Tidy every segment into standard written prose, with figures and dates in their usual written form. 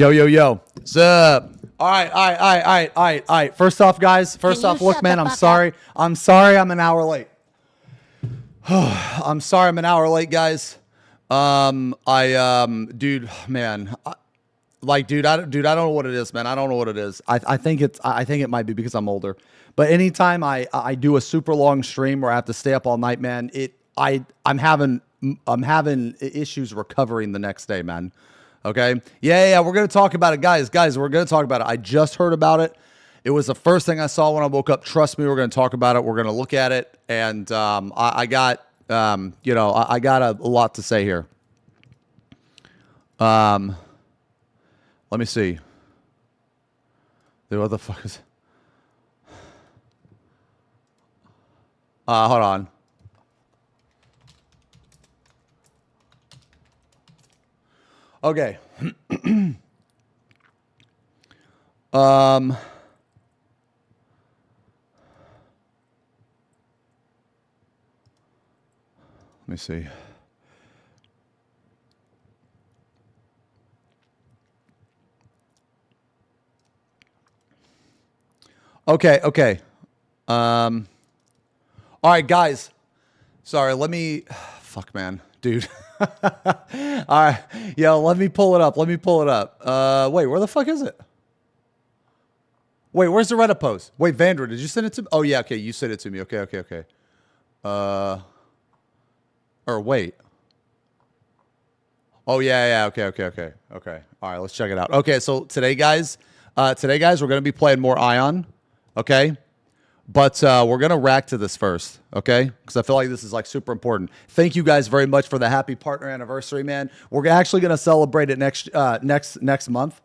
Yo, yo, yo. What's up? All right. First off, guys. First off, look, man, I'm sorry. I'm sorry I'm an hour late. I'm sorry I'm an hour late, guys. Dude, man. Dude, I don't know what it is, man. I don't know what it is. I think it might be because I'm older. But anytime I do a super long stream where I have to stay up all night, man, I'm having issues recovering the next day, man. Okay. Yeah. We're going to talk about it, guys. We're going to talk about it. I just heard about it. It was the first thing I saw when I woke up. Trust me, we're going to talk about it. We're going to look at it. And I got a lot to say here. Let me see. What the fuck is... hold on. Okay. Let me see. Okay. All right, guys. Sorry, let me... Fuck, man. Dude. All right. Yo, let me pull it up. Wait, where the fuck is it? Wait, where's the Reddit post? Wait, Vandra, did you send it to me? Oh, yeah, okay. You sent it to me. Okay. Or wait. Oh, yeah. Okay. All right, let's check it out. Okay, so today, guys, we're going to be playing more Ion. Okay? But we're going to react to this first, okay? Because I feel like this is like super important. Thank you guys very much for the happy partner anniversary, man. We're actually going to celebrate it next month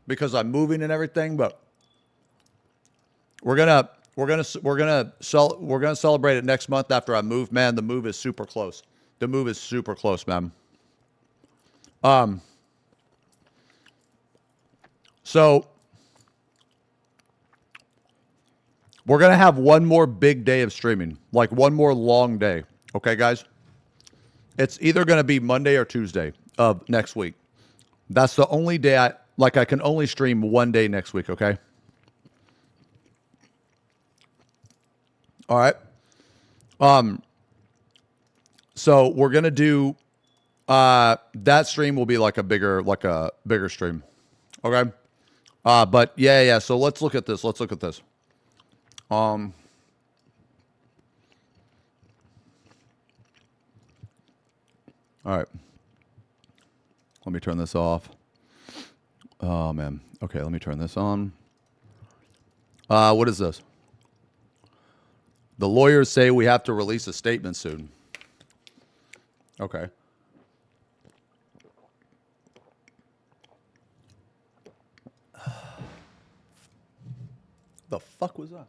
because I'm moving and everything, but we're going to celebrate it next month after I move, man. The move is super close. Man. So we're going to have one more big day of streaming, like one more long day. Okay, guys? It's either going to be Monday or Tuesday of next week. That's the only day I can only stream one day next week, okay? All right. So we're going to do that stream will be like a bigger stream. Okay? But yeah. So let's look at this. All right. Let me turn this off. Oh, man. Okay, let me turn this on. What is this? The lawyers say we have to release a statement soon. Okay. The fuck was that?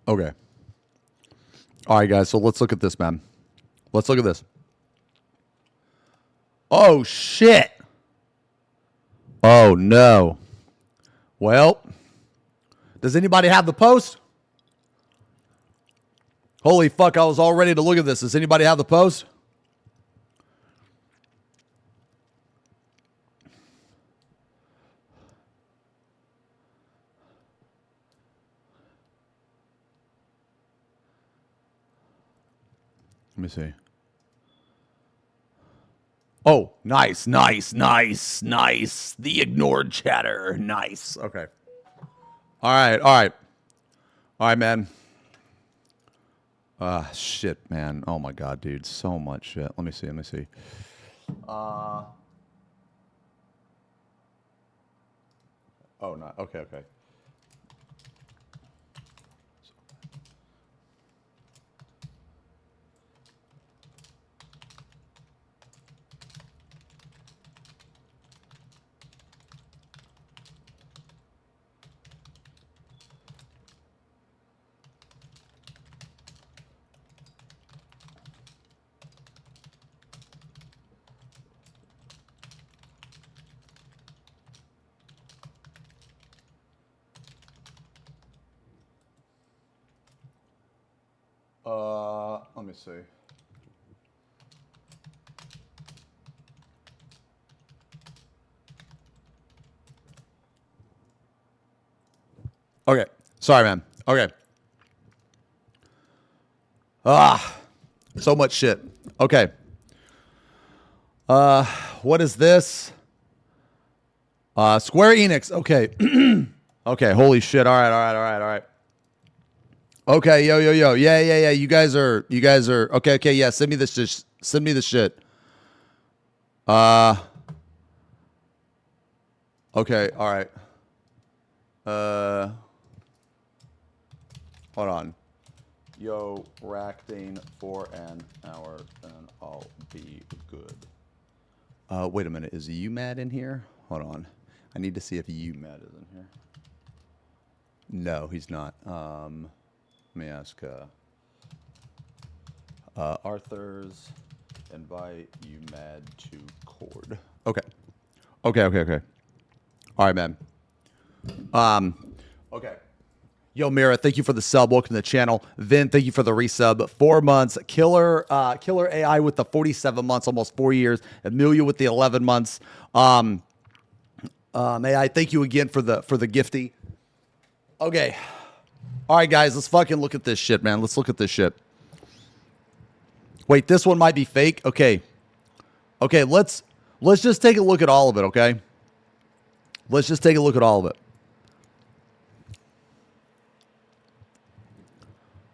Okay. All right, guys. So let's look at this, man. Let's look at this. Oh, shit. Oh, no. Well, does anybody have the post? Holy fuck, I was all ready to look at this. Does anybody have the post? Let me see. Oh, nice. The ignored chatter. Nice. Okay. All right, man. Shit, man. Oh my god, dude. So much shit. Let me see. Oh, no. Okay. Let me see. Okay. Sorry, man. Okay. So much shit. Okay. What is this? Square Enix. Okay. Okay. Holy shit. All right. Okay. Yo. Yeah. You guys are. Okay. Yeah. Send me this. Send me the shit. Okay. All right. Hold on. Yo, Ractane for an hour, and I'll be good. Wait a minute. Is UMAD in here? Hold on. I need to see if UMAD is in here. No, he's not. Let me ask. Arthur's invite UMAD to Cord. Okay. All right, man. Okay. Yo, Mara, thank you for the sub. Welcome to the channel. Vin, thank you for the resub. 4 months. Killer AI with the 47 months, almost 4 years. Amelia with the 11 months. AI, thank you again for the gifty. Okay. All right, guys, let's fucking look at this shit, man. Let's look at this shit. Wait, this one might be fake. Okay. Okay, let's just take a look at all of it, okay? Let's just take a look at all of it.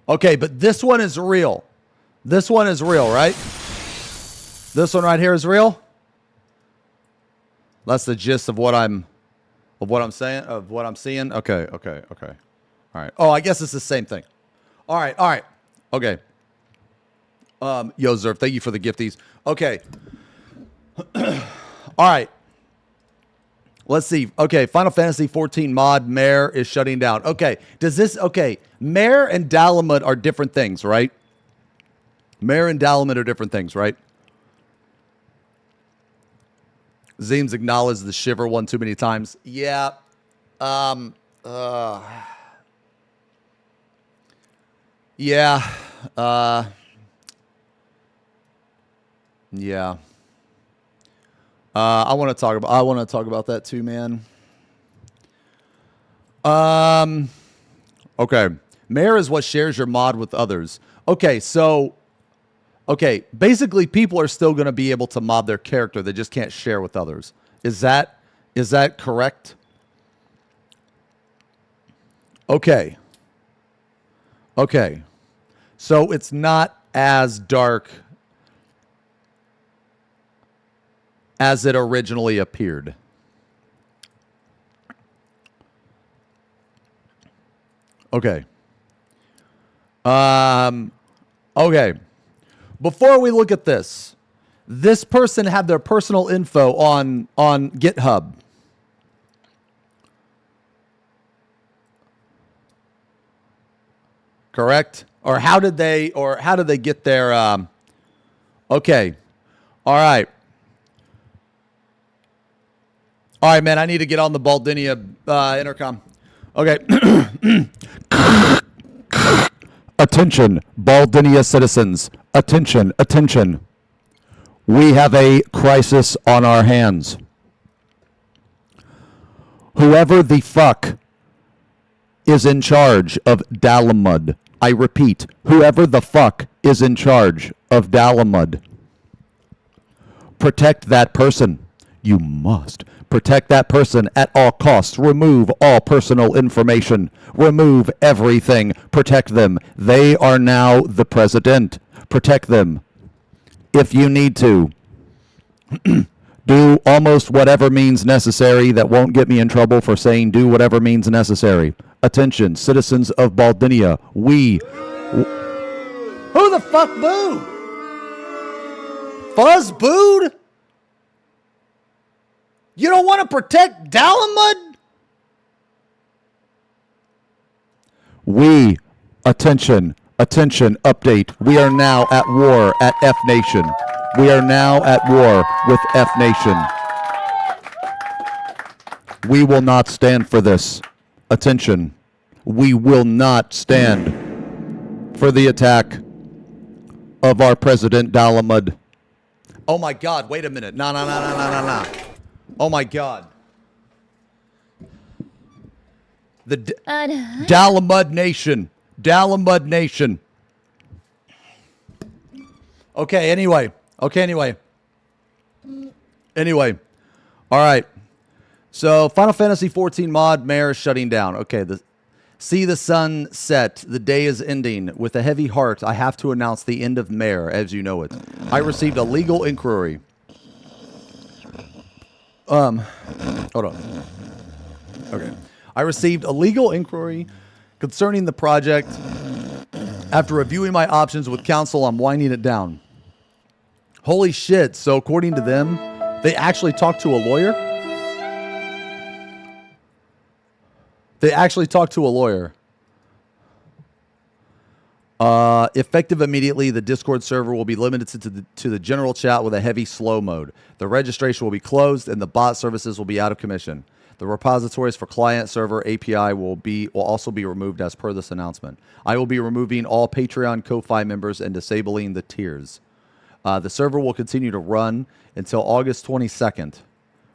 Okay, but this one is real. This one is real, right? This one right here is real. That's the gist of what I'm saying, of what I'm seeing. Okay. All right. Oh, I guess it's the same thing. All right. Okay. Yo, Zerf, thank you for the gifties. Okay. All right. Let's see. Okay, Final Fantasy 14 mod Mare is shutting down. Okay, Mare and Dalamud are different things, right? Mare and Dalamud are different things, right? Zeems acknowledged the shiver one too many times. Yeah. Yeah. Yeah. I want to talk about that too, man. Okay. Mare is what shares your mod with others. Okay, so basically people are still going to be able to mod their character. They just can't share with others. Is that correct? Okay. So it's not as dark as it originally appeared. Okay. Okay. Before we look at this person had their personal info on GitHub. Correct? Or how did they get their okay. All right. All right, man, I need to get on the Baldinia intercom. Okay. Attention, Baldinia citizens. Attention. We have a crisis on our hands. Whoever the fuck is in charge of Dalamud, I repeat, whoever the fuck is in charge of Dalamud, protect that person. You must protect that person at all costs. Remove all personal information. Remove everything. Protect them. They are now the president. Protect them. If you need to, do almost whatever means necessary that won't get me in trouble for saying do whatever means necessary. Attention, citizens of Baldinia. Who the fuck booed? Fuzz booed? You don't want to protect Dalamud? Attention, update. We are now at war at F Nation. We are now at war with F Nation. We will not stand for this. Attention. We will not stand for the attack of our President Dalamud. Oh my God, wait a minute. No. Oh my God. The Dalamud Nation. Dalamud Nation. Okay, anyway. Anyway. All right. So, Final Fantasy 14 mod, Mare is shutting down. Okay, see the sun set. The day is ending. With a heavy heart, I have to announce the end of Mare as you know it. I received a legal inquiry. Hold on. Okay. I received a legal inquiry concerning the project. After reviewing my options with counsel, I'm winding it down. Holy shit. So according to them, they actually talked to a lawyer? They actually talked to a lawyer. Effective immediately, the Discord server will be limited to the general chat with a heavy slow mode. The registration will be closed and the bot services will be out of commission. The repositories for client server API will also be removed as per this announcement. I will be removing all Patreon Ko-Fi members and disabling the tiers. The server will continue to run until August 22nd.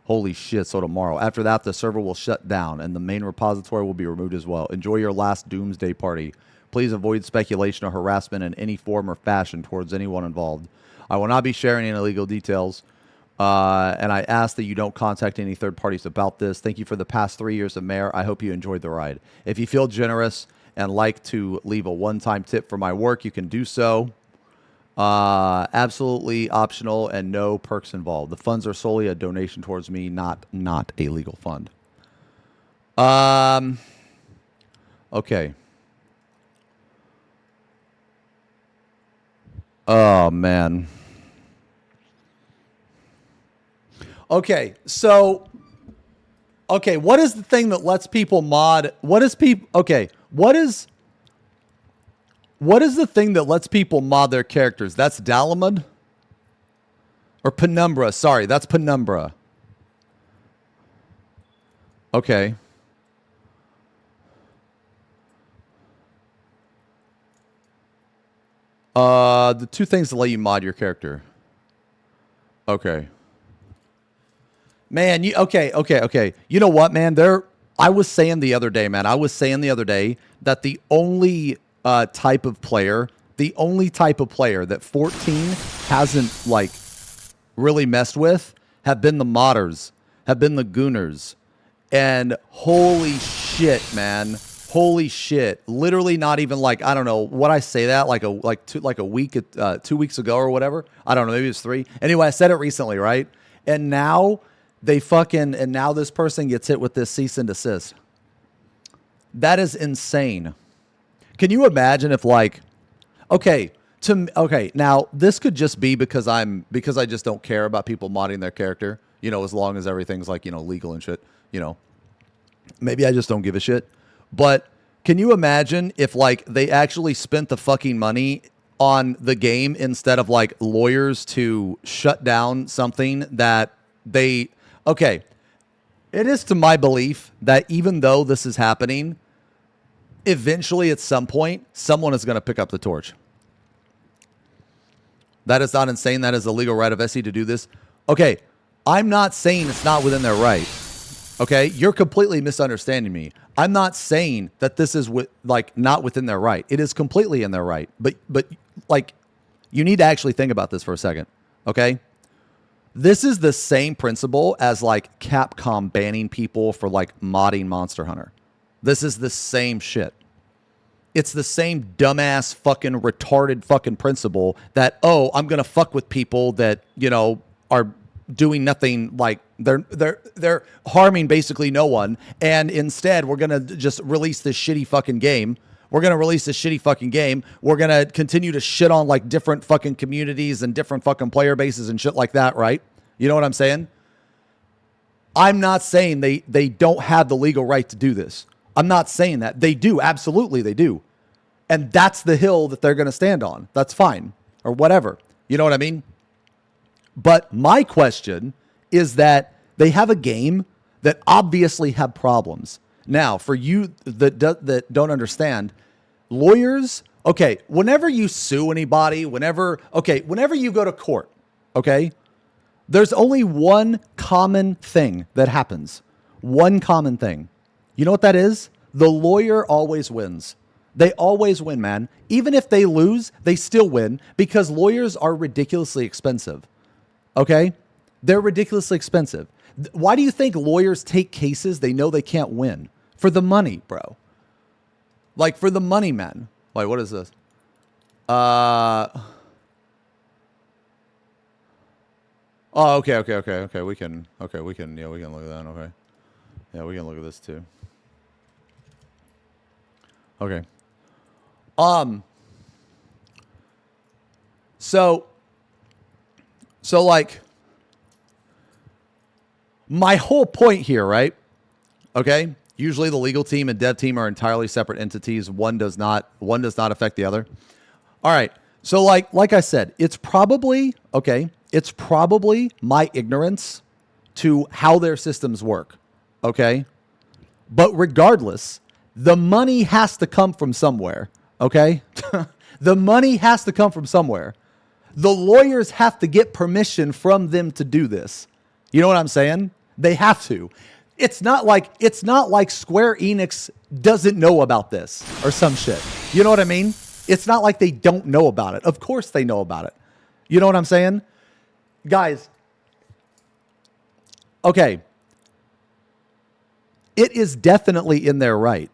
Holy shit, so tomorrow. After that, the server will shut down and the main repository will be removed as well. Enjoy your last doomsday party. Please avoid speculation or harassment in any form or fashion towards anyone involved. I will not be sharing any illegal details. And I ask that you don't contact any third parties about this. Thank you for the past 3 years of Mare. I hope you enjoyed the ride. If you feel generous and like to leave a one-time tip for my work, you can do so. Absolutely optional and no perks involved. The funds are solely a donation towards me, not a legal fund. Okay. Oh, man. Okay, so... Okay, what is the thing that lets people mod... What is the thing that lets people mod their characters? That's Dalamud? Or Penumbra. Sorry, that's Penumbra. Okay. The two things that let you mod your character. Okay. Man, okay. You know what, man? I was saying the other day that the only type of player that 14 hasn't like really messed with have been the modders, have been the gooners. And holy shit, man. Holy shit. Literally not even like, I don't know, what I say that like a week 2 weeks ago or whatever. I don't know, maybe it's 3. Anyway, I said it recently, right? And now now this person gets hit with this cease and desist. That is insane. Can you imagine if like, okay, now this could just be because I just don't care about people modding their character, you know, as long as everything's like, you know, legal and shit, you know, maybe I just don't give a shit. But can you imagine if like they actually spent the fucking money on the game instead of like lawyers to shut down something that okay, it is to my belief that even though this is happening, eventually at some point, someone is going to pick up the torch. That is not insane. That is a legal right of SE to do this. Okay, I'm not saying it's not within their right. Okay, you're completely misunderstanding me. I'm not saying that this is not within their right. It is completely in their right. But like, you need to actually think about this for a second. Okay, this is the same principle as like Capcom banning people for like modding Monster Hunter. This is the same shit. It's the same dumbass fucking retarded fucking principle that, oh, I'm gonna fuck with people that, you know, are doing nothing, like they're harming basically no one, and instead we're gonna just release this shitty fucking game. We're gonna We're gonna continue to shit on like different fucking communities and different fucking player bases and shit like that, right? You know what I'm saying? I'm not saying they don't have the legal right to do this. I'm not saying that. They do. Absolutely, they do. And that's the hill that they're going to stand on. That's fine. Or whatever. You know what I mean? But my question is that they have a game that obviously have problems. Now, for you that don't understand, lawyers, okay, whenever you sue anybody, whenever you go to court, okay, there's only one common thing that happens. One common thing. You know what that is? The lawyer always wins. They always win, man. Even if they lose, they still win because lawyers are ridiculously expensive. Okay? They're ridiculously expensive. Why do you think lawyers take cases they know they can't win? For the money, bro. Like, for the money, man. Wait, what is this? Oh, okay. We can look at that. Okay. Yeah, we can look at this too. Okay. So like, my whole point here, right? Okay. Usually the legal team and dev team are entirely separate entities. One does not affect the other. All right. So like I said, it's probably my ignorance to how their systems work. Okay. But regardless, the money has to come from somewhere. Okay. The money has to come from somewhere. The lawyers have to get permission from them to do this. You know what I'm saying? They have to. It's not like Square Enix doesn't know about this or some shit. You know what I mean? It's not like they don't know about it. Of course they know about it. You know what I'm saying? Guys, okay. It is definitely in their right.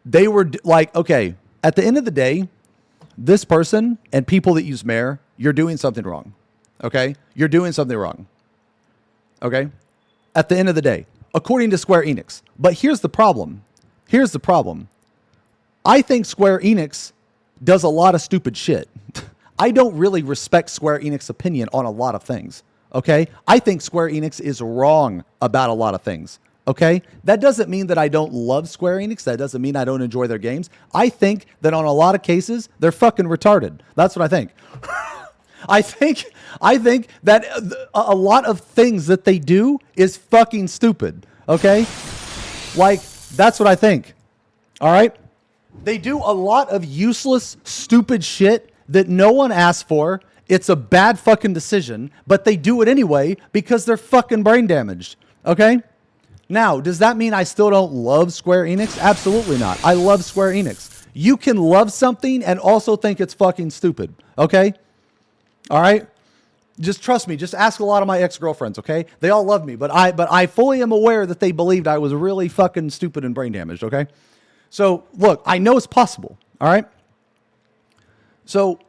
They were like, okay, at the end of the day, this person and people that use Mare, you're doing something wrong. Okay? You're doing something wrong. Okay? At the end of the day, according to Square Enix. But here's the problem. I think Square Enix does a lot of stupid shit. I don't really respect Square Enix's opinion on a lot of things. Okay? I think Square Enix is wrong about a lot of things. Okay? That doesn't mean that I don't love Square Enix. That doesn't mean I don't enjoy their games. I think that on a lot of cases, they're fucking retarded. That's what I think. I think that a lot of things that they do is fucking stupid. Okay? Like, that's what I think. All right? They do a lot of useless, stupid shit that no one asked for. It's a bad fucking decision, but they do it anyway because they're fucking brain damaged. Okay? Now, does that mean I still don't love Square Enix? Absolutely not. I love Square Enix. You can love something and also think it's fucking stupid. Okay? All right? Just trust me. Just ask a lot of my ex-girlfriends, okay? They all love me, but I fully am aware that they believed I was really fucking stupid and brain damaged, okay? So, look, I know it's possible, all right? So,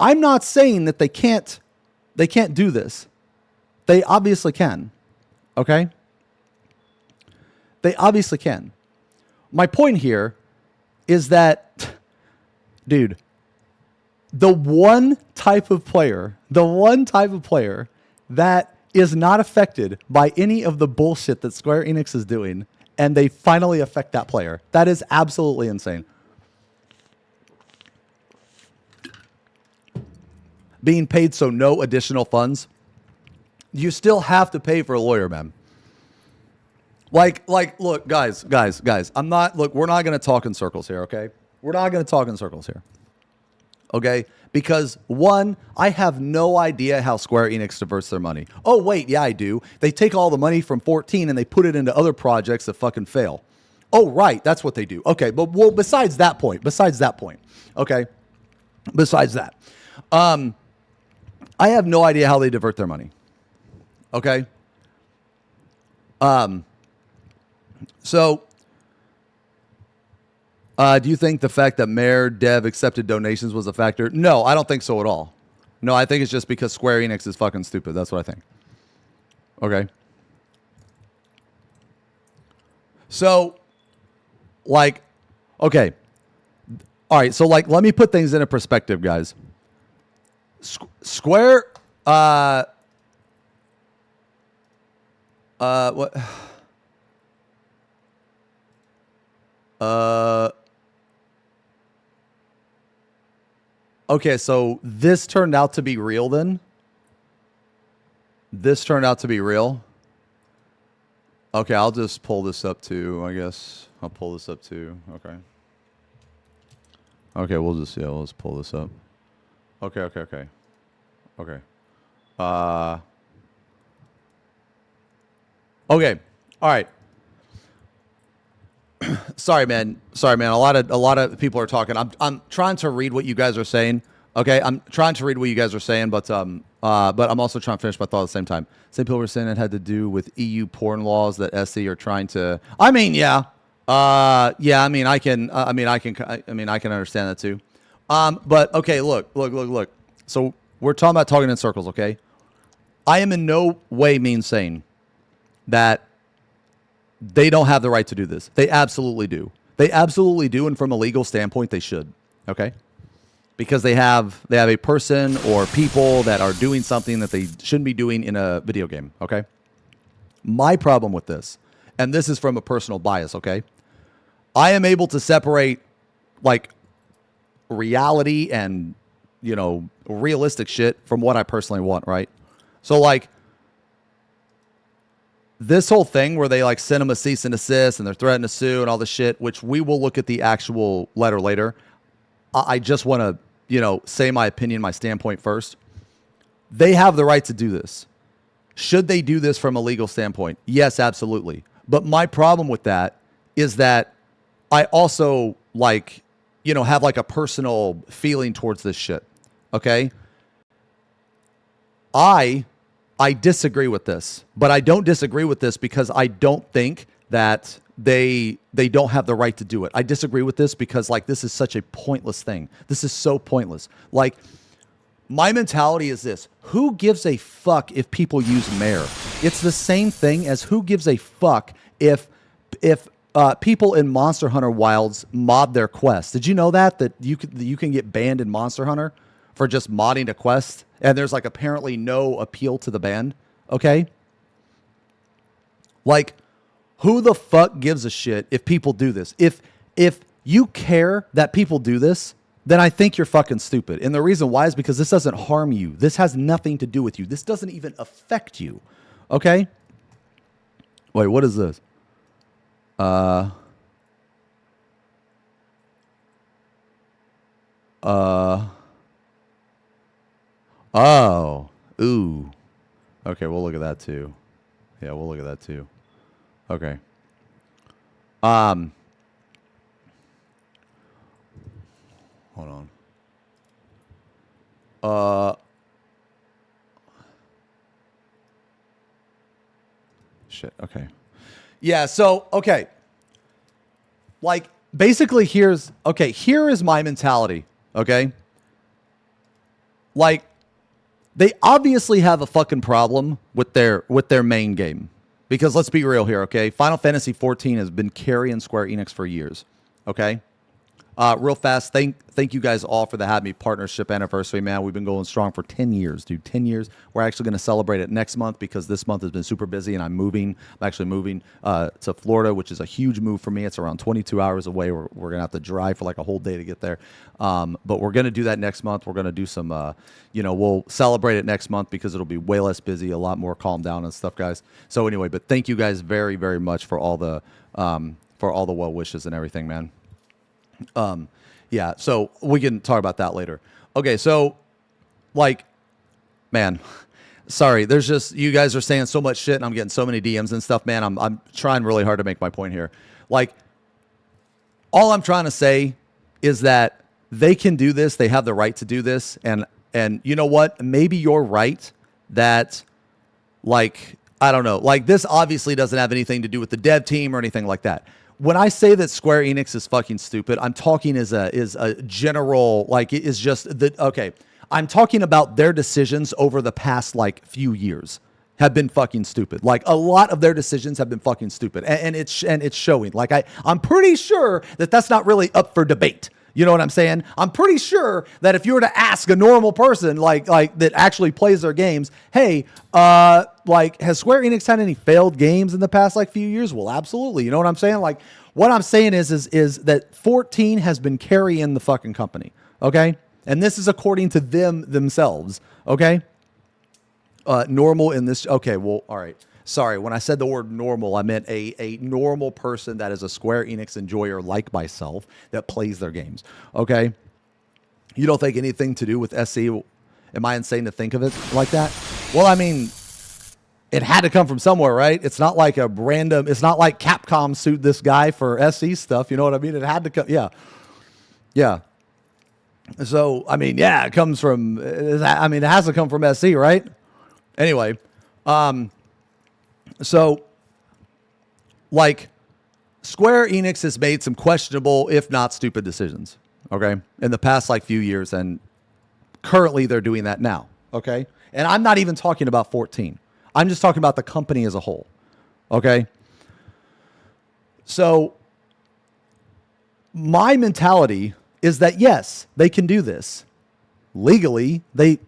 I'm not saying that they can't do this. They obviously can, okay? They obviously can. My point here is that, dude, the one type of player that is not affected by any of the bullshit that Square Enix is doing, and they finally affect that player. That is absolutely insane. Being paid so no additional funds. You still have to pay for a lawyer, man. Like, look, guys. We're not going to talk in circles here, okay? We're not going to talk in circles here. Okay? Because, one, I have no idea how Square Enix diverts their money. Oh, wait, yeah, I do. They take all the money from 14 and they put it into other projects that fucking fail. Oh, right, that's what they do. Okay, but well, besides that point, okay? Besides that, I have no idea how they divert their money. Okay? So, do you think the fact that Mare Dev accepted donations was a factor? No, I don't think so at all. No, I think it's just because Square Enix is fucking stupid. That's what I think. Okay. So, like, okay. All right, so, like, let me put things into perspective, guys. Square, what? Okay, so this turned out to be real then? This turned out to be real? Okay, I'll just pull this up too, I guess. I'll pull this up too. Okay. Okay, we'll just pull this up. Okay. Okay. Okay. All right. sorry, man. Sorry, man. A lot of people are talking. I'm trying to read what you guys are saying. Okay, I'm trying to read what you guys are saying, but I'm also trying to finish my thought at the same time. Some people were saying it had to do with EU porn laws that SE are trying to. I mean, yeah, yeah. I mean, I can understand that too. But okay, look. So we're talking about talking in circles, okay? I am in no way mean saying that they don't have the right to do this. They absolutely do. They absolutely do, and from a legal standpoint, they should. Okay, because they have a person or people that are doing something that they shouldn't be doing in a video game. Okay, my problem with this, and this is from a personal bias. Okay, I am able to separate like reality and realistic shit from what I personally want. Right, so like. This whole thing where they like send them a cease and desist and they're threatening to sue and all this shit, which we will look at the actual letter later. I just want to, say my opinion, my standpoint first. They have the right to do this. Should they do this from a legal standpoint? Yes, absolutely. But my problem with that is that I also have like a personal feeling towards this shit. Okay. I disagree with this, but I don't disagree with this because I don't think that they don't have the right to do it. I disagree with this because this is such a pointless thing. This is so pointless. Like my mentality is this: who gives a fuck if people use Mare? It's the same thing as who gives a fuck if people in Monster Hunter Wilds mod their quests. Did you know that you can get banned in Monster Hunter for just modding a quest? And there's apparently no appeal to the ban. Okay. Who the fuck gives a shit if people do this? If you care that people do this, then I think you're fucking stupid. And the reason why is because this doesn't harm you. This has nothing to do with you. This doesn't even affect you. Okay. Wait, what is this? Oh, ooh. Okay, we'll look at that too. Yeah, we'll look at that too. Okay. Hold on. Shit. Okay. Yeah. So, okay. Basically, here is my mentality. Okay. They obviously have a fucking problem with their main game. Because let's be real here, okay? Final Fantasy XIV has been carrying Square Enix for years, okay? Real fast, thank you guys all for the Have Me partnership anniversary, man. We've been going strong for 10 years, dude. 10 years. We're actually going to celebrate it next month because this month has been super busy and I'm actually moving to Florida, which is a huge move for me. It's around 22 hours away. We're going to have to drive for a whole day to get there. But we're going to do that next month. We're going to do some, we'll celebrate it next month because it'll be way less busy, a lot more calm down and stuff, guys. So anyway, but thank you guys very, very much for all the well wishes and everything, man. Yeah, so we can talk about that later. Okay, so man, sorry, there's just, you guys are saying so much shit and I'm getting so many DMs and stuff, man. I'm trying really hard to make my point here. All I'm trying to say is that they can do this, they have the right to do this, and you know what? Maybe you're right that I don't know, this obviously doesn't have anything to do with the dev team or anything like that. When I say that Square Enix is fucking stupid, I'm talking as a general, it's just okay. I'm talking about their decisions over the past few years have been fucking stupid. A lot of their decisions have been fucking stupid, and it's showing. I'm pretty sure that that's not really up for debate. You know what I'm saying? I'm pretty sure that if you were to ask a normal person that actually plays their games, hey, has Square Enix had any failed games in the past few years? Well, absolutely. You know what I'm saying? What I'm saying is that 14 has been carrying the fucking company. Okay, and this is according to themselves. Okay, normal in this. Okay, well, all right. Sorry, when I said the word normal, I meant a normal person that is a Square Enix enjoyer like myself that plays their games. Okay? You don't think anything to do with SE? Am I insane to think of it like that? Well, I mean, it had to come from somewhere, right? It's not like a random, it's not like Capcom sued this guy for SE stuff. You know what I mean? It had to come. Yeah. Yeah. So, I mean, yeah, it comes from, I mean, it has to come from SE, right? Anyway. So, like, Square Enix has made some questionable, if not stupid decisions, okay, in the past, like, few years, and currently they're doing that now, okay? And I'm not even talking about 14. I'm just talking about the company as a whole, okay? So, my mentality is that, yes, they can do this. Legally, they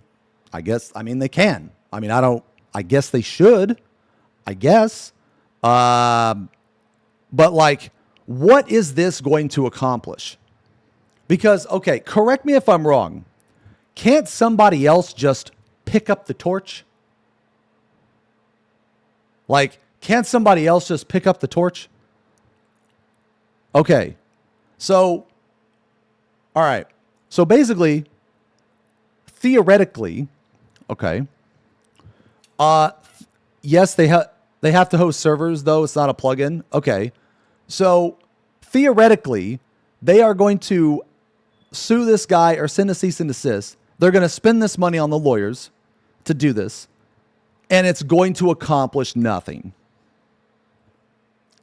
can. I mean, I guess they should. I guess. But like, what is this going to accomplish? Because, okay, correct me if I'm wrong. Can't somebody else just pick up the torch? Like, can't somebody else just pick up the torch? Okay. So, all right. So basically, theoretically, okay. Yes, they have to host servers, though. It's not a plugin. Okay. So theoretically, they are going to sue this guy or send a cease and desist. They're going to spend this money on the lawyers to do this, and it's going to accomplish nothing.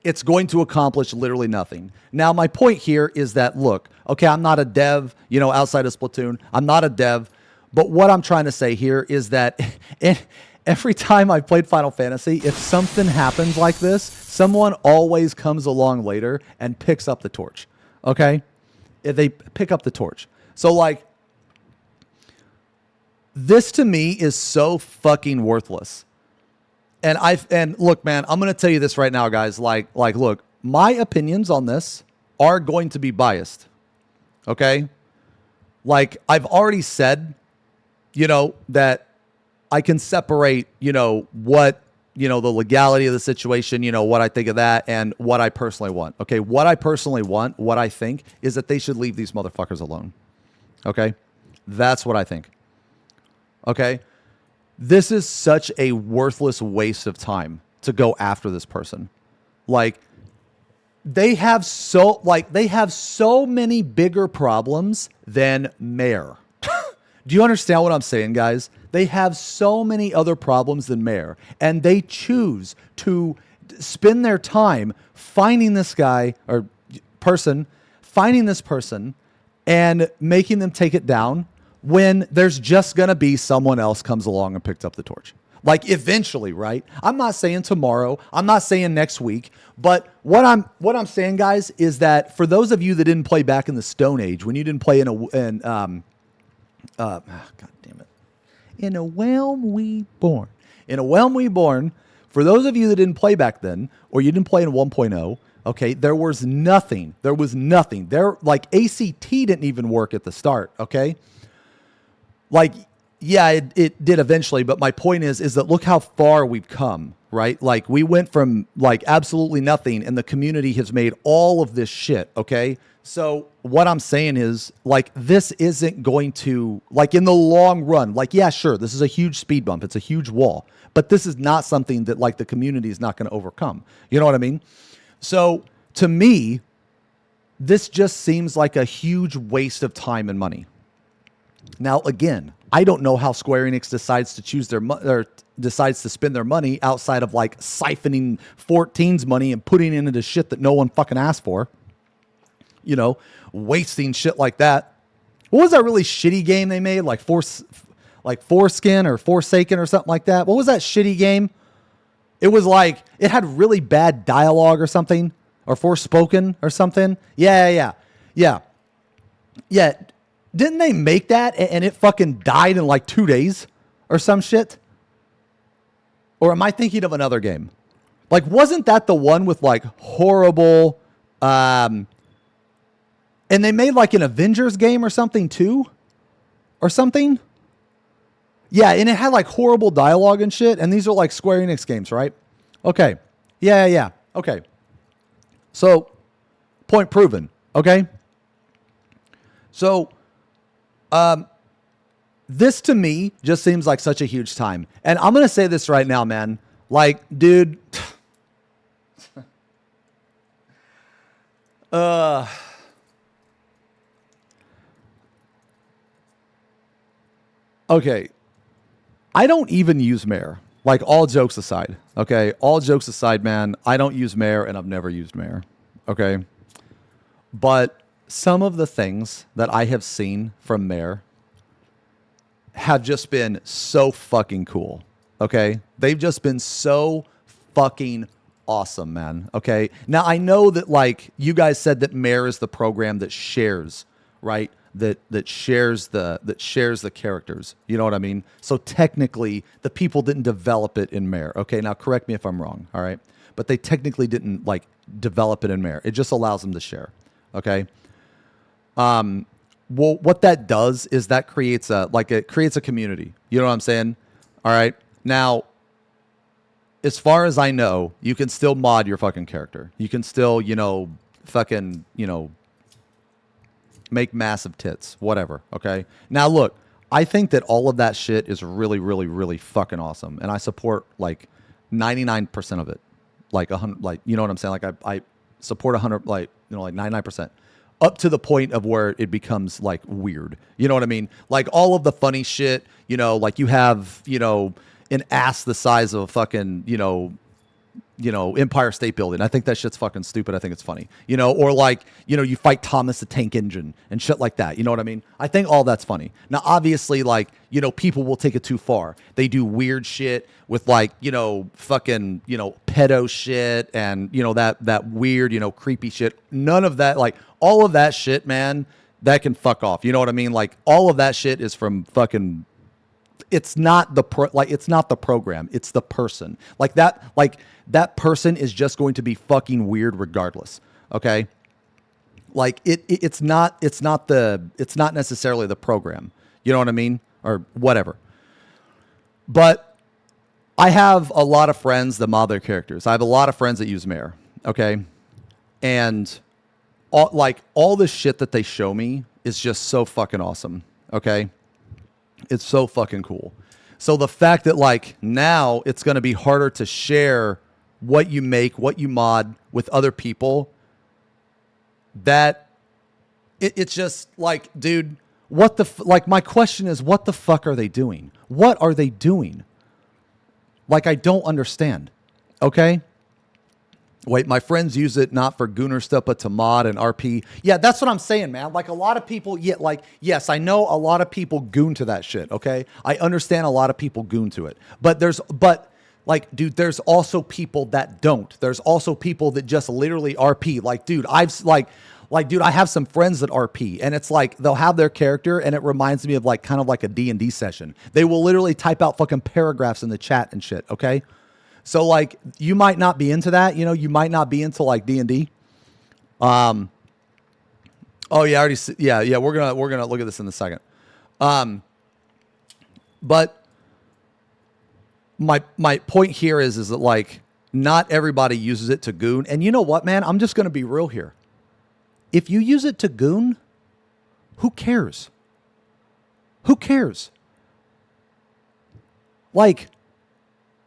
It's going to accomplish literally nothing. Now, my point here is that, look, okay, I'm not a dev, outside of Splatoon. I'm not a dev. But what I'm trying to say here is that every time I've played Final Fantasy, if something happens like this, someone always comes along later and picks up the torch. Okay? If they pick up the torch. So, like, this to me is so fucking worthless. And look, man, I'm going to tell you this right now, guys. Like, look, my opinions on this are going to be biased. Okay? Like, I've already said, that I can separate, what, the legality of the situation, what I think of that and what I personally want. Okay? What I personally want, what I think is that they should leave these motherfuckers alone. Okay? That's what I think. Okay? This is such a worthless waste of time to go after this person. Like, they have so many bigger problems than Mare. Do you understand what I'm saying, guys? They have so many other problems than Mare, and they choose to spend their time finding this guy or person, finding this person and making them take it down, when there's just going to be someone else comes along and picks up the torch. Like, eventually, right? I'm not saying tomorrow. I'm not saying next week. But what I'm saying, guys, is that for those of you that didn't play back in the Stone Age, when you didn't play God damn it. In a Realm Reborn. In a Realm Reborn, for those of you that didn't play back then, or you didn't play in 1.0, okay, there was nothing. There, like, ACT didn't even work at the start, okay? Like, yeah, it did eventually, but my point is that look how far we've come, right? Like, we went from, like, absolutely nothing, and the community has made all of this shit, okay? So what I'm saying is, like, this isn't going to, like, in the long run, like, yeah, sure, this is a huge speed bump. It's a huge wall. But this is not something that, like, the community is not going to overcome. You know what I mean? So, to me, this just seems like a huge waste of time and money. Now, again, I don't know how Square Enix decides to choose or decides to spend their money outside of, like, siphoning 14's money and putting it into shit that no one fucking asked for. Wasting shit like that. What was that really shitty game they made? Like Foreskin or Forsaken or something like that. What was that shitty game? It was like, it had really bad dialogue or something, or Forspoken or something. Yeah. Didn't they make that and it fucking died in like 2 days or some shit? Or am I thinking of another game? Like, wasn't that the one with, like, horrible, and they made, like, an Avengers game or something too? Or something? Yeah, and it had, like, horrible dialogue and shit, and these are, like, Square Enix games, right? Okay. Yeah. Okay. So, point proven, okay? So, this to me just seems like such a huge time. And I'm going to say this right now, man. Like, dude. Okay. I don't even use Mare. Like, all jokes aside. Okay. All jokes aside, man. I don't use Mare, and I've never used Mare. Okay. But some of the things that I have seen from Mare have just been so fucking cool. Okay. They've just been so fucking awesome, man. Okay. Now I know that, like, you guys said that Mare is the program that shares, right? That shares the characters. You know what I mean? So technically the people didn't develop it in Mare. Okay. Now correct me if I'm wrong. All right. But they technically didn't like develop it in Mare. It just allows them to share. Okay. Well, what that does is that creates a community. You know what I'm saying? All right. Now, as far as I know, you can still mod your fucking character. You can still, fucking, make massive tits, whatever. Okay. Now, look, I think that all of that shit is really, really, really fucking awesome, and I support like 99% of it. Like 100, like, you know what I'm saying? Like I support 100, like 99%. Up to the point of where it becomes like weird. You know what I mean? Like all of the funny shit, like you have, an ass the size of a fucking, Empire State Building. I think that shit's fucking stupid. I think it's funny, or like, you fight Thomas the Tank Engine and shit like that. You know what I mean? I think all that's funny. Now, obviously, like, people will take it too far. They do weird shit with like, fucking, pedo shit and, that weird, creepy shit. None of that, like all of that shit, man, that can fuck off. You know what I mean? Like all of that shit is from fucking, it's not the it's not the program. It's the person. Like that person is just going to be fucking weird regardless. Okay. Like it's not necessarily the program. You know what I mean? Or whatever. But I have a lot of friends that mod their characters. I have a lot of friends that use Mare. Okay. And all the shit that they show me is just so fucking awesome. Okay. It's so fucking cool. So the fact that like now it's going to be harder to share what you make, what you mod with other people, that it's just like, dude, what the like my question is, what the fuck are they doing? What are they doing? Like, I don't understand. Okay. Wait, my friends use it not for Gooner stuff, but to mod and RP. Yeah, that's what I'm saying, man. Like a lot of people, yes, I know a lot of people goon to that shit, okay? I understand a lot of people goon to it. But dude, there's also people that don't. There's also people that just literally RP. Like, dude, dude, I have some friends that RP, and it's like they'll have their character, and it reminds me of like kind of like a D&D session. They will literally type out fucking paragraphs in the chat and shit, okay? So like you might not be into that, you might not be into like D&D. Oh yeah, I already yeah, we're going to look at this in a second. But my point here is that like not everybody uses it to goon. And you know what, man? I'm just going to be real here. If you use it to goon, who cares? Who cares? Like,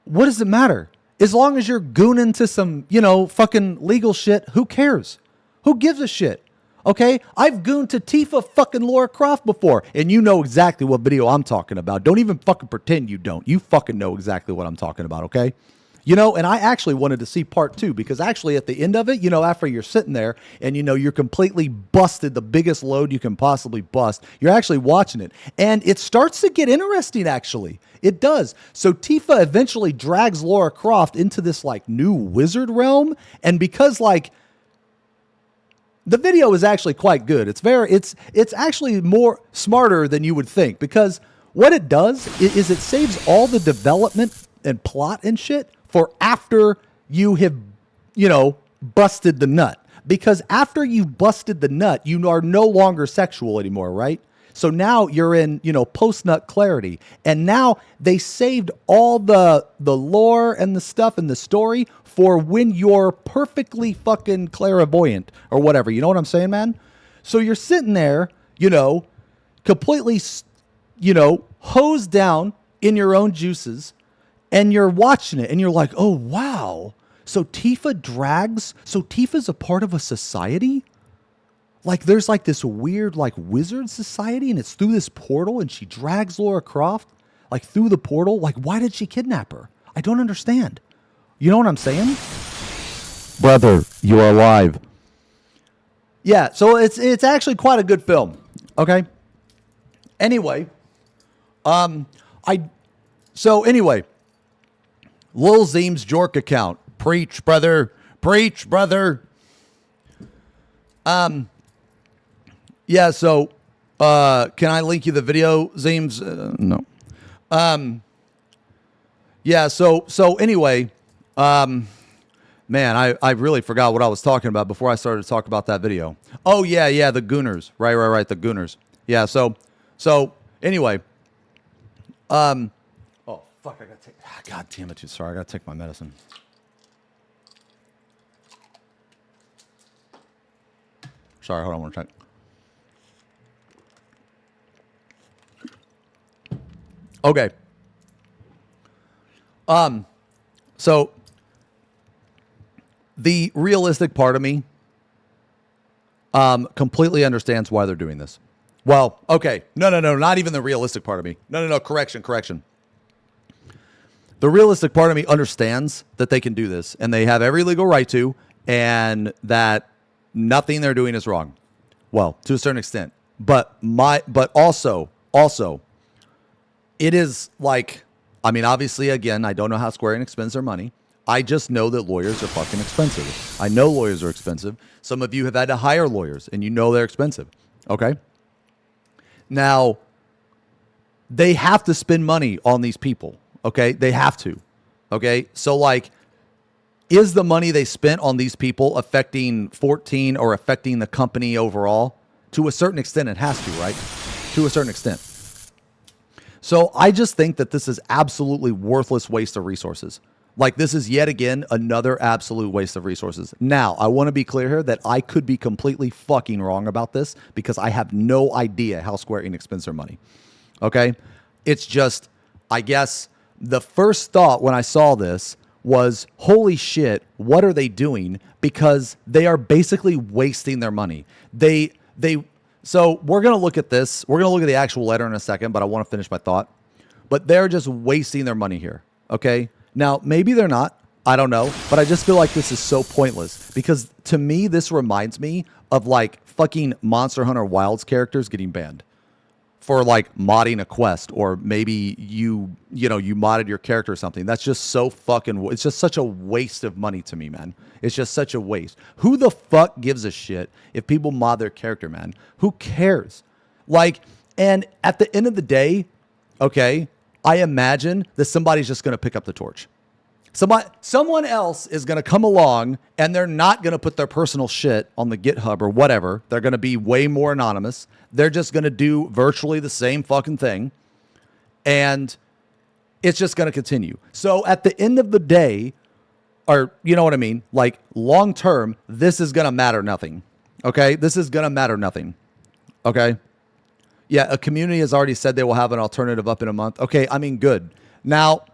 what does it matter? As long as you're gooning to some, fucking legal shit, who cares? Who gives a shit? Okay? I've gooned to Tifa fucking Lara Croft before, and you know exactly what video I'm talking about. Don't even fucking pretend you don't. You fucking know exactly what I'm talking about, okay? And I actually wanted to see part 2 because actually at the end of it, after you're sitting there and, you're completely busted, the biggest load you can possibly bust, you're actually watching it. And it starts to get interesting, actually. It does. So Tifa eventually drags Lara Croft into this like new wizard realm. And because like the video is actually quite good. It's actually more smarter than you would think, because what it does is it saves all the development and plot and shit for after you have, busted the nut. Because after you've busted the nut, you are no longer sexual anymore, right? So now you're in, post-nut clarity. And now they saved all the lore and the stuff and the story for when you're perfectly fucking clairvoyant or whatever. You know what I'm saying, man? So you're sitting there, completely, hosed down in your own juices. And you're watching it and you're like, oh, wow. So Tifa's a part of a society? Like there's like this weird like wizard society and it's through this portal and she drags Lara Croft like through the portal. Like why did she kidnap her? I don't understand. You know what I'm saying? Brother, you are alive. Yeah, so it's actually quite a good film. Okay. Anyway, Lil Zeem's Jork account. Preach, brother. Preach, brother. Yeah, so can I link you the video, Zeems? No. Yeah, so anyway, man, I really forgot what I was talking about before I started to talk about that video. Oh, yeah, the Gooners. Right, the Gooners. Yeah, so anyway, oh, fuck, I gotta take, God damn it, sorry, I gotta take my medicine. Sorry, hold on one second. Okay. So the realistic part of me completely understands why they're doing this. Well, okay. No, not even the realistic part of me. No, correction. The realistic part of me understands that they can do this and they have every legal right to, and that nothing they're doing is wrong. Well, to a certain extent. But also, it is like, I mean, obviously, again, I don't know how Square Enix spends their money. I just know that lawyers are fucking expensive. I know lawyers are expensive. Some of you have had to hire lawyers, and you know they're expensive. Okay? Now, they have to spend money on these people. Okay? They have to. Okay? So, like, is the money they spent on these people affecting 14 or affecting the company overall? To a certain extent, it has to, right? To a certain extent. So I just think that this is absolutely worthless waste of resources. Like this is yet again another absolute waste of resources. Now, I want to be clear here that I could be completely fucking wrong about this because I have no idea how Square Enix spends their money. Okay? It's just, I guess, the first thought when I saw this was, holy shit, what are they doing? Because they are basically wasting their money. So we're going to look at this. We're going to look at the actual letter in a second, but I want to finish my thought. But they're just wasting their money here, okay? Now, maybe they're not. I don't know. But I just feel like this is so pointless. Because to me, this reminds me of like fucking Monster Hunter Wilds characters getting banned for like modding a quest, or maybe you modded your character or something. That's just so fucking, it's just such a waste of money to me, man. It's just such a waste. Who the fuck gives a shit if people mod their character, man? Who cares? Like, and at the end of the day, okay, I imagine that somebody's just going to pick up the torch. Someone else is going to come along and they're not going to put their personal shit on the GitHub or whatever. They're going to be way more anonymous. They're just going to do virtually the same fucking thing. And it's just going to continue. So at the end of the day, or you know what I mean? Like long term, this is going to matter nothing. Okay? This is going to matter nothing. Okay? Yeah, a community has already said they will have an alternative up in a month. Okay, I mean, good. Now,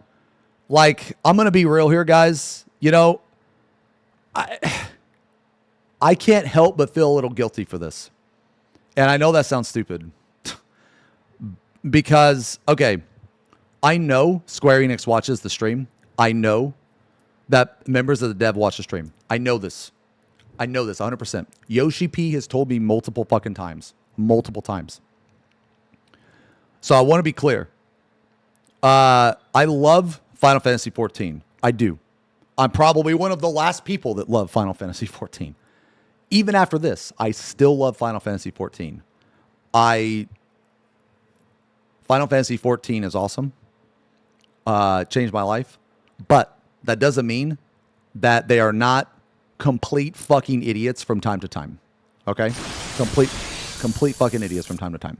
like, I'm going to be real here, guys. You know, I can't help but feel a little guilty for this. And I know that sounds stupid. Because, okay, I know Square Enix watches the stream. I know that members of the dev watch the stream. I know this. 100%. Yoshi P has told me multiple fucking times. Multiple times. So I want to be clear. I love Final Fantasy XIV. I do. I'm probably one of the last people that love Final Fantasy XIV. Even after this, I still love Final Fantasy XIV. Final Fantasy XIV is awesome. Changed my life. But that doesn't mean that they are not complete fucking idiots from time to time. Okay? Complete fucking idiots from time to time.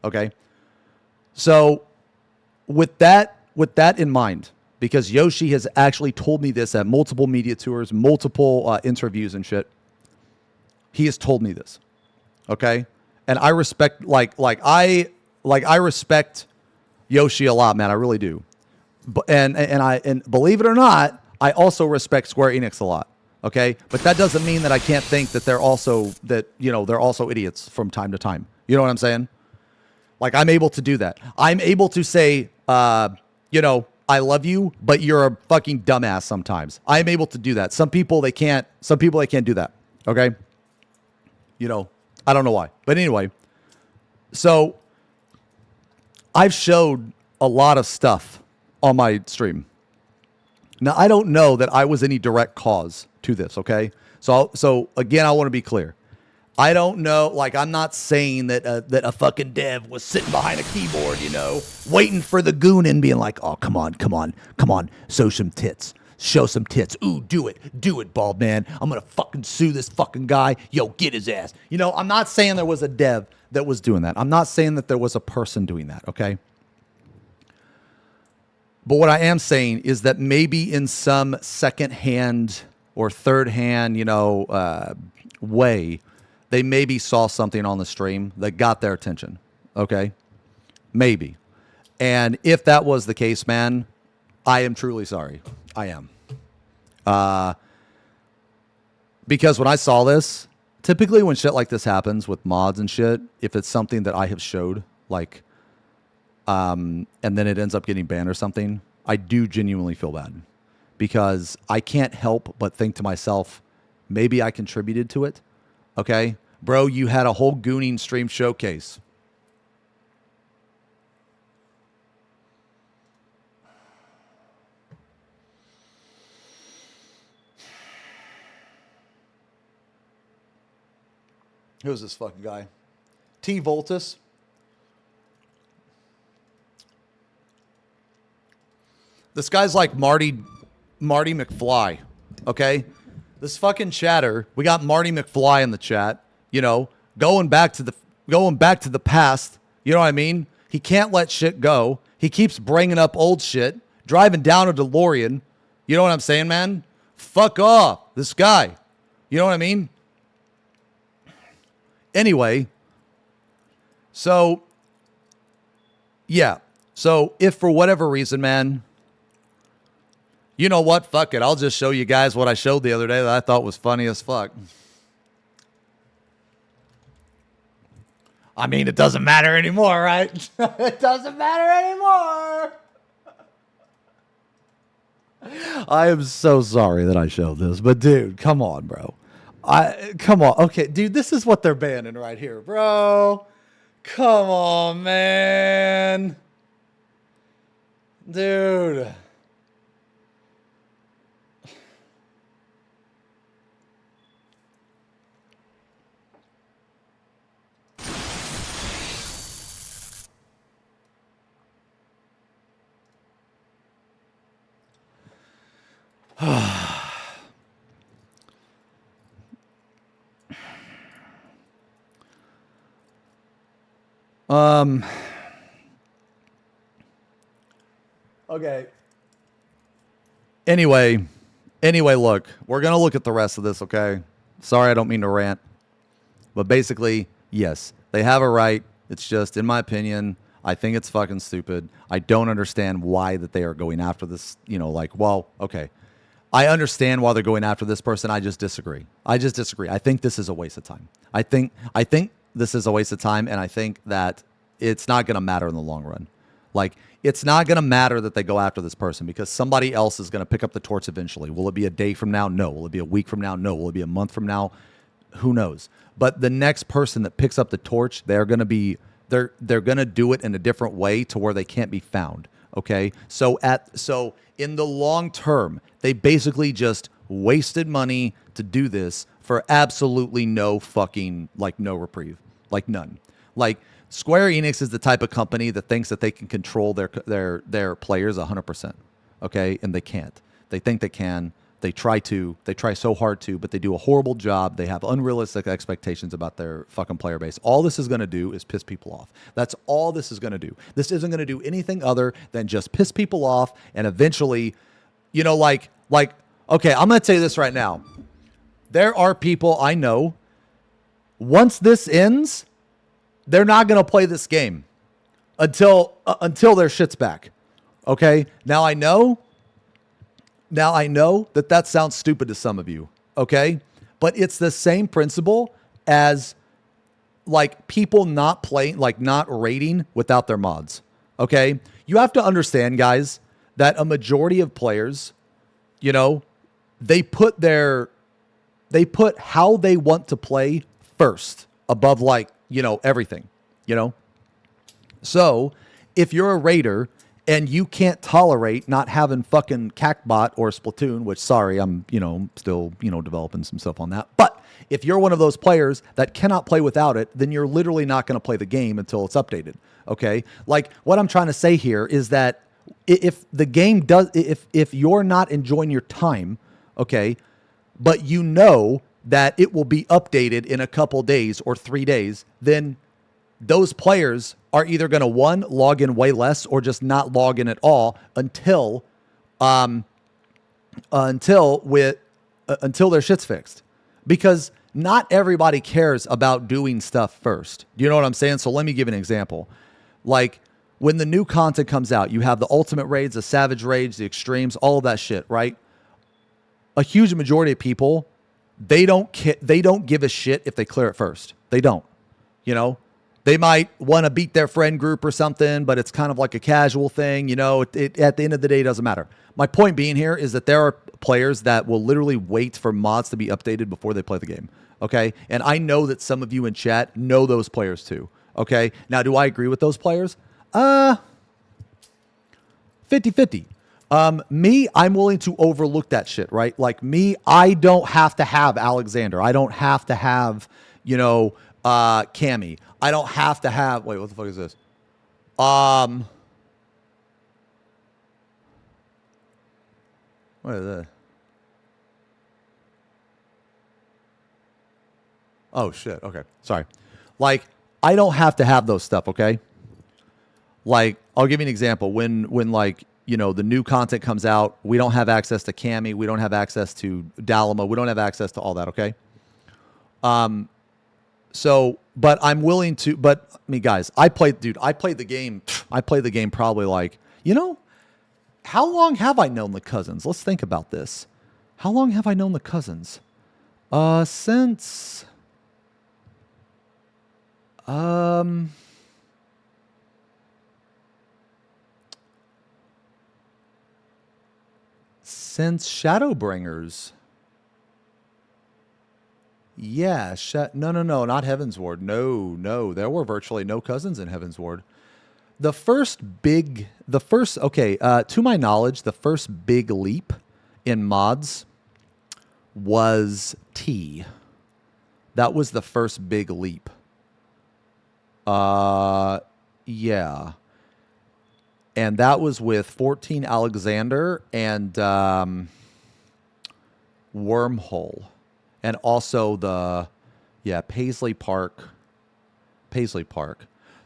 Okay? So with that in mind, because Yoshi has actually told me this at multiple media tours, multiple interviews and shit, he has told me this. Okay? And I respect I respect Yoshi a lot, man. I really do. And believe it or not, I also respect Square Enix a lot. Okay, but that doesn't mean that I can't think that they're also idiots from time to time. You know what I'm saying? Like, I'm able to do that. I'm able to say, I love you, but you're a fucking dumbass sometimes. I'm able to do that. Some people they can't do that. Okay? I don't know why. But anyway, so I've showed a lot of stuff on my stream. Now, I don't know that I was any direct cause to this, okay? So again, I want to be clear. I don't know, like, I'm not saying that a fucking dev was sitting behind a keyboard, waiting for the goon and being like, oh, come on, show some tits. Show some tits. Ooh, do it, bald man. I'm going to fucking sue this fucking guy. Yo, get his ass. I'm not saying there was a dev that was doing that. I'm not saying that there was a person doing that, okay? But what I am saying is that maybe in some second-hand or third-hand, way, they maybe saw something on the stream that got their attention, okay? Maybe. And if that was the case, man, I am truly sorry. I am. Because when I saw this, typically when shit like this happens with mods and shit, if it's something that I have showed, like, and then it ends up getting banned or something, I do genuinely feel bad. Because I can't help but think to myself, maybe I contributed to it, okay? Bro, you had a whole gooning stream showcase. Who's this fucking guy? T. Voltus. This guy's like Marty McFly, okay? This fucking chatter. We got Marty McFly in the chat. Going back to the past. You know what I mean? He can't let shit go. He keeps bringing up old shit. Driving down a DeLorean. You know what I'm saying, man? Fuck off, this guy. You know what I mean? Anyway, so, yeah. So, if for whatever reason, man, you know what? Fuck it. I'll just show you guys what I showed the other day that I thought was funny as fuck. I mean, it doesn't matter anymore, right? It doesn't matter anymore. I am so sorry that I showed this, but dude, come on, bro. Come on. Okay, dude, this is what they're banning right here, bro. Come on, man. Dude. Okay. Anyway, look, we're going to look at the rest of this, okay? Sorry, I don't mean to rant. But basically, yes, they have a right. It's just, in my opinion, I think it's fucking stupid. I don't understand why that they are going after this, okay. I understand why they're going after this person. I just disagree. I think this is a waste of time. I think this is a waste of time, and I think that it's not going to matter in the long run. Like, it's not going to matter that they go after this person because somebody else is going to pick up the torch eventually. Will it be a day from now? No. Will it be a week from now? No. Will it be a month from now? Who knows? But the next person that picks up the torch, they're going to do it in a different way to where they can't be found. Okay? So in the long term, they basically just wasted money to do this for absolutely no fucking, no reprieve. None. Square Enix is the type of company that thinks that they can control their players 100%. Okay? And they can't. They think they can. They try so hard to, but they do a horrible job. They have unrealistic expectations about their fucking player base. All this is going to do is piss people off. That's all this is going to do. This isn't going to do anything other than just piss people off and eventually, okay, I'm going to tell you this right now. There are people I know, once this ends, they're not going to play this game until their shit's back. Okay. Now I know that sounds stupid to some of you. Okay. But it's the same principle as like people not playing, like not raiding without their mods. Okay. You have to understand, guys, that a majority of players, you know, they put how they want to play first above, like, you know, everything, you know? So if you're a raider and you can't tolerate not having fucking CACBot or Splatoon, which, sorry, I'm, you know, still, you know, developing some stuff on that. But if you're one of those players that cannot play without it, then you're literally not going to play the game until it's updated. Okay. Like, what I'm trying to say here is that if the game does, if you're not enjoying your time, okay, but you know that it will be updated in a couple days or 3 days, then those players are either going to, one, log in way less or just not log in at all until their shit's fixed. Because not everybody cares about doing stuff first. Do you know what I'm saying? So let me give an example. Like, when the new content comes out, you have the ultimate raids, the savage raids, the extremes, all of that shit, right? A huge majority of people, they don't give a shit if they clear it first. They don't, you know? They might want to beat their friend group or something, but it's kind of like a casual thing. You know, it at the end of the day, it doesn't matter. My point being here is that there are players that will literally wait for mods to be updated before they play the game. Okay. And I know that some of you in chat know those players too. Okay. Now, do I agree with those players? 50-50. Me, I'm willing to overlook that shit, right? Like me, I don't have to have Alexander. I don't have to have, you know, Cammy. I don't have to have, wait, what the fuck is this? What is that? Oh shit. Okay. Sorry. Like, I don't have to have those stuff. Okay. Like, I'll give you an example. When like, you know, the new content comes out, we don't have access to Cammy. We don't have access to Dalima. We don't have access to all that. Okay. So, but I'm willing to, but I mean, guys, I played the game probably like, you know, how long have I known the cousins? Let's think about this. How long have I known the cousins? Since Shadowbringers. Yeah, no, not Heaven's Ward. No, there were virtually no cousins in Heaven's Ward. To my knowledge, the first big leap in mods was T. That was the first big leap. Yeah. And that was with 14 Alexander and Wormhole. And also Paisley Park.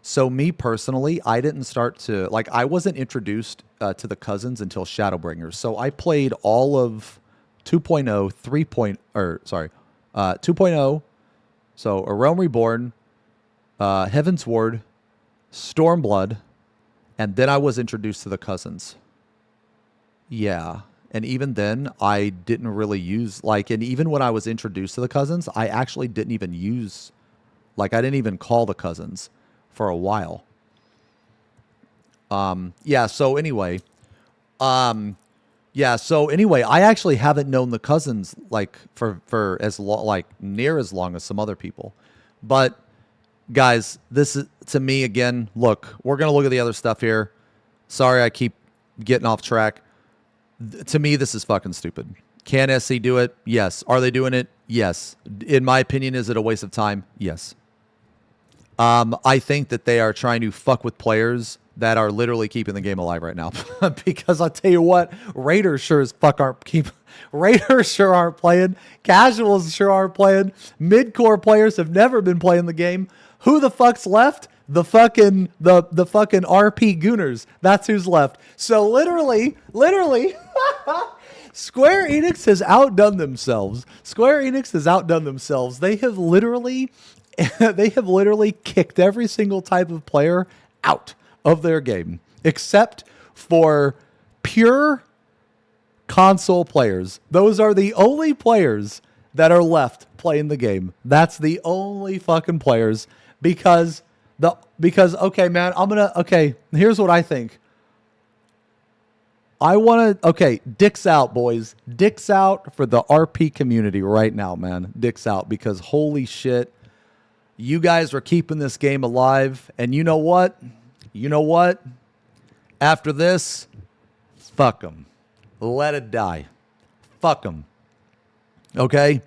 So me personally, I didn't start to, like, I wasn't introduced to the cousins until Shadowbringers. So I played all of 2.0, 2.0. So A Realm Reborn, Heaven's Ward, Stormblood, and then I was introduced to the cousins. Yeah. And even then, I didn't really use, like, and even when I was introduced to the cousins, I actually didn't even use, like, I didn't even call the cousins for a while. So anyway, I actually haven't known the cousins, like, for as long, like, near as long as some other people. But, guys, this is, to me, again, look, we're going to look at the other stuff here. Sorry, I keep getting off track. To me, this is fucking stupid. Can SC do it? Yes. Are they doing it? Yes. In my opinion, is it a waste of time? Yes. I think that they are trying to fuck with players that are literally keeping the game alive right now. Because I'll tell you what, Raiders sure as fuck Raiders sure aren't playing. Casuals sure aren't playing. Mid-core players have never been playing the game. Who the fuck's left? The fucking RP Gooners. That's who's left. So literally, Square Enix has outdone themselves. They have literally kicked every single type of player out of their game, except for pure console players. Those are the only players that are left playing the game. That's the only fucking players because okay, man, here's what I think. Dicks out, boys. Dicks out for the RP community right now, man. Dicks out because holy shit, you guys are keeping this game alive. And you know what? After this, fuck them. Let it die. Fuck them. Okay?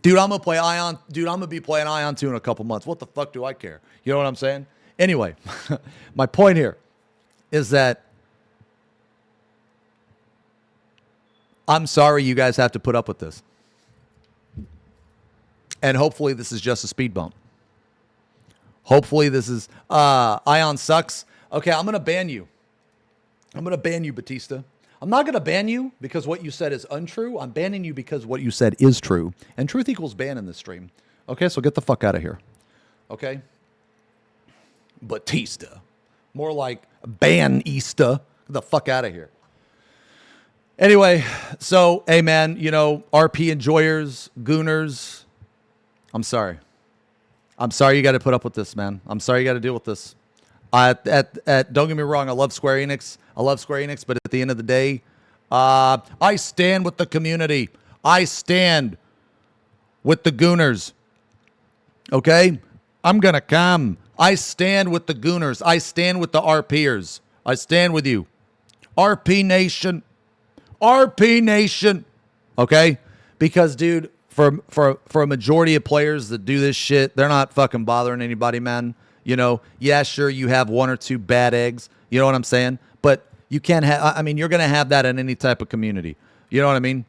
Dude, I'm going to play Ion. Dude, I'm going to be playing Ion 2 in a couple months. What the fuck do I care? You know what I'm saying? Anyway, my point here is that I'm sorry you guys have to put up with this. And hopefully this is just a speed bump. Hopefully this is... Ion sucks. Okay, I'm going to ban you. I'm going to ban you, Batista. I'm not going to ban you because what you said is untrue. I'm banning you because what you said is true. And truth equals ban in this stream. Okay, so get the fuck out of here. Okay? Batista. More like ban-ista. Get the fuck out of here. Anyway, so, hey, man, RP enjoyers, gooners, I'm sorry. I'm sorry you got to put up with this, man. I'm sorry you got to deal with this. Don't get me wrong, I love Square Enix. But at the end of the day, I stand with the community. I stand with the gooners. Okay? I'm going to come. I stand with the gooners. I stand with the RPers. I stand with you. RP Nation. RP Nation. Okay? Because, dude, for a majority of players that do this shit, they're not fucking bothering anybody, man. Yeah, sure, you have one or two bad eggs. You know what I'm saying? But you can't have, you're going to have that in any type of community. You know what I mean?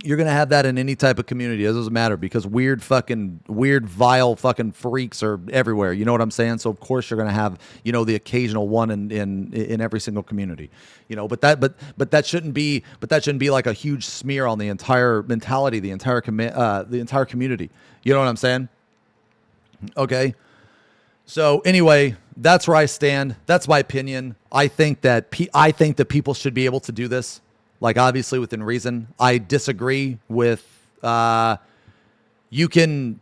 You're going to have that in any type of community. It doesn't matter because weird, vile fucking freaks are everywhere. You know what I'm saying? So of course you're going to have, the occasional one in every single community. But that shouldn't be like a huge smear on the entire mentality, the entire community. You know what I'm saying? Okay. So anyway, that's where I stand. That's my opinion. I think that people should be able to do this. Like, obviously, within reason. I disagree with, you can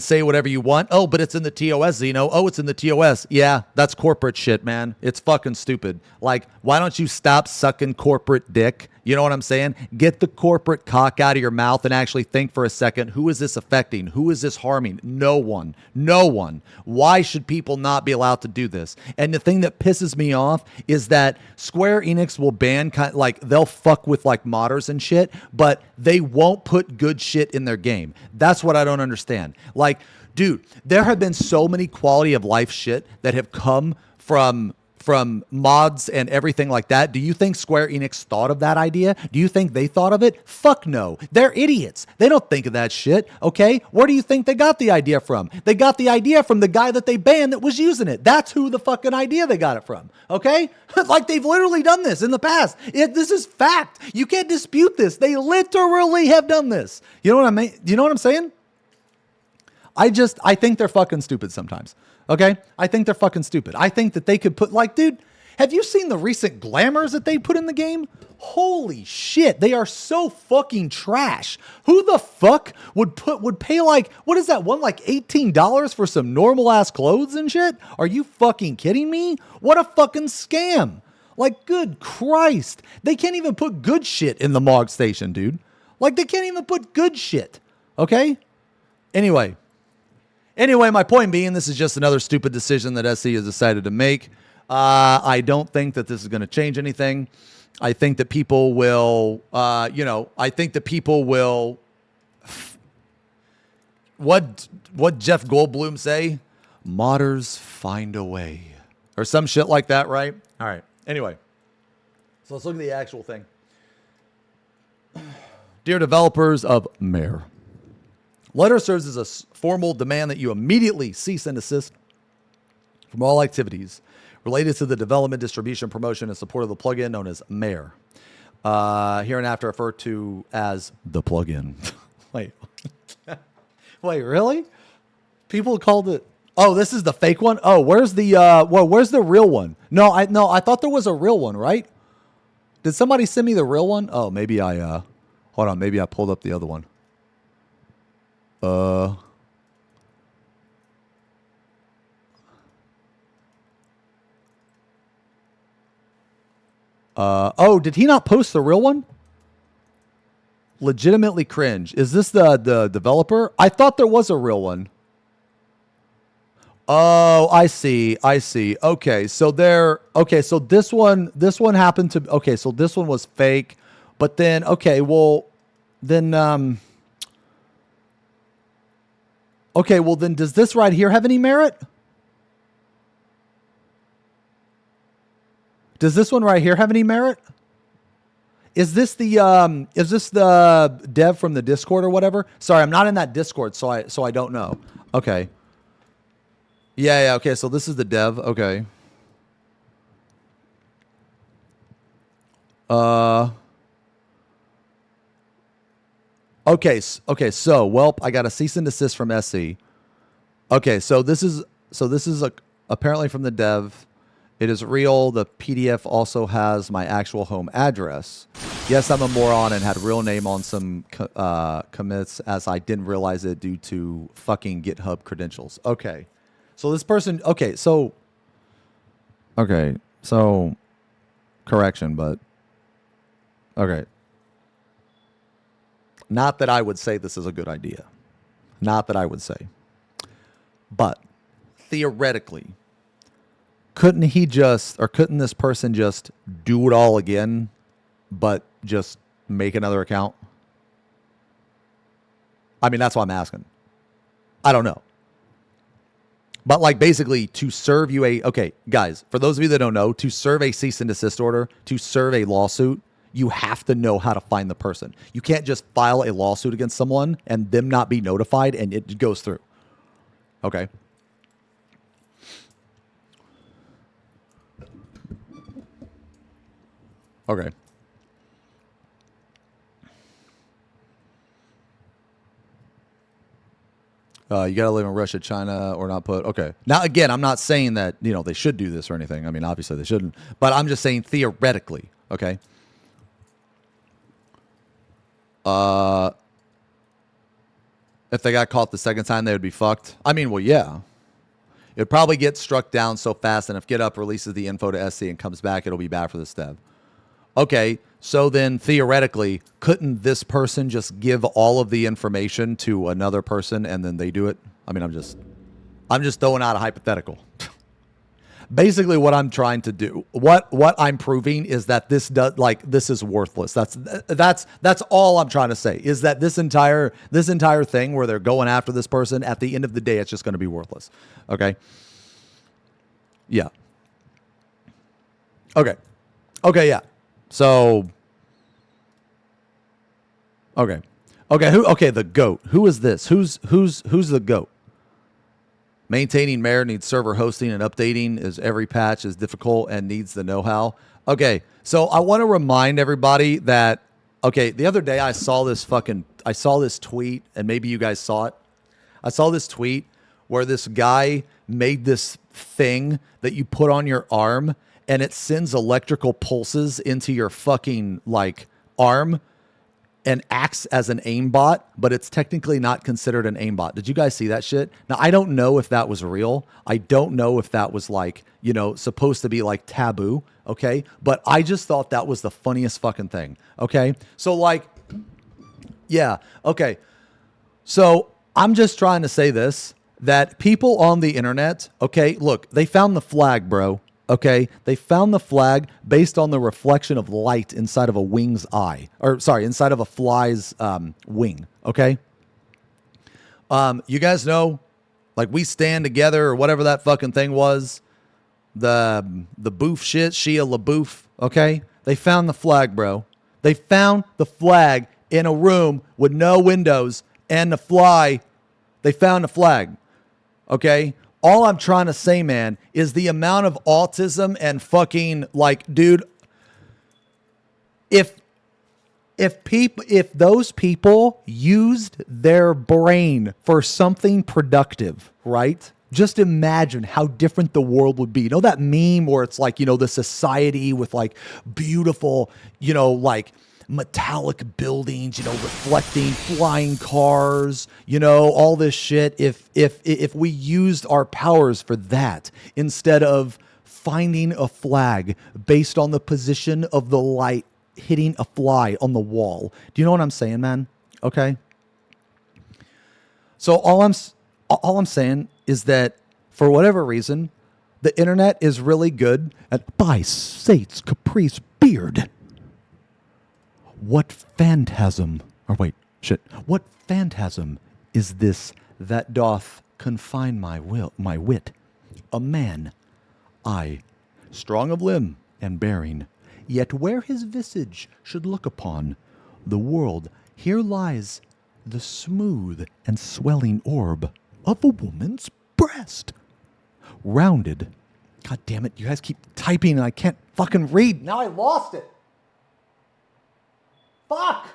say whatever you want. Oh, but it's in the TOS, Xeno. Oh, it's in the TOS. Yeah, that's corporate shit, man. It's fucking stupid. Like, why don't you stop sucking corporate dick? You know what I'm saying? Get the corporate cock out of your mouth and actually think for a second, who is this affecting? Who is this harming? No one. No one. Why should people not be allowed to do this? And the thing that pisses me off is that Square Enix will ban, they'll fuck with like modders and shit, but they won't put good shit in their game. That's what I don't understand. Like, dude, there have been so many quality of life shit that have come from mods and everything like that. Do you think Square Enix thought of that idea? Do you think they thought of it? Fuck no. They're idiots. They don't think of that shit, okay? Where do you think they got the idea from? They got the idea from the guy that they banned that was using it. That's who the fucking idea they got it from, okay? Like, they've literally done this in the past. This is fact. You can't dispute this. They literally have done this. You know what I mean? You know what I'm saying? I think they're fucking stupid sometimes. Okay? I think they're fucking stupid. I think that they could put, dude, have you seen the recent glamours that they put in the game? Holy shit. They are so fucking trash. Who the fuck would pay what is that one, $18 for some normal ass clothes and shit? Are you fucking kidding me? What a fucking scam. Good Christ. They can't even put good shit in the Mog Station, dude. They can't even put good shit. Okay? Anyway, my point being, this is just another stupid decision that SE has decided to make. I don't think that this is going to change anything. I think that people will, what Jeff Goldblum say? Modders find a way. Or some shit like that, right? All right. Anyway, so let's look at the actual thing. Dear developers of Mare, letter serves as a formal demand that you immediately cease and desist from all activities related to the development, distribution, promotion, and support of the plugin known as Mare. Hereinafter referred to as the plugin. Wait, really? People called it Oh, this is the fake one. Oh, where's the where's the real one? No, I thought there was a real one, right? Did somebody send me the real one? Oh, maybe I hold on, maybe I pulled up the other one. Oh, did he not post the real one? Legitimately cringe. Is this the developer? I thought there was a real one. Oh, I see. I see. Okay, so so this one happened to okay, so this one was fake, but then okay, well then okay, well then does this right here have any merit? Does this one right here have any merit? Is this the dev from the Discord or whatever? Sorry, I'm not in that Discord, so I don't know. Okay. Yeah, okay, so this is the dev. Okay. Okay, so welp, I got a cease and desist from SC. Okay, so this is apparently from the dev. It is real. The PDF also has my actual home address. Yes, I'm a moron and had real name on some commits as I didn't realize it due to fucking GitHub credentials. Okay. So this person, correction, but okay. Not that I would say this is a good idea. Not that I would say. But theoretically, couldn't this person just do it all again, but just make another account? I mean, that's what I'm asking. I don't know. But like basically to serve you okay, guys, for those of you that don't know, to serve a cease and desist order, to serve a lawsuit, you have to know how to find the person. You can't just file a lawsuit against someone and them not be notified and it goes through. Okay. Okay. You got to live in Russia, China, or not put. Okay. Now, again, I'm not saying that, they should do this or anything. I mean, obviously they shouldn't. But I'm just saying theoretically, okay? If they got caught the second time, they would be fucked. I mean, well, yeah. It'd probably get struck down so fast, and if GitHub releases the info to SC and comes back, it'll be bad for this dev. Okay, so then theoretically, couldn't this person just give all of the information to another person and then they do it? I mean, I'm just throwing out a hypothetical. Basically, what I'm trying to do, what I'm proving is that this is worthless. That's all I'm trying to say is that this entire thing where they're going after this person, at the end of the day, it's just going to be worthless. Okay. Yeah. Okay. Okay. Yeah. So. Okay. Okay. The goat. Who is this? Who's the goat? Maintaining Mare needs server hosting and updating as every patch is difficult and needs the know-how. Okay, so I want to remind everybody that, the other day I saw this tweet, and maybe you guys saw it. I saw this tweet where this guy made this thing that you put on your arm, and it sends electrical pulses into your fucking, arm, and acts as an aimbot, but it's technically not considered an aimbot. Did you guys see that shit? Now, I don't know if that was real. I don't know if that was supposed to be taboo, okay? But I just thought that was the funniest fucking thing, okay? So yeah, okay. So I'm just trying to say this, that people on the internet, okay, look, they found the flag, bro. Okay, they found the flag based on the reflection of light inside of a wing's eye, inside of a fly's wing. Okay, you guys know, we stand together or whatever that fucking thing was, the boof shit, Shia LaBeouf. Okay, they found the flag, bro. They found the flag in a room with no windows and the fly. They found the flag. Okay. All I'm trying to say, man, is the amount of autism and fucking dude, if those people used their brain for something productive, right? Just imagine how different the world would be. You know that meme where it's like, the society with like beautiful, like metallic buildings, reflecting flying cars, all this shit. If we used our powers for that instead of finding a flag based on the position of the light hitting a fly on the wall. Do you know what I'm saying, man? Okay. So all I'm saying is that for whatever reason, the internet is really good at by Sate's caprice beard. What phantasm is this that doth confine my wit? A man, I, strong of limb and bearing, yet where his visage should look upon the world, here lies the smooth and swelling orb of a woman's breast, rounded. God damn it, you guys keep typing and I can't fucking read. Now I lost it. Fuck!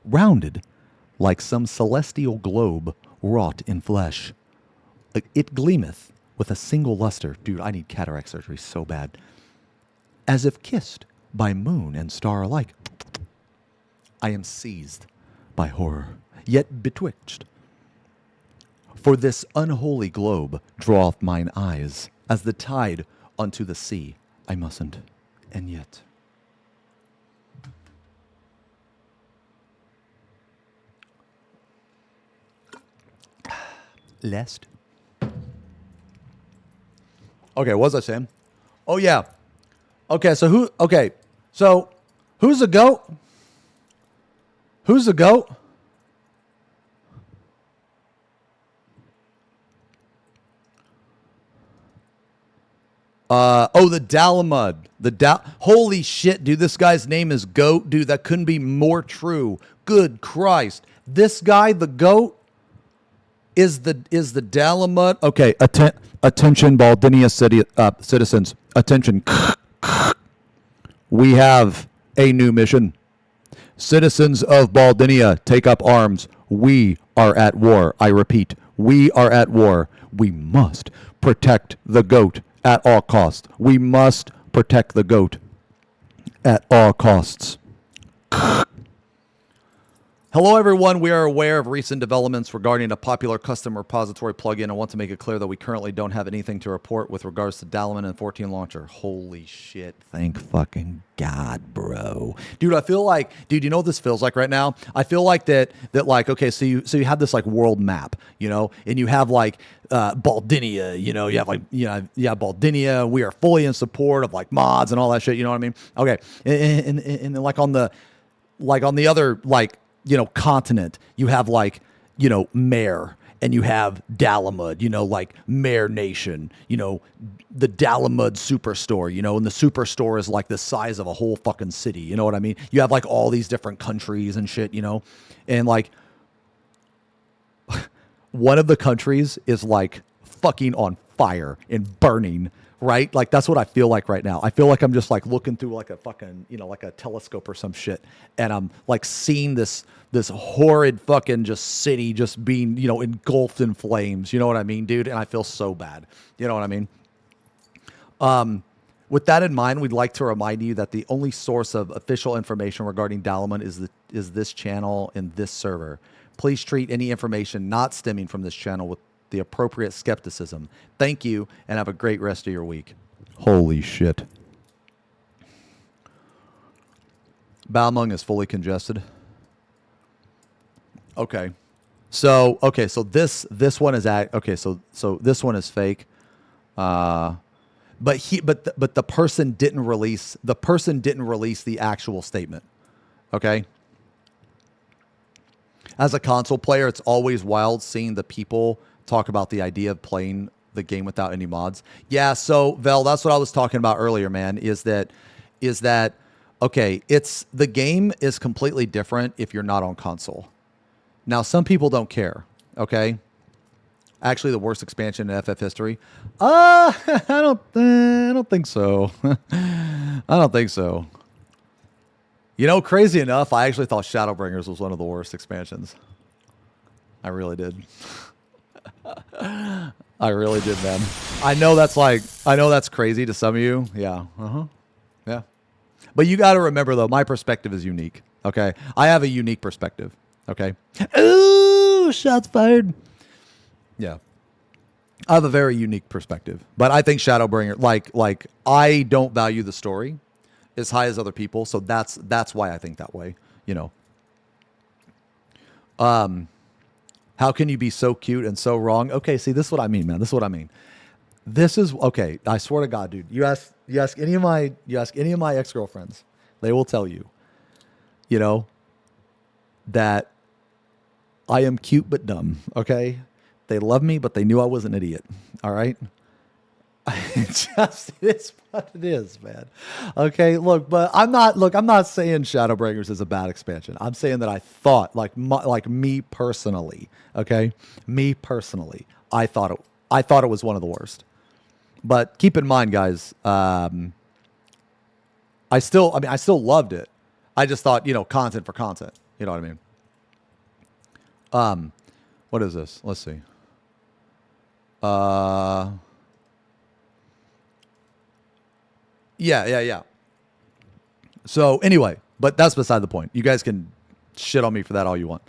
Rounded like some celestial globe wrought in flesh. It gleameth with a single luster. Dude, I need cataract surgery so bad. As if kissed by moon and star alike. I am seized by horror, yet betwixt. For this unholy globe draweth mine eyes, as the tide unto the sea. I mustn't, and yet. Lest. Okay, what was I saying? Oh, yeah. Okay, so who's the GOAT? Who's the GOAT? The Dalamud. Holy shit, dude, this guy's name is GOAT. Dude, that couldn't be more true. Good Christ. This guy, the GOAT, is the Dalamud. Okay, attention, Baldinia citizens. Attention. We have a new mission. Citizens of Baldinia, take up arms. We are at war. I repeat, we are at war. We must protect the GOAT at all costs. We must protect the GOAT at all costs. Hello, everyone. We are aware of recent developments regarding a popular custom repository plugin and want to make it clear that we currently don't have anything to report with regards to Dalamud and 14 launcher. Holy shit. Thank fucking God, bro. Dude, I feel like, you know what this feels like right now? I feel like that like, okay, so you have this like world map, and you have like Baldinia, you have like, Baldinia. We are fully in support of like mods and all that shit. You know what I mean? Okay. And like on the other, like, continent, you have like, Mare, and you have Dalamud, like Mare Nation, the Dalamud Superstore, and the Superstore is like the size of a whole fucking city. You know what I mean? You have like all these different countries and shit, and like one of the countries is like fucking on fire and burning. Right? Like, that's what I feel like right now. I feel like I'm just like looking through like a fucking, like a telescope or some shit. And I'm like seeing this horrid fucking just city just being, engulfed in flames. You know what I mean, dude? And I feel so bad. You know what I mean? With that in mind, we'd like to remind you that the only source of official information regarding Dalamud is this channel and this server. Please treat any information not stemming from this channel with the appropriate skepticism. Thank you, and have a great rest of your week. Holy shit. Balmung is fully congested. Okay. So this one is so this one is fake. But the person didn't release the actual statement. Okay? As a console player, it's always wild seeing the people talk about the idea of playing the game without any mods. Yeah, so Vel, that's what I was talking about earlier, man, is that okay, the game is completely different if you're not on console. Now, some people don't care, okay? Actually, the worst expansion in FF history. I don't think so. I don't think so. Crazy enough, I actually thought Shadowbringers was one of the worst expansions. I really did. I really did, man. I know that's crazy to some of you. Yeah. Yeah. But you got to remember, though, my perspective is unique. Okay. I have a unique perspective. Okay. Ooh, shots fired. Yeah. I have a very unique perspective. But I think Shadowbringer, like I don't value the story as high as other people. So that's why I think that way, you know. How can you be so cute and so wrong? Okay, see, this is what I mean, man. This is what I mean. This is okay. I swear to God, dude. You ask any of my ex-girlfriends, they will tell you, you know, that I am cute but dumb. Okay, they love me, but they knew I was an idiot. All right. It's what it is, man. Okay, look, but I'm not saying Shadowbringers is a bad expansion. I'm saying that I thought, like me personally, okay, I thought it was one of the worst. But keep in mind, guys, I still loved it. I just thought, you know, content for content. You know what I mean? What is this? Let's see. Yeah. So anyway, but that's beside the point. You guys can shit on me for that all you want.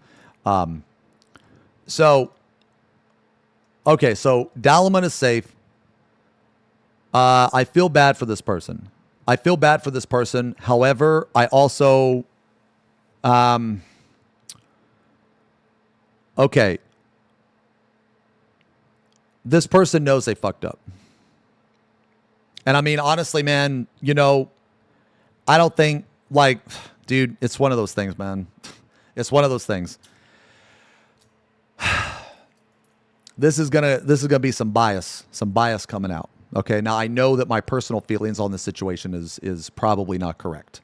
Okay, so Dalaman is safe. I feel bad for this person. However, I also, okay, this person knows they fucked up. And I mean, honestly, man, you know, I don't think, like, dude, it's one of those things, man. It's one of those things. This is gonna be some bias coming out. Okay, now I know that my personal feelings on this situation is probably not correct.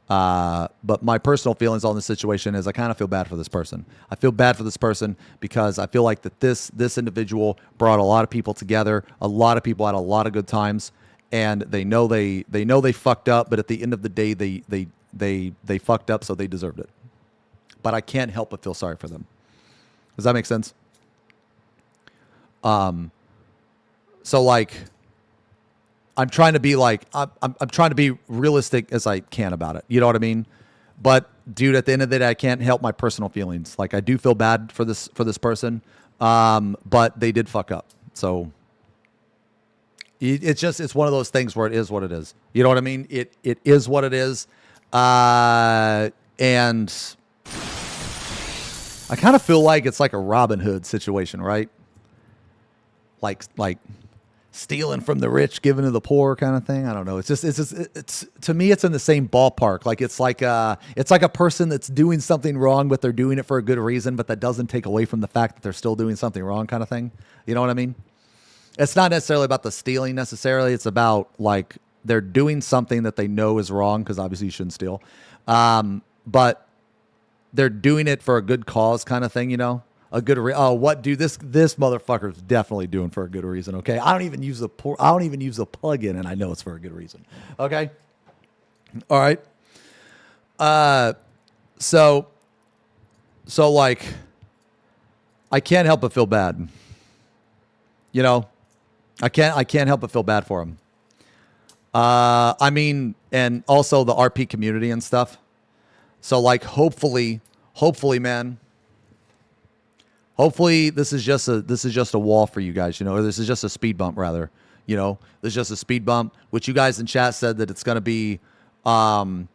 But my personal feelings on this situation is I kind of feel bad for this person. I feel bad for this person because I feel like that this individual brought a lot of people together. A lot of people had a lot of good times. And they know they fucked up, but at the end of the day, they fucked up, so they deserved it. But I can't help but feel sorry for them. Does that make sense? So like, I'm trying to be like I'm trying to be realistic as I can about it. You know what I mean? But dude, at the end of the day, I can't help my personal feelings. Like I do feel bad for this person, but they did fuck up. So. It's one of those things where it is what it is. You know what I mean? It is what it is. And I kind of feel like it's like a Robin Hood situation, right? Like stealing from the rich, giving to the poor kind of thing. I don't know. It's to me, it's in the same ballpark. Like it's like a person that's doing something wrong, but they're doing it for a good reason, but that doesn't take away from the fact that they're still doing something wrong kind of thing. You know what I mean? It's not necessarily about the stealing necessarily. It's about like they're doing something that they know is wrong because obviously you shouldn't steal. But they're doing it for a good cause kind of thing, you know? This motherfucker's definitely doing for a good reason, okay? I don't even use the plug-in and I know it's for a good reason. Okay? All right. So like I can't help but feel bad. You know? I can't help but feel bad for him. I mean, and also the RP community and stuff. So like, hopefully, man. Hopefully, this is just a wall for you guys, you know, or this is just a speed bump, rather. You know, this is just a speed bump. Which you guys in chat said that it's going to be, you know,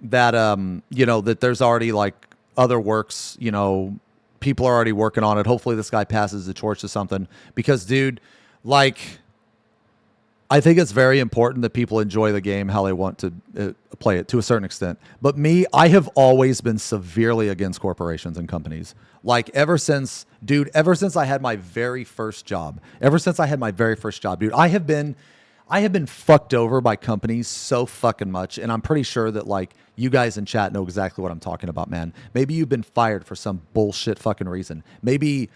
that there's already like other works, you know. People are already working on it. Hopefully this guy passes the torch to something because, dude, like, I think it's very important that people enjoy the game how they want to play it to a certain extent. But me, I have always been severely against corporations and companies. Like ever since I had my very first job, dude, I have been fucked over by companies so fucking much. And I'm pretty sure that like you guys in chat know exactly what I'm talking about, man. Maybe you've been fired for some bullshit fucking reason. Maybe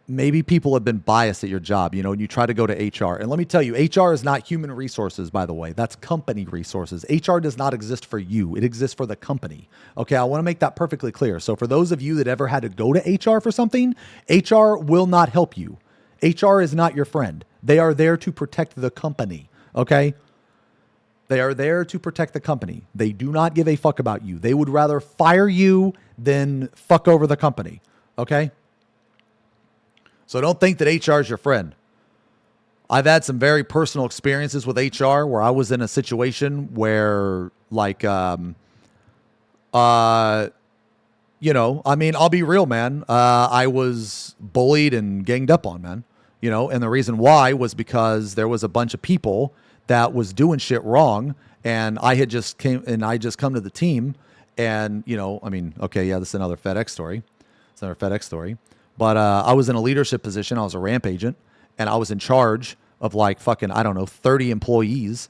maybe people have been biased at your job, you know, and you try to go to HR. And let me tell you, HR is not human resources, by the way. That's company resources. HR does not exist for you. It exists for the company. Okay, I want to make that perfectly clear. So for those of you that ever had to go to HR for something, HR will not help you. HR is not your friend. They are there to protect the company, okay? They are there to protect the company. They do not give a fuck about you. They would rather fire you than fuck over the company, okay? So don't think that HR is your friend. I've had some very personal experiences with HR where I was in a situation where, like, you know, I mean, I'll be real, man. I was bullied and ganged up on, man. You know, and the reason why was because there was a bunch of people that was doing shit wrong, and I just come to the team, and, you know, I mean, okay, yeah, this is another FedEx story. It's another FedEx story. But I was in a leadership position. I was a ramp agent, and I was in charge of like fucking, I don't know, 30 employees.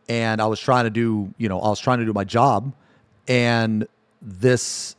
And I was trying to do, you know, my job. And this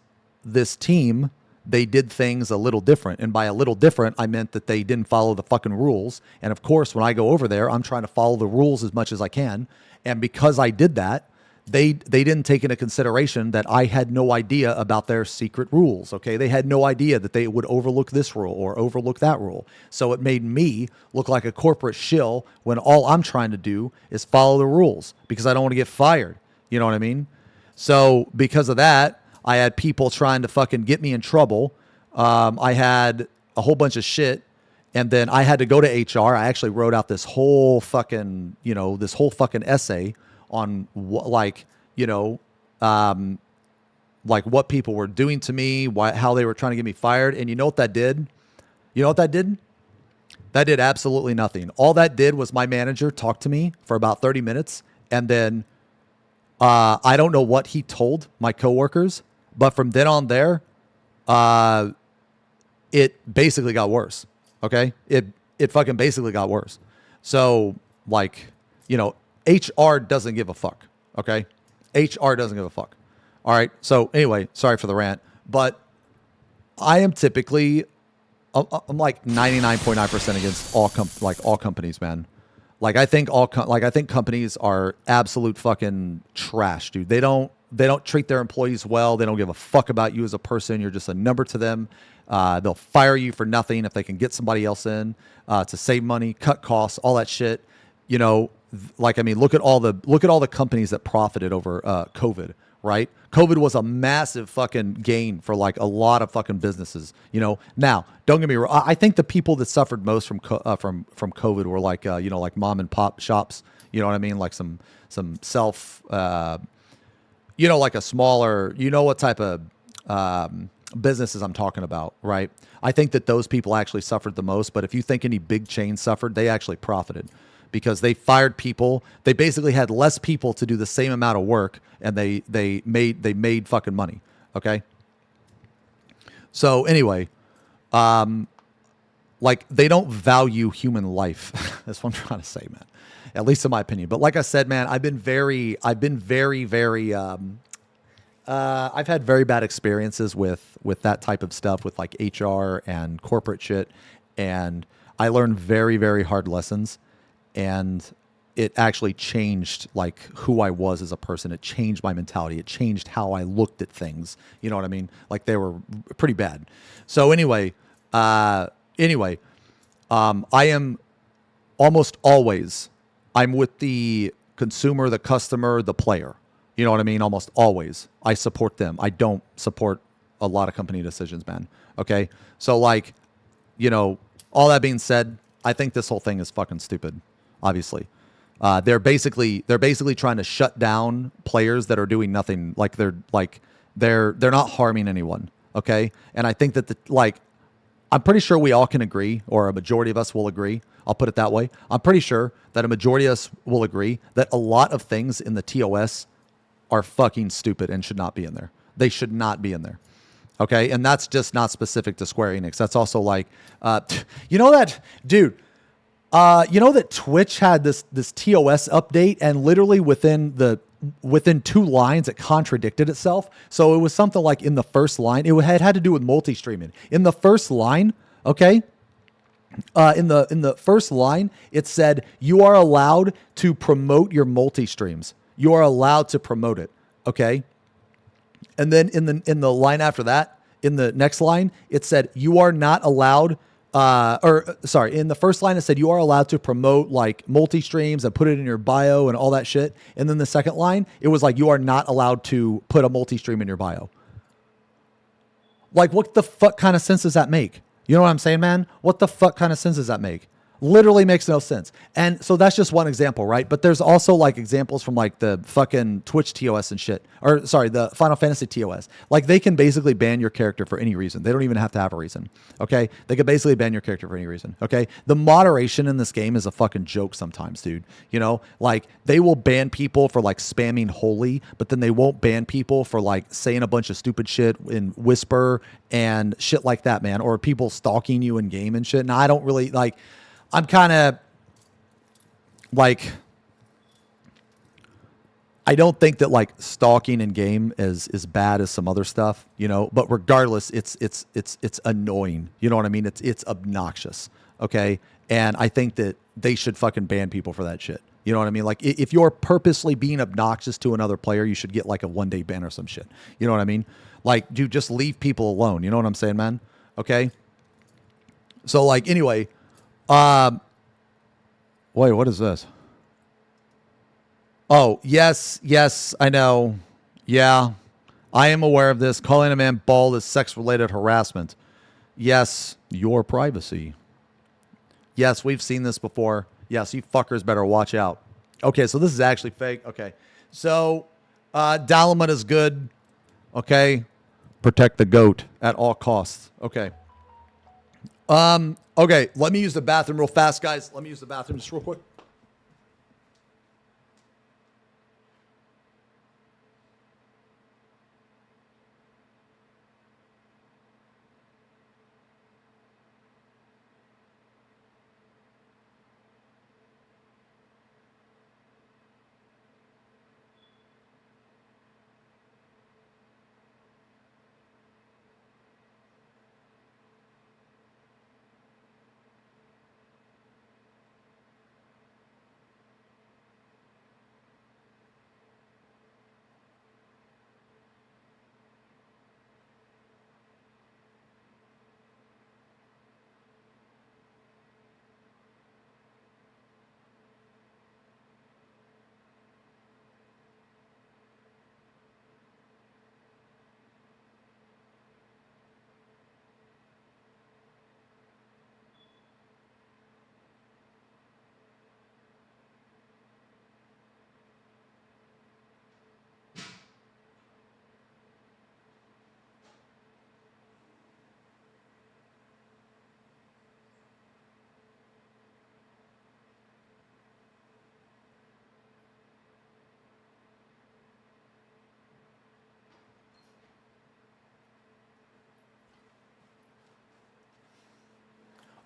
team, they did things a little different. And by a little different, I meant that they didn't follow the fucking rules. And of course, when I go over there, I'm trying to follow the rules as much as I can. And because I did that, they didn't take into consideration that I had no idea about their secret rules, okay? They had no idea that they would overlook this rule or overlook that rule. So it made me look like a corporate shill when all I'm trying to do is follow the rules because I don't want to get fired. You know what I mean? So because of that, I had people trying to fucking get me in trouble. I had a whole bunch of shit. And then I had to go to HR. I actually wrote out this whole fucking essay on like what people were doing to me, how they were trying to get me fired. And you know what that did? That did absolutely nothing. All that did was my manager talked to me for about 30 minutes. And then I don't know what he told my coworkers, but from then on there, it basically got worse. Okay. It fucking basically got worse. So like, you know, HR doesn't give a fuck, okay? HR doesn't give a fuck. All right, so anyway, sorry for the rant, but I am typically, I'm like 99.9% against all companies, man. Like I think companies are absolute fucking trash, dude. They don't treat their employees well. They don't give a fuck about you as a person. You're just a number to them. They'll fire you for nothing if they can get somebody else in to save money, cut costs, all that shit. You know, like, I mean, look at all the companies that profited over COVID, right? COVID was a massive fucking gain for like a lot of fucking businesses, you know. Now, don't get me wrong. I think the people that suffered most from COVID were like, you know, like mom and pop shops, you know what I mean? Like some self, you know, like a smaller, you know what type of businesses I'm talking about, right? I think that those people actually suffered the most, but if you think any big chains suffered, they actually profited. Because they fired people. They basically had less people to do the same amount of work, and they made fucking money. Okay. So anyway, like they don't value human life. That's what I'm trying to say, man. At least in my opinion. But like I said, man, I've had very bad experiences with that type of stuff, with like HR and corporate shit, and I learned very, very hard lessons. And it actually changed like who I was as a person. It changed my mentality. It changed how I looked at things. You know what I mean? Like they were pretty bad. So anyway, I am almost always, I'm with the consumer, the customer, the player. You know what I mean? Almost always. I support them. I don't support a lot of company decisions, man. Okay? So like, you know, all that being said, I think this whole thing is fucking stupid. Obviously, they're basically trying to shut down players that are doing nothing. Like they're not harming anyone. Okay, and I think that I'm pretty sure we all can agree, or a majority of us will agree. I'll put it that way. I'm pretty sure that a majority of us will agree that a lot of things in the TOS are fucking stupid and should not be in there. They should not be in there. Okay, and that's just not specific to Square Enix. That's also like, you know that, dude. You know that Twitch had this TOS update, and literally within 2 lines it contradicted itself. So it was something like in the first line, it had to do with multi-streaming. In the first line, okay, In the first line, it said you are allowed to promote your multi streams. You are allowed to promote it. Okay. And then in the line after that, in the next line, it said you are not allowed. In the first line, it said you are allowed to promote like multi streams and put it in your bio and all that shit. And then the second line, it was like you are not allowed to put a multi stream in your bio. Like, what the fuck kind of sense does that make? You know what I'm saying, man? What the fuck kind of sense does that make? Literally makes no sense. And so that's just one example, right? But there's also like examples from like the fucking Twitch TOS and shit. Or sorry, the Final Fantasy TOS. Like they can basically ban your character for any reason. They don't even have to have a reason. Okay? They could basically ban your character for any reason. Okay? The moderation in this game is a fucking joke sometimes, dude. You know, like they will ban people for like spamming holy, but then they won't ban people for like saying a bunch of stupid shit in whisper and shit like that, man. Or people stalking you in game and shit. And I don't really like, I'm kind of like, I don't think that like stalking in game is as bad as some other stuff, you know, but regardless, it's annoying. You know what I mean? It's obnoxious. Okay. And I think that they should fucking ban people for that shit. You know what I mean? Like if you're purposely being obnoxious to another player, you should get like a 1-day ban or some shit. You know what I mean? Like, dude, just leave people alone. You know what I'm saying, man? Okay. So like, anyway, wait, what is this? Oh, yes, I know. Yeah, I am aware of this. Calling a man bald is sex-related harassment. Yes, your privacy. Yes, we've seen this before. Yes, you fuckers better watch out. Okay, so this is actually fake. Okay, so Dalamut is good. Okay, protect the goat at all costs. Okay. Okay, let me use the bathroom real fast, guys. Let me use the bathroom just real quick.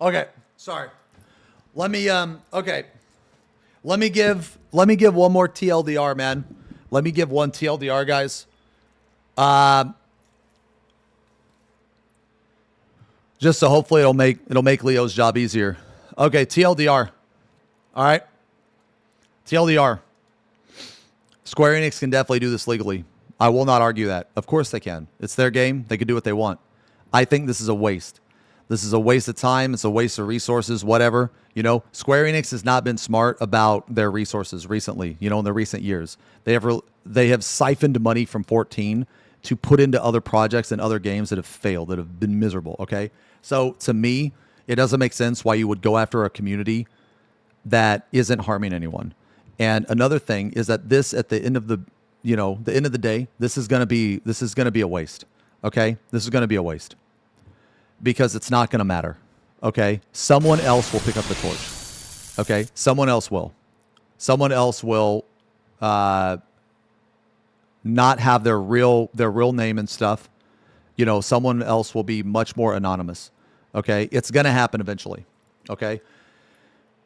Okay, sorry. Let me okay. Let me give one more TLDR, man. Let me give one TLDR, guys. Just so hopefully it'll make Leo's job easier. Okay, TLDR. All right. TLDR. Square Enix can definitely do this legally. I will not argue that. Of course they can. It's their game. They can do what they want. I think this is a waste. This is a waste of time. It's a waste of resources, whatever. You know, Square Enix has not been smart about their resources recently, you know, in the recent years. They have siphoned money from 14 to put into other projects and other games that have failed, that have been miserable, okay? So to me, it doesn't make sense why you would go after a community that isn't harming anyone. And another thing is that this, at the end of the, you know, the end of the day, this is going to be a waste. Okay? This is going to be a waste because it's not going to matter. Okay? Someone else will pick up the torch. Okay? Someone else will. Someone else will not have their real name and stuff. You know, someone else will be much more anonymous. Okay? It's going to happen eventually. Okay?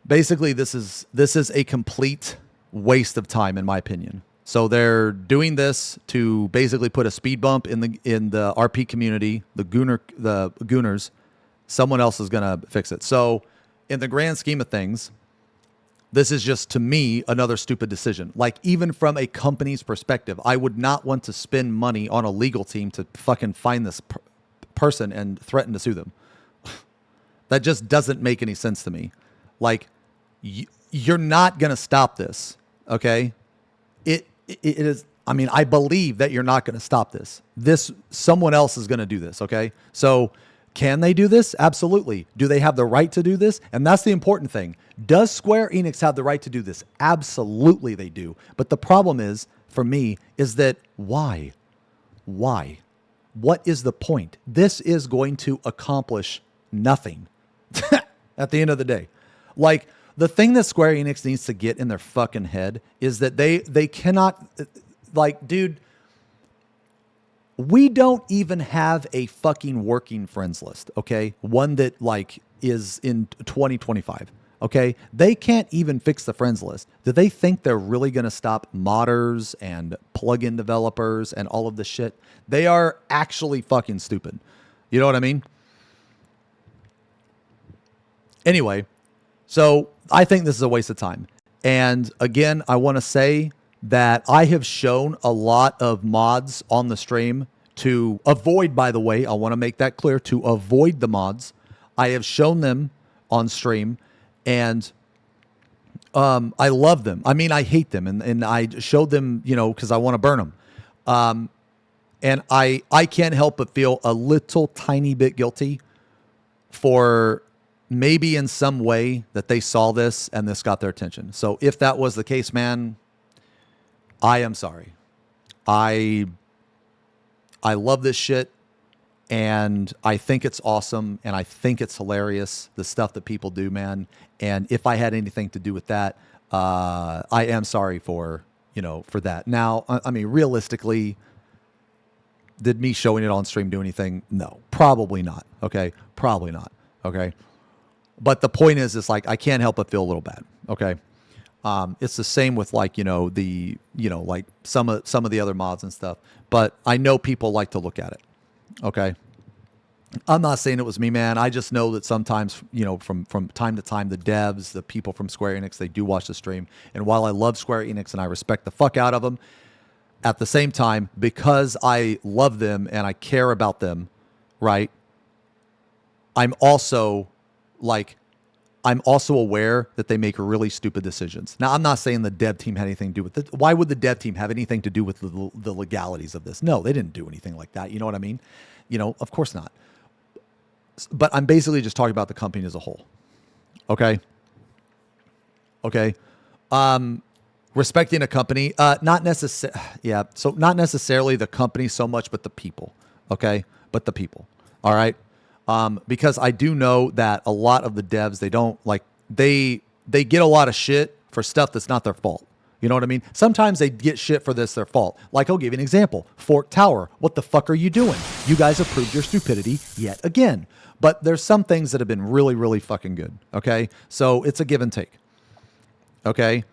Basically, this is a complete waste of time, in my opinion. So they're doing this to basically put a speed bump in the RP community, the Gooners. Someone else is gonna fix it. So in the grand scheme of things, this is just, to me, another stupid decision. Like, even from a company's perspective, I would not want to spend money on a legal team to fucking find this person and threaten to sue them. That just doesn't make any sense to me. Like, you're not going to stop this, okay? It is, I mean, I believe that you're not going to stop this. Someone else is going to do this, okay? So, can they do this? Absolutely. Do they have the right to do this? And that's the important thing. Does Square Enix have the right to do this? Absolutely they do. But the problem is, for me, is that why? Why? What is the point? This is going to accomplish nothing at the end of the day. Like, the thing that Square Enix needs to get in their fucking head is that they cannot, like, dude, we don't even have a fucking working friends list, okay? One that, like, is in 2025, okay? They can't even fix the friends list. Do they think they're really going to stop modders and plugin developers and all of this shit? They are actually fucking stupid. You know what I mean? Anyway, so I think this is a waste of time. And again, I want to say that I have shown a lot of mods on the stream to avoid, by the way, I want to make that clear, to avoid the mods. I have shown them on stream, and I love them. I mean, I hate them, and I showed them, you know, because I want to burn them. And I can't help but feel a little tiny bit guilty for maybe in some way that they saw this and this got their attention. So if that was the case, man, I am sorry. I love this shit, and I think it's awesome, and I think it's hilarious, the stuff that people do, man. And if I had anything to do with that, I am sorry for that. Now, I mean, realistically, did me showing it on stream do anything? No, probably not. Okay, probably not. Okay, but the point is like I can't help but feel a little bad. Okay. It's the same with like, like some of the other mods and stuff, but I know people like to look at it. Okay. I'm not saying it was me, man. I just know that sometimes, from time to time, the devs, the people from Square Enix, they do watch the stream. And while I love Square Enix and I respect the fuck out of them, at the same time, because I love them and I care about them, right? I'm also aware that they make really stupid decisions. Now, I'm not saying the dev team had anything to do with it. Why would the dev team have anything to do with the legalities of this? No, they didn't do anything like that. You know what I mean? Of course not. But I'm basically just talking about the company as a whole. Okay? Okay? Respecting a company, not necessarily the company so much, but the people. Okay? But the people. All right? Because I do know that a lot of the devs, they get a lot of shit for stuff that's not their fault. You know what I mean? Sometimes they get shit for this, their fault. Like, I'll give you an example. Fork Tower. What the fuck are you doing? You guys have proved your stupidity yet again. But there's some things that have been really, really fucking good. Okay? So it's a give and take. Okay?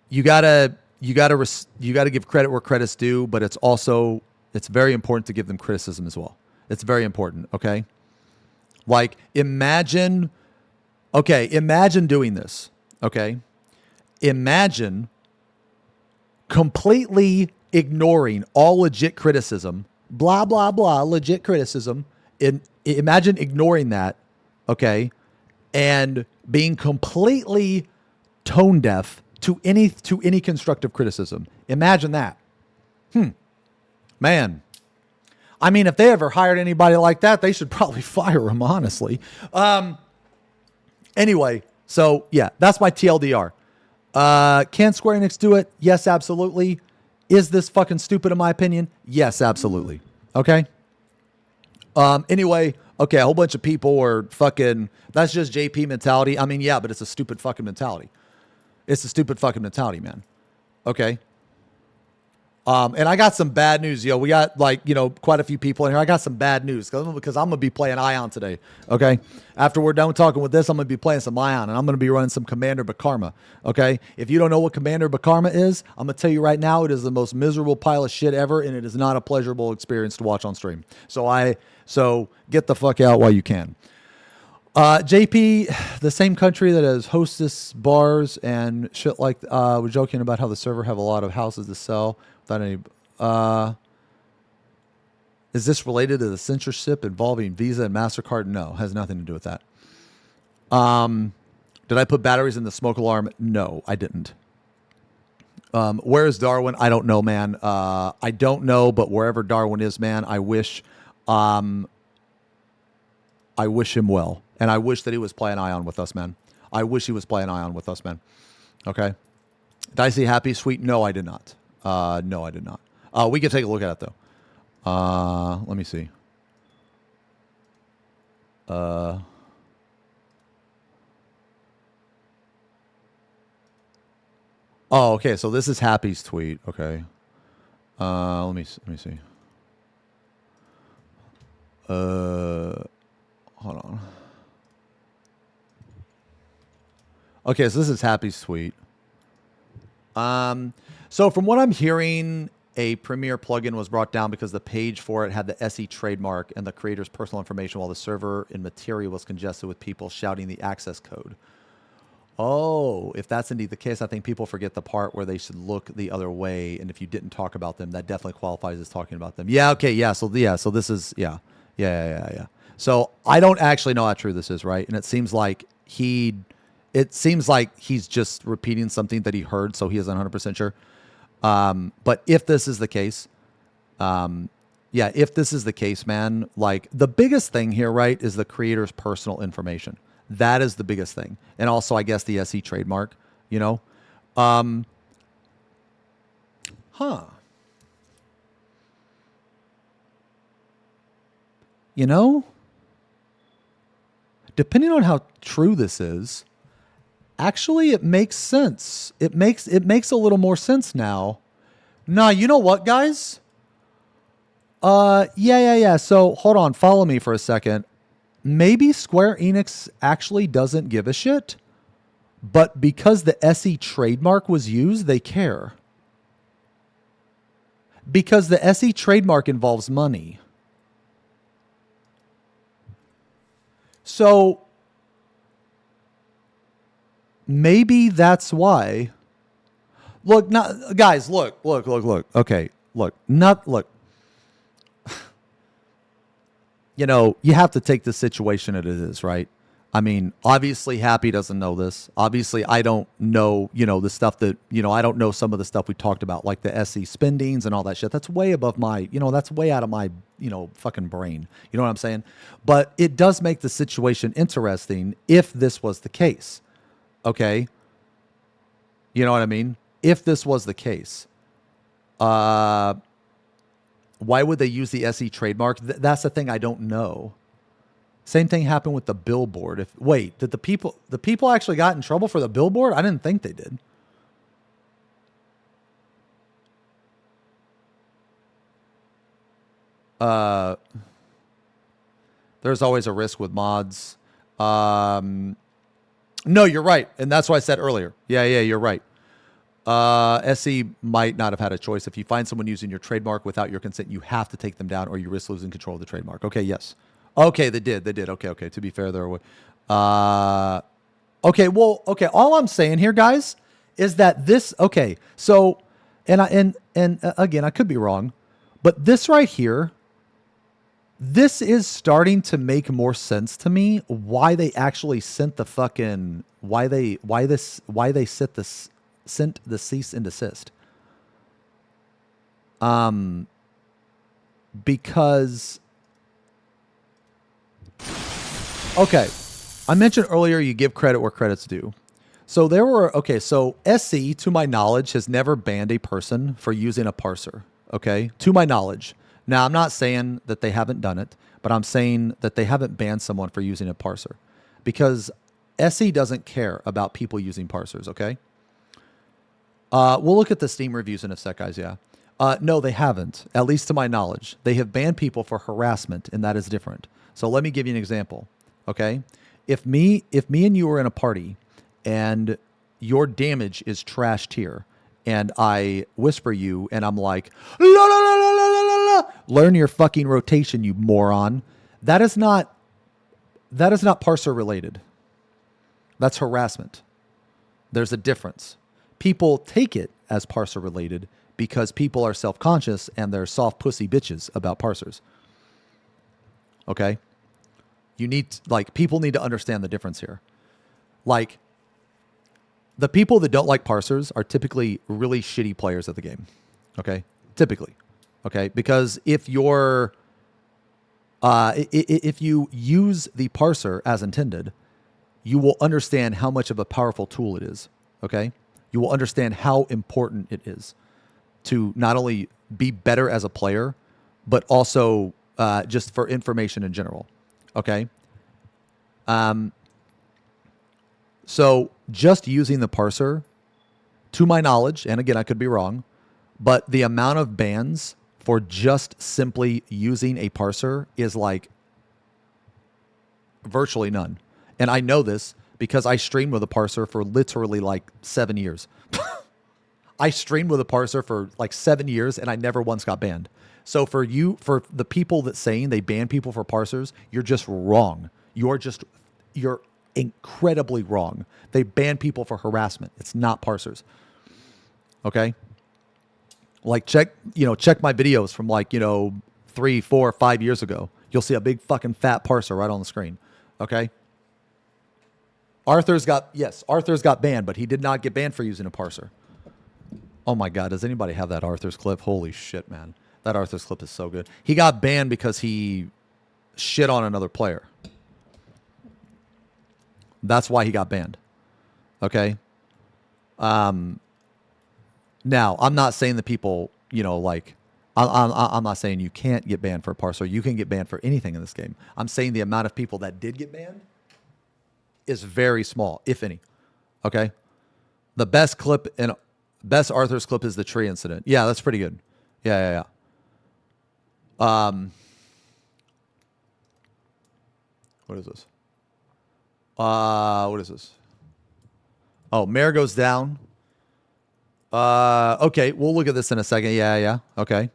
You gotta give credit where credit's due, but it's very important to give them criticism as well. It's very important. Okay? Like, imagine doing this, okay? Imagine completely ignoring all legit criticism, blah, blah, blah, legit criticism. Imagine ignoring that, okay? And being completely tone deaf to any constructive criticism. Imagine that. Man. I mean, if they ever hired anybody like that, they should probably fire him, honestly. Anyway, so yeah, that's my TLDR. Can Square Enix do it? Yes, absolutely. Is this fucking stupid in my opinion? Yes, absolutely. Okay? Anyway, okay, a whole bunch of people are fucking, that's just JP mentality. I mean, yeah, but it's a stupid fucking mentality. It's a stupid fucking mentality, man. Okay? And I got some bad news, yo. We got quite a few people in here. I got some bad news because I'm going to be playing Ion today. Okay. After we're done talking with this, I'm going to be playing some Ion and I'm going to be running some Commander Bakarma. Okay. If you don't know what Commander Bakarma is, I'm going to tell you right now, it is the most miserable pile of shit ever. And it is not a pleasurable experience to watch on stream. So get the fuck out while you can. JP, the same country that has hostess bars and shit like, we're joking about how the server have a lot of houses to sell without any, is this related to the censorship involving Visa and MasterCard? No, has nothing to do with that. Did I put batteries in the smoke alarm? No, I didn't. Where is Darwin? I don't know, man. I don't know, but wherever Darwin is, man, I wish him well. And I wish that he was playing Ion with us, man. I wish he was playing Ion with us, man. Okay. Did I see Happy Sweet? No, I did not. No, I did not. We can take a look at it, though. Let me see. Oh, okay. So this is Happy's tweet. Okay. Let me see. Hold on. Okay, so this is Happy's tweet. So from what I'm hearing, a Premiere plugin was brought down because the page for it had the SE trademark and the creator's personal information, while the server in Materia was congested with people shouting the access code. Oh, if that's indeed the case, I think people forget the part where they should look the other way, and if you didn't talk about them, that definitely qualifies as talking about them. Yeah, okay, yeah. So this is yeah. So I don't actually know how true this is, right? And it seems like he's just repeating something that he heard, so he isn't 100% sure. But if this is the case, if this is the case, man, like the biggest thing here, right, is the creator's personal information. That is the biggest thing. And also, I guess, the SE trademark, you know? You know? Depending on how true this is, actually, it makes sense. It makes a little more sense now. Nah, you know what, guys? Yeah. So, hold on. Follow me for a second. Maybe Square Enix actually doesn't give a shit, but because the SE trademark was used, they care. Because the SE trademark involves money. So maybe that's why. Look, guys, look. Okay, look. You know, you have to take the situation as it is, right? I mean, obviously, Happy doesn't know this. Obviously, I don't know, the stuff that, I don't know some of the stuff we talked about, like the SE spendings and all that shit. That's way above my, that's way out of my, fucking brain. You know what I'm saying? But it does make the situation interesting if this was the case. Okay? You know what I mean? If this was the case. Why would they use the SE trademark? That's the thing I don't know. Same thing happened with the billboard. Did the people actually got in trouble for the billboard? I didn't think they did. There's always a risk with mods. No, you're right. And that's what I said earlier. Yeah, you're right. SE might not have had a choice. If you find someone using your trademark without your consent, you have to take them down or you risk losing control of the trademark. Okay, yes. Okay, they did. Okay. To be fair, there were. Okay. All I'm saying here, guys, is that this. Okay, so, and again, I could be wrong, but this right here, this is starting to make more sense to me. Why they actually sent the fucking sent the cease and desist. Because, okay, I mentioned earlier you give credit where credit's due. So so SE, to my knowledge, has never banned a person for using a parser, okay? To my knowledge. Now, I'm not saying that they haven't done it, but I'm saying that they haven't banned someone for using a parser because SE doesn't care about people using parsers, okay? We'll look at the Steam reviews in a sec, guys, yeah. No, they haven't, at least to my knowledge. They have banned people for harassment, and that is different. So let me give you an example, okay? If me and you are in a party, and your damage is trashed here, and I whisper you, and I'm like, la, la, la, la, la, la, la, learn your fucking rotation, you moron. That is not That is not parser related. That's harassment. There's a difference. People take it as parser related because people are self-conscious and they're soft pussy bitches about parsers. Okay? People need to understand the difference here. Like, the people that don't like parsers are typically really shitty players of the game. Okay? Typically. Okay? Because if you use the parser as intended, you will understand how much of a powerful tool it is. Okay? You will understand how important it is to not only be better as a player, but also just for information in general. Okay? So just using the parser, to my knowledge, and again, I could be wrong, but the amount of bans for just simply using a parser is like virtually none. And I know this because I streamed with a parser for literally like 7 years. I streamed with a parser for like 7 years and I never once got banned. So for the people that saying they ban people for parsers, you're just wrong. You're incredibly wrong. They ban people for harassment. It's not parsers. Okay? Like check my videos from 3, 4, 5 years ago. You'll see a big fucking fat parser right on the screen. Okay? Arthur's got banned, but he did not get banned for using a parser. Oh my God, does anybody have that Arthur's clip? Holy shit, man. That Arthur's clip is so good. He got banned because he shit on another player. That's why he got banned. Okay? Now, I'm not saying that people, I'm not saying you can't get banned for a parser. You can get banned for anything in this game. I'm saying the amount of people that did get banned is very small, if any. Okay? The best Arthur's clip is the tree incident. Yeah, that's pretty good. Yeah. What is this? What is this? Oh, Mare goes down. Okay, we'll look at this in a second. Yeah. Okay.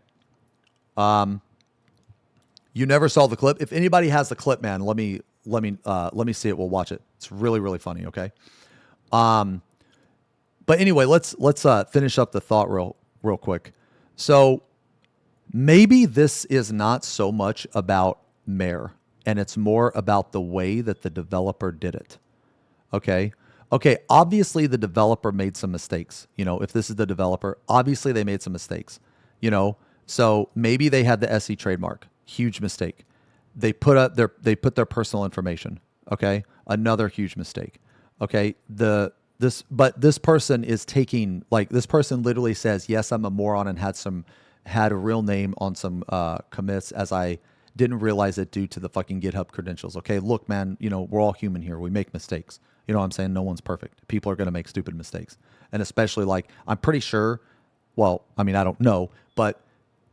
You never saw the clip. If anybody has the clip, man, let me see it. We'll watch it. It's really, really funny. Okay. But anyway, let's finish up the thought real quick. So maybe this is not so much about Mare, and it's more about the way that the developer did it. Okay. Obviously, the developer made some mistakes. If this is the developer, obviously they made some mistakes. So maybe they had the SE trademark. Huge mistake. They put their personal information. Okay, another huge mistake. Okay, this person is taking, this person literally says, yes, I'm a moron and had a real name on some commits as I didn't realize it due to the fucking GitHub credentials. Okay, look, man, we're all human here. We make mistakes. You know what I'm saying? No one's perfect. People are going to make stupid mistakes. And especially I'm pretty sure, well, I mean, I don't know, but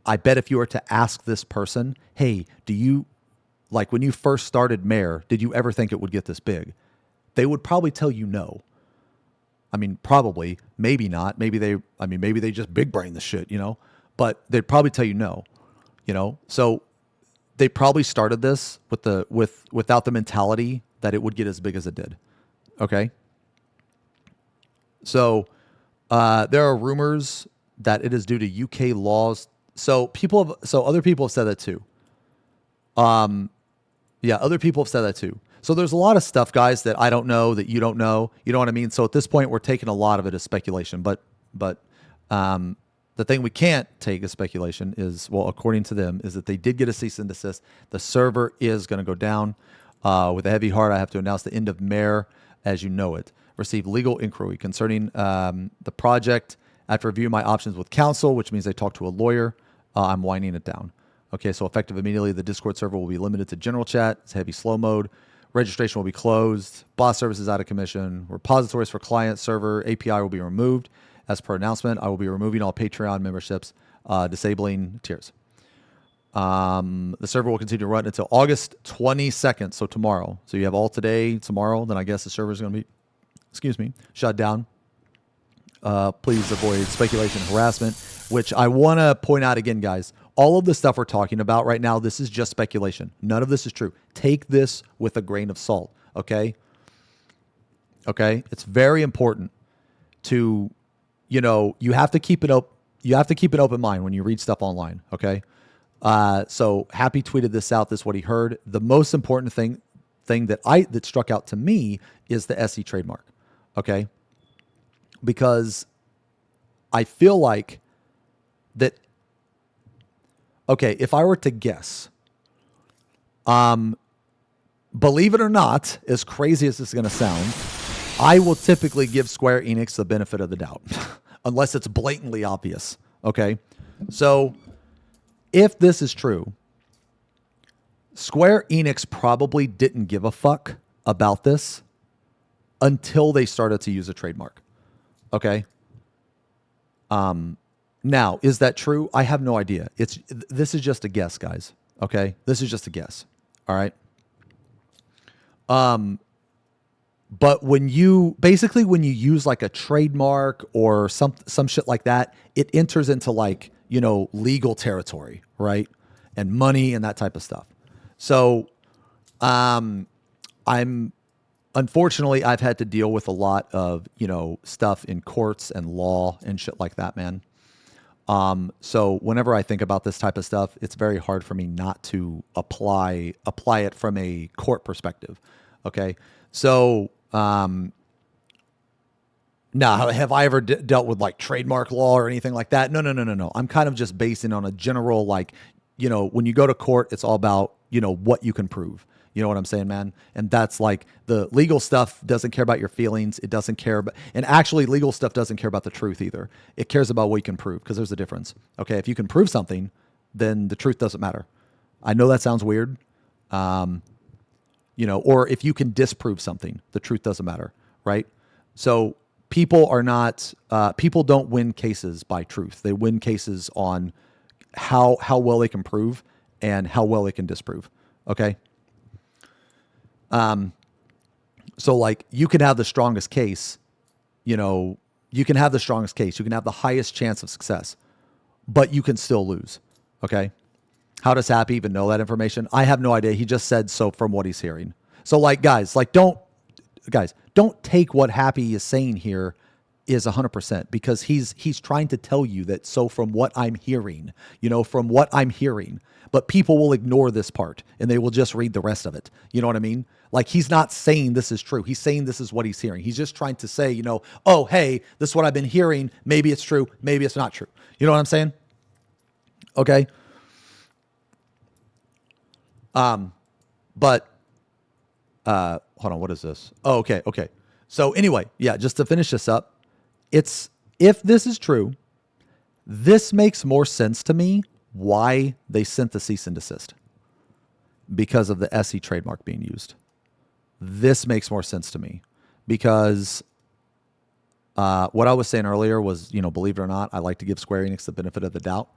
I bet if you were to ask this person, hey, do you, when you first started Mare, did you ever think it would get this big? They would probably tell you no. I mean, probably, maybe not. Maybe they just big brain the shit, but they'd probably tell you no, So they probably started this without the mentality that it would get as big as it did. Okay. So there are rumors that it is due to UK laws. So other people have said that too. Other people have said that too. So there's a lot of stuff, guys, that I don't know, that you don't know. You know what I mean? So at this point, we're taking a lot of it as speculation. But the thing we can't take as speculation is, well, according to them, is that they did get a cease and desist. The server is going to go down. With a heavy heart, I have to announce the end of Mare as you know it. Receive legal inquiry concerning the project. After reviewing my options with counsel, which means I talked to a lawyer, I'm winding it down. Okay, so effective immediately, the Discord server will be limited to general chat. It's heavy slow mode. Registration will be closed. Boss services out of commission. Repositories for client server API will be removed. As per announcement, I will be removing all Patreon memberships, disabling tiers. The server will continue to run until August 22nd, so tomorrow. So you have all today, tomorrow, then I guess the server is going to be, shut down. Please avoid speculation and harassment, which I want to point out again, guys. all of the stuff we're talking about right now, this is just speculation. None of this is true. Take this with a grain of salt, okay? Okay? It's very important to, you have to keep it up. You have to keep an open mind when you read stuff online, okay? So Happy tweeted this out. This is what he heard. The most important thing that struck out to me is the SE trademark, okay? Because I feel like that. Okay, if I were to guess, believe it or not, as crazy as this is going to sound, I will typically give Square Enix the benefit of the doubt, unless it's blatantly obvious. Okay, so if this is true, Square Enix probably didn't give a fuck about this until they started to use a trademark. Okay. Now, is that true? I have no idea. This is just a guess, guys. Okay? This is just a guess. All right? But when you use like a trademark or some shit like that, it enters into like, legal territory, right? And money and that type of stuff. So, unfortunately, I've had to deal with a lot of, stuff in courts and law and shit like that, man. So whenever I think about this type of stuff, it's very hard for me not to apply it from a court perspective. Okay. So, now have I ever dealt with like trademark law or anything like that? No. I'm kind of just basing on a general, like, when you go to court, it's all about, what you can prove. You know what I'm saying, man? And that's like the legal stuff doesn't care about your feelings. It doesn't care about, and actually legal stuff doesn't care about the truth either. It cares about what you can prove, because there's a difference. Okay. If you can prove something, then the truth doesn't matter. I know that sounds weird. Or if you can disprove something, the truth doesn't matter. Right. So people don't win cases by truth. They win cases on how well they can prove and how well they can disprove. Okay. So like you can have the strongest case, you can have the highest chance of success, but you can still lose. Okay. How does Happy even know that information? I have no idea. He just said so from what he's hearing. So like, don't take what Happy is saying here is 100%, because he's trying to tell you that. So from what I'm hearing, but people will ignore this part and they will just read the rest of it. You know what I mean? Like, he's not saying this is true. He's saying this is what he's hearing. He's just trying to say, oh, hey, this is what I've been hearing. Maybe it's true. Maybe it's not true. You know what I'm saying? Okay. But, hold on. What is this? Oh, okay. Okay. So anyway, yeah, just to finish this up, if this is true, this makes more sense to me why they sent the cease and desist, because of the SE trademark being used. This makes more sense to me, because what I was saying earlier was, believe it or not, I like to give Square Enix the benefit of the doubt.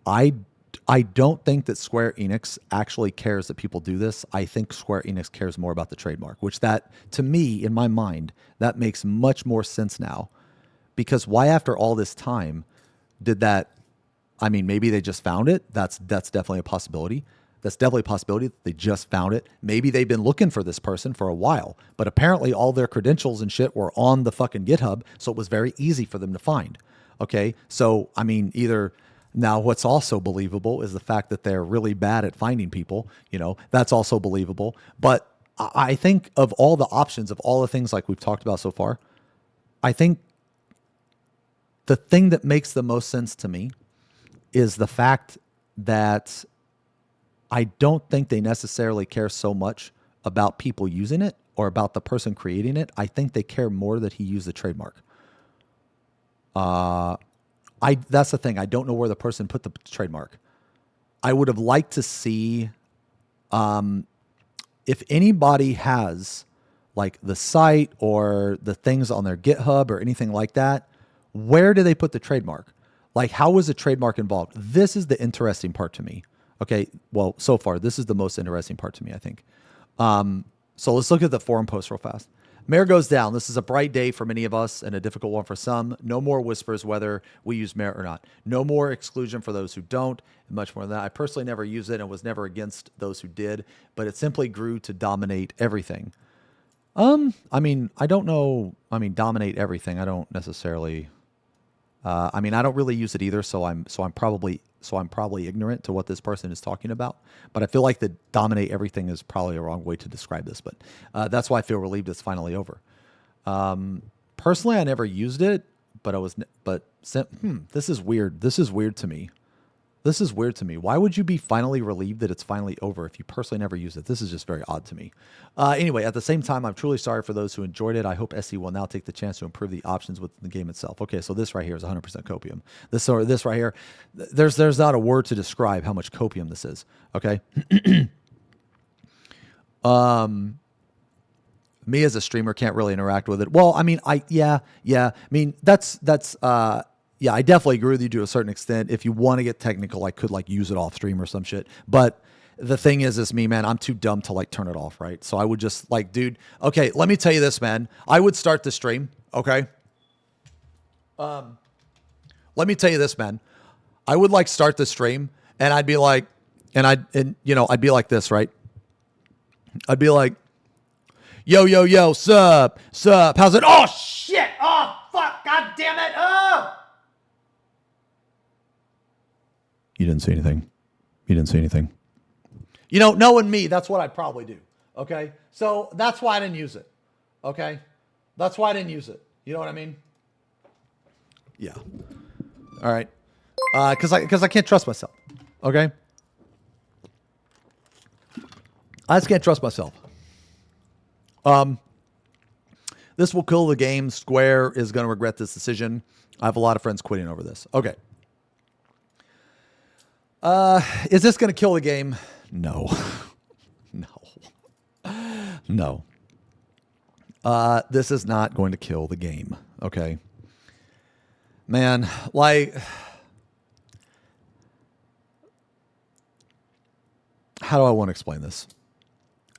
I don't think that Square Enix actually cares that people do this. I think Square Enix cares more about the trademark, which that, to me, in my mind, that makes much more sense now. Because why, after all this time, did that? I mean, maybe they just found it. That's definitely a possibility. That's definitely a possibility that they just found it. Maybe they've been looking for this person for a while, but apparently all their credentials and shit were on the fucking GitHub, so it was very easy for them to find. Okay, so I mean, now what's also believable is the fact that they're really bad at finding people. That's also believable. But I think of all the options, of all the things like we've talked about so far, I think the thing that makes the most sense to me is the fact that I don't think they necessarily care so much about people using it or about the person creating it. I think they care more that he used the trademark. That's the thing. I don't know where the person put the trademark. I would have liked to see, if anybody has like the site or the things on their GitHub or anything like that, where do they put the trademark? Like, how was the trademark involved? This is the interesting part to me. Okay. Well, so far, this is the most interesting part to me, I think. So let's look at the forum post real fast. Mare goes down. This is a bright day for many of us and a difficult one for some. No more whispers whether we use Mare or not. No more exclusion for those who don't, and much more than that. I personally never used it and was never against those who did, but it simply grew to dominate everything. I mean, I don't know. I mean, dominate everything. I don't necessarily. I mean, I don't really use it either, so I'm probably ignorant to what this person is talking about. But I feel like the dominate everything is probably a wrong way to describe this. But that's why I feel relieved it's finally over. Personally, I never used it, but this is weird. This is weird to me. This is weird to me. Why would you be finally relieved that it's finally over if you personally never used it? This is just very odd to me. Anyway, at the same time, I'm truly sorry for those who enjoyed it. I hope SE will now take the chance to improve the options within the game itself. Okay, so this right here is 100% copium. This right here, there's not a word to describe how much copium this is. Okay. Me as a streamer can't really interact with it. Well, I mean, yeah. I mean, yeah, I definitely agree with you to a certain extent. If you want to get technical, I could like use it off stream or some shit. But the thing is me, man, I'm too dumb to like turn it off, right? So I would just like, dude, okay, let me tell you this, man. I would start the stream, okay? Let me tell you this, man. I would like start the stream and I'd be like, I'd be like this, right? I'd be like, yo, sup, how's it? Oh, shit, oh, fuck, god damn it, oh! You didn't see anything. You know, knowing me, that's what I'd probably do. Okay? So that's why I didn't use it. Okay? That's why I didn't use it. You know what I mean? Yeah. All right. Because I can't trust myself. Okay? I just can't trust myself. This will kill the game. Square is going to regret this decision. I have a lot of friends quitting over this. Okay. Is this going to kill the game? No. No. This is not going to kill the game. Okay. Man, like, how do I want to explain this?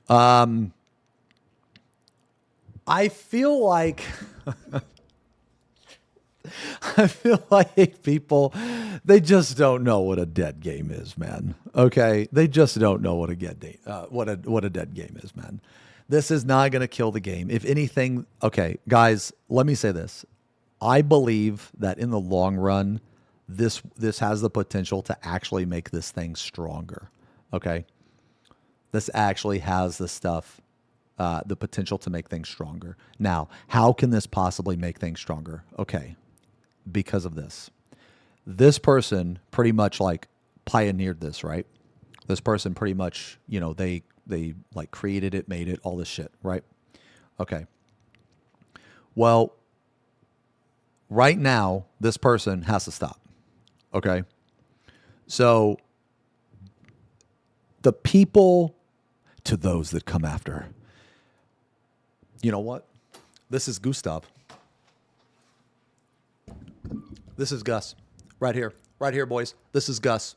I feel like people, they just don't know what a dead game is, man. Okay, they just don't know what a dead game is, man. This is not going to kill the game. If anything, okay, guys, let me say this. I believe that in the long run, this has the potential to actually make this thing stronger. Okay, this actually has the stuff. The potential to make things stronger. Now, how can this possibly make things stronger? Okay, because of this. This person pretty much like pioneered this, right? This person pretty much, you know, they like created it, made it, all this shit, right? Okay. Well, right now, this person has to stop. Okay. So the people to those that come after. You know what? This is Gustav. This is Gus. Right here. Right here, boys. This is Gus.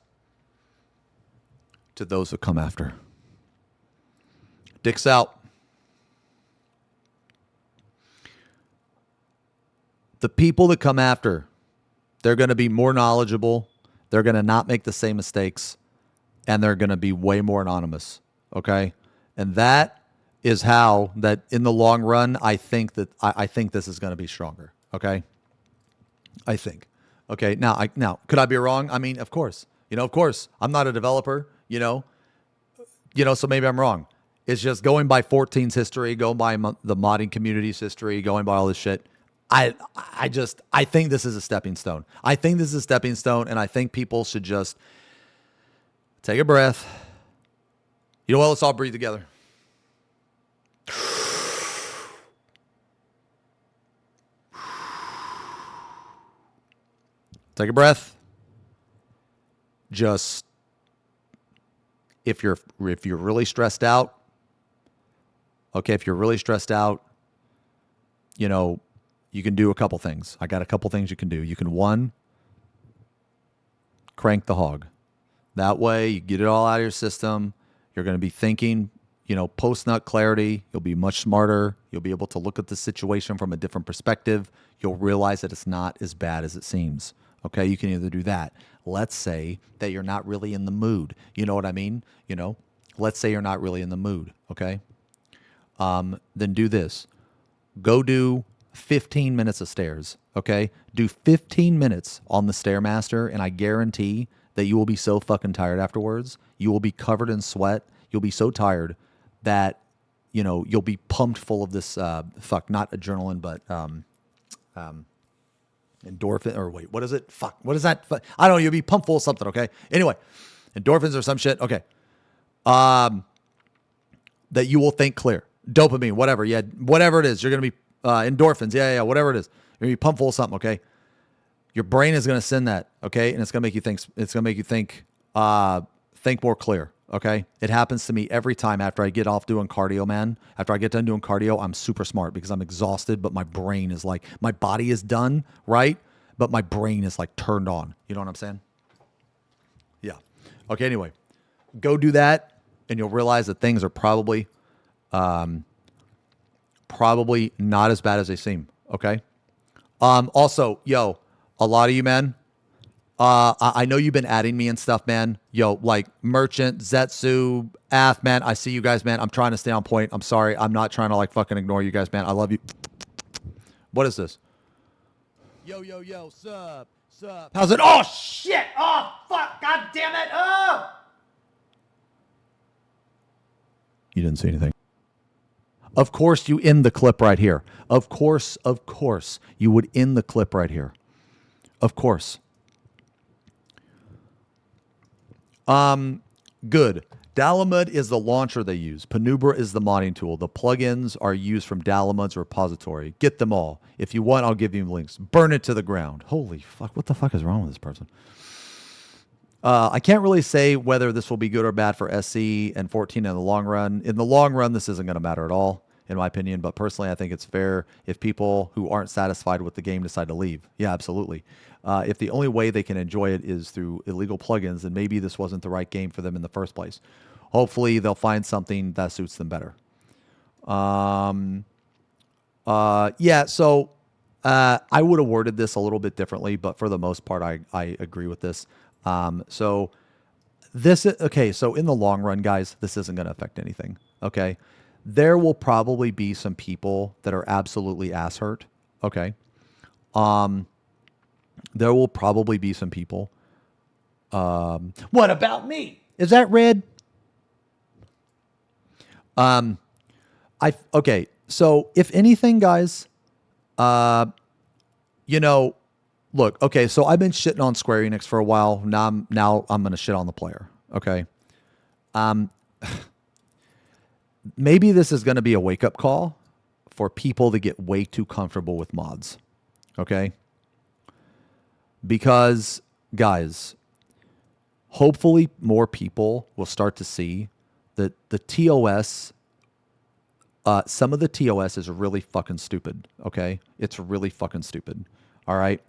To those that come after. Dicks out. The people that come after, they're going to be more knowledgeable. They're going to not make the same mistakes. And they're going to be way more anonymous. Okay? And that is how that in the long run, I think this is going to be stronger. Okay. I think, okay. Now, could I be wrong? I mean, of course, I'm not a developer, so maybe I'm wrong. It's just going by 14's history, going by the modding community's history, going by all this shit. I think this is a stepping stone. And I think people should just take a breath. You know what? Let's all breathe together. Take a breath. Just if you're really stressed out, okay, if you're really stressed out, you can do a couple things. I got a couple things you can do. You can, one, crank the hog. That way you get it all out of your system. You're going to be thinking post-nut clarity. You'll be much smarter. You'll be able to look at the situation from a different perspective. You'll realize that it's not as bad as it seems. Okay, you can either do that. Let's say that you're not really in the mood. You know what I mean? Let's say you're not really in the mood. Okay, then do this. Go do 15 minutes of stairs. Okay, do 15 minutes on the Stairmaster, and I guarantee that you will be so fucking tired afterwards. You will be covered in sweat. You'll be so tired that, you'll be pumped full of this, not adrenaline, but endorphin, or wait, what is it? Fuck, what is that? I don't know. You'll be pumped full of something, okay? Anyway, endorphins or some shit, okay. That you will think clear. Dopamine, whatever. Yeah, whatever it is. You're going to be endorphins. Yeah, whatever it is. You're going to be pumped full of something, okay? Your brain is going to send that, okay? And it's going to make you think. It's going to make you think more clear, okay? It happens to me every time after I get off doing cardio, man. After I get done doing cardio, I'm super smart because I'm exhausted, but my brain is like, my body is done, right? But my brain is like turned on. You know what I'm saying? Yeah. Okay, anyway. Go do that, and you'll realize that things are probably not as bad as they seem, okay? Also, a lot of you, man, I know you've been adding me and stuff, man. Like Merchant, Zetsu, Ath, man, I see you guys, man. I'm trying to stay on point. I'm sorry. I'm not trying to like fucking ignore you guys, man. I love you. What is this? Yo, sup. How's it? Oh, shit. Oh, fuck. God damn it. Oh. You didn't see anything. Of course, you end the clip right here. Of course, you would end the clip right here. Of course. Good. Dalamud is the launcher they use. Penumbra is the modding tool. The plugins are used from Dalamud's repository. Get them all. If you want, I'll give you links. Burn it to the ground. Holy fuck. What the fuck is wrong with this person? I can't really say whether this will be good or bad for SC and 14 in the long run. In the long run, this isn't going to matter at all, in my opinion. But personally, I think it's fair if people who aren't satisfied with the game decide to leave. Yeah, absolutely. If the only way they can enjoy it is through illegal plugins, then maybe this wasn't the right game for them in the first place. Hopefully, they'll find something that suits them better. Yeah, so I would have worded this a little bit differently, but for the most part, I agree with this. So this is, okay, so in the long run, guys, this isn't going to affect anything, okay? There will probably be some people that are absolutely ass hurt, okay? There will probably be some people. What about me? Is that red? Okay, so if anything, guys, look, okay, so I've been shitting on Square Enix for a while. Now I'm going to shit on the player, okay? Maybe this is going to be a wake-up call for people to get way too comfortable with mods, okay? Because, guys, hopefully more people will start to see that the TOS, some of the TOS is really fucking stupid, okay? It's really fucking stupid, all right?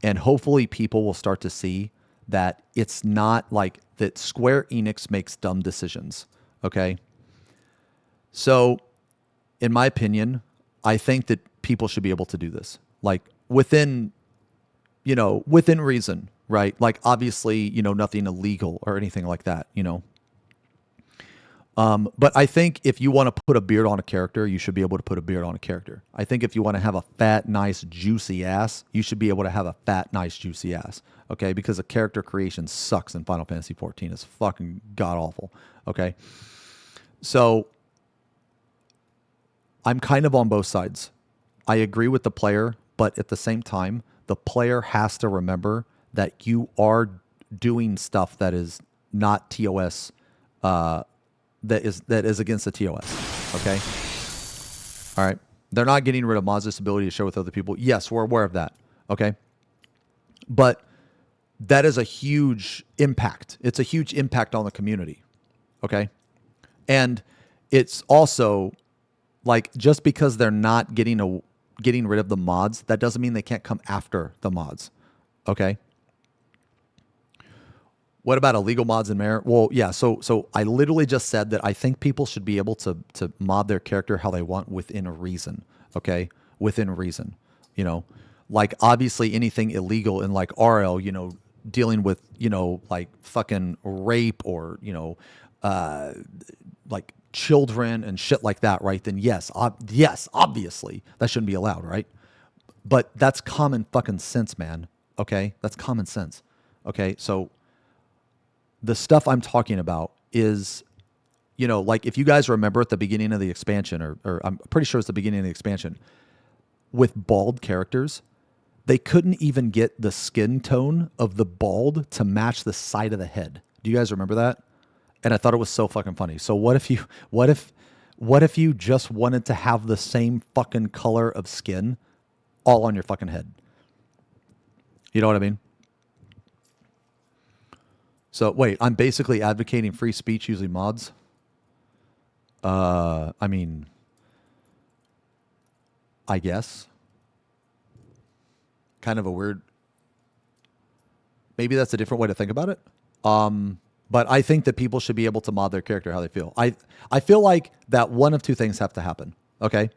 And hopefully people will start to see that it's not like that Square Enix makes dumb decisions, okay? So, in my opinion, I think that people should be able to do this. Like, within reason, right? Like, obviously, nothing illegal or anything like that, But I think if you want to put a beard on a character, you should be able to put a beard on a character. I think if you want to have a fat, nice, juicy ass, you should be able to have a fat, nice, juicy ass. Okay? Because the character creation sucks in Final Fantasy XIV. It's fucking god-awful. Okay? So, I'm kind of on both sides. I agree with the player, but at the same time, the player has to remember that you are doing stuff that is not TOS, that is against the TOS, okay? All right. They're not getting rid of Maz's ability to share with other people. Yes, we're aware of that, okay? But that is a huge impact. It's a huge impact on the community, okay? And it's also, like, just because they're not getting rid of the mods, that doesn't mean they can't come after the mods, okay? What about illegal mods in Mare? Well, yeah. So I literally just said that I think people should be able to mod their character how they want within a reason. Okay, within reason. You know, like obviously anything illegal in like RL, you know, dealing with like fucking rape or like children and shit like that, right? Then yes, yes, obviously that shouldn't be allowed, right? But that's common fucking sense, man. Okay, that's common sense. Okay, so the stuff I'm talking about is, like if you guys remember at the beginning of the expansion, or I'm pretty sure it's the beginning of the expansion, with bald characters, they couldn't even get the skin tone of the bald to match the side of the head. Do you guys remember that? And I thought it was so fucking funny. So what if you just wanted to have the same fucking color of skin all on your fucking head? You know what I mean? So wait, I'm basically advocating free speech using mods. I mean, I guess. Kind of a weird. Maybe that's a different way to think about it. But I think that people should be able to mod their character how they feel. I feel like that one of two things have to happen. Okay,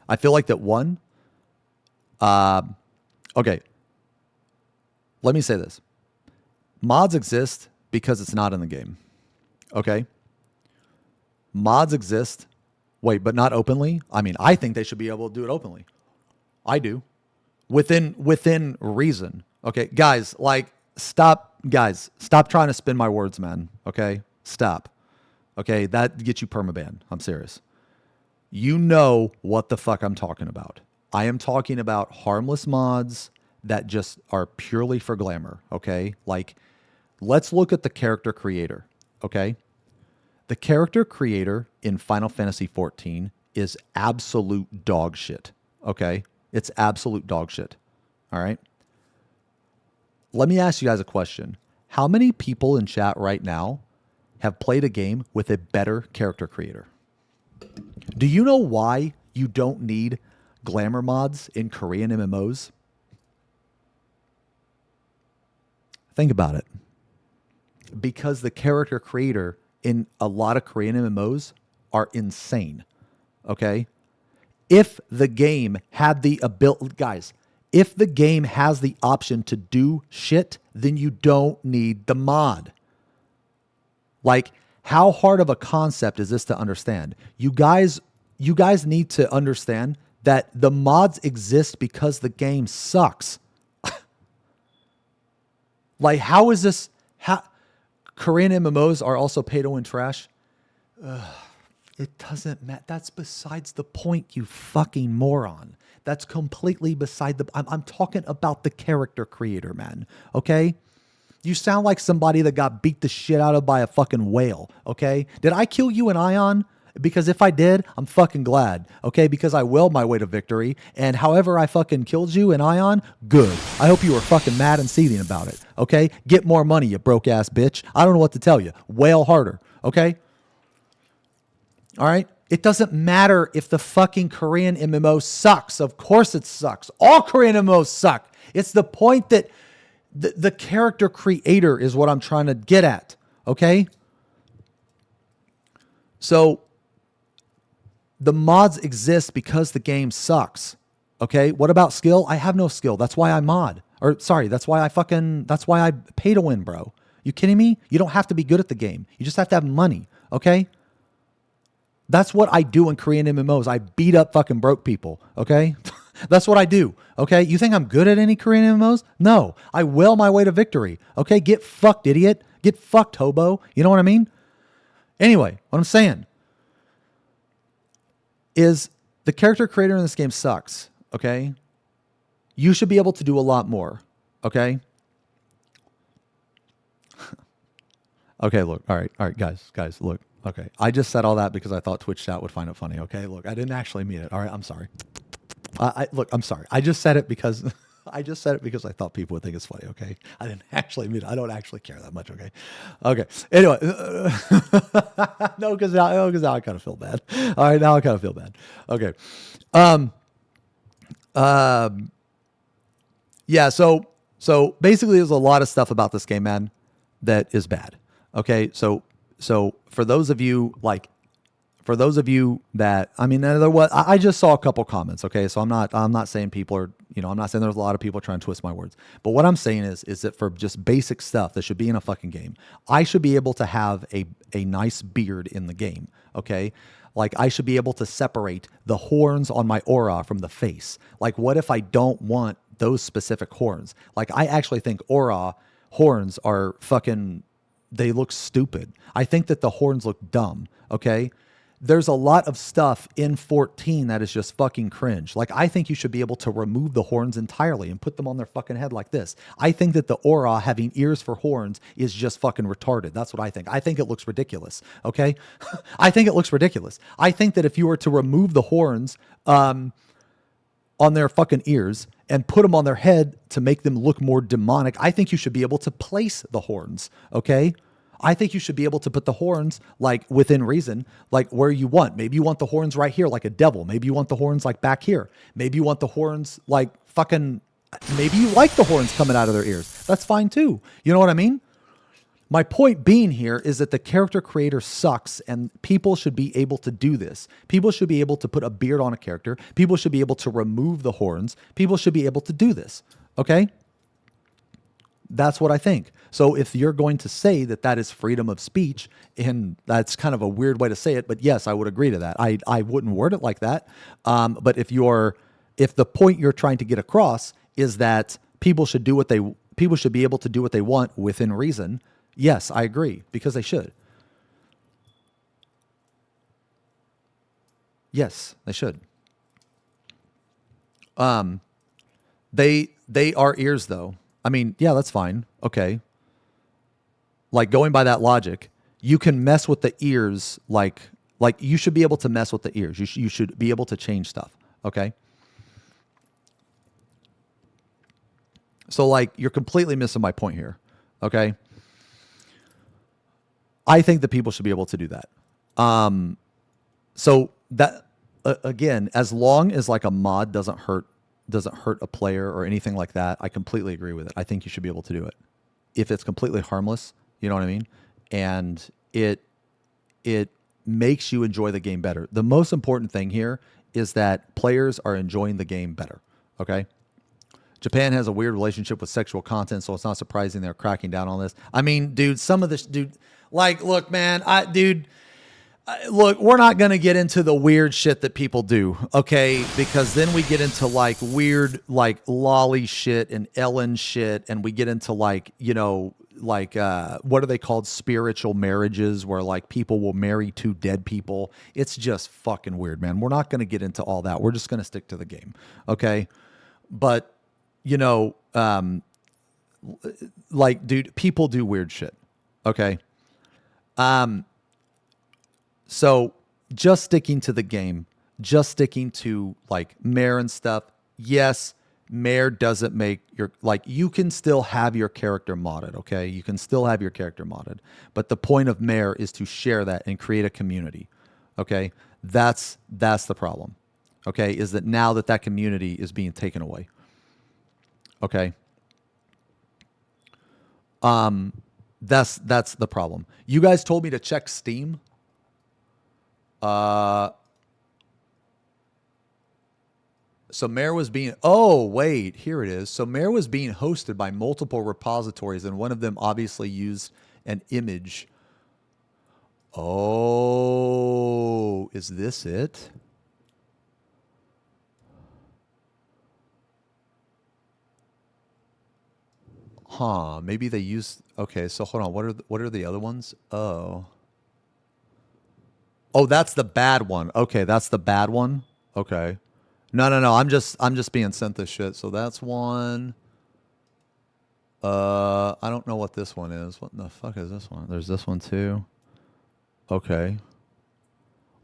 I feel like that one. Okay. Let me say this. Mods exist because it's not in the game. Okay? Mods exist. Wait, but not openly? I mean, I think they should be able to do it openly. I do. Within reason. Okay? Guys, stop trying to spin my words, man. Okay? Stop. Okay? That gets you permaban. I'm serious. You know what the fuck I'm talking about. I am talking about harmless mods that just are purely for glamour. Okay? Like, let's look at the character creator, okay? The character creator in Final Fantasy XIV is absolute dog shit, okay? It's absolute dog shit, all right? Let me ask you guys a question. How many people in chat right now have played a game with a better character creator? Do you know why you don't need glamour mods in Korean MMOs? Think about it. Because the character creator in a lot of Korean MMOs are insane. Okay? If the game had the ability, guys, if the game has the option to do shit, then you don't need the mod. Like, how hard of a concept is this to understand? You guys need to understand that the mods exist because the game sucks. Like, how is this? Korean MMOs are also pay-to-win trash. It doesn't matter. That's besides the point, you fucking moron. That's completely beside the... I'm talking about the character creator, man. Okay? You sound like somebody that got beat the shit out of by a fucking whale. Okay? Did I kill you in Ion? Because if I did, I'm fucking glad. Okay? Because I willed my way to victory. And however I fucking killed you in Ion, good. I hope you were fucking mad and seething about it. Okay? Get more money, you broke ass bitch. I don't know what to tell you. Wail harder. Okay? All right? It doesn't matter if the fucking Korean MMO sucks. Of course it sucks. All Korean MMOs suck. It's the point that the character creator is what I'm trying to get at. Okay? So the mods exist because the game sucks. Okay? What about skill? I have no skill. That's why I mod. Or sorry, that's why I pay to win, bro. You kidding me? You don't have to be good at the game. You just have to have money. Okay? That's what I do in Korean MMOs. I beat up fucking broke people. Okay? That's what I do. Okay? You think I'm good at any Korean MMOs? No. I will my way to victory. Okay? Get fucked, idiot. Get fucked, hobo. You know what I mean? Anyway, what I'm saying is the character creator in this game sucks. Okay? You should be able to do a lot more. Okay? Okay, look. All right, guys, look. Okay. I just said all that because I thought Twitch chat would find it funny. Okay? Look, I didn't actually mean it. All right, I'm sorry. I'm sorry. I just said it because I thought people would think it's funny. Okay? I didn't actually mean it. I don't actually care that much. Okay? Okay. Anyway, no, because now I kind of feel bad. All right, now I kind of feel bad. Okay. Yeah. So basically, there's a lot of stuff about this game, man, that is bad. Okay, so for those of you that, I mean, I just saw a couple comments. Okay, so I'm not saying people are, I'm not saying there's a lot of people trying to twist my words. But what I'm saying is that for just basic stuff that should be in a fucking game, I should be able to have a nice beard in the game. Okay, like I should be able to separate the horns on my aura from the face. Like, what if I don't want those specific horns? Like, I actually think aura horns are fucking, they look stupid. I think that the horns look dumb. Okay. There's a lot of stuff in 14 that is just fucking cringe. Like, I think you should be able to remove the horns entirely and put them on their fucking head like this. I think that the aura having ears for horns is just fucking retarded. That's what I think. I think it looks ridiculous. Okay. I think it looks ridiculous. I think that if you were to remove the horns, on their fucking ears and put them on their head to make them look more demonic, I think you should be able to place the horns. Okay. I think you should be able to put the horns like within reason, like where you want. Maybe you want the horns right here like a devil. Maybe you want the horns like back here. Maybe you want the horns like fucking, maybe you like the horns coming out of their ears. That's fine too. You know what I mean? My point being here is that the character creator sucks and people should be able to do this. People should be able to put a beard on a character. People should be able to remove the horns. People should be able to do this. Okay? That's what I think. So if you're going to say that that is freedom of speech, and that's kind of a weird way to say it, but yes, I would agree to that. I wouldn't word it like that. But if the point you're trying to get across is that people should be able to do what they want within reason, yes, I agree, because they should. Yes, they should. They are ears though. I mean, yeah, that's fine. Okay. Like, going by that logic, you can mess with the ears. Like you should be able to mess with the ears. You should be able to change stuff. Okay. So like, you're completely missing my point here. Okay. I think that people should be able to do that. So that, again, as long as like a mod doesn't hurt a player or anything like that, I completely agree with it. I think you should be able to do it. If it's completely harmless, you know what I mean? And it makes you enjoy the game better. The most important thing here is that players are enjoying the game better. Okay? Japan has a weird relationship with sexual content, so it's not surprising they're cracking down on this. I mean, dude, some of this, dude, like, look, man, look, we're not going to get into the weird shit that people do, okay? Because then we get into like weird, like lolly shit and Ellen shit. And we get into like, what are they called? Spiritual marriages, where like people will marry two dead people. It's just fucking weird, man. We're not going to get into all that. We're just going to stick to the game. Okay. But, like, dude, people do weird shit. Okay. So just sticking to the game, just sticking to like Mare and stuff. Yes, Mare doesn't make you can still have your character modded. Okay. You can still have your character modded, but the point of Mare is to share that and create a community. Okay. That's the problem. Okay. Is that now that community is being taken away. Okay. That's the problem. You guys told me to check Steam. So Mare was being, here it is. So Mare was being hosted by multiple repositories, and one of them obviously used an image. Oh, is this it? Huh, maybe they used, okay, so hold on. What are the other ones? Oh, that's the bad one. Okay, that's the bad one. Okay. No. I'm just being sent this shit. So that's one. I don't know what this one is. What the fuck is this one? There's this one too. Okay.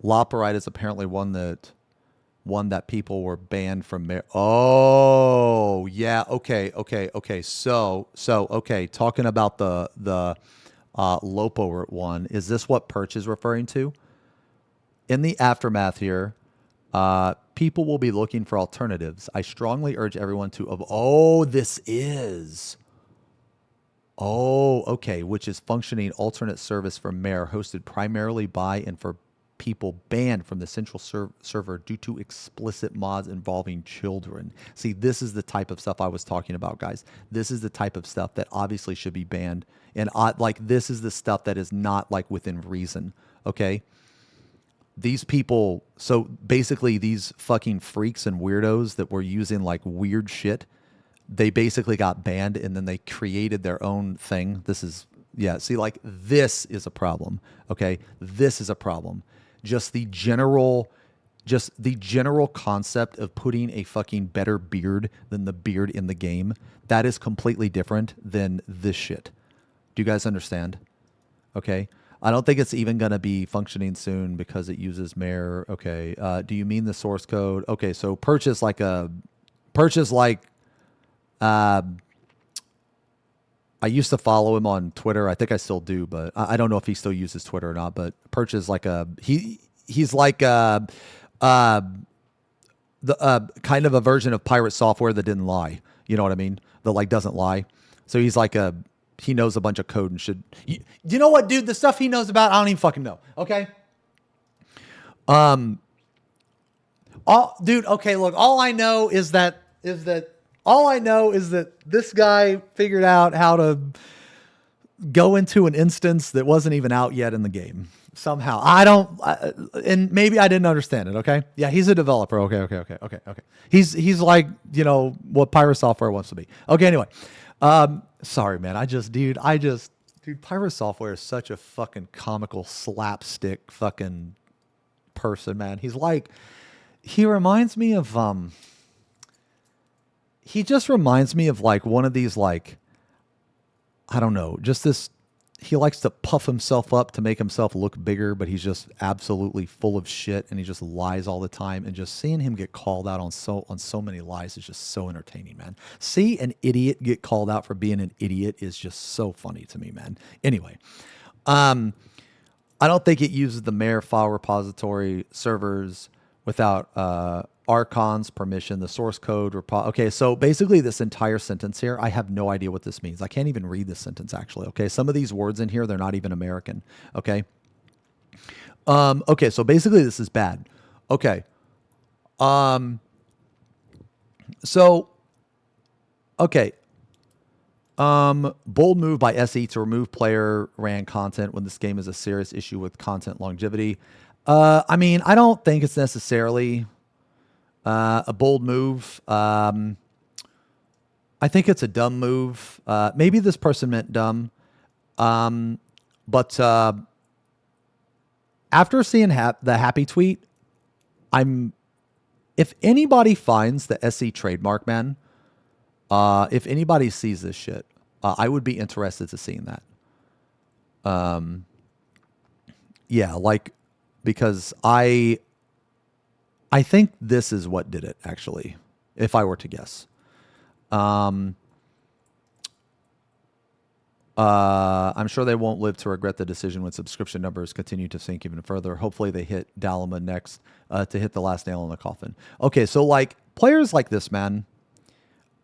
Loperite is apparently one that people were banned from. Oh, yeah. Okay. So okay. Talking about the Lopo one. Is this what Perch is referring to? In the aftermath here, people will be looking for alternatives. I strongly urge everyone to. This is. Oh, okay. Which is functioning alternate service for Mare, hosted primarily by and for people banned from the central server due to explicit mods involving children. See, this is the type of stuff I was talking about, guys. This is the type of stuff that obviously should be banned, and like this is the stuff that is not like within reason. Okay, these people. So basically, these fucking freaks and weirdos that were using like weird shit, they basically got banned and then they created their own thing. This is, yeah, see, like this is a problem. Okay. This is a problem. Just the general concept of putting a fucking better beard than the beard in the game, that is completely different than this shit. Do you guys understand? Okay. I don't think it's even going to be functioning soon because it uses Mare. Okay. Do you mean the source code? Okay. So purchase like I used to follow him on Twitter. I think I still do, but I don't know if he still uses Twitter or not. But Perch is like he's like the kind of a version of pirate software that didn't lie. You know what I mean? That like doesn't lie. So he's like he knows a bunch of code and should. You know what, dude? The stuff he knows about, I don't even fucking know. Okay. Dude. Okay. Look, all I know is that this guy figured out how to go into an instance that wasn't even out yet in the game. Somehow. And maybe I didn't understand it, okay? Yeah, he's a developer. Okay. He's like, you know, what Pirate Software wants to be. Okay, anyway. Sorry, man. Dude, Pirate Software is such a fucking comical slapstick fucking person, man. He reminds me of, he just reminds me of like one of these, like, I don't know, just this, he likes to puff himself up to make himself look bigger, but he's just absolutely full of shit and he just lies all the time. And just seeing him get called out on so many lies is just so entertaining, man. See an idiot get called out for being an idiot is just so funny to me, man. Anyway, I don't think it uses the Mare file repository servers without Archon's permission, the source code. Okay, so basically this entire sentence here, I have no idea what this means. I can't even read this sentence, actually. Okay, some of these words in here, they're not even American. Okay. Okay, so basically this is bad. Okay. So, okay. Bold move by SE to remove player ran content when this game is a serious issue with content longevity. I mean, I don't think it's necessarily a bold move. I think it's a dumb move. Maybe this person meant dumb. But after seeing the happy tweet, if anybody finds the SE trademark, man, if anybody sees this shit, I would be interested to seeing that. Yeah, like, because I think this is what did it, actually, if I were to guess. I'm sure they won't live to regret the decision when subscription numbers continue to sink even further. Hopefully they hit Dalima next to hit the last nail in the coffin. Okay, so like players like this, man,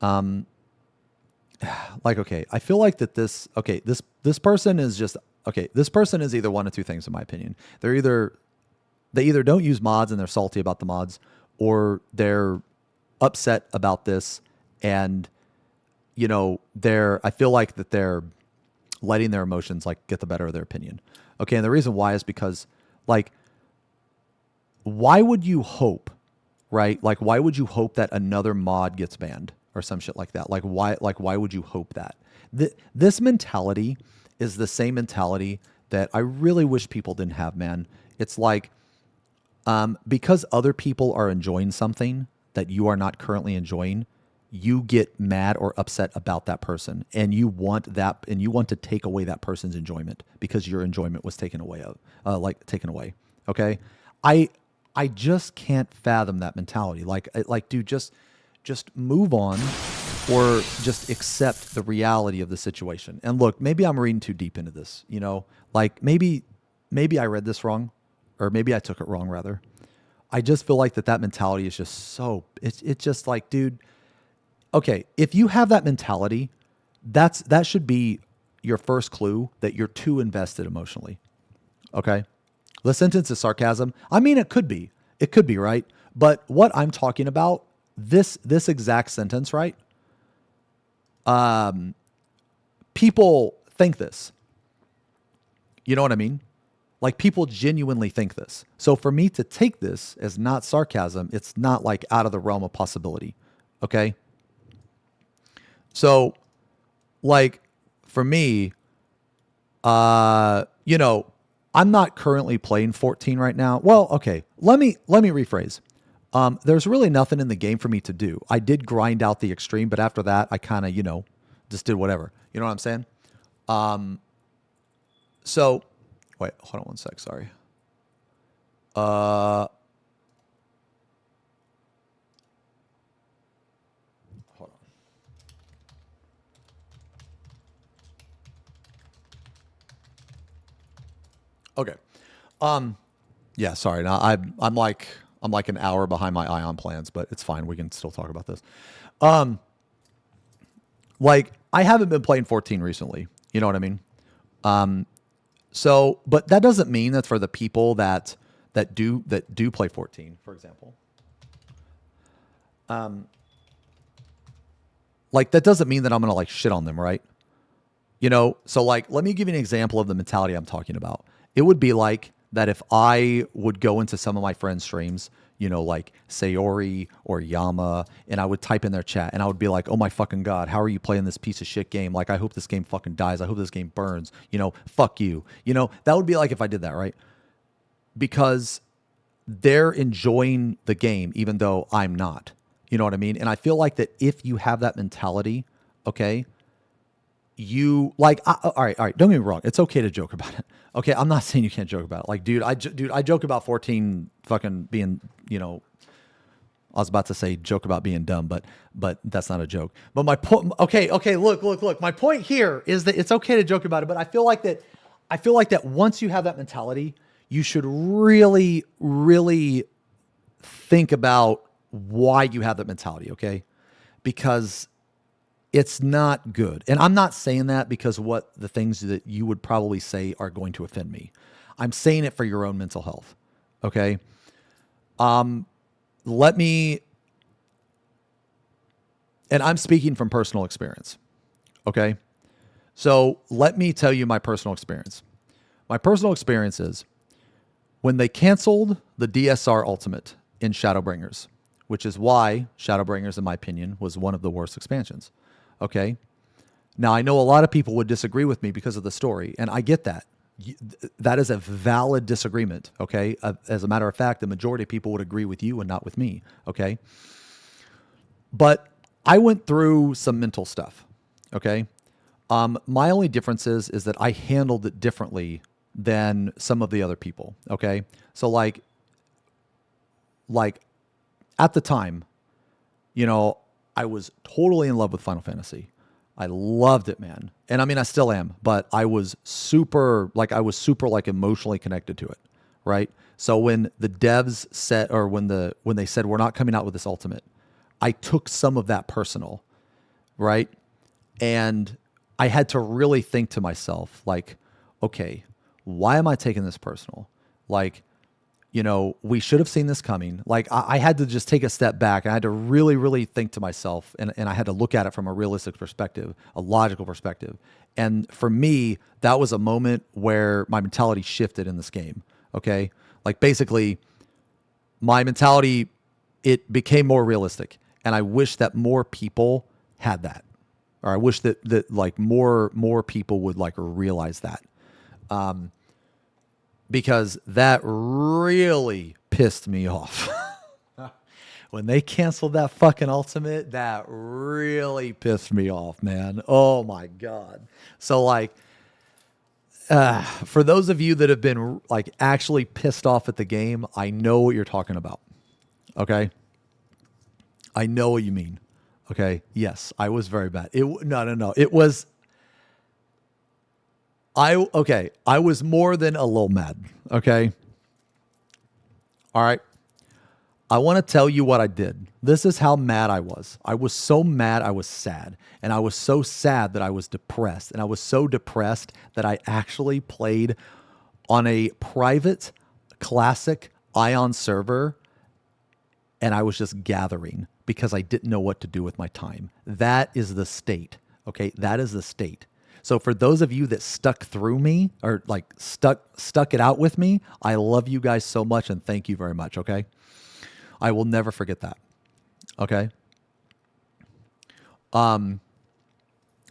like, okay, I feel like that this person is just, okay, this person is either one of two things in my opinion. They either don't use mods and they're salty about the mods, or they're upset about this and, you know, I feel like that they're letting their emotions like get the better of their opinion. Okay. And the reason why is because, like, why would you hope, right? Like, why would you hope that another mod gets banned or some shit like that? Like, why would you hope that? This mentality is the same mentality that I really wish people didn't have, man. It's like, because other people are enjoying something that you are not currently enjoying, you get mad or upset about that person, and you want to take away that person's enjoyment because your enjoyment was taken away. Okay. I just can't fathom that mentality. Like, dude, just move on, or just accept the reality of the situation. And look, maybe I'm reading too deep into this, you know, like maybe I read this wrong, or maybe I took it wrong rather. I just feel like that mentality is just it's just like, dude, okay, if you have that mentality, that should be your first clue that you're too invested emotionally. Okay? The sentence is sarcasm. I mean, it could be. It could be, right? But what I'm talking about, this exact sentence, right? People think this. You know what I mean? Like, people genuinely think this. So for me to take this as not sarcasm, it's not like out of the realm of possibility. Okay? So, like, for me, you know, I'm not currently playing 14 right now. Well, okay. Let me rephrase. There's really nothing in the game for me to do. I did grind out the extreme, but after that, I kind of, you know, just did whatever. You know what I'm saying? So, wait, hold on one sec. Sorry. Hold on. Okay. Yeah, sorry. Now I'm like an hour behind my Ion plans, but it's fine. We can still talk about this. Like, I haven't been playing 14 recently. You know what I mean? So, but that doesn't mean that for the people that do play 14, for example. Like, that doesn't mean that I'm gonna like shit on them, right? You know, so like, let me give you an example of the mentality I'm talking about. It would be like that if I would go into some of my friends' streams, you know, like Sayori or Yama, and I would type in their chat and I would be like, oh my fucking God, how are you playing this piece of shit game? Like, I hope this game fucking dies. I hope this game burns. You know, fuck you. You know, that would be like if I did that, right? Because they're enjoying the game, even though I'm not. You know what I mean? And I feel like that if you have that mentality, okay, you like, all right. Don't get me wrong. It's okay to joke about it. Okay. I'm not saying you can't joke about it. Like, dude, I joke about 14 fucking being, you know, I was about to say joke about being dumb, but that's not a joke. But my point, okay. Look. My point here is that it's okay to joke about it, but I feel like that once you have that mentality, you should really, really think about why you have that mentality. Okay. Because it's not good. And I'm not saying that because what the things that you would probably say are going to offend me. I'm saying it for your own mental health. Okay. Let me, and I'm speaking from personal experience. Okay. So let me tell you my personal experience. My personal experience is when they canceled the DSR Ultimate in Shadowbringers, which is why Shadowbringers, in my opinion, was one of the worst expansions. Okay. Now, I know a lot of people would disagree with me because of the story, and I get that. That is a valid disagreement. Okay. As a matter of fact, the majority of people would agree with you and not with me. Okay. But I went through some mental stuff. Okay. My only difference is that I handled it differently than some of the other people. Okay. So like at the time, you know, I was totally in love with Final Fantasy. I loved it, man. And I mean, I still am, but I was super emotionally connected to it. Right. So when the devs said, or when they said, we're not coming out with this Ultimate, I took some of that personal. Right. And I had to really think to myself, like, okay, why am I taking this personal? Like, you know, we should have seen this coming. Like, I had to just take a step back. I had to really, really think to myself, and I had to look at it from a realistic perspective, a logical perspective. And for me, that was a moment where my mentality shifted in this game. Okay. Like, basically, my mentality, it became more realistic. And I wish that more people had that. Or I wish that like more people would like realize that. Because that really pissed me off. When they canceled that fucking Ultimate, that really pissed me off, man. Oh my God. So like, for those of you that have been like actually pissed off at the game, I know what you're talking about. Okay. I know what you mean. Okay. Yes, I was very bad. No. It was, I was more than a little mad. Okay. All right. I want to tell you what I did. This is how mad I was. I was so mad I was sad. And I was so sad that I was depressed. And I was so depressed that I actually played on a private classic Ion server, and I was just gathering because I didn't know what to do with my time. That is the state. Okay, that is the state. So for those of you that stuck through me or like stuck it out with me, I love you guys so much and thank you very much, okay? I will never forget that. Okay?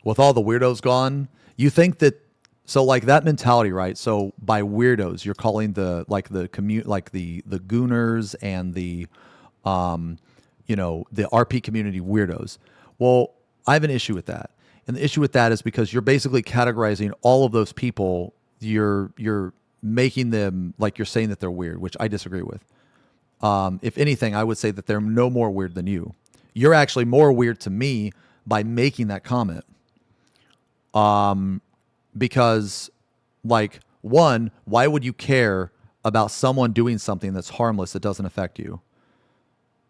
With all the weirdos gone, you think that so like that mentality, right? So by weirdos, you're calling the like the gooners and the the RP community weirdos. Well, I have an issue with that. And the issue with that is because you're basically categorizing all of those people. You're making them like you're saying that they're weird, which I disagree with. If anything, I would say that they're no more weird than you. You're actually more weird to me by making that comment. Because like one, why would you care about someone doing something that's harmless that doesn't affect you?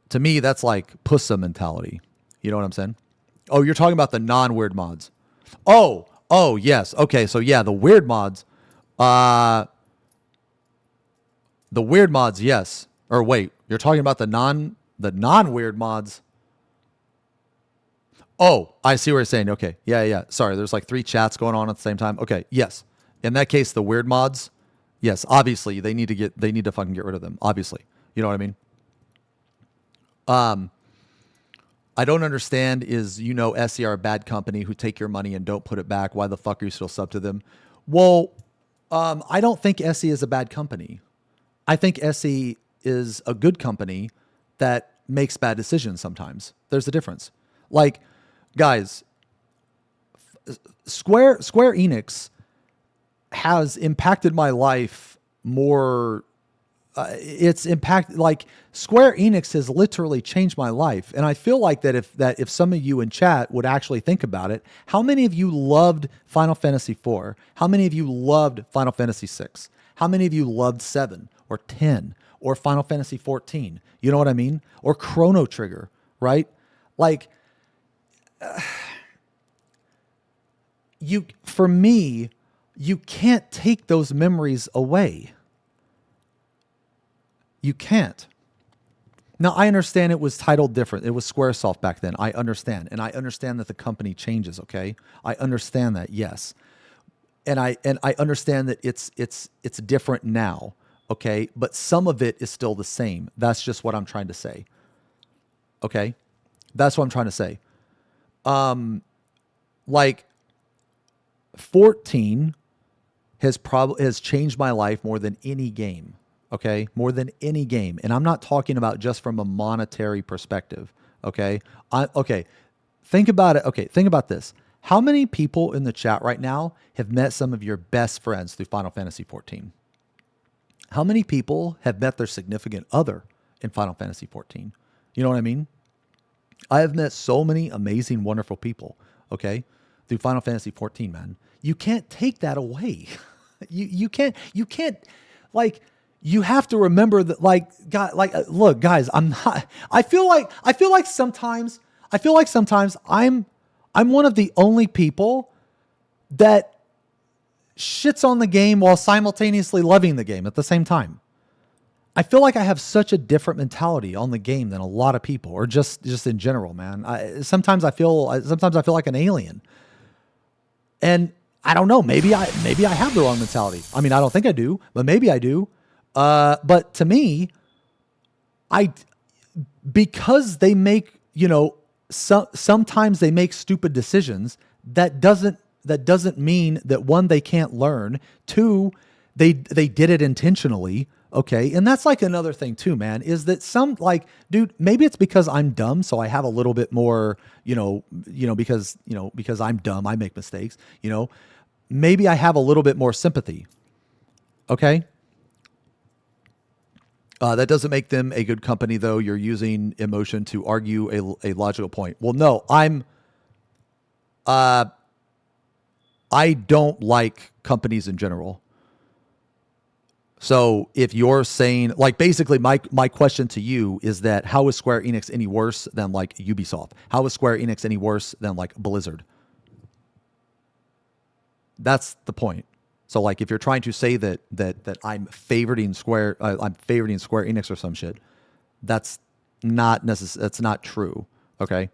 To me, that's like pussa mentality. You know what I'm saying? Oh, you're talking about the non-weird mods. Oh, yes. Okay, so yeah, the weird mods. The weird mods, yes. Or wait, you're talking about the non-weird mods. Oh, I see what you're saying. Okay, yeah. Sorry, there's like 3 chats going on at the same time. Okay, yes. In that case, the weird mods, yes. Obviously, they need to fucking get rid of them. Obviously, you know what I mean. I don't understand is, SE are a bad company who take your money and don't put it back. Why the fuck are you still sub to them? Well, I don't think SE is a bad company. I think SE is a good company that makes bad decisions sometimes. There's a difference. Like, guys, Square Enix has impacted my life more. It's impact like Square Enix has literally changed my life. And I feel like that if some of you in chat would actually think about it, how many of you loved Final Fantasy IV? How many of you loved Final Fantasy VI? How many of you loved 7 or 10 or Final Fantasy 14? You know what I mean? Or Chrono Trigger, right? Like, for me, you can't take those memories away. You can't. Now, I understand it was titled different. It was Squaresoft back then. I understand. And I understand that the company changes, okay? I understand that, yes. And I understand that it's different now, okay? But some of it is still the same. That's just what I'm trying to say. Okay? That's what I'm trying to say. Like 14 has changed my life more than any game. Okay, more than any game, and I'm not talking about just from a monetary perspective. Okay, think about it. Okay, think about this. How many people in the chat right now have met some of your best friends through Final Fantasy 14? How many people have met their significant other in Final Fantasy 14? You know what I mean? I have met so many amazing, wonderful people. Okay, through Final Fantasy 14, man. You can't take that away. You can't like. You have to remember that, look, guys, I feel like sometimes I'm one of the only people that shits on the game while simultaneously loving the game at the same time. I feel like I have such a different mentality on the game than a lot of people, or just in general, man. Sometimes I feel like an alien, and I don't know. Maybe I have the wrong mentality. I mean, I don't think I do, but maybe I do. But to me, because they make, sometimes they make stupid decisions. That doesn't mean that, one, they can't learn. Two, they did it intentionally. Okay. And that's like another thing too, man, is that dude, maybe it's because I'm dumb. So I have a little bit more, because I'm dumb, I make mistakes, maybe I have a little bit more sympathy. Okay. That doesn't make them a good company, though. You're using emotion to argue a logical point. Well, no, I don't like companies in general. So if you're saying, like, basically my question to you is that how is Square Enix any worse than like Ubisoft? How is Square Enix any worse than like Blizzard? That's the point. So like if you're trying to say that I'm favoriting Square Enix or some shit, that's not that's not true. Okay?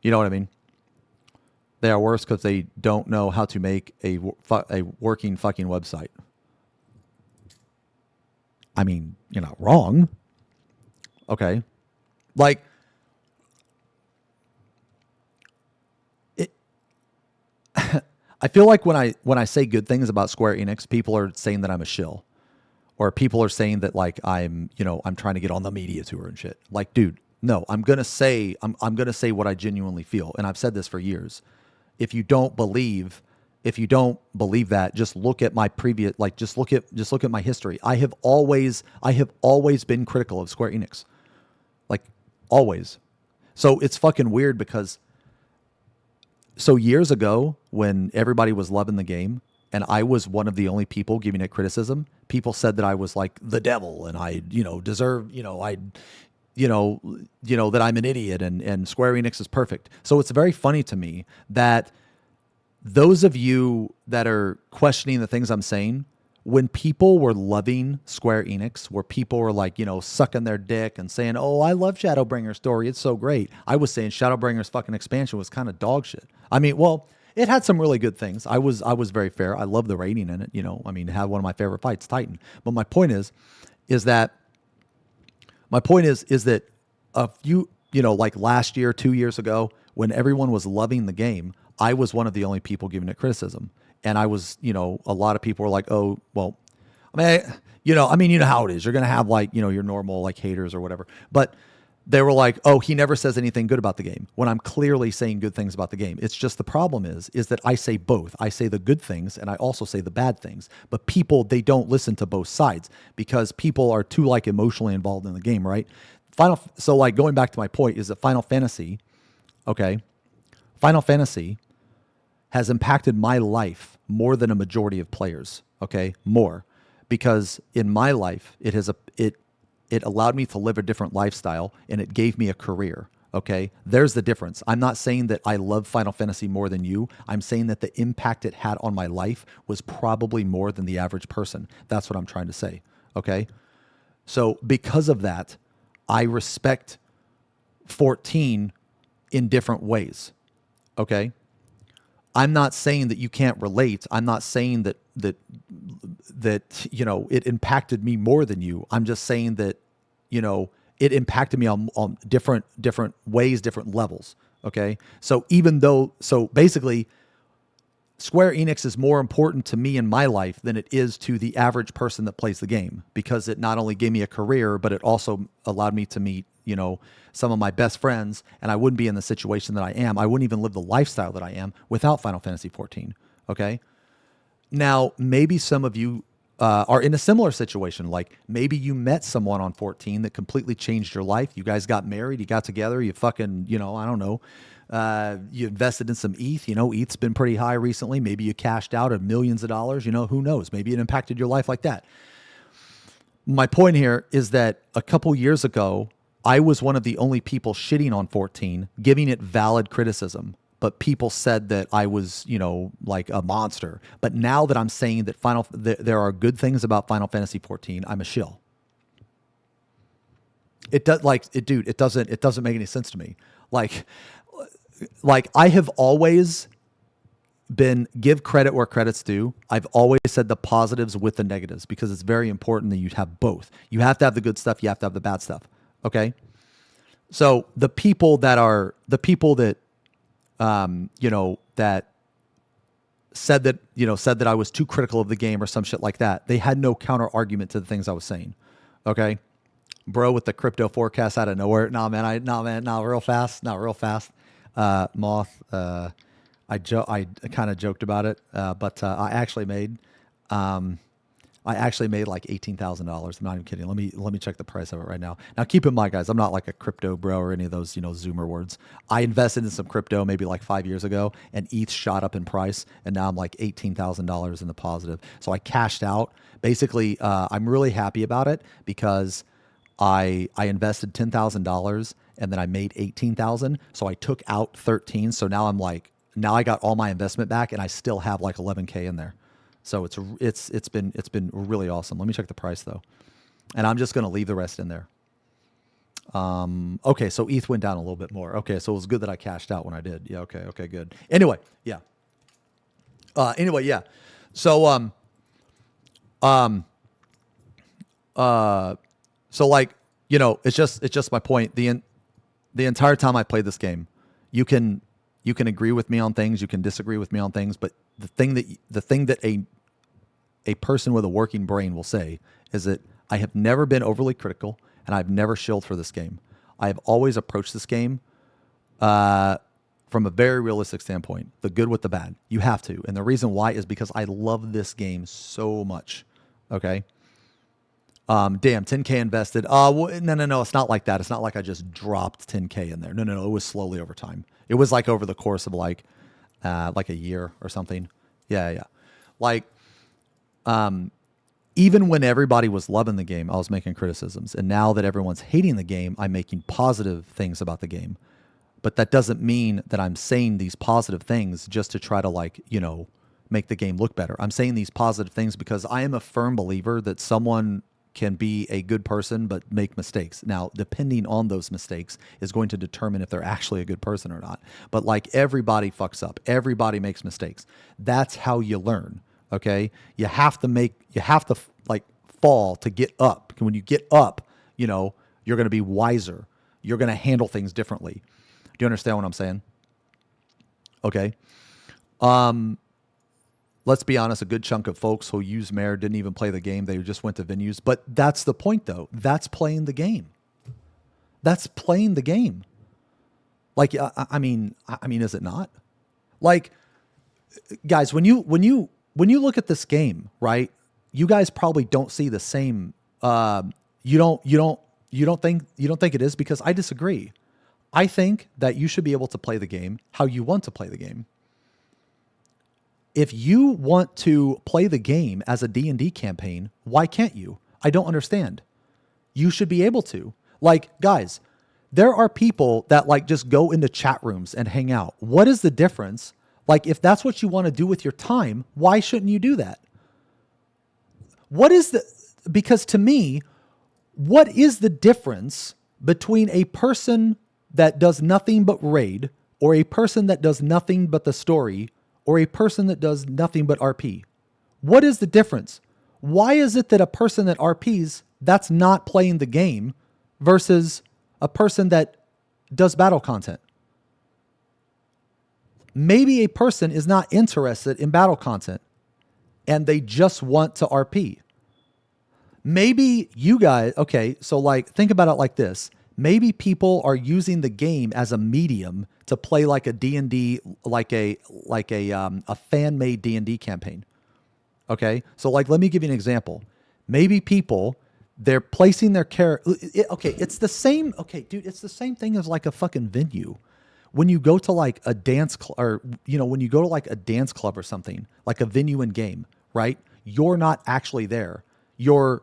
You know what I mean? They are worse because they don't know how to make a working fucking website. I mean, you're not wrong. Okay. Like, it, I feel like when I say good things about Square Enix, people are saying that I'm a shill. Or people are saying that like I'm trying to get on the media tour and shit. Like, dude, no, I'm gonna say what I genuinely feel. And I've said this for years. If you don't believe that, just look at my previous, like, just look at my history. I have always been critical of Square Enix. Like, always. So it's fucking weird because so years ago when everybody was loving the game and I was one of the only people giving it criticism, people said that I was like the devil and I, deserve, that I'm an idiot and Square Enix is perfect. So it's very funny to me that those of you that are questioning the things I'm saying, when people were loving Square Enix, where people were like, sucking their dick and saying, oh, I love Shadowbringer's story, it's so great. I was saying Shadowbringer's fucking expansion was kind of dog shit. I mean, well, it had some really good things. I was very fair. I love the rating in it. It had one of my favorite fights, Titan. But my point is that a few, like last year, 2 years ago, when everyone was loving the game, I was one of the only people giving it criticism. And I was, a lot of people were like, oh, well, I mean, how it is. You're going to have like, your normal like haters or whatever. But they were like, oh, he never says anything good about the game, when I'm clearly saying good things about the game. It's just the problem is that I say both. I say the good things and I also say the bad things. But people, they don't listen to both sides because people are too like emotionally involved in the game, right? So like going back to my point is that Final Fantasy has impacted my life more than a majority of players, okay? More. Because in my life, it allowed me to live a different lifestyle and it gave me a career, okay? There's the difference. I'm not saying that I love Final Fantasy more than you. I'm saying that the impact it had on my life was probably more than the average person. That's what I'm trying to say, okay? So because of that, I respect 14 in different ways, okay? I'm not saying that you can't relate. I'm not saying that it impacted me more than you. I'm just saying that it impacted me on different ways, different levels. Okay, so basically, Square Enix is more important to me in my life than it is to the average person that plays the game, because it not only gave me a career, but it also allowed me to meet some of my best friends, and I wouldn't be in the situation that I am. I wouldn't even live the lifestyle that I am without Final Fantasy XIV. Okay. Now, maybe some of you are in a similar situation. Like maybe you met someone on 14 that completely changed your life. You guys got married, you got together, you fucking, I don't know. You invested in some ETH, ETH's been pretty high recently. Maybe you cashed out at millions of dollars, who knows? Maybe it impacted your life like that. My point here is that a couple years ago, I was one of the only people shitting on 14, giving it valid criticism. But people said that I was, like a monster. But now that I'm saying that there are good things about Final Fantasy 14, I'm a shill. It doesn't make any sense to me. Like I have always been, give credit where credit's due. I've always said the positives with the negatives because it's very important that you have both. You have to have the good stuff. You have to have the bad stuff. Okay. So the people that that said that I was too critical of the game or some shit like that, they had no counter argument to the things I was saying. Okay. Bro with the crypto forecast out of nowhere. Not real fast. Moth. I kind of joked about it, but I actually made, I I actually made like $18,000. I'm not even kidding. Let me check the price of it right now. Now keep in mind, guys, I'm not like a crypto bro or any of those, Zoomer words. I invested in some crypto maybe like 5 years ago, and ETH shot up in price, and now I'm like $18,000 in the positive. So I cashed out. Basically, I'm really happy about it because I invested $10,000 and then I made 18,000. So I took out 13. So now now I got all my investment back, and I still have like 11K in there. So it's been really awesome. Let me check the price though, and I'm just gonna leave the rest in there. Okay, so ETH went down a little bit more. Okay, so it was good that I cashed out when I did. Yeah. Okay, good. Anyway, yeah. So so like, it's just my point. The entire time I played this game, you can agree with me on things, you can disagree with me on things, but the thing that a person with a working brain will say is that I have never been overly critical, and I've never shilled for this game. I have always approached this game from a very realistic standpoint, the good with the bad. You have to. And the reason why is because I love this game so much. Okay. Damn, 10K invested. No. It's not like that. It's not like I just dropped 10K in there. No. It was slowly over time. It was like over the course of like a year or something. Yeah. Like, even when everybody was loving the game, I was making criticisms. And now that everyone's hating the game, I'm making positive things about the game. But that doesn't mean that I'm saying these positive things just to try to make the game look better. I'm saying these positive things because I am a firm believer that someone can be a good person but make mistakes. Now, depending on those mistakes is going to determine if they're actually a good person or not. But like, everybody fucks up. Everybody makes mistakes. That's how you learn. Okay? You have to fall to get up. When you get up, you're going to be wiser. You're going to handle things differently. Do you understand what I'm saying? Okay. Let's be honest, a good chunk of folks who use Mare didn't even play the game. They just went to venues. But that's the point, though. That's playing the game. That's playing the game. Like, I mean, is it not? Like, guys, when you look at this game, right? You guys probably don't see the same. You don't think it is, because I disagree. I think that you should be able to play the game how you want to play the game. If you want to play the game as a D&D campaign, why can't you? I don't understand. You should be able to. Like, guys, there are people that just go into chat rooms and hang out. What is the difference? Like, if that's what you want to do with your time, why shouldn't you do that? Because to me, what is the difference between a person that does nothing but raid, or a person that does nothing but the story, or a person that does nothing but RP? What is the difference? Why is it that a person that RPs, that's not playing the game, versus a person that does battle content? Maybe a person is not interested in battle content and they just want to RP. Maybe you guys, okay, so think about it like this. Maybe people are using the game as a medium to play like a D&D, like a fan-made D&D campaign. Okay? So let me give you an example. Maybe people, they're placing their character. Okay, it's the same. Okay, dude, it's the same thing as like a fucking venue. When you go to a dance club, or when you go to a dance club or something, like a venue in game, right? You're not actually there. Your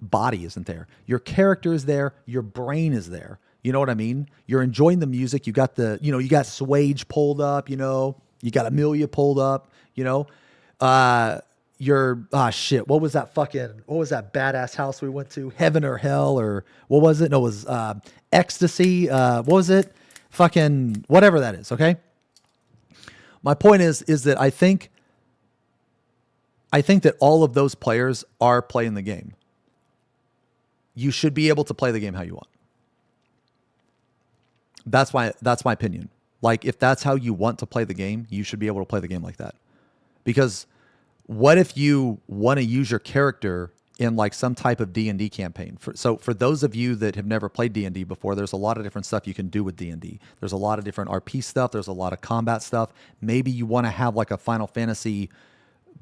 body isn't there. Your character is there. Your brain is there. You know what I mean? You're enjoying the music. You got you got Swage pulled up, you got Amelia pulled up, what was that badass house we went to? Heaven or Hell, or what was it? No, it was Ecstasy. What was it? Fucking whatever that is. Okay. My point is that I think that all of those players are playing the game. You should be able to play the game how you want. That's my opinion. If that's how you want to play the game, you should be able to play the game like that. Because what if you want to use your character in some type of D&D campaign? For those of you that have never played D&D before, there's a lot of different stuff you can do with D&D. There's a lot of different RP stuff. There's a lot of combat stuff. Maybe you want to have a Final Fantasy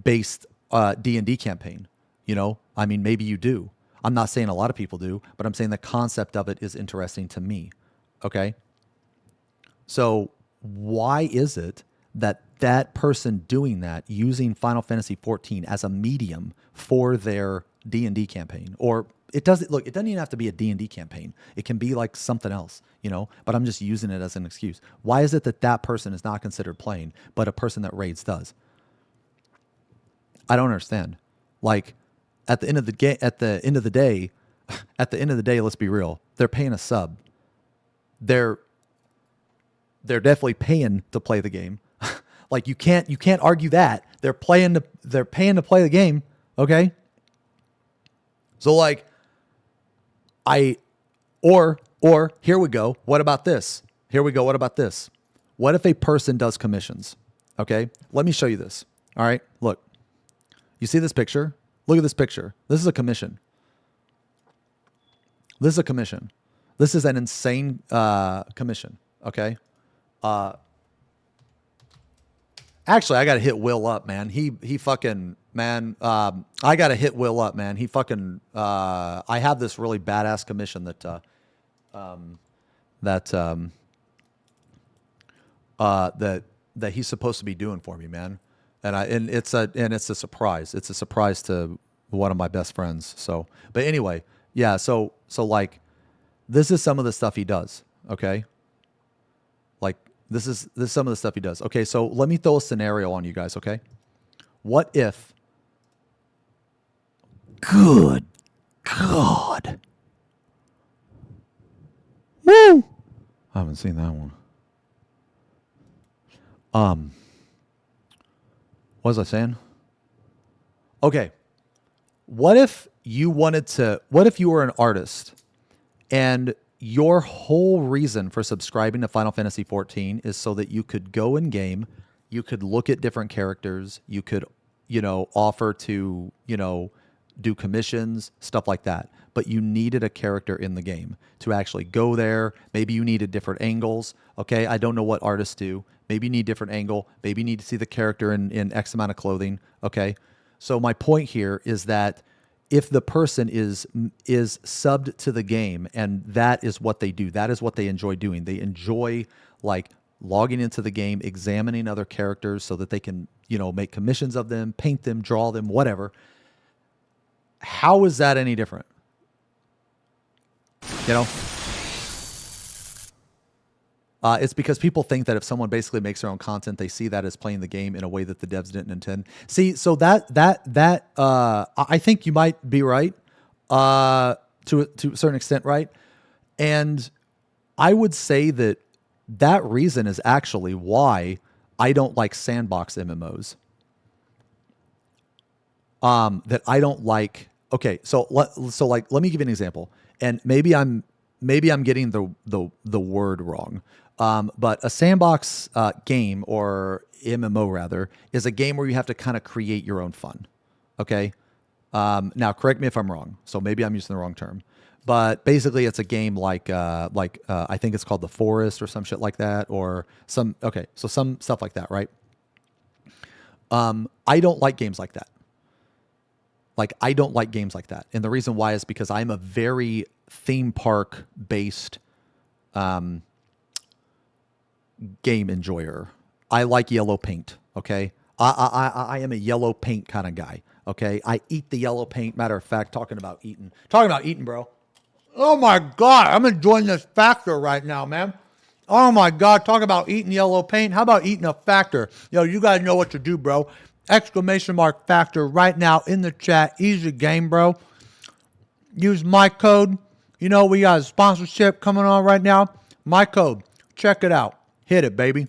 based D&D campaign. You know, I mean, maybe you do. I'm not saying a lot of people do, but I'm saying the concept of it is interesting to me. Okay. So why is it that that person doing that, using Final Fantasy XIV as a medium for their D&D campaign, or it doesn't even have to be a D&D campaign. It can be like something else, you know, but I'm just using it as an excuse. Why is it that that person is not considered playing, but a person that raids does? I don't understand. Like at the end of the day, let's be real. They're paying a sub. They're definitely paying to play the game. Like you can't argue that. They're paying to play the game, okay? So like or here we go. What about this? What about this? What if a person does commissions? Okay? Let me show you this. All right? Look. You see this picture? Look at this picture. This is a commission. This is an insane commission, okay? Actually, I got to hit Will up, man. He fucking, man, I got to hit Will up, man. He fucking, I have this really badass commission that he's supposed to be doing for me, man. And it's a surprise. It's a surprise to one of my best friends. So, but anyway, yeah. So like, this is some of the stuff he does. Okay. Like this is some of the stuff he does. Okay. So let me throw a scenario on you guys. Okay. What if, good God. Woo! I haven't seen that one. What was I saying? Okay. What if you were an artist and your whole reason for subscribing to Final Fantasy XIV is so that you could go in game, you could look at different characters, you could, offer to, do commissions, stuff like that. But you needed a character in the game to actually go there. Maybe you needed different angles. Okay. I don't know what artists do. Maybe you need different angle. Maybe you need to see the character in X amount of clothing. Okay. So my point here is that if the person is subbed to the game and that is what they do, that is what they enjoy doing. They enjoy like logging into the game, examining other characters so that they can, make commissions of them, paint them, draw them, whatever. How is that any different? It's because people think that if someone basically makes their own content, they see that as playing the game in a way that the devs didn't intend. See, so that I think you might be right, to a certain extent, right? And I would say that reason is actually why I don't like sandbox MMOs. That I don't like. Okay, so let me give you an example, and maybe I'm getting the word wrong. But a sandbox game, or MMO rather, is a game where you have to kind of create your own fun. Okay. Now correct me if I'm wrong. So maybe I'm using the wrong term, but basically it's a game like I think it's called The Forest or some shit like that, or some stuff like that, right? I don't like games like that. And the reason why is because I'm a very theme park based game enjoyer. I like yellow paint. Okay. I am a yellow paint kind of guy. Okay. I eat the yellow paint. Matter of fact, talking about eating, bro. Oh my God. I'm enjoying this Factor right now, man. Oh my God. Talk about eating yellow paint. How about eating a Factor? Yo, you guys know what to do, bro. !Factor right now in the chat. Easy game, bro. Use my code. We got a sponsorship coming on right now. My code. Check it out. Hit it, baby.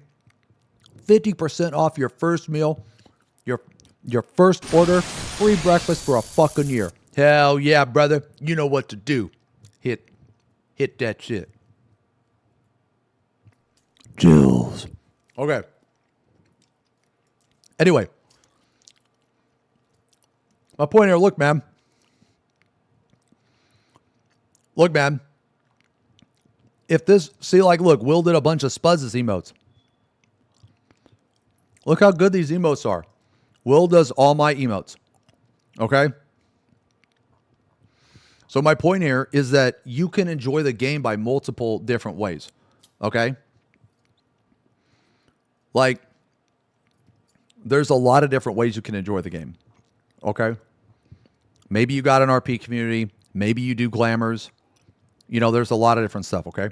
50% off your first meal, your first order, free breakfast for a fucking year. Hell yeah, brother. You know what to do. Hit that shit. Jills. Okay. Anyway. My point here, look, man. If this, look, Will did a bunch of Spuds' emotes. Look how good these emotes are. Will does all my emotes. Okay? So my point here is that you can enjoy the game by multiple different ways. Okay? Like, there's a lot of different ways you can enjoy the game. Okay? Maybe you got an RP community. Maybe you do glamours. You know, there's a lot of different stuff, okay?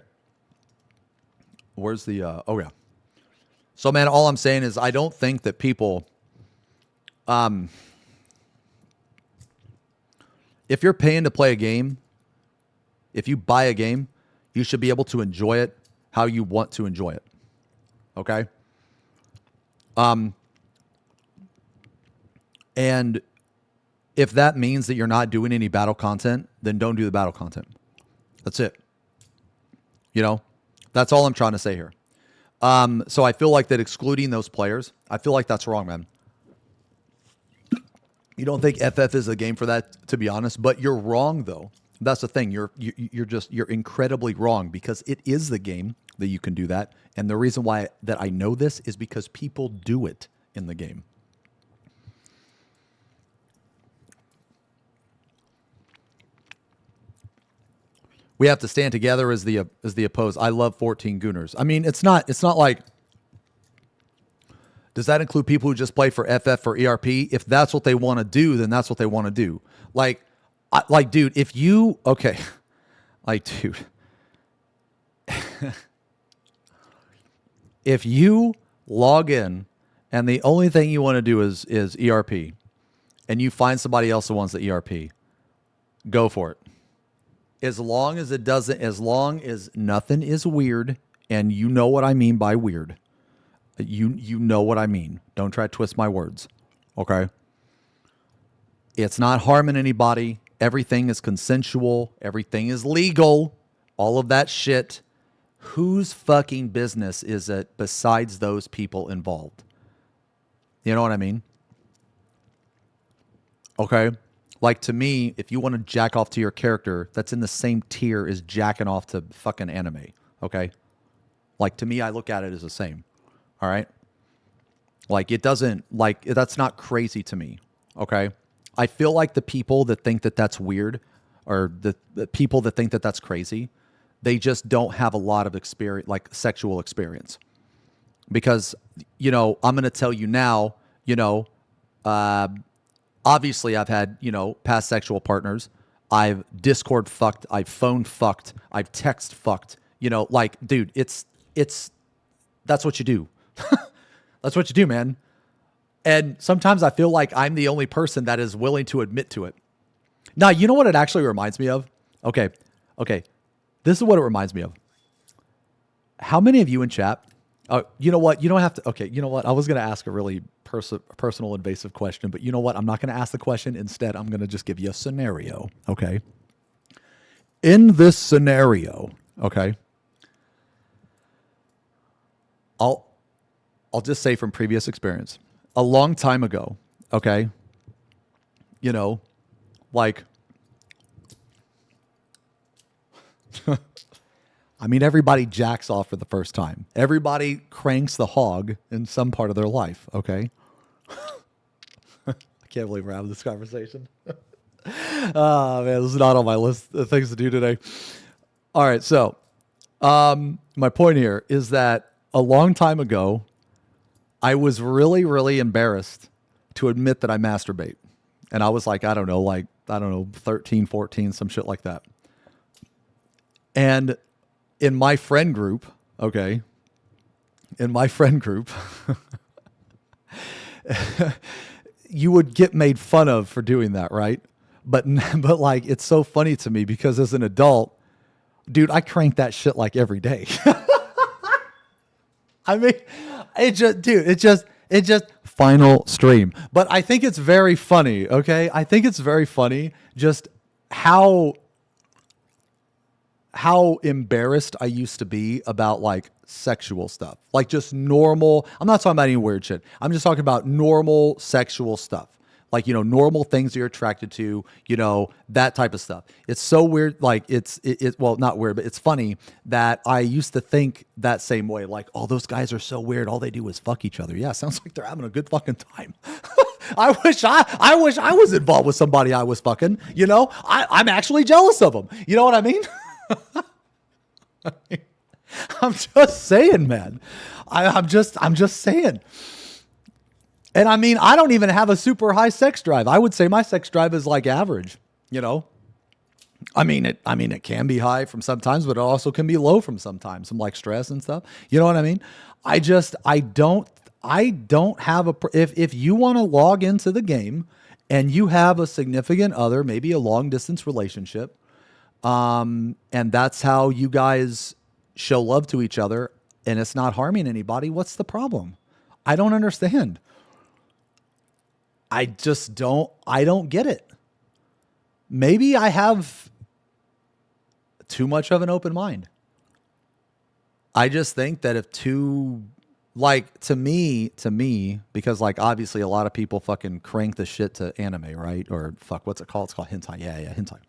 Where's the, oh yeah. So man, all I'm saying is I don't think that people, if you're paying to play a game, if you buy a game, you should be able to enjoy it how you want to enjoy it. Okay? And if that means that you're not doing any battle content, then don't do the battle content. That's it. You know, that's all I'm trying to say here. So I feel like that excluding those players, I feel like that's wrong, man. You don't think FF is a game for that, to be honest, but you're wrong though. That's the thing. You're incredibly wrong because it is the game that you can do that. And the reason why that I know this is because people do it in the game. We have to stand together as the opposed. I love 14 Gooners. I mean, it's not like, does that include people who just play for FF or ERP? If that's what they want to do, then that's what they want to do. Like, dude, if you, okay, like, dude, if you log in and the only thing you want to do is ERP and you find somebody else that wants the ERP, go for it. As long as nothing is weird, and you know what I mean by weird. You know what I mean. Don't try to twist my words. Okay? It's not harming anybody. Everything is consensual. Everything is legal. All of that shit. Whose fucking business is it besides those people involved? You know what I mean? Okay? Like, to me, if you want to jack off to your character, that's in the same tier as jacking off to fucking anime, okay? Like, to me, I look at it as the same, all right? Like, it doesn't, like, that's not crazy to me, okay? I feel like the people that think that that's weird, or the people that think that that's crazy, they just don't have a lot of experience, like, sexual experience. Because, you know, I'm going to tell you now, you know, obviously, I've had, you know, past sexual partners. I've Discord fucked. I've phone fucked. I've text fucked. You know, like, dude, it's that's what you do. That's what you do, man. And sometimes I feel like I'm the only person that is willing to admit to it. Now, you know what it actually reminds me of? Okay. This is what it reminds me of. How many of you in chat? Oh, you know what? You don't have to. Okay, you know what? I was going to ask a really personal, invasive question, but you know what? I'm not going to ask the question. Instead, I'm going to just give you a scenario. Okay. In this scenario, okay, I'll just say from previous experience, a long time ago, okay, you know, like, I mean, everybody jacks off for the first time. Everybody cranks the hog in some part of their life, okay? I can't believe we're having this conversation. Oh, man, this is not on my list of things to do today. All right, so my point here is that a long time ago, I was really, really embarrassed to admit that I masturbate. And I was like, I don't know, 13, 14, some shit like that. And in my friend group, okay, you would get made fun of for doing that, right? But like, it's so funny to me because as an adult, dude, I crank that shit like every day. I mean, it just final stream. But I think it's very funny, okay? I think it's very funny just how embarrassed I used to be about like sexual stuff. Like just normal, I'm not talking about any weird shit. I'm just talking about normal sexual stuff. Like, you know, normal things you're attracted to, you know, that type of stuff. It's so weird. Like well, not weird, but it's funny that I used to think that same way. Like, oh, those guys are so weird. All they do is fuck each other. Yeah, sounds like they're having a good fucking time. I wish I was involved with somebody I was fucking. You know, I'm actually jealous of them. You know what I mean? I'm just saying, man. I'm just saying. And I mean, I don't even have a super high sex drive. I would say my sex drive is like average. You know, I mean it can be high from sometimes, but it also can be low from sometimes. Some like stress and stuff. You know what I mean? I don't have if you want to log into the game and you have a significant other, maybe a long distance relationship, and that's how you guys show love to each other and it's not harming anybody, what's the problem? I don't understand. I don't get it. Maybe I have too much of an open mind. I just think that if two, like to me, because like obviously a lot of people fucking crank the shit to anime, right? Or fuck, what's it called? It's called hentai. Yeah, hentai.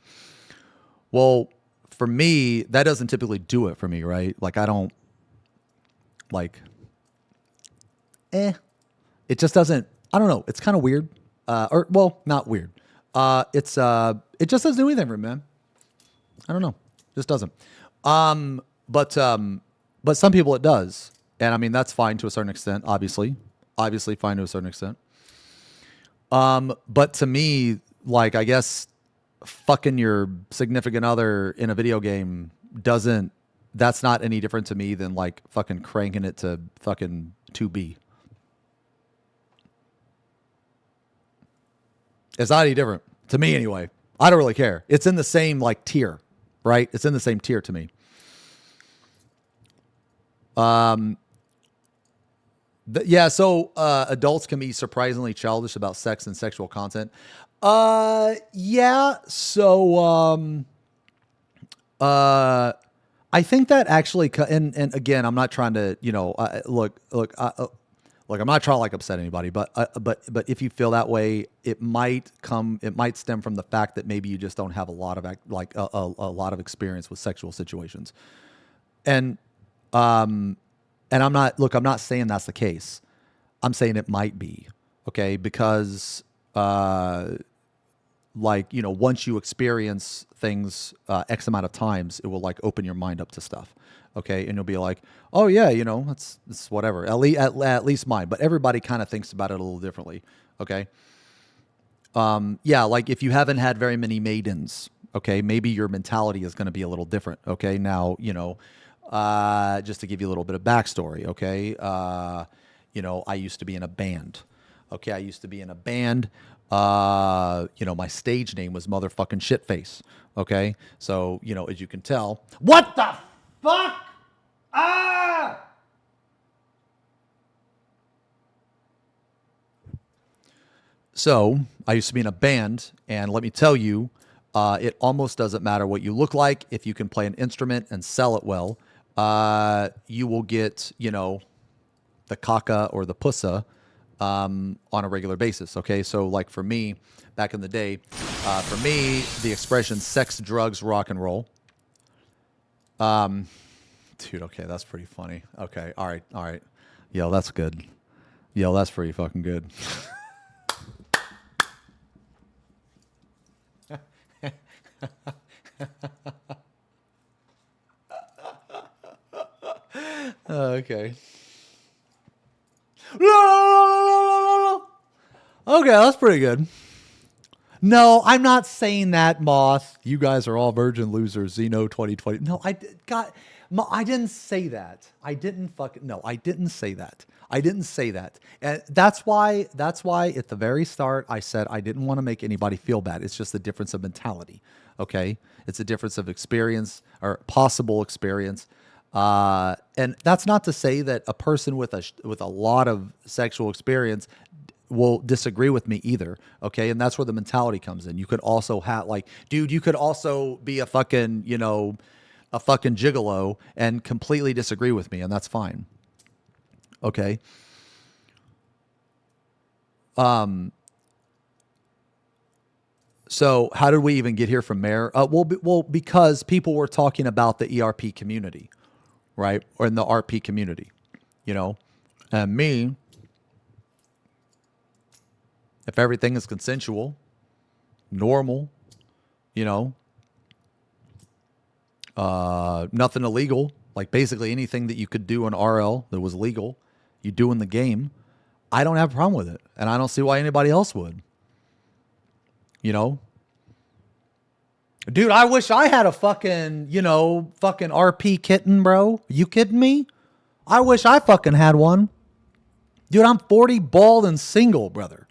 Well, for me, that doesn't typically do it for me, right? Like I don't like, it just doesn't, I don't know. It's kind of weird. Or well, not weird. It just doesn't do anything for me, man. I don't know. Just doesn't. But some people it does. And I mean, that's fine to a certain extent, obviously fine to a certain extent. But to me, like, I guess fucking your significant other in a video game that's not any different to me than like fucking cranking it to fucking 2B. It's not any different to me anyway. I don't really care. It's in the same like tier, right? It's in the same tier to me. Yeah, so adults can be surprisingly childish about sex and sexual content. Yeah, so I think that actually, and again, I'm not trying to, look, I'm not trying to like upset anybody, but if you feel that way, it might stem from the fact that maybe you just don't have a lot of a lot of experience with sexual situations, and I'm not saying that's the case. I'm saying it might be, okay, because once you experience things X amount of times, it will like open your mind up to stuff. Okay. And you'll be like, oh yeah, it's whatever. At least mine, but everybody kind of thinks about it a little differently. Okay. Yeah. Like if you haven't had very many maidens, okay, maybe your mentality is going to be a little different. Okay. Now, just to give you a little bit of backstory. Okay. I used to be in a band. Okay. I used to be in a band. My stage name was motherfucking Shitface. Okay. So, as you can tell, what the fuck? Ah! So I used to be in a band, and let me tell you, it almost doesn't matter what you look like. If you can play an instrument and sell it well, you will get, the caca or the pussa on a regular basis. Okay. So like for me, back in the day, for me, the expression sex, drugs, rock and roll. Dude, okay, that's pretty funny. Okay, all right. Yo, that's good. Yo, that's pretty fucking good. Okay. Okay, that's pretty good. No, I'm not saying that, Moth. You guys are all virgin losers. Xeno 2020. No, I didn't say that. I didn't say that. I didn't say that. And that's why at the very start I said I didn't want to make anybody feel bad. It's just a difference of mentality. Okay? It's a difference of experience or possible experience. And that's not to say that a person with a lot of sexual experience will disagree with me either. Okay. And that's where the mentality comes in. You could also have you could also be a fucking, a fucking gigolo and completely disagree with me. And that's fine. Okay. So how did we even get here from Mare? Well, because people were talking about the ERP community, right? Or in the RP community, and me, If everything is consensual, normal, you know, nothing illegal, like basically anything that you could do in RL that was legal, you do in the game, I don't have a problem with it. And I don't see why anybody else would. You know? Dude, I wish I had a fucking, fucking RP kitten, bro. You kidding me? I wish I fucking had one. Dude, I'm 40, bald, and single, brother.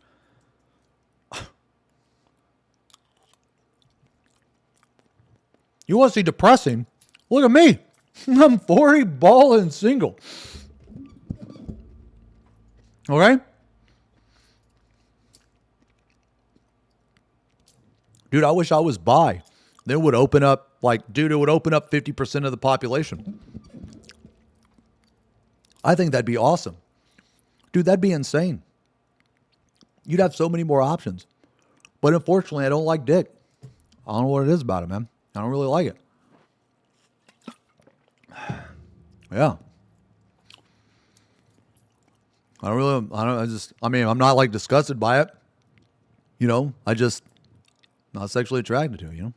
You want to see depressing? Look at me. I'm 40, bald, and single. Okay? Dude, I wish I was bi. Then it would open up, it would open up 50% of the population. I think that'd be awesome. Dude, that'd be insane. You'd have so many more options. But unfortunately, I don't like dick. I don't know what it is about it, man. I don't really like it. Yeah. I'm not like disgusted by it. Not sexually attracted to it,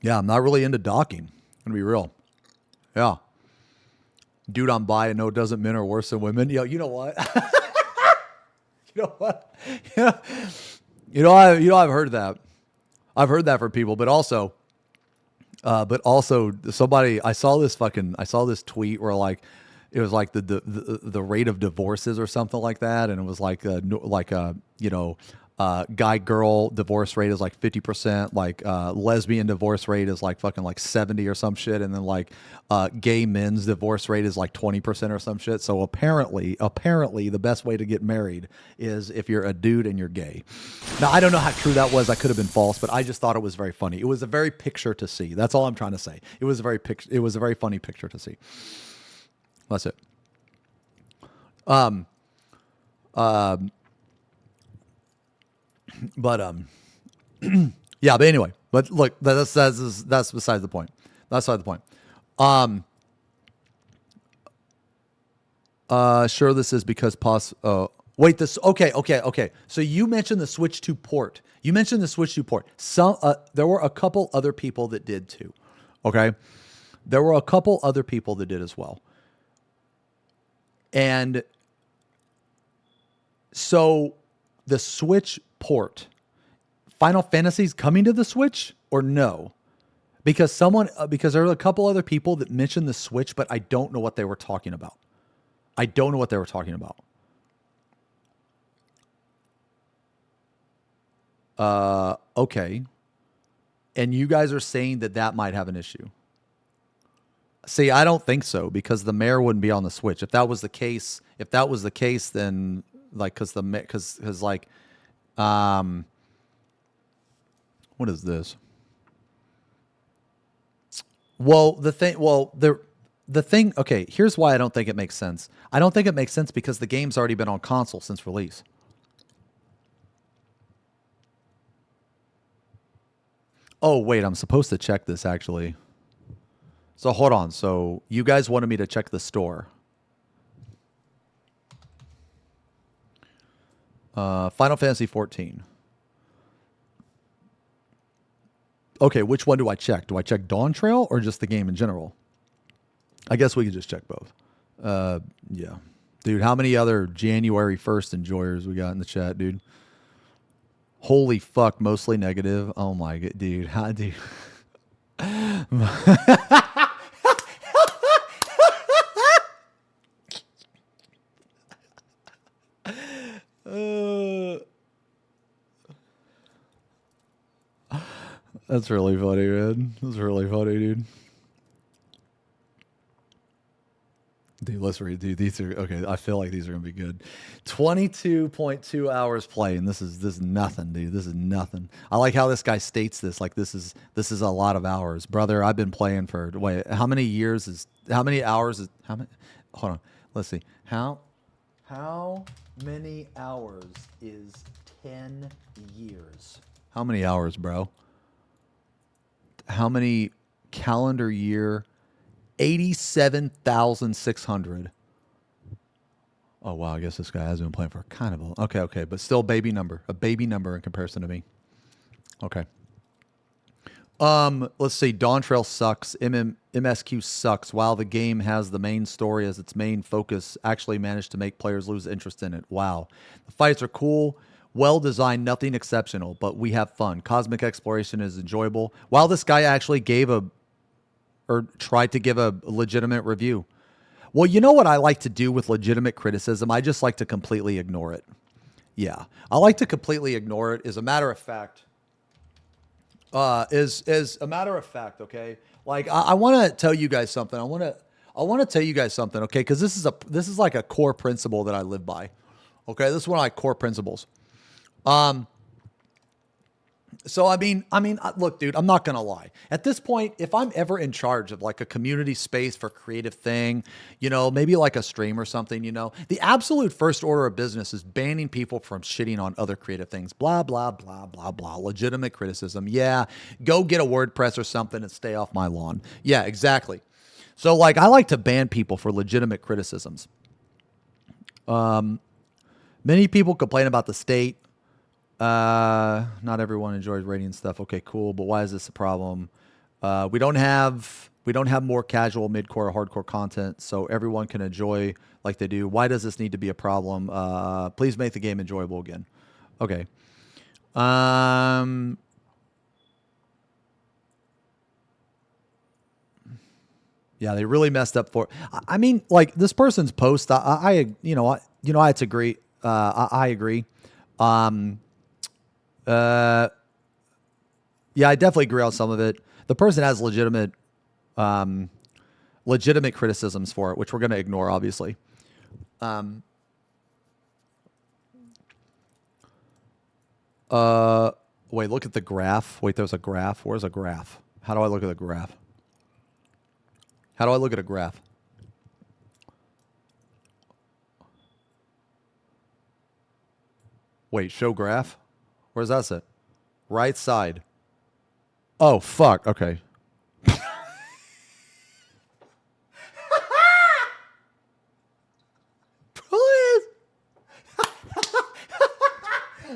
Yeah, I'm not really into docking. I'm gonna be real. Yeah. Dude, I'm bi and no, it doesn't men are worse than women. Yo, you know what? You know what? Yeah. I've heard that. I've heard that from people, but also somebody, I saw this tweet where it was like the rate of divorces or something like that. And it was guy girl divorce rate is like 50%, lesbian divorce rate is like fucking like 70 or some shit, and then gay men's divorce rate is like 20% or some shit. So apparently the best way to get married is if you're a dude and you're gay. Now I don't know how true that was. I could have been false, but I just thought it was very funny. It was a very picture to see. That's all I'm trying to say. It was a very funny picture to see. That's it. But yeah, but anyway, but look, that's beside the point. That's beside the point. Sure, this is because wait, okay. So you mentioned the Switch 2 port. Some, there were a couple other people that did too. Okay. There were a couple other people that did as well. And so the Switch port, Final Fantasy's coming to the Switch or no? Because there were a couple other people that mentioned the Switch, but I don't know what they were talking about. Okay. And you guys are saying that might have an issue. See, I don't think so, because the Mare wouldn't be on the Switch. If that was the case, then what is this? Okay, here's why I don't think it makes sense. I don't think it makes sense because the game's already been on console since release. Oh, wait, I'm supposed to check this actually. So hold on. So you guys wanted me to check the store. Final Fantasy 14. Okay, which one do I check? Do I check Dawn Trail or just the game in general? I guess we could just check both. Yeah. Dude, how many other January 1st enjoyers we got in the chat, dude? Holy fuck, mostly negative. Oh my god, dude. How do you... That's really funny, man. That's really funny, dude. Dude, let's read. Dude, these are okay. I feel like these are gonna be good. 22.2 hours play, and this is nothing, dude. This is nothing. I like how this guy states this. Like this is a lot of hours, brother. I've been playing for how many hours? Hold on. Let's see. How many hours is 10 years? How many hours, bro? How many calendar year? 87,600. Oh wow, I guess this guy has been playing for kind of a okay, but still a baby number in comparison to me. Okay. Let's see. Dawn Trail sucks. MSQ sucks. While the game has the main story as its main focus, actually managed to make players lose interest in it. Wow. The fights are cool, well designed, nothing exceptional, but we have fun. Cosmic exploration is enjoyable. While this guy actually tried to give a legitimate review. Well, you know what I like to do with legitimate criticism? I just like to completely ignore it. Yeah. I like to completely ignore it. As a matter of fact, okay? Like I want to tell you guys something. I want to tell you guys something, okay? Because this is like a core principle that I live by. Okay, this is one of my core principles. So look, dude, I'm not gonna lie. At this point, if I'm ever in charge of like a community space for creative thing, maybe like a stream or something, the absolute first order of business is banning people from shitting on other creative things. Blah blah blah blah blah. Legitimate criticism. Yeah, go get a WordPress or something and stay off my lawn. Yeah, exactly. So like, I like to ban people for legitimate criticisms. Many people complain about the state. Not everyone enjoys rating stuff. Okay, cool. But why is this a problem? We don't have more casual, mid-core, or hardcore content, so everyone can enjoy like they do. Why does this need to be a problem? Please make the game enjoyable again. Okay. Yeah, they really messed up for. I mean, like this person's post. I it's agree. I agree. Yeah, I definitely agree on some of it. The person has legitimate criticisms for it, which we're going to ignore, obviously. Wait, look at the graph. Wait, there's a graph. Where's a graph? How do I look at a graph? How do I look at a graph? Wait, show graph? Where's that sit? Right side. Oh, fuck. Okay. Please.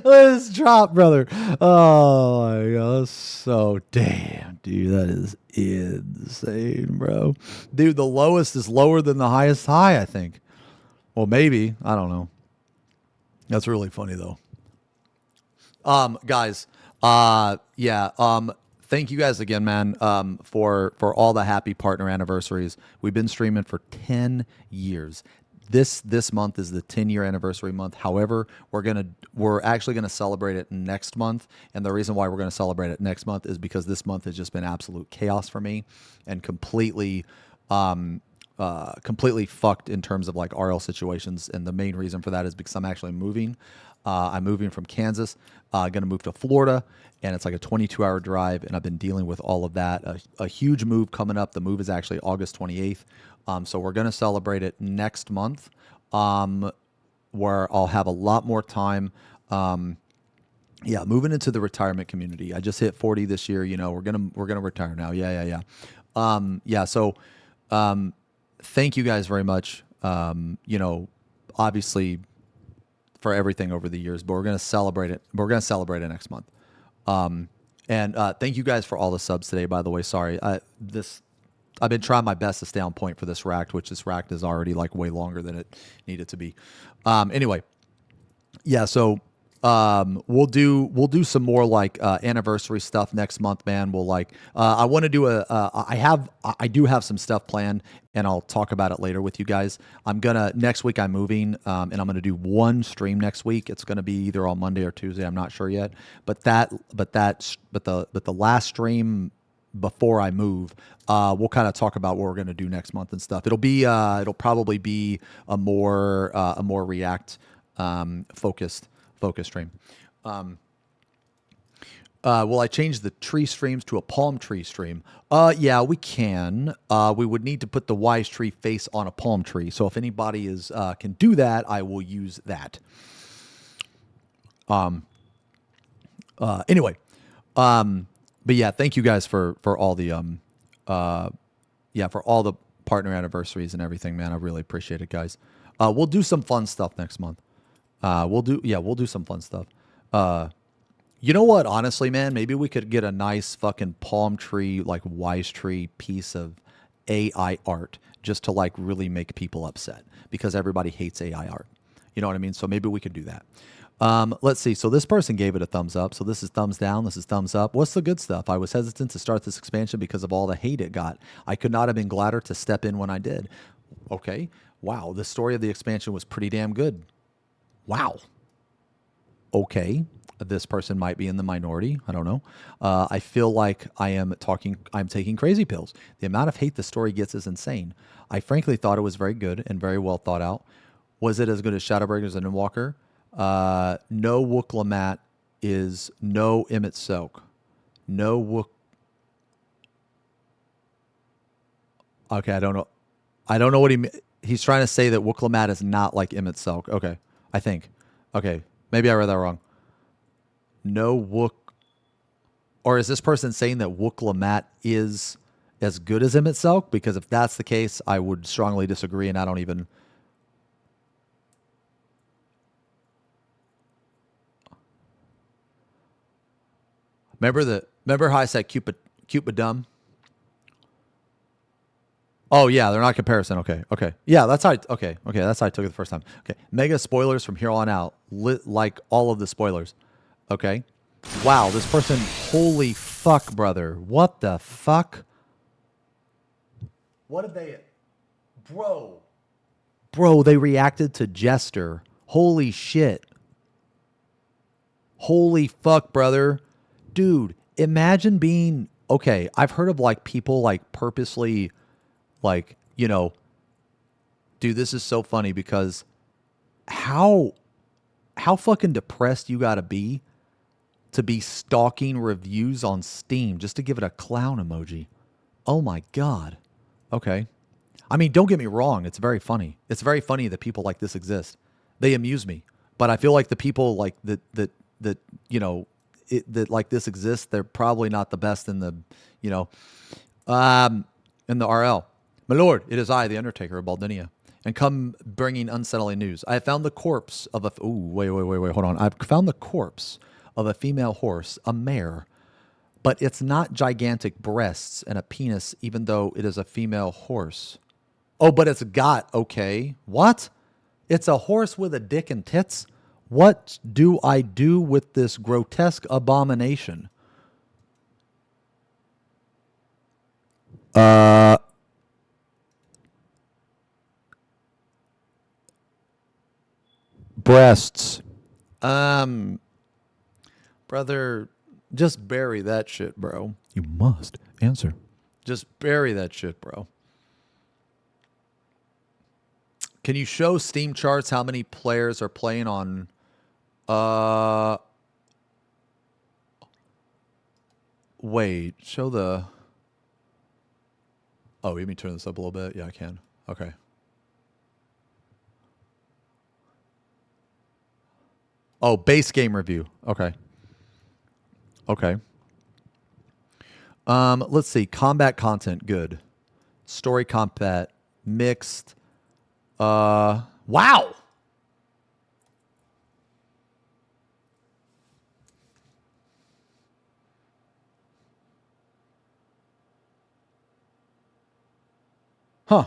Let's drop, brother. Oh, my God. That's so damn, dude. That is insane, bro. Dude, the lowest is lower than the highest high, I think. Well, maybe. I don't know. That's really funny, though. Guys, thank you guys again, man, for all the happy partner anniversaries. We've been streaming for 10 years. This month is the 10-year anniversary month. However, we're actually gonna celebrate it next month, and the reason why we're gonna celebrate it next month is because this month has just been absolute chaos for me and completely fucked in terms of like RL situations. And the main reason for that is because I'm actually moving. I'm moving from Kansas, going to move to Florida, and it's like a 22-hour drive, and I've been dealing with all of that. A huge move coming up. The move is actually August 28th, so we're going to celebrate it next month, where I'll have a lot more time. Moving into the retirement community. I just hit 40 this year. We're gonna retire now. So thank you guys very much. Obviously, for everything over the years, but we're going to celebrate it. We're going to celebrate it next month. And thank you guys for all the subs today, by the way. Sorry. I've been trying my best to stay on point for this racked, which this racked is already like way longer than it needed to be. Anyway. Yeah. So, we'll do some more like anniversary stuff next month, man. We'll like I want to do I do have some stuff planned, and I'll talk about it later with you guys. Next week I'm moving, and I'm gonna do one stream next week. It's gonna be either on Monday or Tuesday. I'm not sure yet, but the last stream before I move, we'll kind of talk about what we're gonna do next month and stuff. It'll probably be a more React focused stream. Will I change the tree streams to a palm tree stream? Yeah, we can. We would need to put the wise tree face on a palm tree. So if anybody can do that, I will use that. Anyway, but yeah, thank you guys for all the for all the partner anniversaries and everything, man. I really appreciate it, guys. We'll do some fun stuff next month. We'll do some fun stuff. You know what? Honestly, man, maybe we could get a nice fucking palm tree, like wise tree piece of AI art just to like really make people upset because everybody hates AI art. You know what I mean? So maybe we could do that. Let's see. So this person gave it a thumbs up. So this is thumbs down. This is thumbs up. What's the good stuff? I was hesitant to start this expansion because of all the hate it got. I could not have been gladder to step in when I did. Okay. Wow. The story of the expansion was pretty damn good. Wow. Okay. This person might be in the minority. I don't know. I feel like I'm taking crazy pills. The amount of hate the story gets is insane. I frankly thought it was very good and very well thought out. Was it as good as Shadowbreakers and Endwalker? No Wooklamat is no Emmett Silk. No Wook. Okay, I don't know. I don't know what he's trying to say that Wooklamat is not like Emmett Silk. Okay, I think. Okay, maybe I read that wrong. No Wook. Or is this person saying that Wooklamat is as good as Emmett Silk? Because if that's the case, I would strongly disagree, and I don't even. Remember how I said cute but dumb? Oh yeah, they're not comparison. Okay. Yeah, that's how that's how I took it the first time. Okay. Mega spoilers from here on out. Like all of the spoilers. Okay. Wow, this person, holy fuck, brother. What the fuck? What did they Bro, they reacted to Jester. Holy shit. Holy fuck, brother. Dude, imagine being okay, I've heard of like people like purposely like, dude, this is so funny because how fucking depressed you got to be stalking reviews on Steam just to give it a clown emoji. Oh my God. Okay. I mean, don't get me wrong. It's very funny. It's very funny that people like this exist. They amuse me. But I feel like the people like that like this exists, they're probably not the best in the, in the RL. My lord, it is I, the Undertaker of Baldinia, and come bringing unsettling news. I have found the corpse of a... wait, hold on. I've found the corpse of a female horse, a mare, but it's not gigantic breasts and a penis, even though it is a female horse. Oh, but it's got... Okay. What? It's a horse with a dick and tits? What do I do with this grotesque abomination? Breasts. Brother, just bury that shit, bro. You must answer. Just bury that shit, bro. Can you show Steam charts how many players are playing on... Wait, show the... Oh, let me turn this up a little bit. Yeah, I can. Okay. Oh, base game review. Okay. Let's see. Combat content, good. Story combat, mixed. Wow. Huh.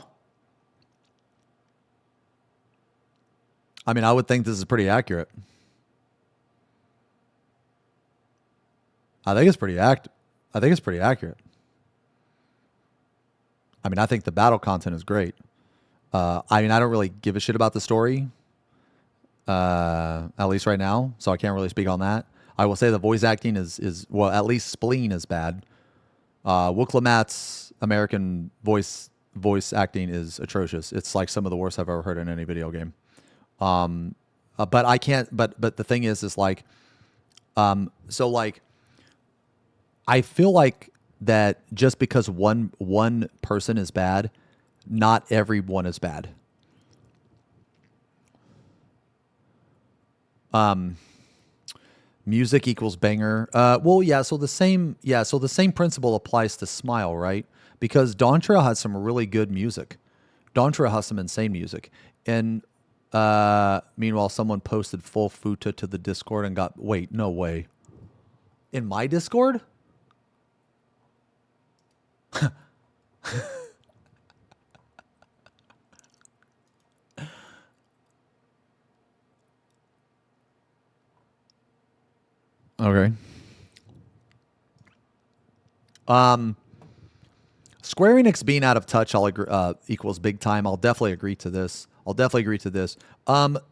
I mean, I would think this is pretty accurate. I think it's pretty accurate. I mean, I think the battle content is great. I mean, I don't really give a shit about the story, at least right now, so I can't really speak on that. I will say the voice acting is well, at least Spleen is bad. Wooklamat's American voice acting is atrocious. It's like some of the worst I've ever heard in any video game. But I can't. But the thing is like, so like, I feel like that just because one person is bad, not everyone is bad. Music equals banger. Well, yeah. So the same principle applies to Smile, right? Because Dawn Trail has some really good music. Dawn Trail has some insane music, and Meanwhile, someone posted full futa to the Discord and got, wait, no way. In my Discord? Okay. Square Enix being out of touch, I'll agree, equals big time. I'll definitely agree to this.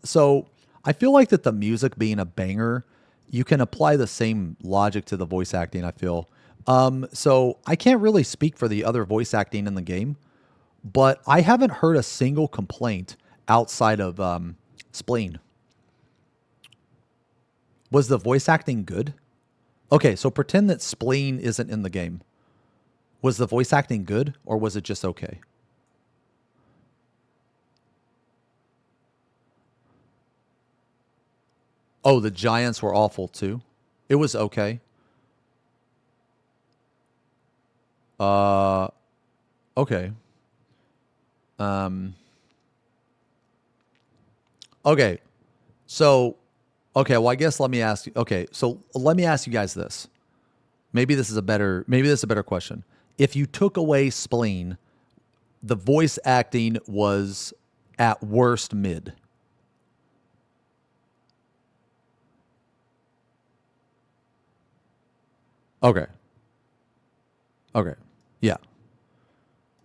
So I feel like that the music being a banger, you can apply the same logic to the voice acting, I feel. So I can't really speak for the other voice acting in the game, but I haven't heard a single complaint outside of Spleen. Was the voice acting good? Okay, so pretend that Spleen isn't in the game. Was the voice acting good, or was it just okay? Oh, the Giants were awful too. It was okay. Uh, okay. Um, okay. So, okay. Well, I guess let me ask you. Okay, so let me ask you guys this. Maybe this is a better question. If you took away Spleen, the voice acting was at worst mid. Okay. Okay. Yeah.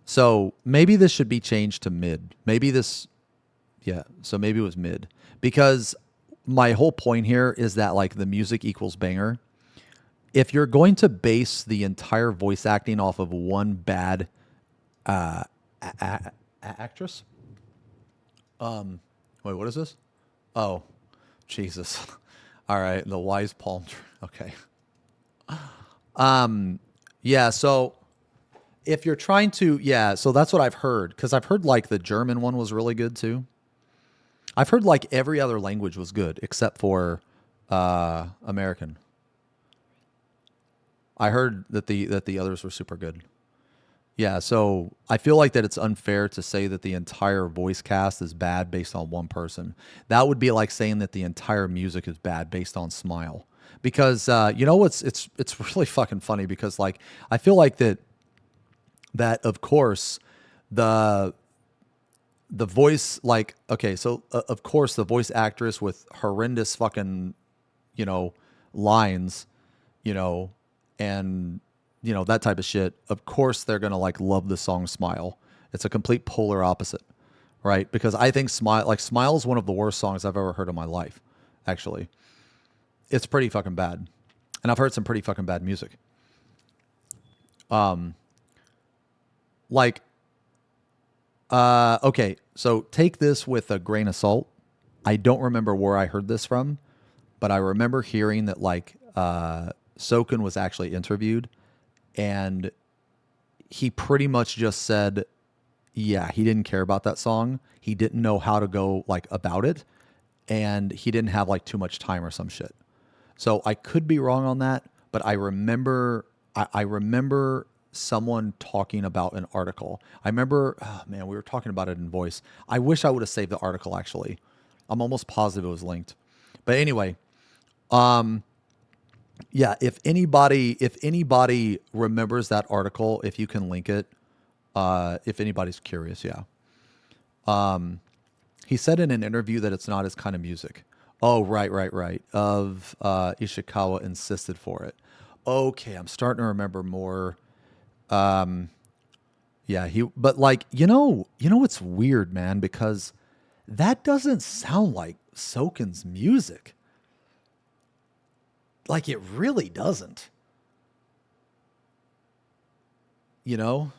So maybe this should be changed to mid. Maybe this, yeah. So maybe it was mid, because my whole point here is that like the music equals banger. If you're going to base the entire voice acting off of one bad actress, wait, what is this? Oh, Jesus. All right, the wise palm tree. Okay. Yeah. So if you're trying to, yeah. So that's what I've heard, because I've heard like the German one was really good too. I've heard like every other language was good except for American. I heard that the others were super good. Yeah, so I feel like that it's unfair to say that the entire voice cast is bad based on one person. That would be like saying that the entire music is bad based on Smile. Because you know what's it's really fucking funny, because like I feel like that of course the voice, like, okay, so of course the voice actress with horrendous fucking, you know, lines, you know, and you know, that type of shit, of course they're gonna like love the song Smile. It's a complete polar opposite, right? Because I think Smile is one of the worst songs I've ever heard in my life. Actually, it's pretty fucking bad, and I've heard some pretty fucking bad music. Like, okay, so take this with a grain of salt. I don't remember where I heard this from, but I remember hearing that like Soken was actually interviewed, and he pretty much just said, yeah, he didn't care about that song. He didn't know how to go like about it, and he didn't have like too much time or some shit. So I could be wrong on that, but I remember someone talking about an article. I remember, oh man, we were talking about it in voice. I wish I would have saved the article actually. I'm almost positive it was linked. But anyway, yeah, if anybody remembers that article, if you can link it, if anybody's curious, yeah. He said in an interview that it's not his kind of music. Oh, right. Ishikawa insisted for it. Okay, I'm starting to remember more. Yeah, but like, what's weird, man, because that doesn't sound like Soken's music. Like, it really doesn't. You know?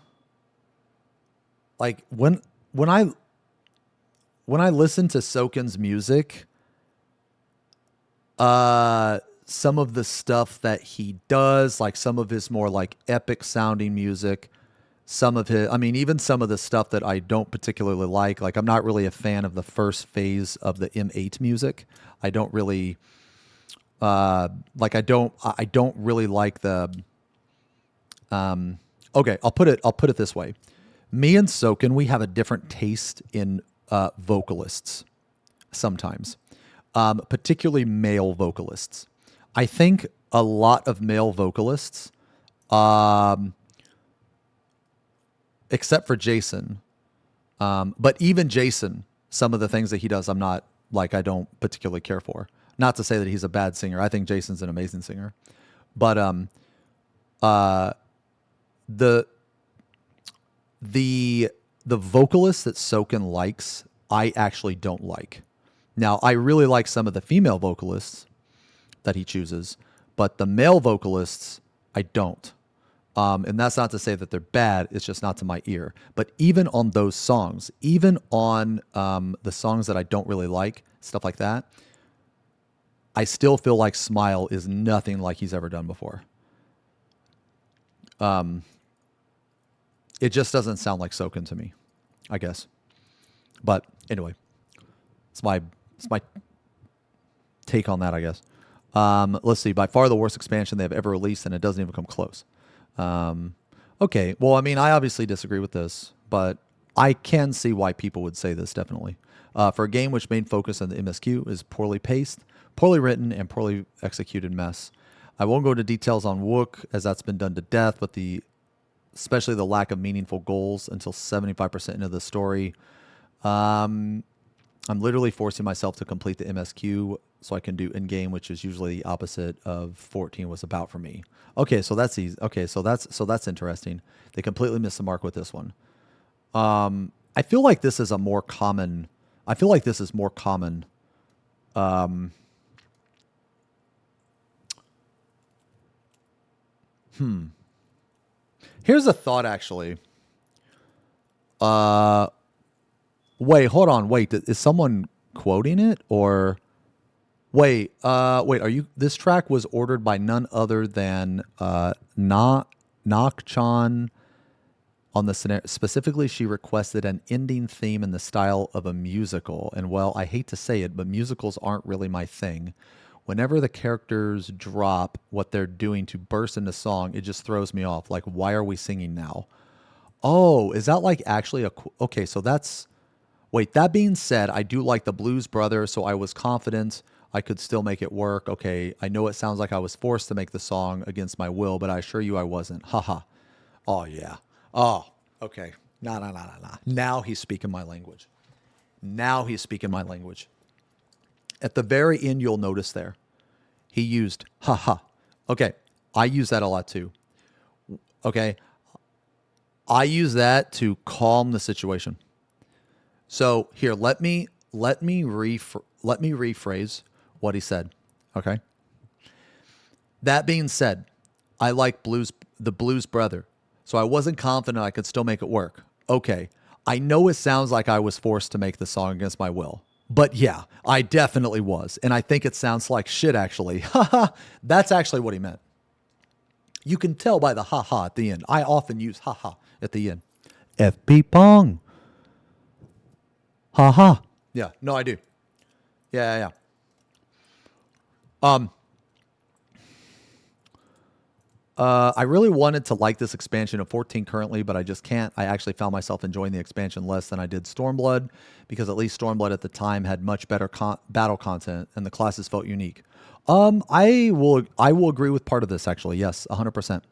Like when I listen to Soken's music, some of the stuff that he does, like some of his more like epic sounding music, even some of the stuff that I don't particularly like I'm not really a fan of the first phase of the M8 music. I don't really I don't really like the okay, I'll put it this way. Me and Soken, we have a different taste in vocalists. sometimes, particularly male vocalists. I think a lot of male vocalists, except for Jason, but even Jason, some of the things that he does, I don't particularly care for. Not to say that he's a bad singer. I think Jason's an amazing singer. But the vocalist that Soken likes, I actually don't like. Now, I really like some of the female vocalists that he chooses, but the male vocalists, I don't. And that's not to say that they're bad. It's just not to my ear. But even on those songs, even on the songs that I don't really like, stuff like that, I still feel like Smile is nothing like he's ever done before. It just doesn't sound like Soken to me, I guess. But anyway, it's my take on that, I guess. Let's see. By far the worst expansion they've ever released, and it doesn't even come close. Okay. Well, I mean, I obviously disagree with this, but I can see why people would say this, definitely. For a game which main focus on the MSQ is poorly paced, poorly written, and poorly executed mess. I won't go into details on Wook, as that's been done to death, but especially the lack of meaningful goals until 75% into the story. I'm literally forcing myself to complete the MSQ so I can do in-game, which is usually the opposite of 14 was about for me. Okay, so that's easy. Okay, so that's interesting. They completely missed the mark with this one. I feel like this is more common. Here's a thought, actually. Wait, hold on. Wait, is someone quoting it? Or wait, are you? This track was ordered by none other than Nak-chan on the scenario. Specifically, she requested an ending theme in the style of a musical. And well, I hate to say it, but musicals aren't really my thing. Whenever the characters drop what they're doing to burst into song, it just throws me off. Like, why are we singing now? Oh, is that like actually okay, so that's... Wait, that being said, I do like the Blues Brother, so I was confident I could still make it work. Okay, I know it sounds like I was forced to make the song against my will, but I assure you I wasn't. Haha. Oh, yeah. Oh, okay. No. Now he's speaking my language. At the very end, you'll notice there, he used haha. Okay, I use that a lot too. Okay, I use that to calm the situation. So here, let me rephrase what he said. Okay. That being said, I like the Blues Brother, so I wasn't confident I could still make it work. Okay, I know it sounds like I was forced to make the song against my will, but yeah, I definitely was, and I think it sounds like shit. Actually, haha, that's actually what he meant. You can tell by the haha at the end. I often use haha at the end. FP Pong. Haha. Yeah, no, I do. Yeah. I really wanted to like this expansion of 14 currently, but I just can't. I actually found myself enjoying the expansion less than I did Stormblood, because at least Stormblood at the time had much better battle content and the classes felt unique. I will agree with part of this, actually. Yes, 100%.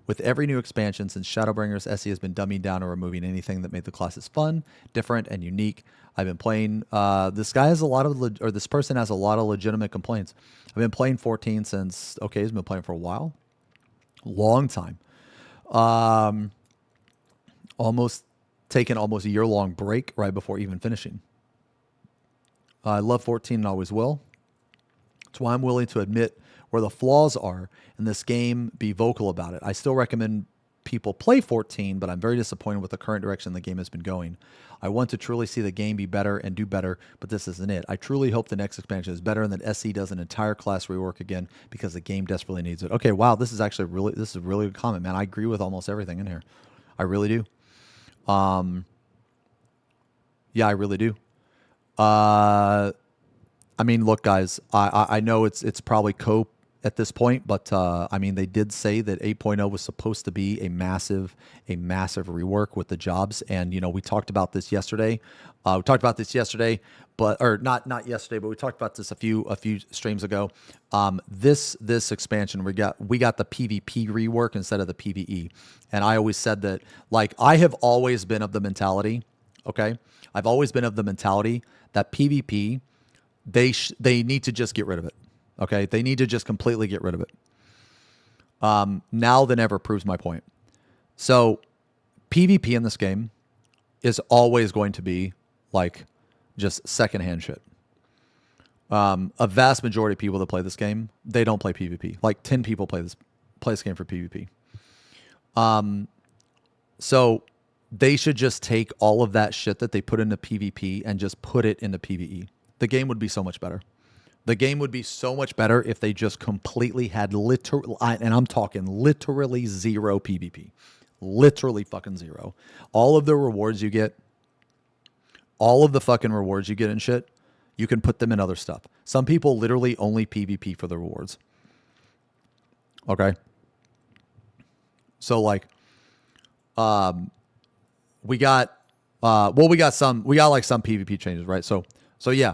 With every new expansion since Shadowbringers, SE has been dumbing down or removing anything that made the classes fun, different, and unique. I've been playing. This person has a lot of legitimate complaints. I've been playing 14 since. Okay, he's been playing for a while, long time. Almost a year-long break right before even finishing. I love 14 and always will. That's why I'm willing to admit where the flaws are in this game, be vocal about it. I still recommend people play 14, but I'm very disappointed with the current direction the game has been going. I want to truly see the game be better and do better, but this isn't it. I truly hope the next expansion is better and that SE does an entire class rework again, because the game desperately needs it. Okay, wow, this is a really good comment, man. I agree with almost everything in here. I really do. Yeah, I really do. I mean, look, guys, I know it's probably at this point, but I mean, they did say that 8.0 was supposed to be a massive rework with the jobs, and we talked about this yesterday. But or not yesterday, but we talked about this a few streams ago. This expansion, we got the PvP rework instead of the PvE, and I always said that, like, I have always been of the mentality. Okay, I've always been of the mentality that PvP, they need to just get rid of it. Okay, they need to just completely get rid of it. Now than ever proves my point. So PvP in this game is always going to be like just secondhand shit. A vast majority of people that play this game, they don't play PvP. Like 10 people play this game for PvP. So they should just take all of that shit that they put into PvP and just put it into PvE. The game would be so much better. The game would be so much better if they just completely had and I'm talking literally zero PvP. Literally fucking zero. All of the rewards you get, all of the fucking rewards you get and shit, you can put them in other stuff. Some people literally only PvP for the rewards. Okay? So like, we got some PvP changes, right? So yeah.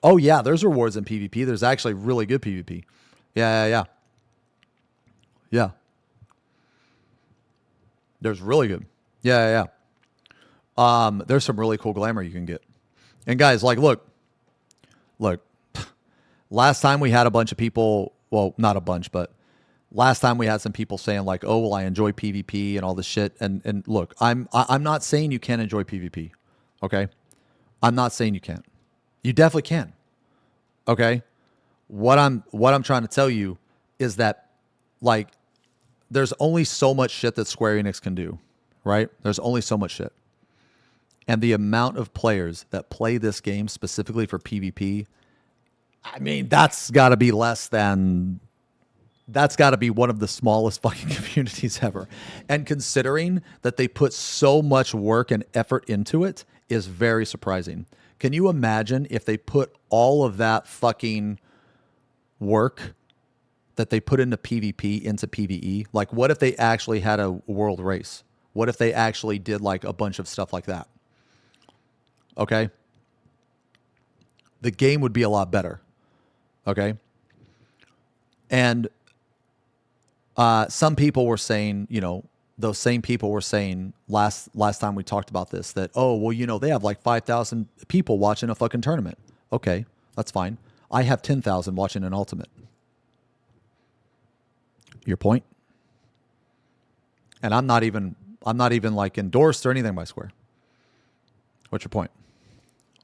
Oh yeah, there's rewards in PvP. There's actually really good PvP. Yeah. There's really good. Yeah. There's some really cool glamour you can get. And guys, like, look. Last time we had a bunch of people, well, not a bunch, but last time we had some people saying like, "Oh, well, I enjoy PvP and all this shit." And look, I'm not saying you can't enjoy PvP. Okay? I'm not saying you can't. You definitely can. Okay? What I'm trying to tell you is that, like, there's only so much shit that Square Enix can do, right? There's only so much shit. And the amount of players that play this game specifically for PvP, I mean, that's got to be one of the smallest fucking communities ever. And considering that they put so much work and effort into it is very surprising. Can you imagine if they put all of that fucking work that they put into PvP into PvE? Like, what if they actually had a world race? What if they actually did like a bunch of stuff like that? Okay? The game would be a lot better. Okay? And some people were saying, those same people were saying last time we talked about this, that, oh, well, they have like 5,000 people watching a fucking tournament. Okay, that's fine. I have 10,000 watching an ultimate. Your point? And I'm not even like endorsed or anything by Square. What's your point?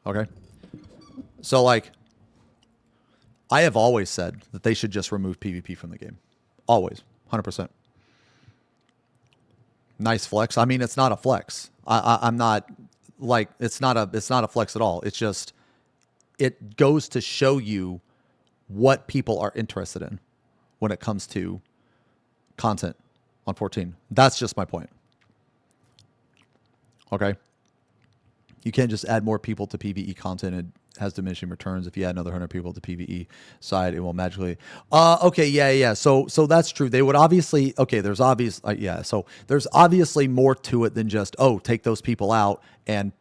Okay. So like, I have always said that they should just remove PvP from the game. Always. 100%. Nice flex. I mean, it's not a flex. I'm not like, it's not a flex at all. It's just, it goes to show you what people are interested in when it comes to content on 14. That's just my point. Okay. You can't just add more people to PvE content. It has diminishing returns. If you add another 100 people to PvE side, it will magically. Okay, yeah. So that's true. They would obviously. Okay, there's obvious. Yeah. So there's obviously more to it than just, oh, take those people out and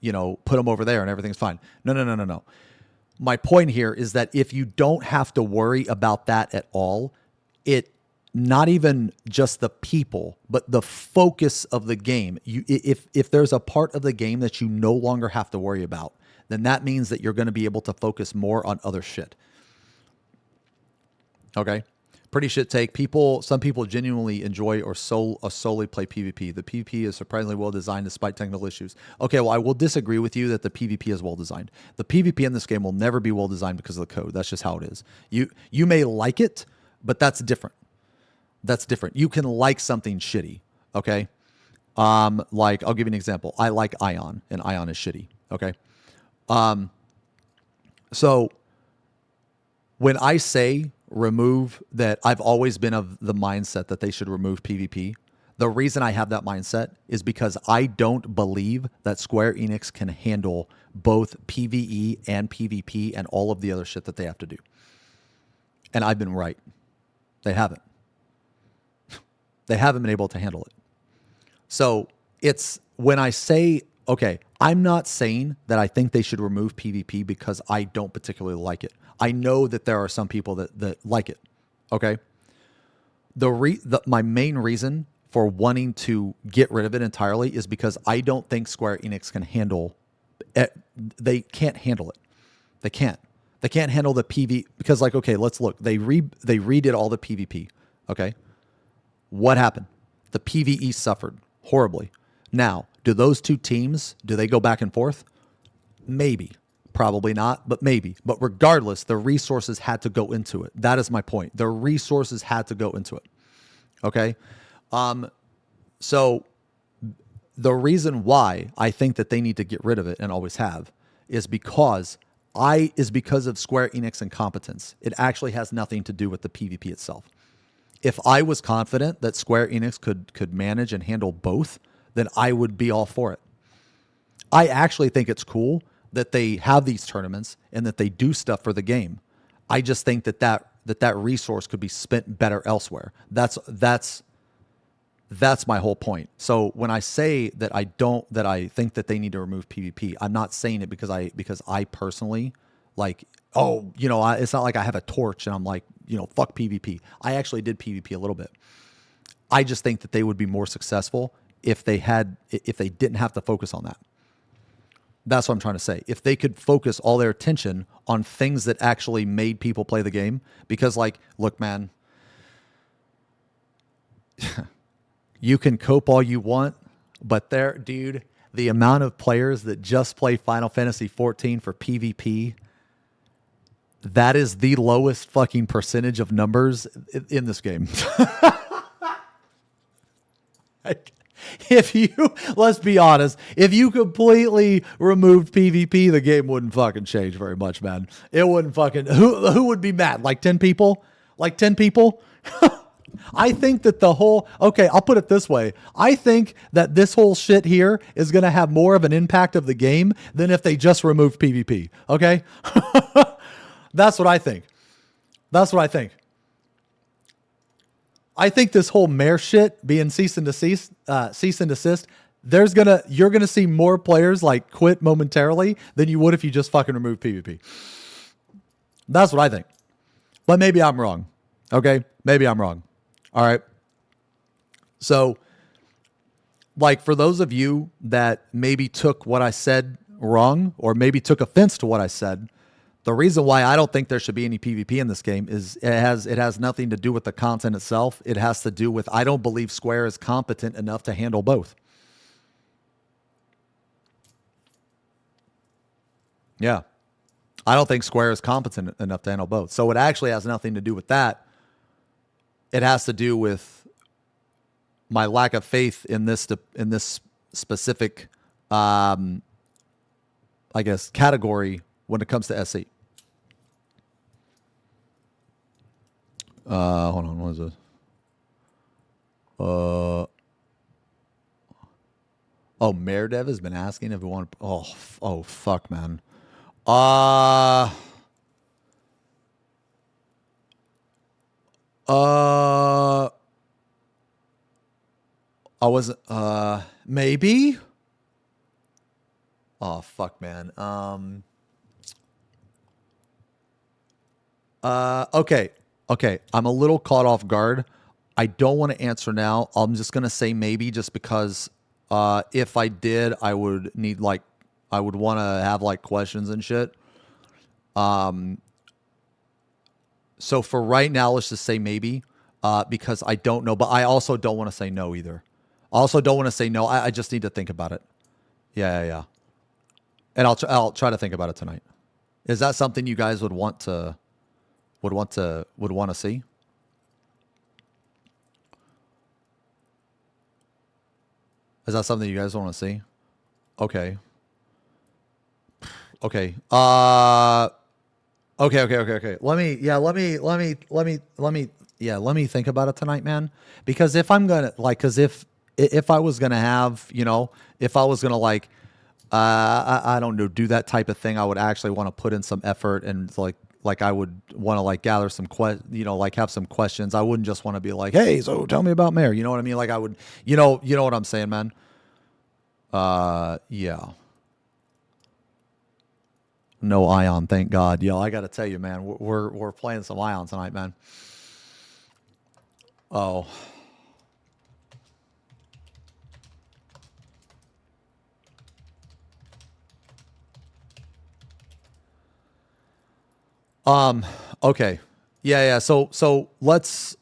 put them over there and everything's fine. No. My point here is that if you don't have to worry about that at all, not even just the people, but the focus of the game. If there's a part of the game that you no longer have to worry about, then that means that you're going to be able to focus more on other shit. Okay? Pretty shit take. Some people genuinely enjoy or solely play PvP. The PvP is surprisingly well designed despite technical issues. Okay, well, I will disagree with you that the PvP is well designed. The PvP in this game will never be well designed because of the code. That's just how it is. You may like it, but that's different. That's different. You can like something shitty, okay? Like, I'll give you an example. I like Ion, and Ion is shitty, okay? So when I say remove that, I've always been of the mindset that they should remove PvP. The reason I have that mindset is because I don't believe that Square Enix can handle both PvE and PvP and all of the other shit that they have to do. And I've been right. They haven't. They haven't been able to handle it. So it's when I say, okay, I'm not saying that I think they should remove PvP because I don't particularly like it. I know that there are some people that like it. Okay. My main reason for wanting to get rid of it entirely is because I don't think Square Enix can handle it. They can't handle it. They can't. They can't handle the PV because, like, okay, let's look. They redid all the PvP. Okay. What happened? The PvE suffered horribly. Now, do those two teams, do they go back and forth? Maybe. Probably not, but maybe. But regardless, the resources had to go into it. That is my point. The resources had to go into it. Okay? So the reason why I think that they need to get rid of it and always have is because of Square Enix incompetence. It actually has nothing to do with the PvP itself. If I was confident that Square Enix could manage and handle both, then I would be all for it. I actually think it's cool that they have these tournaments and that they do stuff for the game. I just think that resource could be spent better elsewhere. That's my whole point. So when I say that I think that they need to remove PvP, I'm not saying it because I personally like, oh, it's not like I have a torch and I'm like, fuck PvP. I actually did PvP a little bit. I just think that they would be more successful if they didn't have to focus on that. That's what I'm trying to say. If they could focus all their attention on things that actually made people play the game, because like, look, man, you can cope all you want, but dude, the amount of players that just play Final Fantasy XIV for PvP, that is the lowest fucking percentage of numbers in this game. Let's be honest, if you completely removed PvP, the game wouldn't fucking change very much, man. It wouldn't fucking, who would be mad? Like 10 people? Like 10 people? I think that I'll put it this way. I think that this whole shit here is going to have more of an impact of the game than if they just removed PvP. Okay? That's what I think. I think this whole Mare shit being cease and desist, you're gonna see more players like quit momentarily than you would if you just fucking removed PvP. That's what I think. But maybe I'm wrong. Okay? Maybe I'm wrong. All right. So, like, for those of you that maybe took what I said wrong or maybe took offense to what I said, the reason why I don't think there should be any PvP in this game is it has nothing to do with the content itself. It has to do with I don't believe Square is competent enough to handle both. Yeah. I don't think Square is competent enough to handle both. So it actually has nothing to do with that. It has to do with my lack of faith in this specific, I guess, category when it comes to SE. Hold on, what is this? Mare Dev has been asking if we want to. Oh, fuck, man. I wasn't. Maybe. Oh, fuck, man. Okay. I'm a little caught off guard. I don't want to answer now. I'm just going to say maybe just because if I did, I would want to have like questions and shit. So for right now, let's just say maybe because I don't know, but I also don't want to say no either. I also don't want to say no. I just need to think about it. Yeah. And I'll try to think about it tonight. Is that something you guys would want to see? Is that something you guys want to see? Okay. Okay. Okay. Let me think about it tonight, man. Because if I'm gonna if I was gonna have, if I was gonna I don't know, do that type of thing, I would actually want to put in some effort and like I would want to like gather some like have some questions. I wouldn't just want to be like, hey, so tell me about Mare. You know what I mean? Like I would, you know what I'm saying, man? Yeah. No Ion, thank God. Yo, I got to tell you, man, we're playing some Ion tonight, man. Oh. Okay. Yeah. So let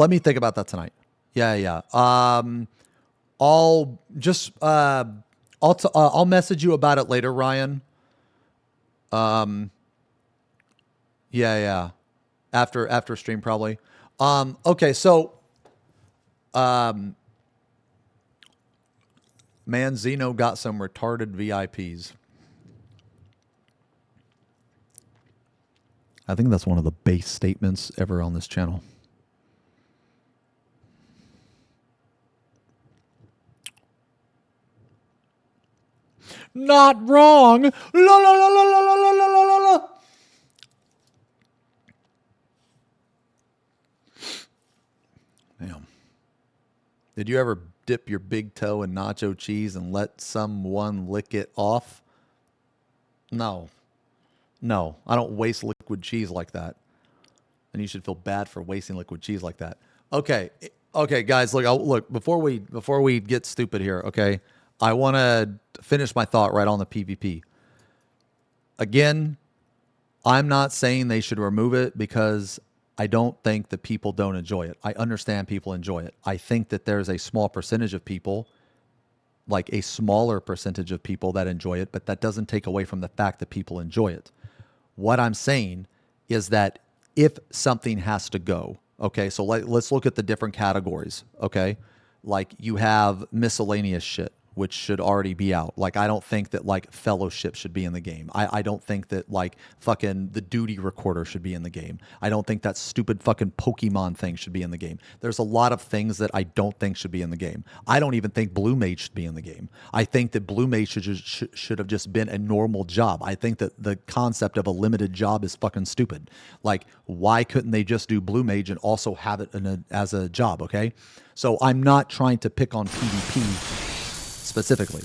me think about that tonight. Yeah. I'll just I'll message you about it later, Ryan. Yeah. After stream probably. Okay, so man, Xeno got some retarded VIPs. I think that's one of the base statements ever on this channel. Not wrong. La la la la la la la la la. Damn. Did you ever dip your big toe in nacho cheese and let someone lick it off? No. No, I don't waste liquid cheese like that. And you should feel bad for wasting liquid cheese like that. Okay, guys, look. Before we get stupid here, okay, I want to finish my thought right on the PvP. Again, I'm not saying they should remove it because I don't think that people don't enjoy it. I understand people enjoy it. I think that there's a small percentage of people, like a smaller percentage of people that enjoy it, but that doesn't take away from the fact that people enjoy it. What I'm saying is that if something has to go, okay, so let's look at the different categories, okay? Like you have miscellaneous shit, which should already be out. Like I don't think that like fellowship should be in the game. I don't think that like fucking the duty recorder should be in the game. I don't think that stupid fucking Pokemon thing should be in the game. There's a lot of things that I don't think should be in the game. I don't even think Blue Mage should be in the game. I think that Blue Mage should have just been a normal job. I think that the concept of a limited job is fucking stupid. Like why couldn't they just do Blue Mage and also have it as a job, okay? So I'm not trying to pick on PvP specifically.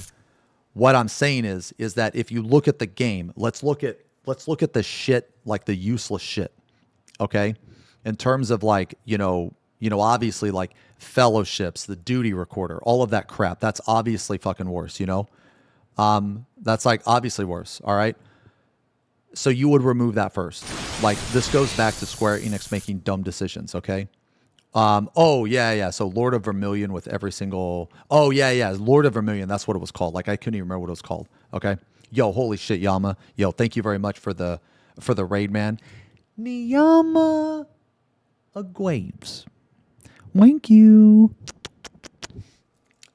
What I'm saying is that if you look at the game, let's look at the shit, like the useless shit, okay? In terms of like, obviously like fellowships, the duty recorder, all of that crap, that's obviously fucking worse, that's like obviously worse, all right? So you would remove that first. Like this goes back to Square Enix making dumb decisions, okay? Oh yeah. So Lord of Vermilion with every single. Oh yeah. Lord of Vermilion. That's what it was called. Like I couldn't even remember what it was called. Okay. Yo, holy shit, Yama. Yo, thank you very much for the raid, man. Niyama Agwaves. Thank you.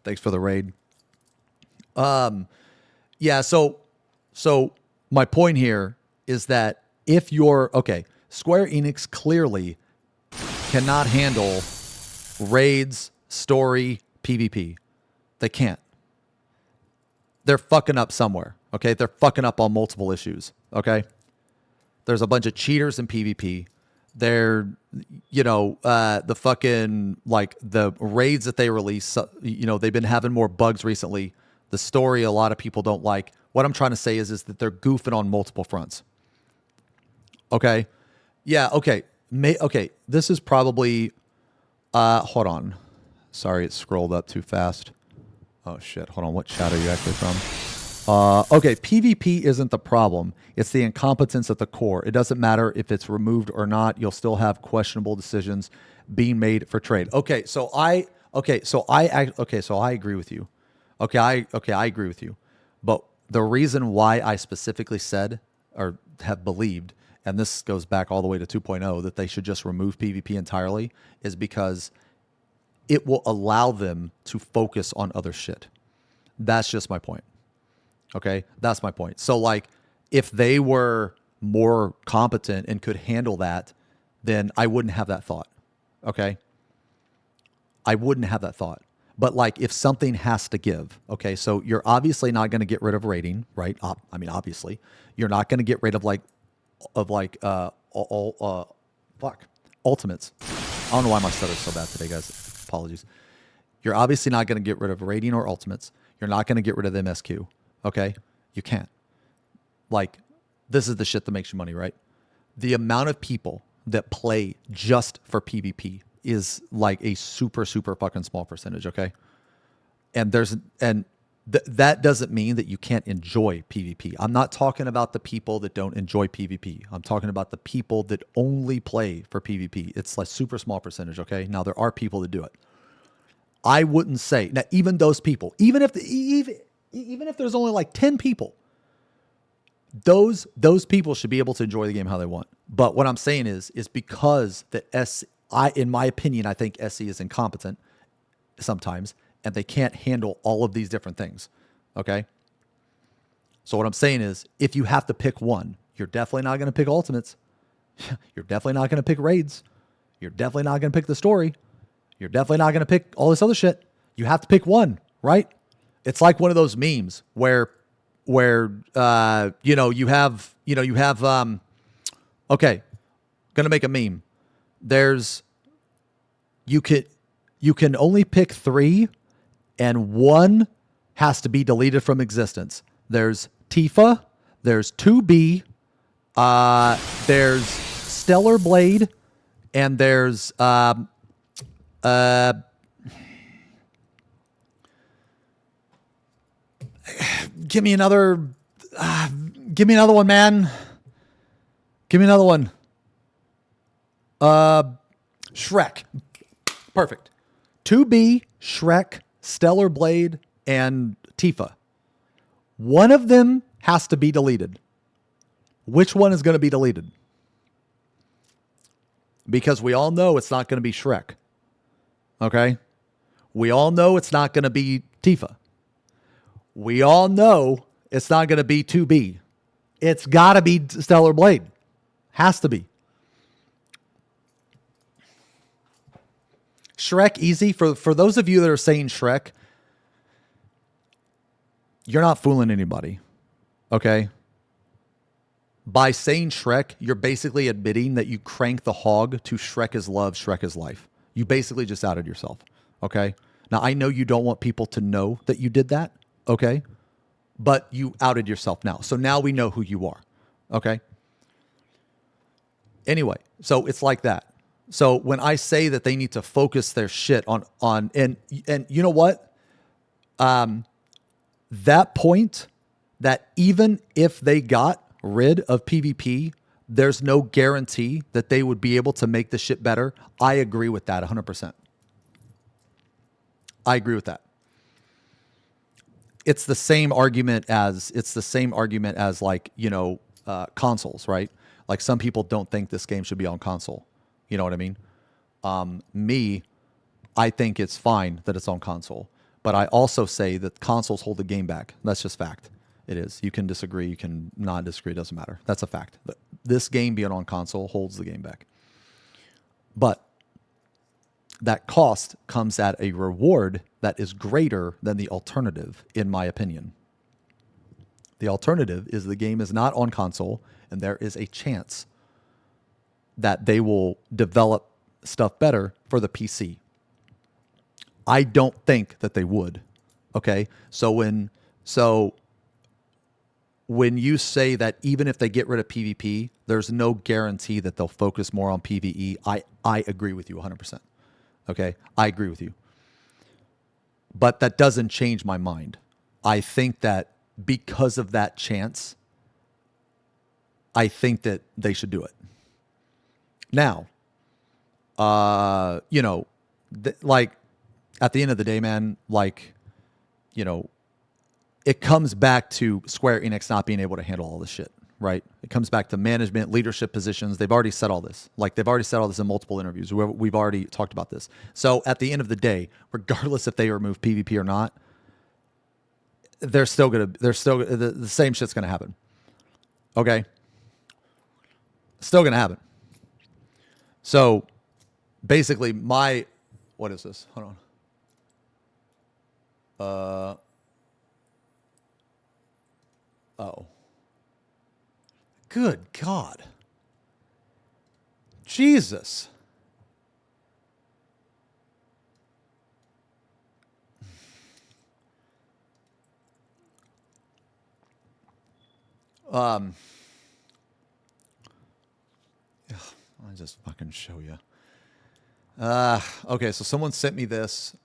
Thanks for the raid. Yeah. So my point here is that if you're Square Enix clearly cannot handle raids, story, PvP. They can't. They're fucking up somewhere, okay? They're fucking up on multiple issues, okay? There's a bunch of cheaters in PvP. They're, the fucking, like, the raids that they release, they've been having more bugs recently. The story a lot of people don't like. What I'm trying to say is that they're goofing on multiple fronts. Okay? Yeah, okay. This is probably, hold on. Sorry, it scrolled up too fast. Oh shit, hold on. What chat are you actually from? Okay, PvP isn't the problem. It's the incompetence at the core. It doesn't matter if it's removed or not. You'll still have questionable decisions being made for trade. So I agree with you. I agree with you. But the reason why I specifically said or have believed, and this goes back all the way to 2.0, that they should just remove PvP entirely, is because it will allow them to focus on other shit. That's just my point. Okay? That's my point. So, like, if they were more competent and could handle that, then I wouldn't have that thought. Okay? I wouldn't have that thought. But, like, if something has to give, okay, so you're obviously not going to get rid of rating, right? I mean, obviously. You're not going to get rid of, like, of like ultimates. I don't know why my stutter's so bad today, guys. Apologies. You're obviously not going to get rid of raiding or ultimates. You're not going to get rid of the MSQ. Okay? You can't. Like, this is the shit that makes you money, right? The amount of people that play just for PvP is like a super, super fucking small percentage, okay? And that doesn't mean that you can't enjoy PvP. I'm not talking about the people that don't enjoy PvP. I'm talking about the people that only play for PvP. It's like super small percentage, okay? Now, there are people that do it. I wouldn't say, now, even those people, even if there's only like 10 people, those people should be able to enjoy the game how they want. But what I'm saying is because in my opinion, I think SE is incompetent sometimes, and they can't handle all of these different things. Okay. So what I'm saying is, if you have to pick one, you're definitely not going to pick ultimates. You're definitely not going to pick raids. You're definitely not going to pick the story. You're definitely not going to pick all this other shit. You have to pick one, right? It's like one of those memes where you have okay, gonna make a meme. You can only pick 3, and 1 has to be deleted from existence. There's Tifa, there's 2B, there's Stellar Blade, and there's give me another one, man. Give me another one. Shrek. Perfect. 2B, Shrek, Stellar Blade, and Tifa. One of them has to be deleted. Which one is going to be deleted? Because we all know it's not going to be Shrek. Okay? We all know it's not going to be Tifa. We all know it's not going to be 2B. It's got to be Stellar Blade. Has to be. Shrek, easy. For those of you that are saying Shrek, you're not fooling anybody. Okay? By saying Shrek, you're basically admitting that you crank the hog to Shrek is love, Shrek is life. You basically just outed yourself. Okay? Now, I know you don't want people to know that you did that. Okay? But you outed yourself now. So now we know who you are. Okay? Anyway, so it's like that. So when I say that they need to focus their shit on and you know what? That point, that even if they got rid of PvP, there's no guarantee that they would be able to make the shit better. I agree with that 100%. I agree with that. It's the same argument as like, consoles, right? Like, some people don't think this game should be on console. You know what I mean? I think it's fine that it's on console, but I also say that consoles hold the game back. That's just fact. It is. You can disagree. You can not disagree. It doesn't matter. That's a fact. This game being on console holds the game back. But that cost comes at a reward that is greater than the alternative, in my opinion. The alternative is the game is not on console, and there is a chance that they will develop stuff better for the PC. I don't think that they would. Okay? So when you say that even if they get rid of PvP, there's no guarantee that they'll focus more on PvE, I agree with you 100%. Okay? I agree with you. But that doesn't change my mind. I think that because of that chance, I think that they should do it. Now, like, at the end of the day, man, like, it comes back to Square Enix not being able to handle all this shit, right? It comes back to management, leadership positions. They've already said all this. Like, they've already said all this in multiple interviews. We've already talked about this. So at the end of the day, regardless if they remove PvP or not, the same shit's gonna happen. Okay? Still gonna happen. So basically what is this? Hold on. Good God. Jesus. I'll just fucking show you. Okay, so someone sent me this.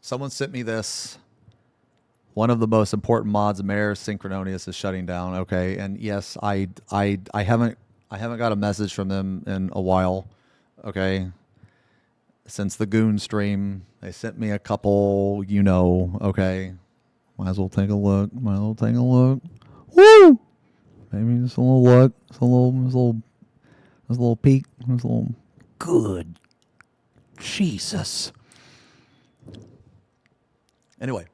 One of the most important mods, Mare Synchrononious, is shutting down. Okay, and yes, I haven't got a message from them in a while. Okay, since the Goon stream, they sent me a couple. Okay, might as well take a look. Woo! Maybe just a little look. Just a little peek. Just a little. Good Jesus. Anyway.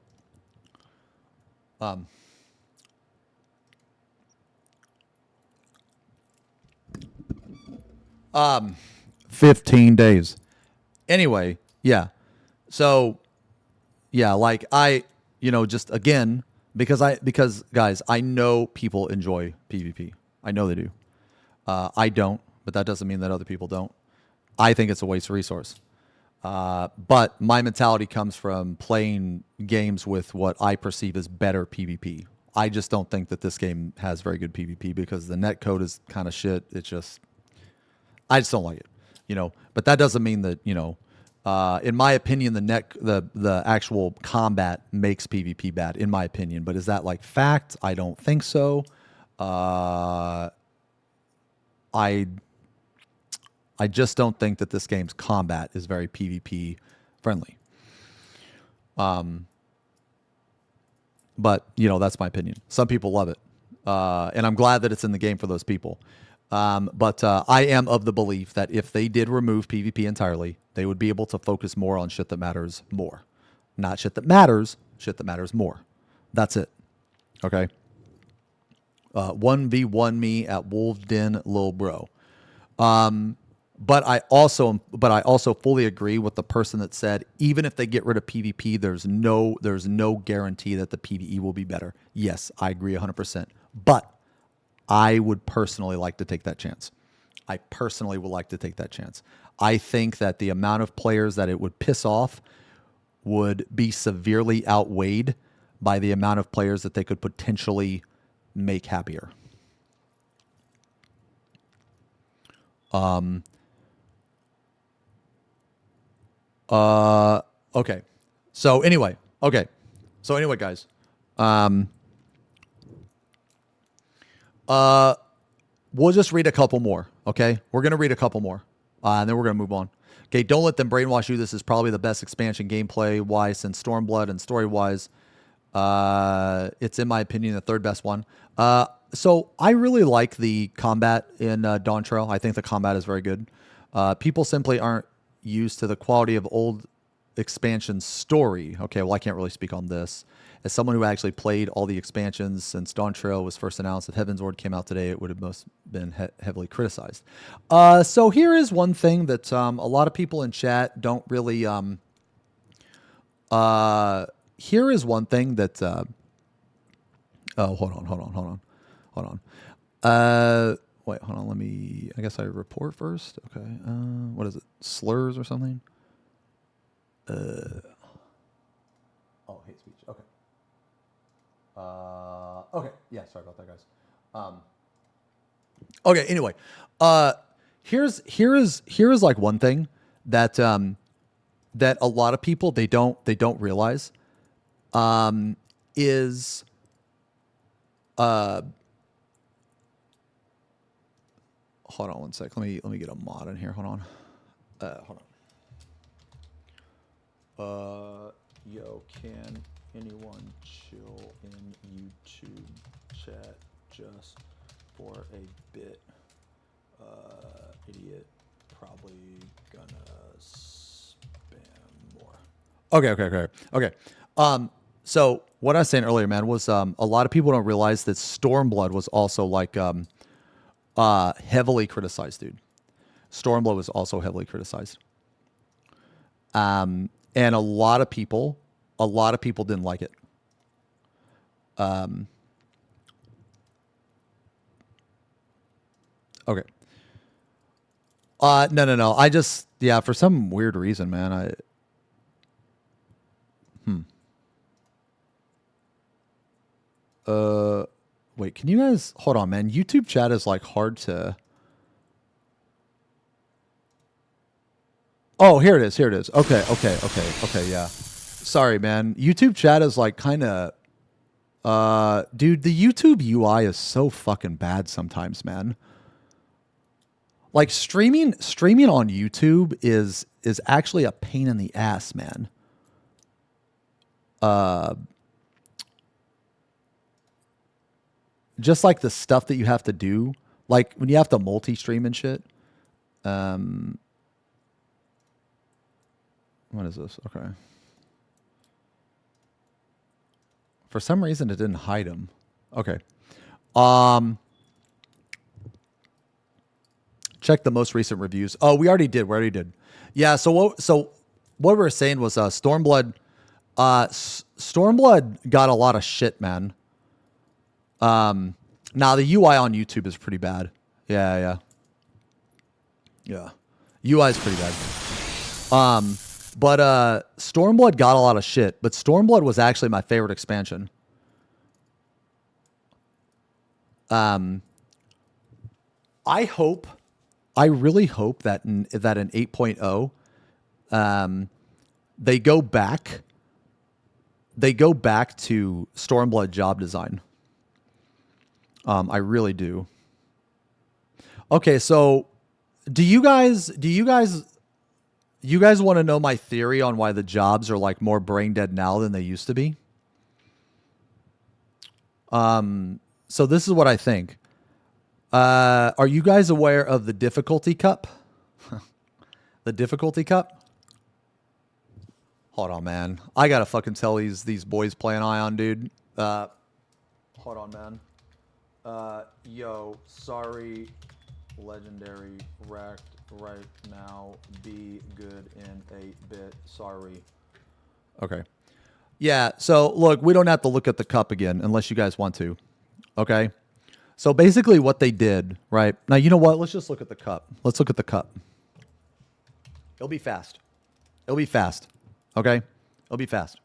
15 days. Anyway, yeah. So, yeah, like just again, because guys, I know people enjoy PvP. I know they do. I don't, but that doesn't mean that other people don't. I think it's a waste of resource. But my mentality comes from playing games with what I perceive as better PvP. I just don't think that this game has very good PvP because the net code is kind of shit. I just don't like it, But that doesn't mean that, in my opinion, the actual combat makes PvP bad, in my opinion. But is that like fact? I don't think so. I just don't think that this game's combat is very PvP friendly. But that's my opinion. Some people love it. And I'm glad that it's in the game for those people. But I am of the belief that if they did remove PvP entirely, they would be able to focus more on shit that matters more. Not shit that matters more. That's it. Okay? 1v1 me at Wolves Den, lil bro. But I also fully agree with the person that said even if they get rid of PvP, there's no guarantee that the PvE will be better. Yes, I agree 100%. But I would personally like to take that chance. I think that the amount of players that it would piss off would be severely outweighed by the amount of players that they could potentially make happier. Okay. So anyway, guys. We'll just read a couple more. Okay. We're going to read a couple more. And then we're going to move on. Okay. Don't let them brainwash you. This is probably the best expansion gameplay wise since Stormblood, and story wise, it's in my opinion, the third best one. So I really like the combat in Dawn Trail. I think the combat is very good. People simply aren't used to the quality of old expansion story. Okay, well, I can't really speak on this. As someone who actually played all the expansions since Dawn Trail was first announced, if Heaven's Ward came out today, it would have most been heavily criticized. So here is one thing that a lot of people in chat don't really... here is one thing that... hold on. Wait, hold on. Let me... I guess I report first. Okay. What is it? Slurs or something? Oh, hate speech. Okay. Okay. Yeah, sorry about that, guys. Okay, anyway. Here is like one thing that that a lot of people they don't realize is hold on one sec. Let me get a mod in here. Hold on. Yo, can anyone chill in YouTube chat just for a bit? Idiot, probably gonna spam more. Okay. So what I was saying earlier, man, was a lot of people don't realize that Stormblood was also like heavily criticized, dude. Stormblood was also heavily criticized. And a lot of people didn't like it. Okay. No. I just, yeah, for some weird reason, man. Wait, can you guys hold on, man? YouTube chat is like hard to. Oh, here it is. Here it is. Okay. Yeah. Sorry, man. YouTube chat is like kind of. Dude, the YouTube UI is so fucking bad sometimes, man. Like streaming on YouTube is actually a pain in the ass, man. Just like the stuff that you have to do, like when you have to multi-stream and shit. What is this? Okay. For some reason, it didn't hide them. Okay. Check the most recent reviews. Oh, we already did. Yeah. So what we were saying was Stormblood. Stormblood got a lot of shit, man. Now the UI on YouTube is pretty bad. Yeah. UI is pretty bad. But Stormblood got a lot of shit. But Stormblood was actually my favorite expansion. I really hope that in 8.0, they go back to Stormblood job design. I really do. Okay, so do you guys want to know my theory on why the jobs are like more brain dead now than they used to be? So this is what I think. Are you guys aware of the difficulty cup? The difficulty cup? Hold on, man. I gotta fucking tell these boys playing Ion, dude. Hold on, man. Yo, sorry, legendary wrecked right now. Be good in a bit. Sorry. Okay. Yeah, so look, we don't have to look at the cup again unless you guys want to. Okay? So basically what they did, right? Now, you know what? Let's just look at the cup. Let's look at the cup. It'll be fast. Okay? It'll be fast.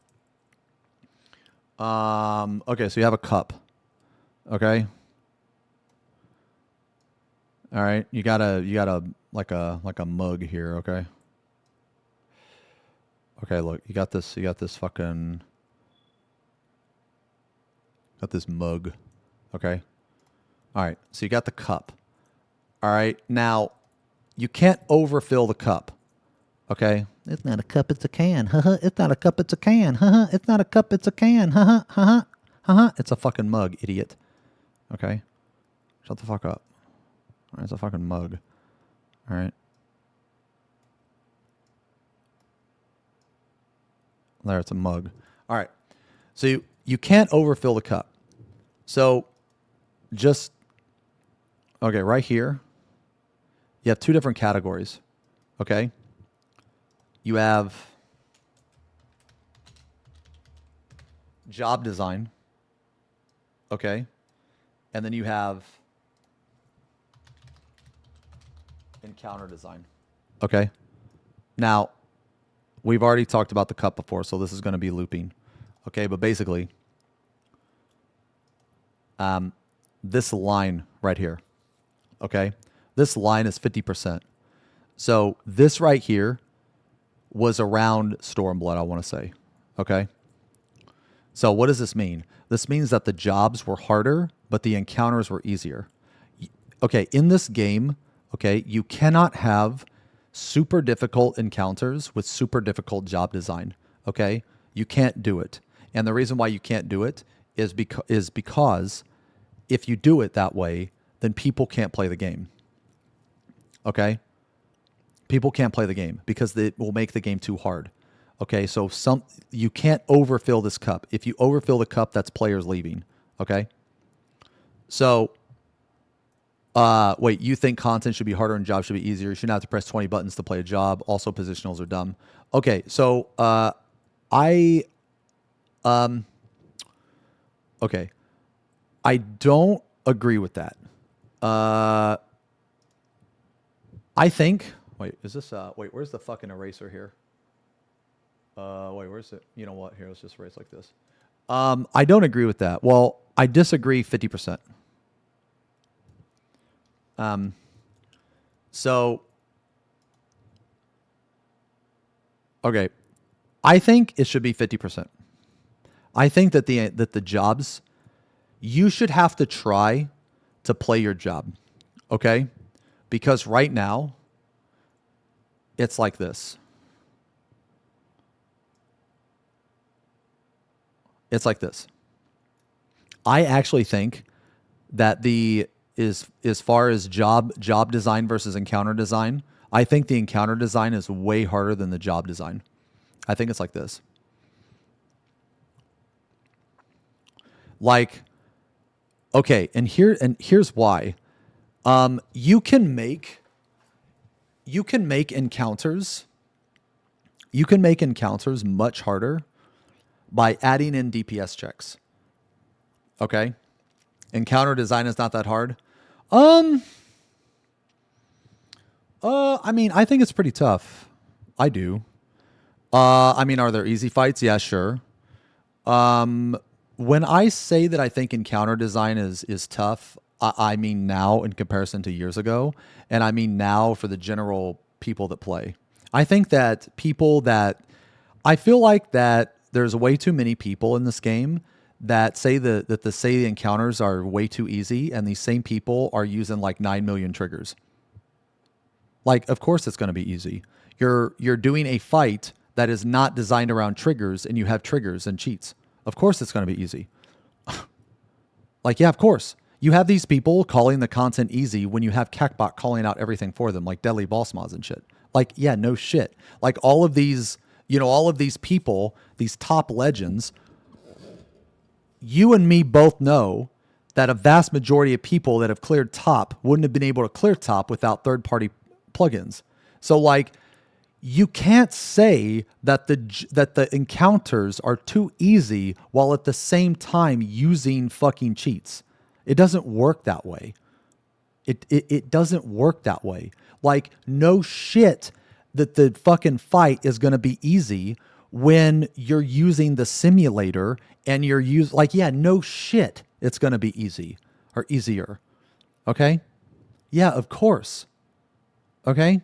Okay, so you have a cup. Okay? All right, you got a like a mug here, okay? Okay, look, you got this fucking got this mug. Okay? All right, so you got the cup. All right, now you can't overfill the cup. Okay? It's not a cup, it's a can. It's not a cup, it's a can. It's not a cup, it's a can. It's a fucking mug, idiot. Okay? Shut the fuck up. All right, it's a fucking mug. All right. There, it's a mug. All right. So you can't overfill the cup. So just, okay, right here, you have two different categories. Okay? You have job design. Okay? And then you have encounter design. Okay? Now, we've already talked about the cup before, so this is going to be looping. Okay, but basically, this line right here, okay? This line is 50%. So this right here was around Stormblood, I want to say. Okay? So what does this mean? This means that the jobs were harder, but the encounters were easier. Okay, in this game, okay, you cannot have super difficult encounters with super difficult job design. Okay? You can't do it. And the reason why you can't do it is because if you do it that way, then people can't play the game. Okay? People can't play the game because it will make the game too hard. Okay? So you can't overfill this cup. If you overfill the cup, that's players leaving. Okay? So wait, you think content should be harder and jobs should be easier? You shouldn't have to press 20 buttons to play a job. Also, positionals are dumb. Okay, so okay, I don't agree with that. I think. Wait, is this? Wait, where's the fucking eraser here? Wait, where's it? You know what? Here, let's just erase like this. I don't agree with that. Well, I disagree 50%. So, okay, I think it should be 50%. I think that the jobs, you should have to try to play your job, okay? Because right now, it's like this. It's like this. I actually think that as far as job design versus encounter design, I think the encounter design is way harder than the job design. I think it's like this. Like, okay, and here's why. You can make encounters. You can make encounters much harder by adding in DPS checks. Okay? Encounter design is not that hard. I mean, I think it's pretty tough. I do. I mean, are there easy fights? Yeah, sure. When I say that I think encounter design is tough, I mean now in comparison to years ago, and I mean now for the general people that play. I think that I feel like that there's way too many people in this game that say the encounters are way too easy, and these same people are using like 9 million triggers. Like, of course it's going to be easy. You're doing a fight that is not designed around triggers, and you have triggers and cheats. Of course it's going to be easy. Like, yeah, of course. You have these people calling the content easy when you have Cacbot calling out everything for them, like deadly boss mods and shit. Like, yeah, no shit. Like all of these people, these top legends, you and me both know that a vast majority of people that have cleared top wouldn't have been able to clear top without third-party plugins. So like, you can't say that the encounters are too easy while at the same time using fucking cheats. It doesn't work that way. It doesn't work that way. Like, no shit that the fucking fight is going to be easy when you're using the simulator and yeah, no shit it's going to be easy or easier. Okay? Yeah, of course. Okay?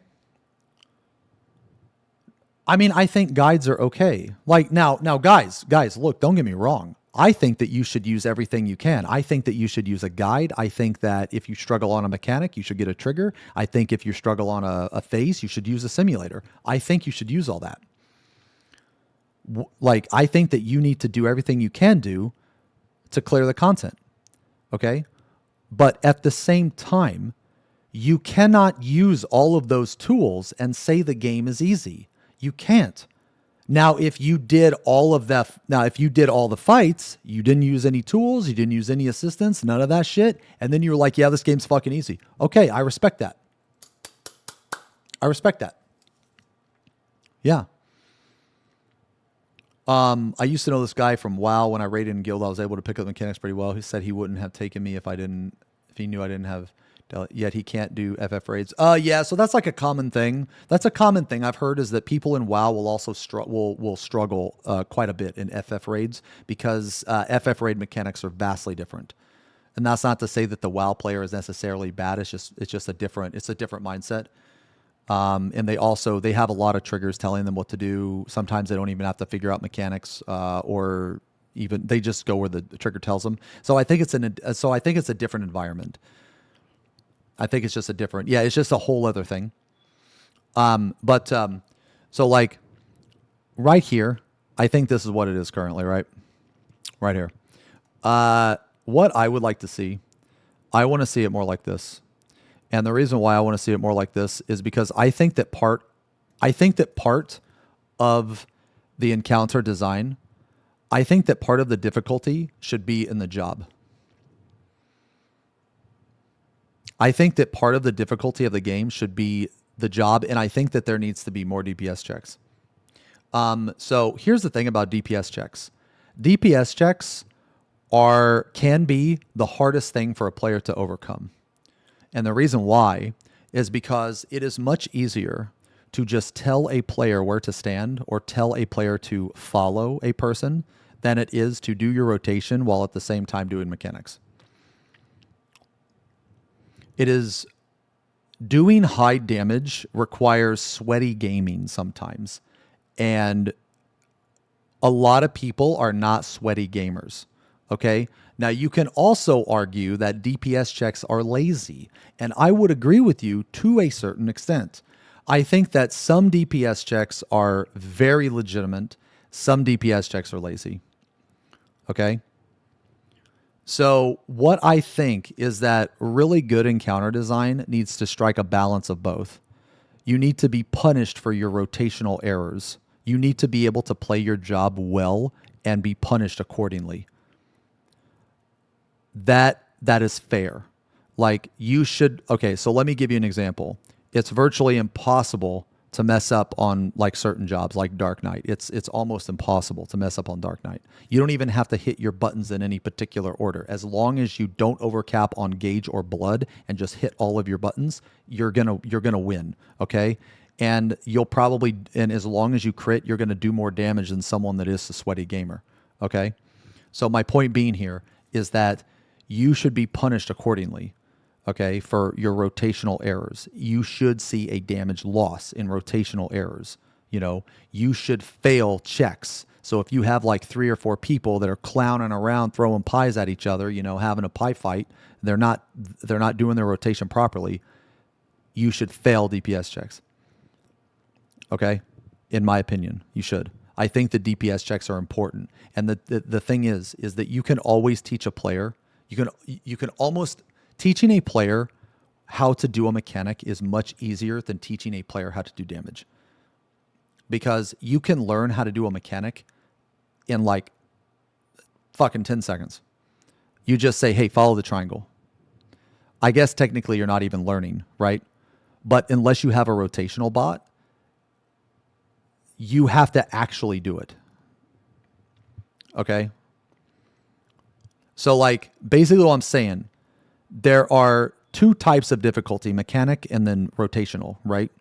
I mean, I think guides are okay. Like now guys, look, don't get me wrong. I think that you should use everything you can. I think that you should use a guide. I think that if you struggle on a mechanic, you should get a trigger. I think if you struggle on a phase, you should use a simulator. I think you should use all that. Like, I think that you need to do everything you can do to clear the content. Okay? But at the same time, you cannot use all of those tools and say the game is easy. You can't. Now, if you did all the fights, you didn't use any tools, you didn't use any assistance, none of that shit, and then you were like, yeah, this game's fucking easy. Okay, I respect that. Yeah. I used to know this guy from WoW. When I raided in guild, I was able to pick up the mechanics pretty well. He said he wouldn't have taken me if he knew I didn't have, yet he can't do FF raids. Yeah, so that's like a common thing. That's a common thing I've heard, is that people in WoW will also struggle quite a bit in FF raids, because FF raid mechanics are vastly different. And that's not to say that the WoW player is necessarily bad. It's just a different mindset. And they have a lot of triggers telling them what to do. Sometimes they don't even have to figure out mechanics, or even they just go where the trigger tells them. So I think it's a different environment. I think it's just it's just a whole other thing. So like right here, I think this is what it is currently, right? Right here. What I would like to see, I want to see it more like this. And the reason why I want to see it more like this is because I think that part of the encounter design, I think that part of the difficulty should be in the job. I think that part of the difficulty of the game should be the job, and I think that there needs to be more DPS checks. So here's the thing about DPS checks. DPS checks can be the hardest thing for a player to overcome. And the reason why is because it is much easier to just tell a player where to stand or tell a player to follow a person than it is to do your rotation while at the same time doing mechanics. It is doing high damage requires sweaty gaming sometimes. And a lot of people are not sweaty gamers. Okay. Now you can also argue that DPS checks are lazy. And I would agree with you to a certain extent. I think that some DPS checks are very legitimate. Some DPS checks are lazy. Okay. So what I think is that really good encounter design needs to strike a balance of both. You need to be punished for your rotational errors. You need to be able to play your job well and be punished accordingly. That is fair. Like you should, okay, so let me give you an example. It's virtually impossible to mess up on like certain jobs like Dark Knight. It's almost impossible to mess up on Dark Knight. You don't even have to hit your buttons in any particular order. As long as you don't overcap on gauge or blood and just hit all of your buttons, you're gonna win. Okay? And and as long as you crit, you're gonna do more damage than someone that is a sweaty gamer. Okay? So my point being here is that you should be punished accordingly. Okay, for your rotational errors. You should see a damage loss in rotational errors. You know, you should fail checks. So if you have like 3 or 4 people that are clowning around, throwing pies at each other, you know, having a pie fight, they're not doing their rotation properly, you should fail DPS checks. Okay? In my opinion, you should. I think the DPS checks are important. And the thing is that you can always teach a player, you can almost teaching a player how to do a mechanic is much easier than teaching a player how to do damage. Because you can learn how to do a mechanic in like fucking 10 seconds. You just say, hey, follow the triangle. I guess technically you're not even learning, right? But unless you have a rotational bot, you have to actually do it. Okay? So like basically what I'm saying, there are 2 types of difficulty, mechanic and then rotational, right?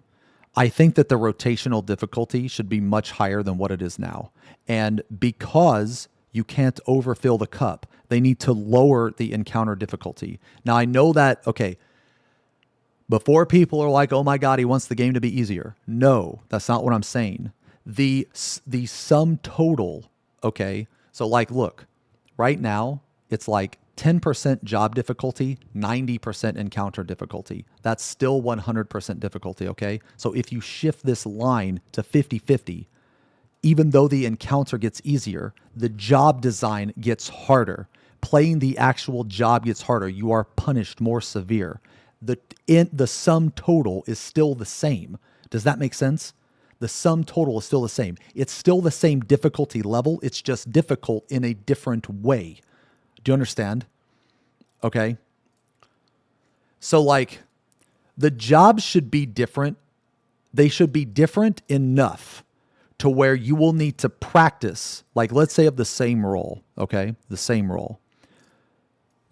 I think that the rotational difficulty should be much higher than what it is now. And because you can't overfill the cup, they need to lower the encounter difficulty. Now, I know that, okay, before people are like, oh my God, he wants the game to be easier. No, that's not what I'm saying. The sum total, okay? So like, look, right now, it's like 10% job difficulty, 90% encounter difficulty. That's still 100% difficulty, okay? So if you shift this line to 50-50, even though the encounter gets easier, the job design gets harder. Playing the actual job gets harder. You are punished more severe. The sum total is still the same. Does that make sense? The sum total is still the same. It's still the same difficulty level. It's just difficult in a different way. Do you understand? Okay. So like the jobs should be different. They should be different enough to where you will need to practice. Like let's say of the same role. Okay. The same role.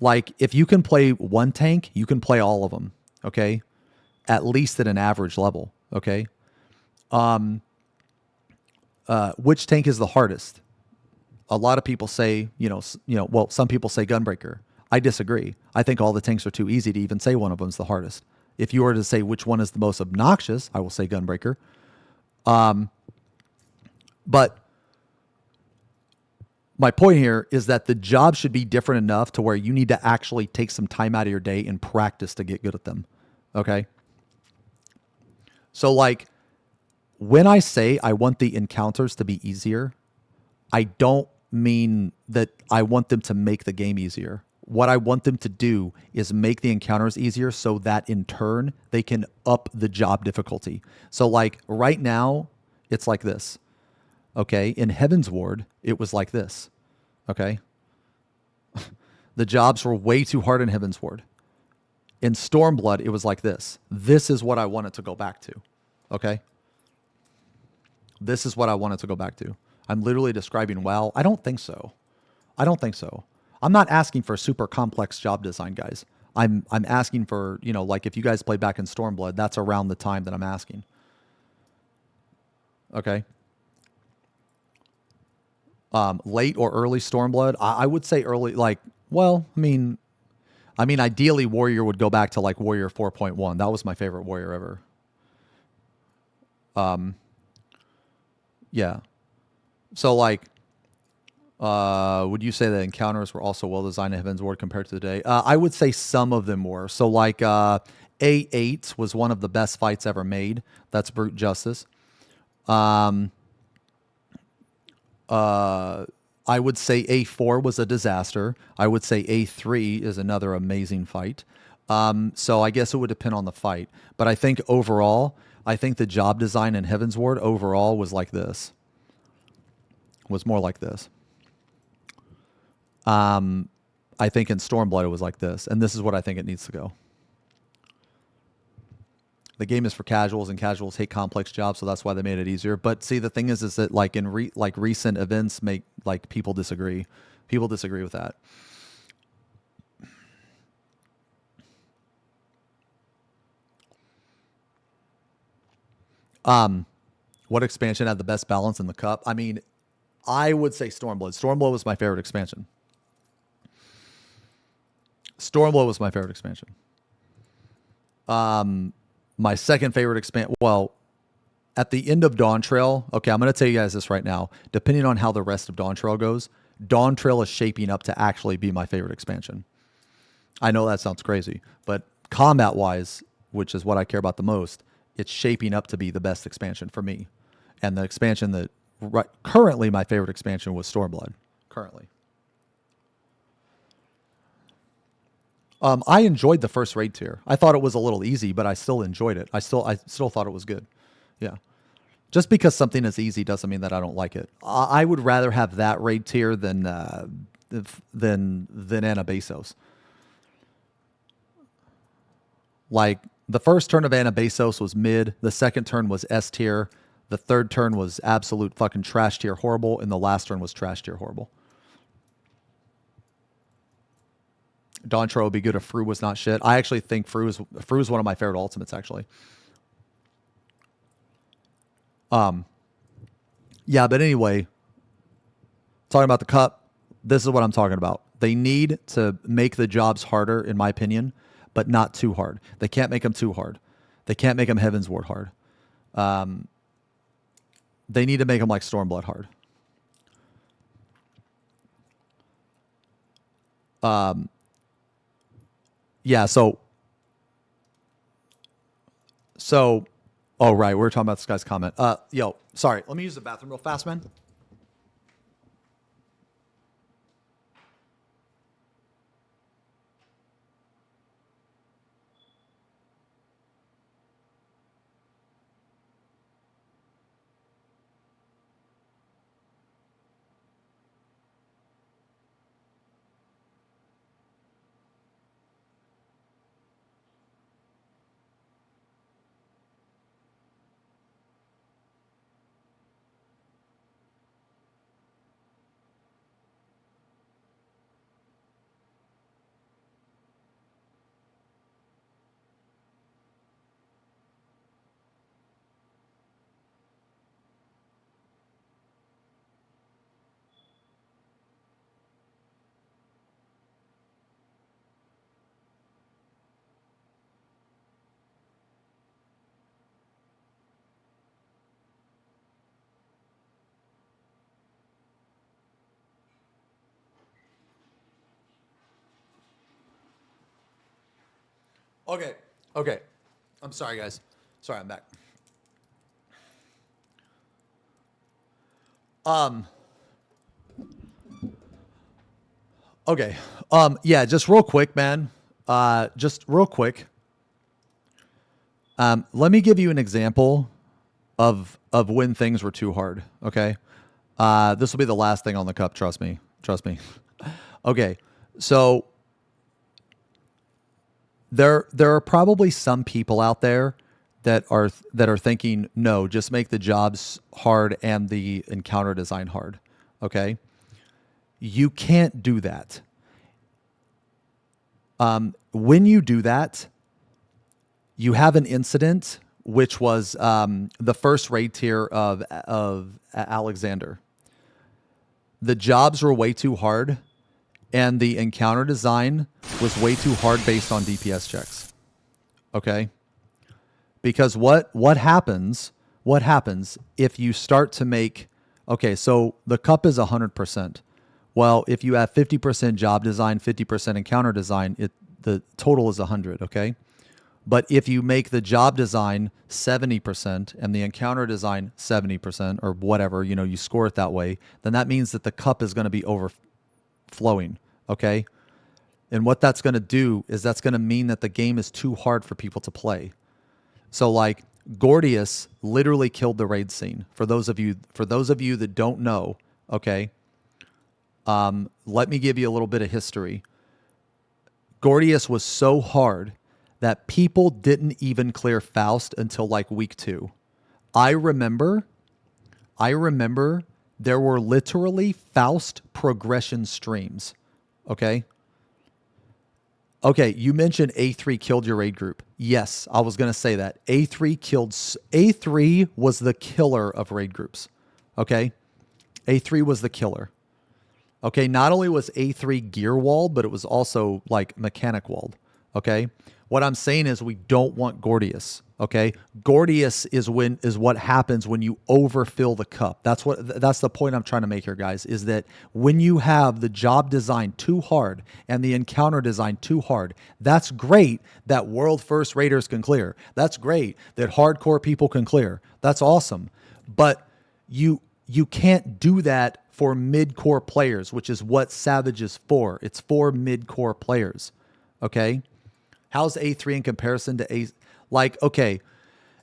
Like if you can play one tank, you can play all of them. Okay. At least at an average level. Okay. Which tank is the hardest? A lot of people say, well, some people say Gunbreaker. I disagree. I think all the tanks are too easy to even say one of them is the hardest. If you were to say which one is the most obnoxious, I will say Gunbreaker. But my point here is that the job should be different enough to where you need to actually take some time out of your day and practice to get good at them. Okay? So like, when I say I want the encounters to be easier, I don't mean that I want them to make the game easier. What I want them to do is make the encounters easier so that in turn they can up the job difficulty. So like right now, it's like this. Okay. In Heaven's Ward, it was like this. Okay. The jobs were way too hard in Heaven's Ward. In Stormblood, it was like this. This is what I wanted to go back to. Okay. This is what I wanted to go back to. I'm literally describing WoW. I don't think so. I'm not asking for super complex job design, guys. I'm asking for, you know, like if you guys played back in Stormblood, that's around the time that I'm asking. Okay. Late or early Stormblood, I would say early. Like, well, ideally Warrior would go back to like Warrior 4.1. That was my favorite Warrior ever. Yeah. So like, would you say that encounters were also well designed in Heaven's Ward compared to today? I would say some of them were. So like, A8 was one of the best fights ever made. That's Brute Justice. I would say A4 was a disaster. I would say A3 is another amazing fight. So I guess it would depend on the fight. But I think overall, I think the job design in Heaven's Ward overall was like this. Was more like this. I think in Stormblood it was like this. And this is what I think it needs to go. The game is for casuals, and casuals hate complex jobs, so that's why they made it easier. But see, the thing is that like in recent events make like people disagree. People disagree with that. What expansion had the best balance in the cup? I mean, I would say Stormblood. Stormblood was my favorite expansion. Stormblood was my favorite expansion. My second favorite expansion, well, at the end of Dawn Trail, okay, I'm going to tell you guys this right now. Depending on how the rest of Dawn Trail goes, Dawn Trail is shaping up to actually be my favorite expansion. I know that sounds crazy, but combat-wise, which is what I care about the most, it's shaping up to be the best expansion for me. And the expansion that currently my favorite expansion was Stormblood. Currently. I enjoyed the first raid tier. I thought it was a little easy, but I still enjoyed it. I still thought it was good. Yeah. Just because something is easy doesn't mean that I don't like it. I would rather have that raid tier than Anabasos. Like the first turn of Anabasos was mid. The second turn was S tier. The third turn was absolute fucking trash tier horrible, and the last turn was trash tier horrible. Dawn Trail would be good if Fru was not shit. I actually think Fru is one of my favorite ultimates, actually. Yeah, but anyway, talking about the cup, this is what I'm talking about. They need to make the jobs harder, in my opinion, but not too hard. They can't make them too hard. They can't make them Heaven's Ward hard. They need to make them like Stormblood hard. Yeah, so, oh, right, we were talking about this guy's comment. Yo, sorry, let me use the bathroom real fast, man. Okay. I'm sorry, guys. Sorry, I'm back. Okay. Yeah, just real quick, man. Just real quick. Let me give you an example of when things were too hard. Okay. This will be the last thing on the cup. Trust me. Trust me. Okay. So there are probably some people out there that are thinking, no, just make the jobs hard and the encounter design hard. Okay. You can't do that. When you do that, you have an incident, which was the first raid tier of Alexander. The jobs were way too hard, and the encounter design was way too hard based on DPS checks. Okay? Because what happens if you start to make, okay, so the cup is 100%. Well, if you have 50% job design, 50% encounter design, the total is 100, okay? But if you make the job design 70% and the encounter design 70% or whatever, you score it that way, then that means that the cup is going to be overflowing, okay? And what that's going to do is that's going to mean that the game is too hard for people to play. So like Gordius literally killed the raid scene. For those of you that don't know, okay, let me give you a little bit of history. Gordius was so hard that people didn't even clear Faust until like week 2. I remember there were literally Faust progression streams. Okay. Okay, you mentioned A3 killed your raid group. Yes, I was going to say that. A3 was the killer of raid groups. Okay? A3 was the killer. Okay, not only was A3 gear walled, but it was also like mechanic walled. Okay? What I'm saying is we don't want Gordius. Okay? Gordius is what happens when you overfill the cup. That's the point I'm trying to make here, guys, is that when you have the job design too hard and the encounter design too hard, that's great that world first raiders can clear. That's great that hardcore people can clear. That's awesome. But you can't do that for mid-core players, which is what Savage is for. It's for mid-core players. Okay? How's A3 in comparison to A? Like, okay,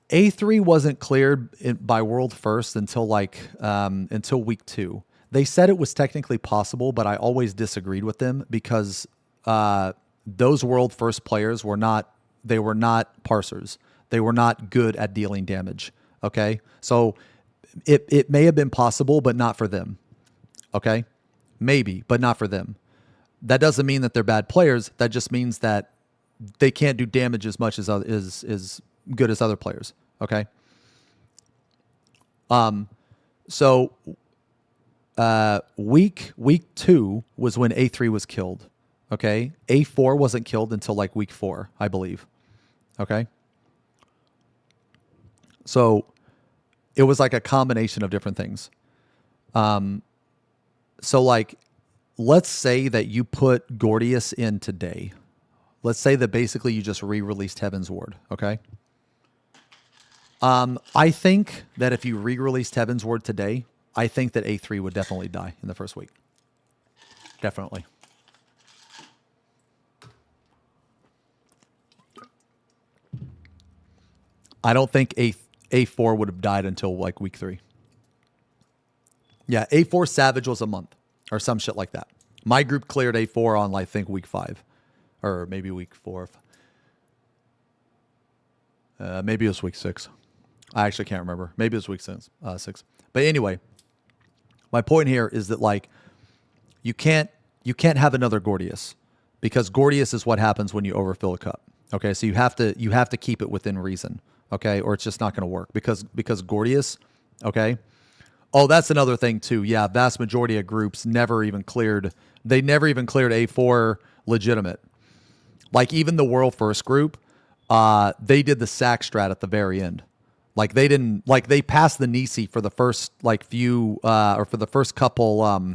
A3 wasn't cleared by world first until until week 2. They said it was technically possible, but I always disagreed with them because those world first players were not parsers. They were not good at dealing damage. Okay, so it may have been possible, but not for them. Okay, maybe, but not for them. That doesn't mean that they're bad players. That just means that they can't do damage as much as good as other players. Okay. So week 2 was when A3 was killed. Okay. A4 wasn't killed until like week 4, I believe. Okay. So it was like a combination of different things. So like, let's say that you put Gordius in today. Let's say that basically you just re-released Heaven's Ward, okay? I think that if you re-released Heaven's Ward today, I think that A3 would definitely die in the first week. Definitely. I don't think A4 would have died until like week 3. Yeah, A4 Savage was a month or some shit like that. My group cleared A4 on, I think, week 5. Or maybe week 4. Maybe it was week 6. I actually can't remember. Maybe it was week 6. But anyway, my point here is that like you can't have another Gordius because Gordius is what happens when you overfill a cup. Okay, so you have to keep it within reason. Okay, or it's just not going to work because Gordius. Okay. Oh, that's another thing too. Yeah, vast majority of groups never even cleared. They never even cleared A4 legitimate. Like even the world first group, they did the sack strat at the very end. Like they didn't, like they passed the Nisi for the first like few, or for the first couple,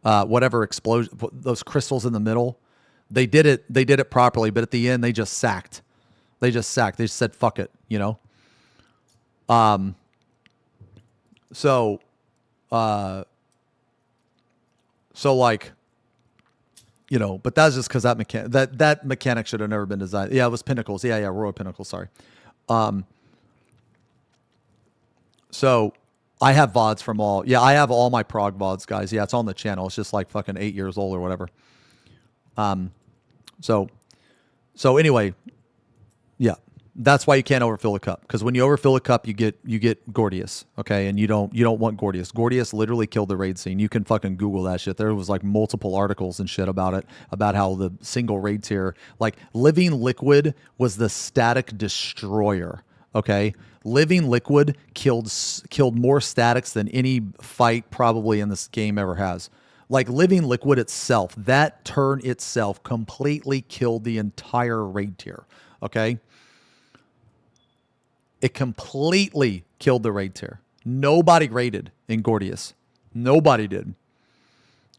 whatever explosion, those crystals in the middle. They did it properly, but at the end they just sacked. They just said, fuck it, you know? So like, you know, but that's just because that mechanic should have never been designed. Yeah, it was Pinnacles. Yeah, Royal Pinnacles, sorry. So I have VODs from all. Yeah, I have all my prog VODs, guys. Yeah, it's on the channel. It's just like fucking 8 years old or whatever. So anyway, yeah. That's why you can't overfill a cup, because when you overfill a cup, you get Gordius, okay, and you don't want Gordius. Gordius literally killed the raid scene. You can fucking Google that shit. There was like multiple articles and shit about it, about how the single raid tier, like Living Liquid was the static destroyer. Okay, Living Liquid killed more statics than any fight probably in this game ever has. Like Living Liquid itself, that turn itself completely killed the entire raid tier. Okay. It completely killed the raid tier. Nobody raided in Gordius. Nobody did.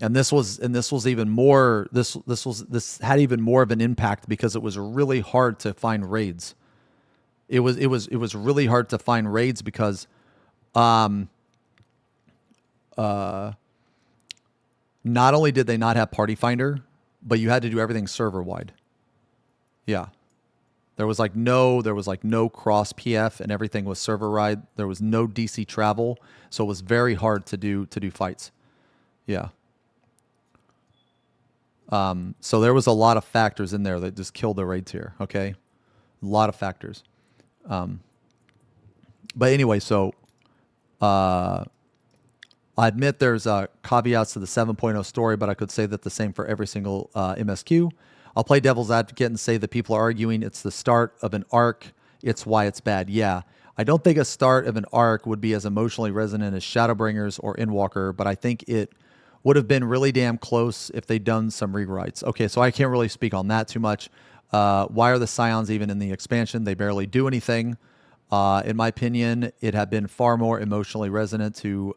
And this even more. This had even more of an impact because it was really hard to find raids. It was really hard to find raids because, not only did they not have Party Finder, but you had to do everything server wide. Yeah. There was no cross PF, and everything was server wide. There was no DC travel, so it was very hard to do fights. Yeah. So there was a lot of factors in there that just killed the raid tier. Okay, a lot of factors. But anyway, so I admit there's caveats to the 7.0 story, but I could say that the same for every single MSQ. I'll play devil's advocate and say that people are arguing it's the start of an arc. It's why it's bad. Yeah. I don't think a start of an arc would be as emotionally resonant as Shadowbringers or Endwalker, but I think it would have been really damn close if they'd done some rewrites. Okay, so I can't really speak on that too much. Why are the Scions even in the expansion? They barely do anything. In my opinion, it had been far more emotionally resonant to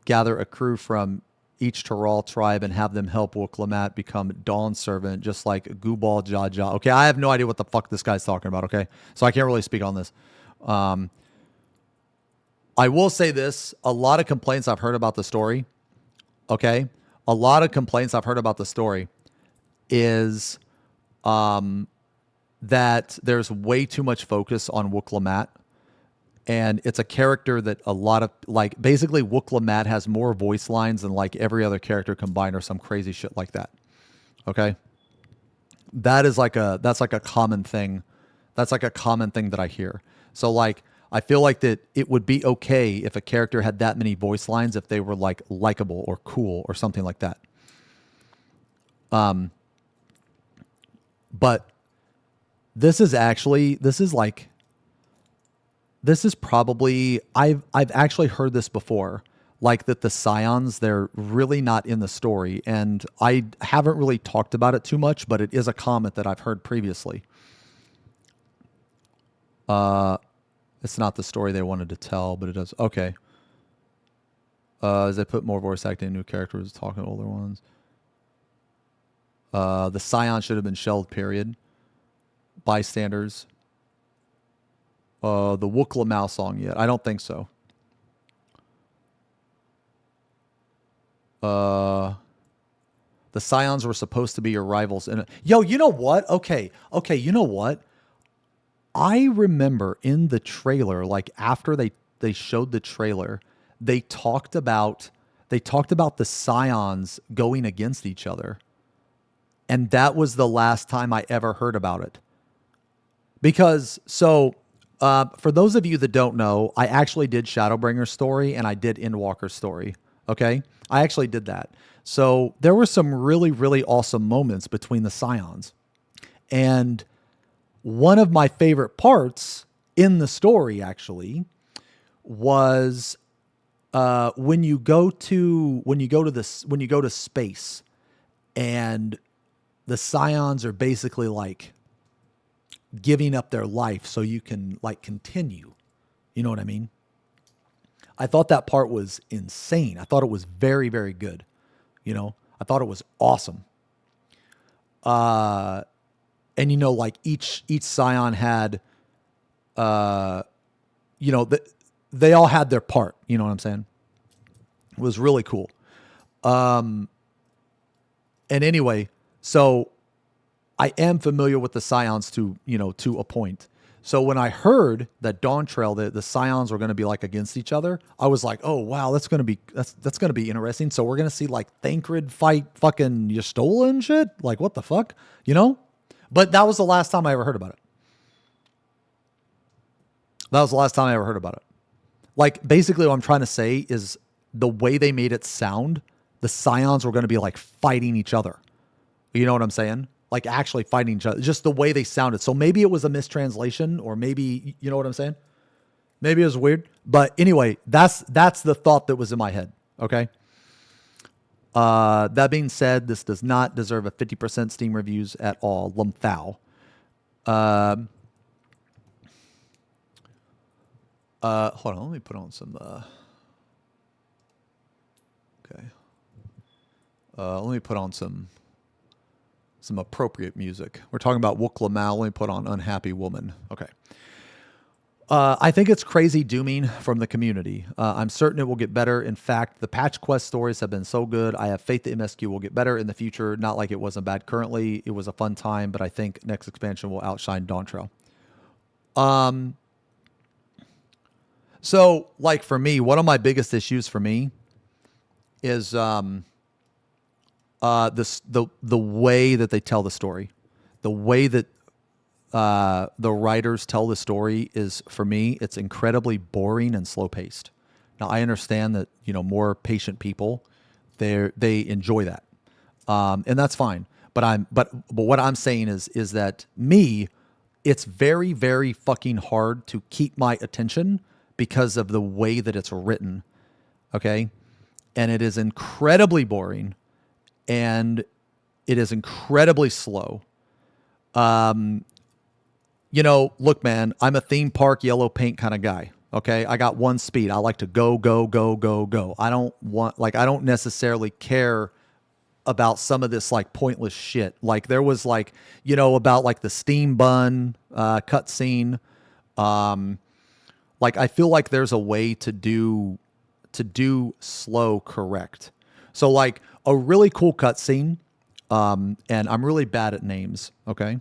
gather a crew from each Tyrell tribe and have them help Wukalamat become Dawn Servant, just like Gubal Jaja. Okay, I have no idea what the fuck this guy's talking about, okay? So I can't really speak on this. I will say this. A lot of complaints I've heard about the story, okay? A lot of complaints I've heard about the story is that there's way too much focus on Wukalamat. And it's a character that a lot of, like, basically Wukalamat has more voice lines than like every other character combined or some crazy shit like that. Okay? That's like a common thing. That's like a common thing that I hear. So like, I feel like that it would be okay if a character had that many voice lines if they were like likable or cool or something like that. But this is probably, I've actually heard this before, like that the Scions, they're really not in the story. And I haven't really talked about it too much, but it is a comment that I've heard previously. It's not the story they wanted to tell, but it does. Okay. As they put more voice acting in new characters, talking to older ones. The Scion should have been shelved, period. Bystanders. The Wukalamat song yet? I don't think so. The Scions were supposed to be your rivals. Yo, you know what? Okay, you know what? I remember in the trailer, like after they showed the trailer, they talked about the Scions going against each other. And that was the last time I ever heard about it. Because, so, for those of you that don't know, I actually did Shadowbringer's story and I did Endwalker's story. Okay? I actually did that. So there were some really, really awesome moments between the Scions. And one of my favorite parts in the story actually was when you go to space and the Scions are basically like giving up their life so you can like continue. You know what I mean? I thought that part was insane. I thought it was very, very good. You know, I thought it was awesome. And you know, like each Scion had, you know, they all had their part. You know what I'm saying? It was really cool. And anyway, so I am familiar with the Scions to a point. So when I heard that Dawn Trail, the Scions were going to be like against each other, I was like, oh wow, that's going to be interesting. So we're going to see like Thancred fight fucking Y'shtola and shit. Like what the fuck, you know? But that was the last time I ever heard about it. That was the last time I ever heard about it. Like, basically what I'm trying to say is the way they made it sound, the scions were going to be like fighting each other. You know what I'm saying? Like actually fighting each other. Just the way they sounded. So maybe it was a mistranslation, or maybe, you know what I'm saying? Maybe it was weird. But anyway, that's the thought that was in my head. Okay. That being said, this does not deserve a 50% Steam reviews at all. Lumphao. Hold on, let me put on some. Okay. Let me put on some appropriate music. We're talking about Wook Lamau. Let me put on Unhappy Woman. Okay. I think it's crazy dooming from the community. I'm certain it will get better. In fact, the patch quest stories have been so good. I have faith that MSQ will get better in the future. Not like it wasn't bad currently. It was a fun time, but I think next expansion will outshine Dawn Trail. So, like for me, one of my biggest issues for me is the way that they tell the story, the way that the writers tell the story is, for me, it's incredibly boring and slow paced. Now, I understand that, you know, more patient people, they enjoy that, and that's fine. But what I'm saying is that it's very, very fucking hard to keep my attention because of the way that it's written. Okay. And it is incredibly boring and it is incredibly slow. You know, look, man, I'm a theme park yellow paint kind of guy. Okay. I got one speed. I like to go, go, go, go, go. I don't necessarily care about some of this like pointless shit. Like there was like, you know, about like the steam bun cutscene. Like I feel like there's a way to do slow correct. So like a really cool cutscene, and I'm really bad at names, okay?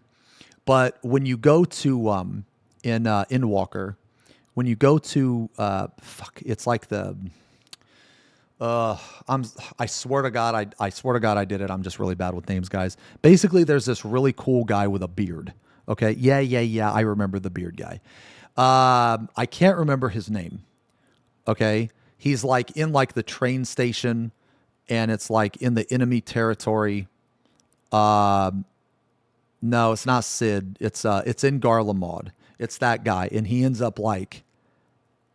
But when you go to in Walker, when you go to it's like the I swear to God, I swear to God I did it. I'm just really bad with names, guys. Basically, there's this really cool guy with a beard. Okay, yeah. I remember the beard guy. I can't remember his name. Okay, he's like in like the train station, and it's like in the enemy territory. No, it's not Sid. It's in Garlemald. It's that guy, and he ends up like,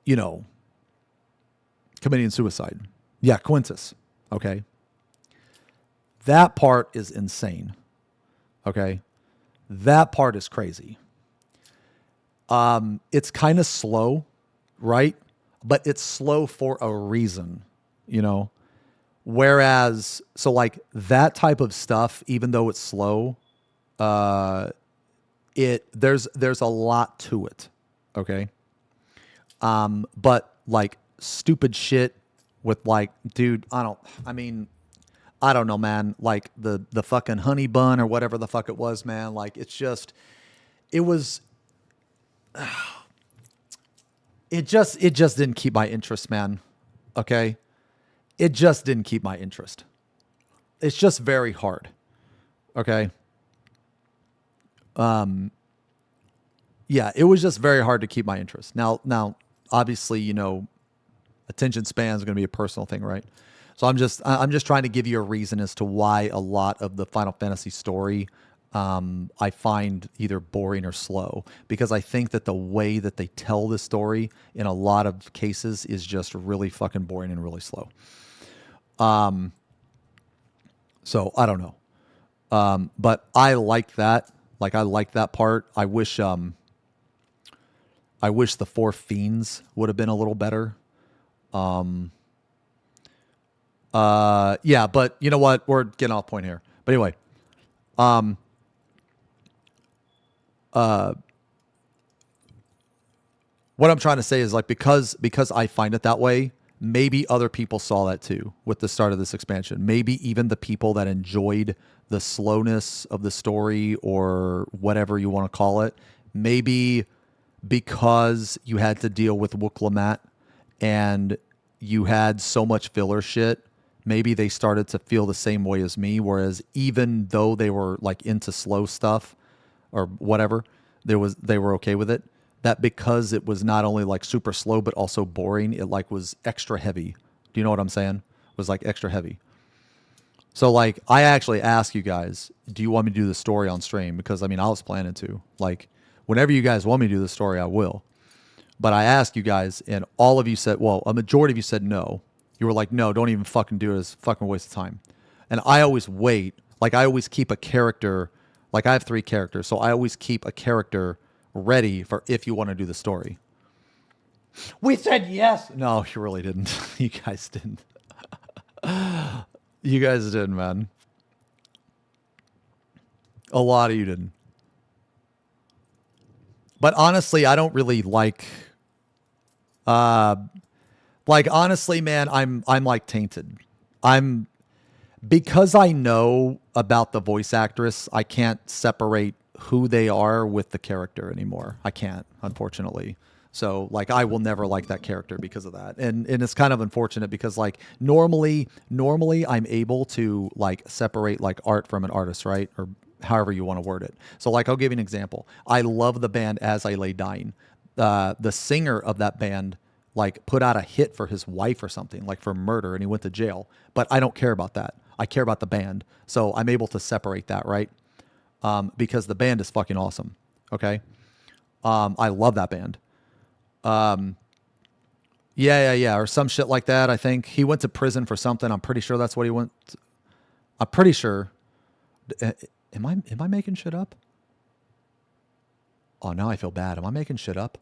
you know, committing suicide. Yeah, Quintus. Okay. That part is insane. Okay. That part is crazy. It's kind of slow, right? But it's slow for a reason, you know? Whereas, so like that type of stuff, even though it's slow, there's a lot to it. Okay. But like stupid shit with like, dude, I don't know, man. Like the fucking honey bun or whatever the fuck it was, man. Like it just didn't keep my interest, man. Okay. It just didn't keep my interest. It's just very hard. Okay. Yeah, it was just very hard to keep my interest. Now, obviously, you know, attention span is going to be a personal thing, right? So I'm just trying to give you a reason as to why a lot of the Final Fantasy story I find either boring or slow, because I think that the way that they tell the story in a lot of cases is just really fucking boring and really slow. So I don't know. But I like that. Like I like that part. I wish the Four Fiends would have been a little better. Yeah, but you know what? We're getting off point here. But anyway, what I'm trying to say is like, because I find it that way, maybe other people saw that too with the start of this expansion. Maybe even the people that enjoyed the slowness of the story or whatever you want to call it, maybe because you had to deal with Wooklamat and you had so much filler shit, maybe they started to feel the same way as me, whereas even though they were like into slow stuff or whatever, they were okay with it. that because it was not only like super slow but also boring, it like was extra heavy. Do you know what I'm saying? It was like extra heavy. So like I actually asked you guys, do you want me to do the story on stream? Because I mean I was planning to. Like whenever you guys want me to do the story, I will. But I asked you guys and all of you said, well, a majority of you said no. You were like, no, don't even fucking do it. It's a fucking waste of time. And I always wait. Like I always keep a character. Like I have 3 characters. So I always keep a character ready for if you want to do the story. We said yes. No, you really didn't. You guys didn't. You guys didn't, man. A lot of you didn't. But honestly, I don't really like honestly, man, I'm like tainted. Because I know about the voice actress, I can't separate who they are with the character anymore. I can't, unfortunately. So like I will never like that character because of that. And it's kind of unfortunate because like normally I'm able to like separate like art from an artist, right? Or however you want to word it. So like I'll give you an example. I love the band As I Lay Dying. The singer of that band like put out a hit for his wife or something, like for murder, and he went to jail. But I don't care about that. I care about the band. So I'm able to separate that, right? Because the band is fucking awesome. Okay. I love that band. Yeah. Or some shit like that. I think he went to prison for something. I'm pretty sure that's what he went. I'm pretty sure. Am I making shit up? Oh, now I feel bad. Am I making shit up?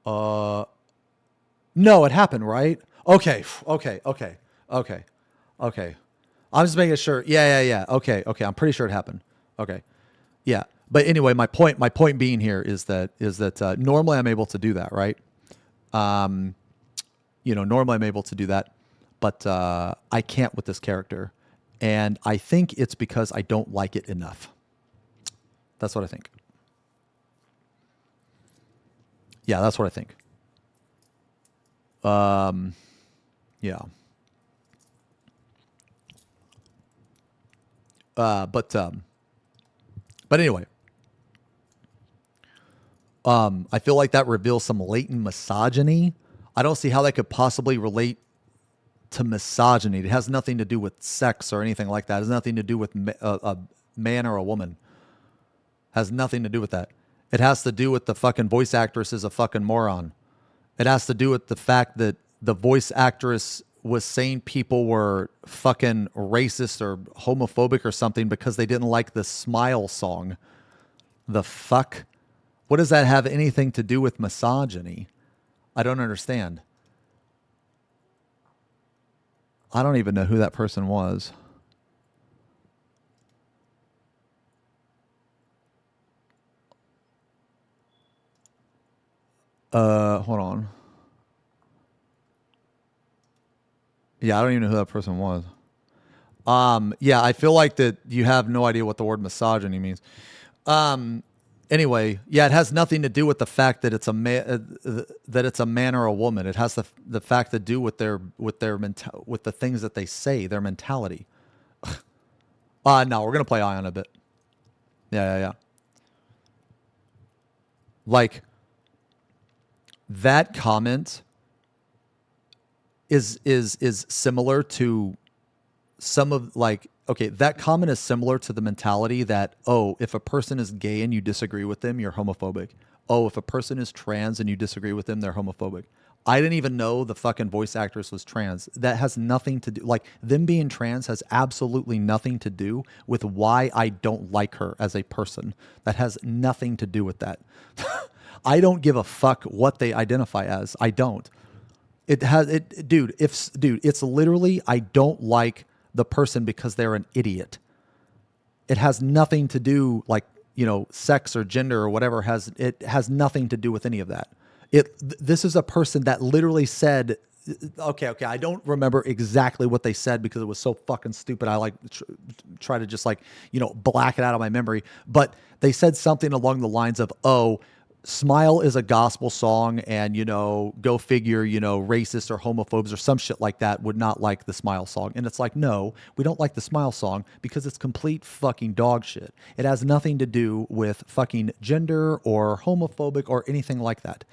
No, it happened, right? Okay. I'm just making sure. Yeah. Okay. I'm pretty sure it happened. Okay. Yeah. But anyway, my point being here is that normally I'm able to do that, right? Normally I'm able to do that, but I can't with this character. And I think it's because I don't like it enough. That's what I think. Yeah, that's what I think. Yeah. But anyway, I feel like that reveals some latent misogyny. I don't see how that could possibly relate to misogyny. It has nothing to do with sex or anything like that. It has nothing to do with a man or a woman. Has nothing to do with that. It has to do with the fucking voice actress is a fucking moron. It has to do with the fact that the voice actress was saying people were fucking racist or homophobic or something because they didn't like the Smile song. The fuck? What does that have anything to do with misogyny? I don't understand. I don't even know who that person was. Hold on. Yeah, I don't even know who that person was. Yeah, I feel like that you have no idea what the word misogyny means. Anyway, yeah, it has nothing to do with the fact that it's a man or a woman. It has the fact to do with with the things that they say, their mentality. No, we're gonna play Ion a bit. Yeah. Like that comment is similar to some of like, okay, that comment is similar to the mentality that, oh, if a person is gay and you disagree with them, you're homophobic. Oh, if a person is trans and you disagree with them, they're homophobic. I didn't even know the fucking voice actress was trans. That has nothing to do, like them being trans has absolutely nothing to do with why I don't like her as a person. That has nothing to do with that. I don't give a fuck what they identify as. I don't. Dude, it's literally, I don't like the person because they're an idiot. It has nothing to do like, sex or gender or whatever it has nothing to do with any of that. This is a person that literally said, okay. I don't remember exactly what they said because it was so fucking stupid. I like try to just like, black it out of my memory, but they said something along the lines of, oh, Smile is a gospel song, and go figure, racists or homophobes or some shit like that would not like the Smile song. And it's like, no, we don't like the Smile song because it's complete fucking dog shit. It has nothing to do with fucking gender or homophobic or anything like that.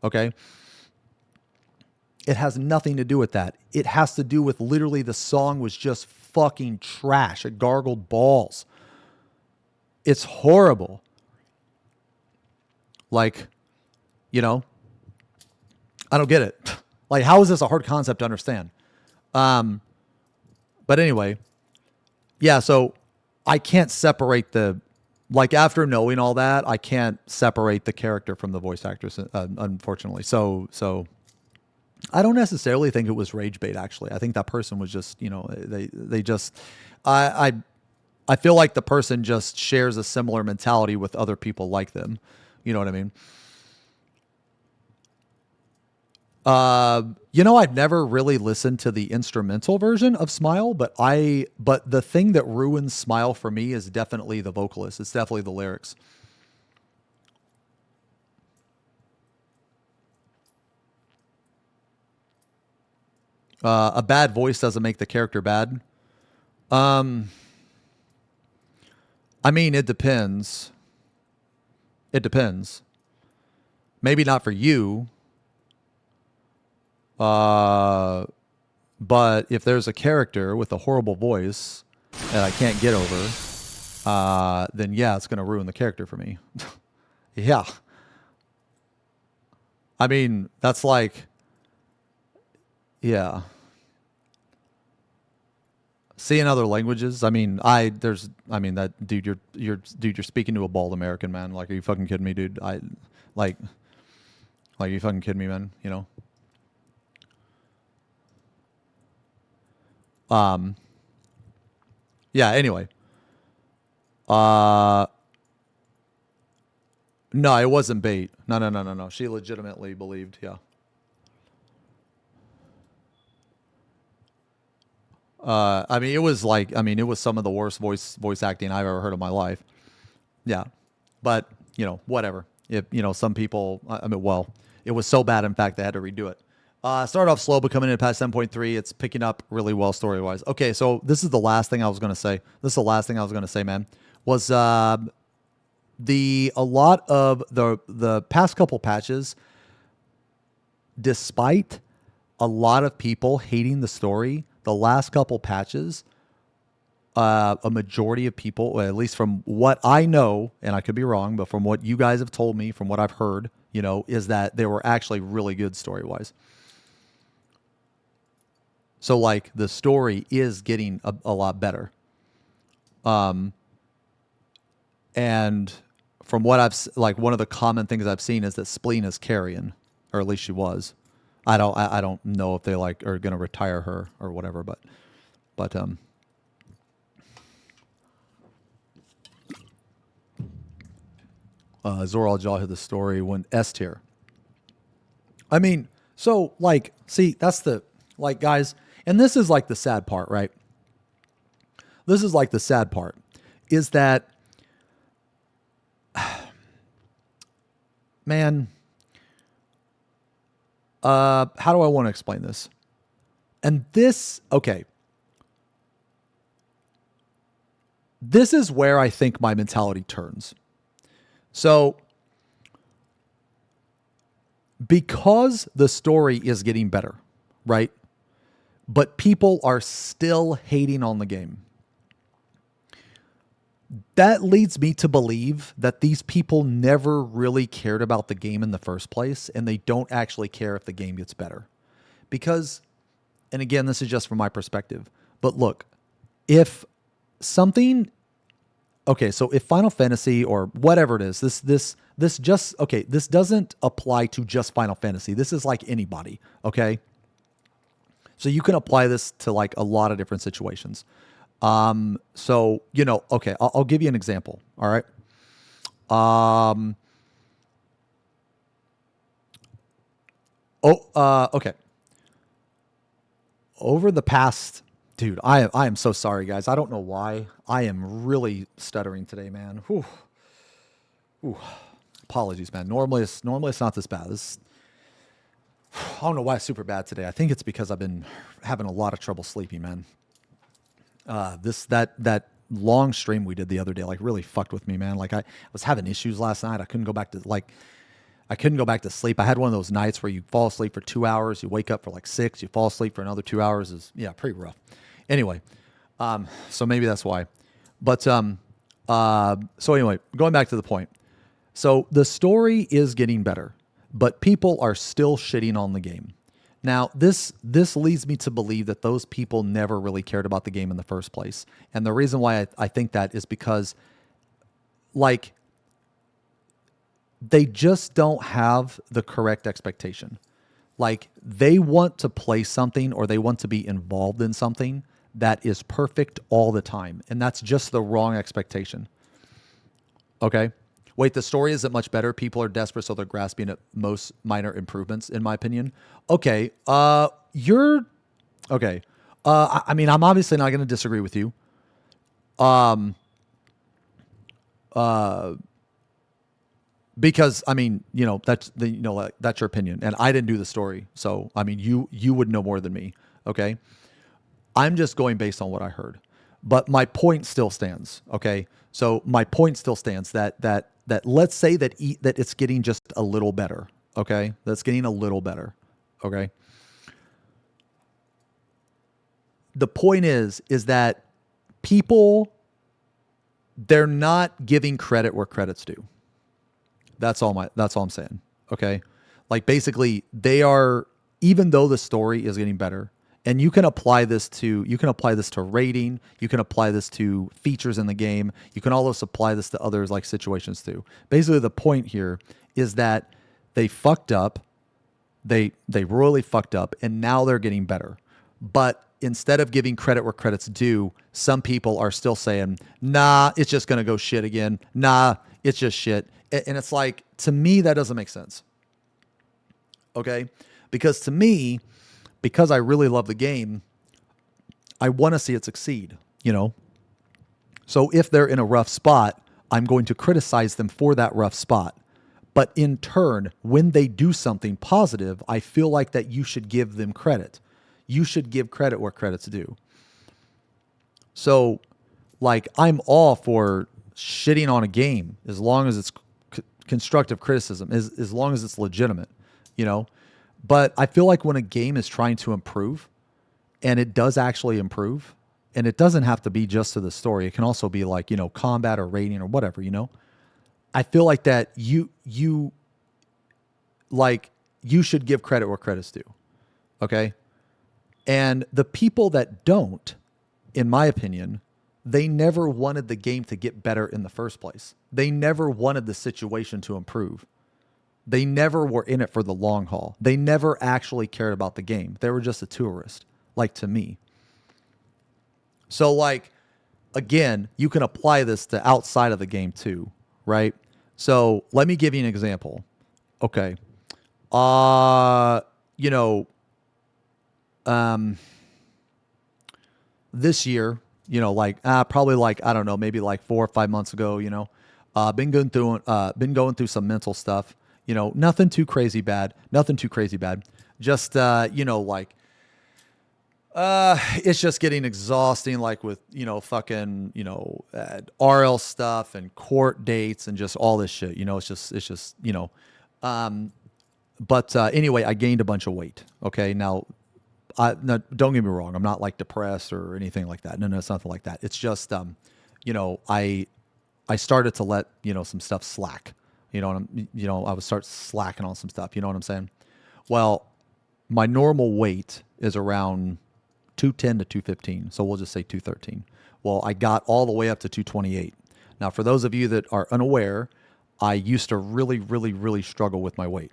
Okay? It has nothing to do with that. It has to do with literally the song was just fucking trash. It gargled balls. It's horrible. Like, I don't get it. Like, how is this a hard concept to understand? But anyway, yeah, so I can't separate after knowing all that, I can't separate the character from the voice actors, unfortunately. So I don't necessarily think it was rage bait, actually. I think that person was just, they just, I feel like the person just shares a similar mentality with other people like them. You know what I mean? I've never really listened to the instrumental version of Smile, but the thing that ruins Smile for me is definitely the vocalist. It's definitely the lyrics. A bad voice doesn't make the character bad. I mean, it depends. It depends. Maybe not for you. But if there's a character with a horrible voice that I can't get over, then yeah, it's going to ruin the character for me. Yeah. I mean, that's like, yeah. See in other languages. I mean, that dude, you're speaking to a bald American, man. Like, are you fucking kidding me, dude? Like, are you fucking kidding me, man? Yeah. Anyway, no, it wasn't bait. No. She legitimately believed. Yeah. It was some of the worst voice acting I've ever heard in my life. Yeah. But, whatever. If, some people, it was so bad, in fact, they had to redo it. Started off slow, but coming in past 7.3, it's picking up really well story-wise. Okay, so this is the last thing I was going to say. Man, was a lot of the past couple patches, despite a lot of people hating the story, the last couple patches, a majority of people, at least from what I know, and I could be wrong, but from what you guys have told me, from what I've heard, is that they were actually really good story-wise. So, like, the story is getting a lot better. And from what one of the common things I've seen is that Spleen is carrying, or at least she was. I don't know if they are going to retire her or whatever, but Zoral Jaw hit the story when S tier. I mean, so see, that's the guys, and this is the sad part, right? This is the sad part is that, man, how do I want to explain this? And okay. This is where I think my mentality turns. So, because the story is getting better, right? But people are still hating on the game. That leads me to believe that these people never really cared about the game in the first place, and they don't actually care if the game gets better. Because, and again, this is just from my perspective, but look, if something, okay, so if Final Fantasy or whatever it is, this doesn't apply to just Final Fantasy. This is like anybody, okay? So you can apply this to a lot of different situations. So, okay, I'll give you an example. All right. Okay. Over the past, dude, I am so sorry, guys. I don't know why. I am really stuttering today, man. Whew. Apologies, man. Normally it's not this bad. I don't know why it's super bad today. I think it's because I've been having a lot of trouble sleeping, man. That long stream we did the other day like really fucked with me, man. Like I was having issues last night. I couldn't go back to sleep. I had one of those nights where you fall asleep for 2 hours, you wake up for like 6, you fall asleep for another 2 hours. Is pretty rough. Anyway, so maybe that's why. But so anyway, going back to the point. So the story is getting better, but people are still shitting on the game. Now, this leads me to believe that those people never really cared about the game in the first place. And the reason why I think that is because, like, they just don't have the correct expectation. Like, they want to play something or they want to be involved in something that is perfect all the time. And that's just the wrong expectation. Okay? Wait, the story isn't much better. People are desperate, so they're grasping at most minor improvements, in my opinion. Okay, you're okay. I mean, I'm obviously not going to disagree with you. Because I mean, that's that's your opinion, and I didn't do the story, so I mean, you would know more than me. Okay, I'm just going based on what I heard, but my point still stands. Okay, so my point still stands that let's say that it's getting just a little better. Okay, that's getting a little better. Okay. The point is that people, they're not giving credit where credit's due. That's all I'm saying. Okay. Like basically they are, even though the story is getting better, and you can apply this to rating, you can apply this to features in the game, you can also apply this to others like situations too. Basically the point here is that they fucked up, they royally fucked up, and now they're getting better. But instead of giving credit where credit's due, some people are still saying, nah, it's just gonna go shit again. Nah, it's just shit. And it's like, to me, that doesn't make sense. Okay? Because to me, because I really love the game, I want to see it succeed, So if they're in a rough spot, I'm going to criticize them for that rough spot. But in turn, when they do something positive, I feel like that you should give them credit. You should give credit where credit's due. So, like, I'm all for shitting on a game as long as it's constructive criticism, as long as it's legitimate, But I feel like when a game is trying to improve, and it does actually improve, and it doesn't have to be just to the story. It can also be like, combat or rating or whatever, I feel like that you should give credit where credit's due. Okay? And the people that don't, in my opinion, they never wanted the game to get better in the first place. They never wanted the situation to improve. They never were in it for the long haul. They never actually cared about the game. They were just a tourist, like to me. So like, again, you can apply this to outside of the game too, right? So let me give you an example. Okay. This year, probably like, I don't know, maybe like 4 or 5 months ago, been going through some mental stuff, nothing too crazy bad, just, it's just getting exhausting, like with, fucking, RL stuff and court dates and just all this shit, but anyway, I gained a bunch of weight. Okay. Now, don't get me wrong. I'm not like depressed or anything like that. No, it's nothing like that. It's just, I started to let, some stuff slack, I would start slacking on some stuff. You know what I'm saying? Well, my normal weight is around 210 to 215. So we'll just say 213. Well, I got all the way up to 228. Now, for those of you that are unaware, I used to really, really, really struggle with my weight.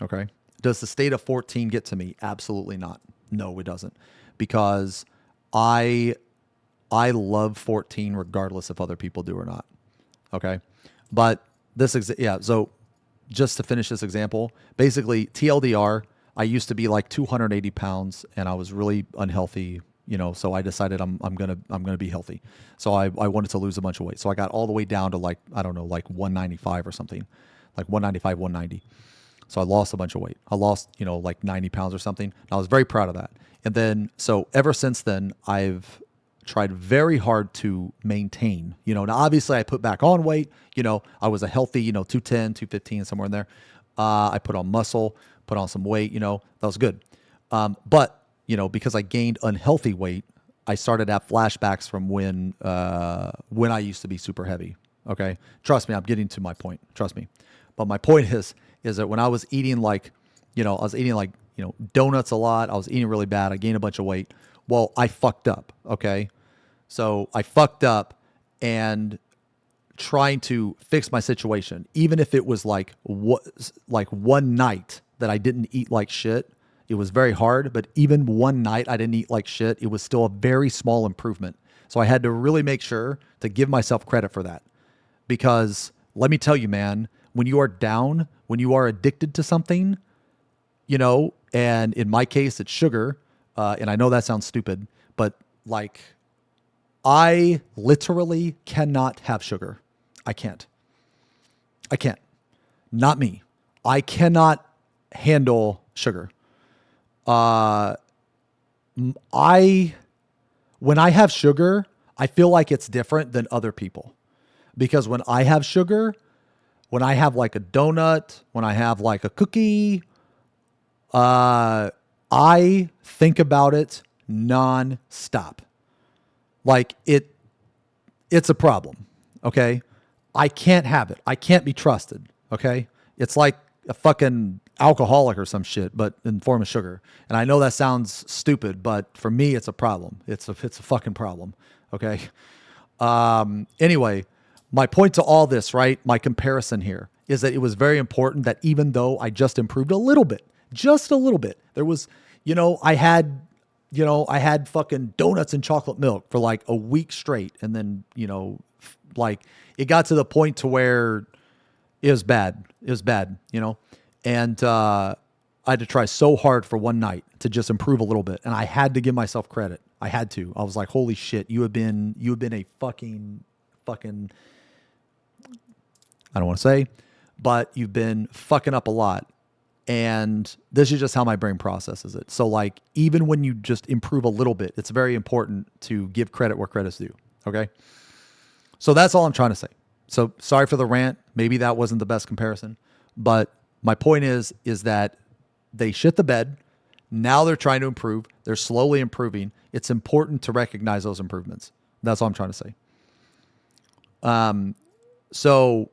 Okay. Does the state of 14 get to me? Absolutely not. No, it doesn't. Because I love 14 regardless if other people do or not. Okay. But so just to finish this example, basically TLDR, I used to be like 280 pounds and I was really unhealthy, so I decided I'm going to be healthy. So I wanted to lose a bunch of weight. So I got all the way down to like, I don't know, like 195 or something. like 195, 190. So I lost a bunch of weight. I lost, you know, like 90 pounds or something. And I was very proud of that. And then, so ever since then, I've tried very hard to maintain, you know, now obviously I put back on weight, you know, I was a healthy, you know, 210, 215, somewhere in there. I put on muscle, put on some weight, you know, that was good. But, you know, because I gained unhealthy weight, I started to have flashbacks from when I used to be super heavy. Okay. Trust me, I'm getting to my point. Trust me. But my point is that when I was eating like, you know, donuts a lot. I was eating really bad. I gained a bunch of weight. Well, I fucked up. Okay. So I fucked up and trying to fix my situation, even if it was like one night that I didn't eat like shit. It was very hard, but even one night I didn't eat like shit. It was still a very small improvement. So I had to really make sure to give myself credit for that, because let me tell you, man, when you are down, when you are addicted to something, you know, and in my case, it's sugar. And I know that sounds stupid, but like I literally cannot have sugar. I can't. Not me. I cannot handle sugar. When I have sugar, I feel like it's different than other people, because when I have sugar, when I have like a donut, when I have like a cookie, I think about it non-stop. Like it's a problem. Okay. I can't have it. I can't be trusted. Okay. It's like a fucking alcoholic or some shit, but in form of sugar. And I know that sounds stupid, but for me, it's a problem. It's a fucking problem. Okay. Anyway, my point to all this, right? My comparison here is that it was very important that even though I just improved a little bit, just a little bit, there was, I had fucking donuts and chocolate milk for like a week straight. And then, like it got to the point to where it was bad. It was bad, and, I had to try so hard for one night to just improve a little bit. And I had to give myself credit. I had to. I was like, holy shit, you have been a fucking, I don't want to say, but you've been fucking up a lot. And this is just how my brain processes it. So like, even when you just improve a little bit, it's very important to give credit where credit's due. Okay. So that's all I'm trying to say. So sorry for the rant. Maybe that wasn't the best comparison, but my point is that they shit the bed. Now they're trying to improve. They're slowly improving. It's important to recognize those improvements. That's all I'm trying to say. So,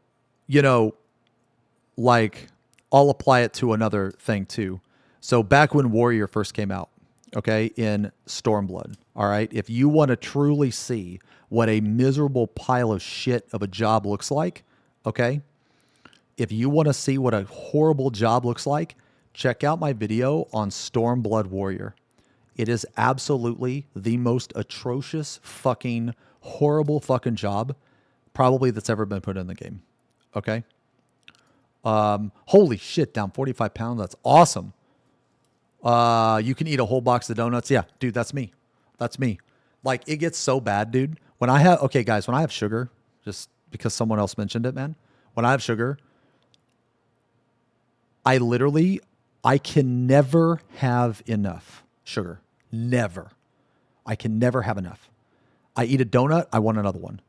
like I'll apply it to another thing too. So back when Warrior first came out, okay, in Stormblood, all right, if you want to truly see what a miserable pile of shit of a job looks like, okay, if you want to see what a horrible job looks like, check out my video on Stormblood Warrior. It is absolutely the most atrocious fucking horrible fucking job probably that's ever been put in the game. Okay. Holy shit, down 45 pounds. That's awesome. You can eat a whole box of donuts. Yeah, dude, that's me. That's me. Like it gets so bad, dude. When I have sugar, just because someone else mentioned it, man, when I have sugar, I can never have enough sugar. Never. I can never have enough. I eat a donut, I want another one.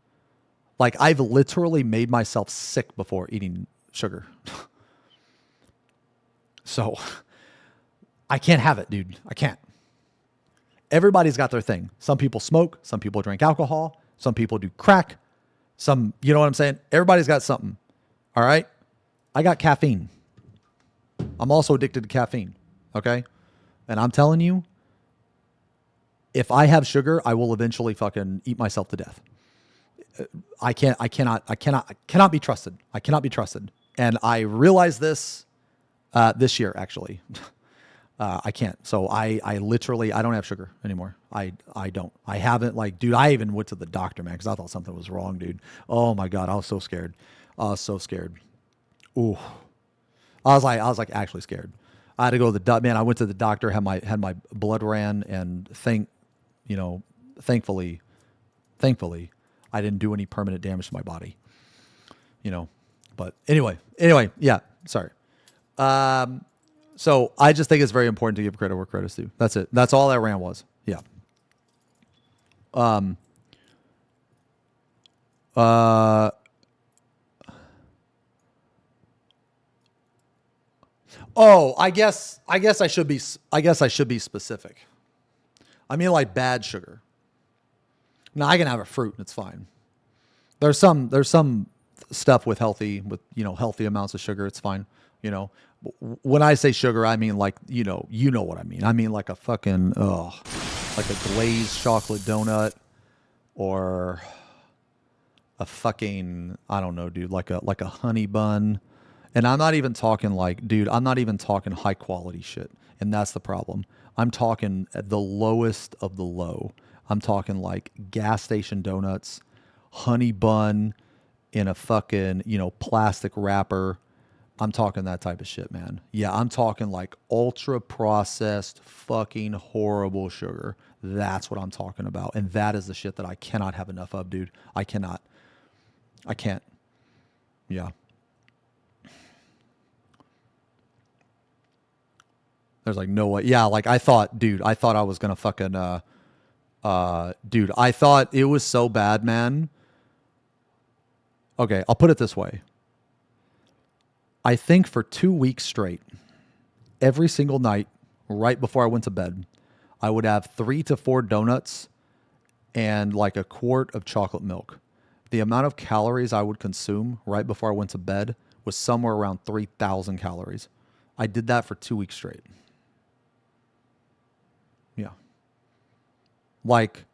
Like I've literally made myself sick before eating sugar. So I can't have it, dude. I can't. Everybody's got their thing. Some people smoke, some people drink alcohol, some people do crack, some, you know what I'm saying? Everybody's got something. All right? I got caffeine. I'm also addicted to caffeine. Okay? And I'm telling you, if I have sugar, I will eventually fucking eat myself to death. I cannot be trusted. I cannot be trusted. And I realized this this year, actually. I can't. So I don't have sugar anymore. I don't. I haven't, like, dude, I even went to the doctor, man, because I thought something was wrong, dude. Oh my God. I was so scared. Ooh. I was like actually scared. I had to go to the doctor. Man, I went to the doctor, had my blood ran, and thankfully, I didn't do any permanent damage to my body. But anyway, yeah, sorry. So I just think it's very important to give credit where credit's due. That's it. That's all that rant was. Yeah. Oh, I guess I should be specific. I mean, like bad sugar. Now I can have a fruit and it's fine. There's some stuff with healthy amounts of sugar. It's fine. When I say sugar, I mean like what I mean. I mean like a fucking like a glazed chocolate donut, or a fucking, I don't know, dude, like a honey bun. And I'm not even talking like, dude, I'm not even talking high quality shit. And that's the problem. I'm talking at the lowest of the low. I'm talking like gas station donuts, honey bun in a fucking, plastic wrapper. I'm talking that type of shit, man. Yeah, I'm talking like ultra processed, fucking horrible sugar. That's what I'm talking about. And that is the shit that I cannot have enough of, dude. I cannot. I can't. Yeah. There's like no way. Yeah, like I thought I was gonna fucking dude, I thought it was so bad, man. Okay, I'll put it this way. I think for 2 weeks straight, every single night, right before I went to bed, I would have 3 to 4 donuts and like a quart of chocolate milk. The amount of calories I would consume right before I went to bed was somewhere around 3,000 calories. I did that for 2 weeks straight. Yeah. Like,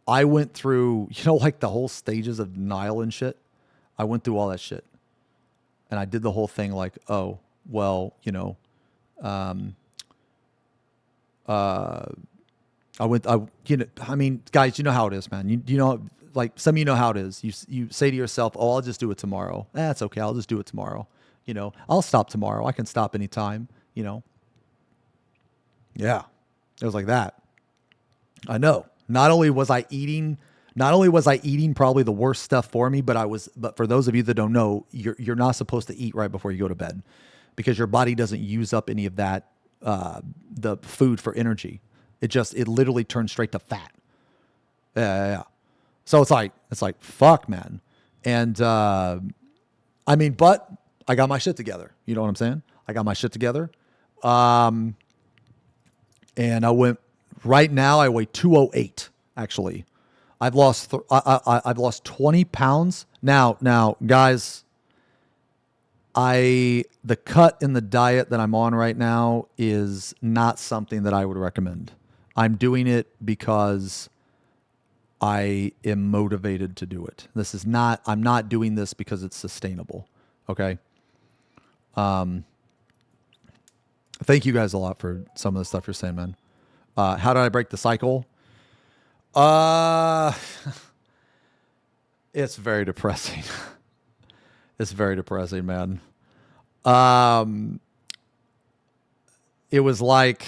I went through, like the whole stages of denial and shit. I went through all that shit. And I did the whole thing like, oh, well, I mean, guys, you know how it is, man. You know, like some of you know how it is. You say to yourself, oh, I'll just do it tomorrow. That's okay. I'll just do it tomorrow. I'll stop tomorrow. I can stop anytime, Yeah. It was like that. I know. Not only was I eating probably the worst stuff for me, but for those of you that don't know, you're not supposed to eat right before you go to bed because your body doesn't use up any of that, the food for energy. It literally turns straight to fat. Yeah. So it's like, fuck, man. And, I mean, but I got my shit together. You know what I'm saying? I got my shit together. And right now I weigh 208, actually. I've lost 20 pounds. Now, guys, the cut in the diet that I'm on right now is not something that I would recommend. I'm doing it because I am motivated to do it. I'm not doing this because it's sustainable. Okay. Thank you guys a lot for some of the stuff you're saying, man. How did I break the cycle? It's very depressing. It's very depressing, man. It was like,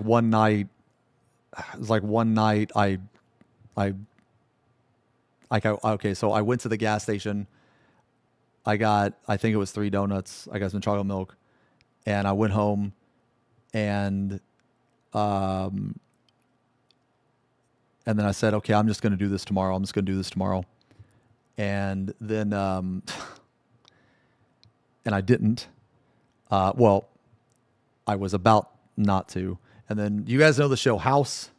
one night. Okay, so I went to the gas station. I think it was 3 donuts. I got some chocolate milk, and I went home, and then I said, okay, I'm just going to do this tomorrow. And then, and I didn't. Well, I was about not to. And then you guys know the show House?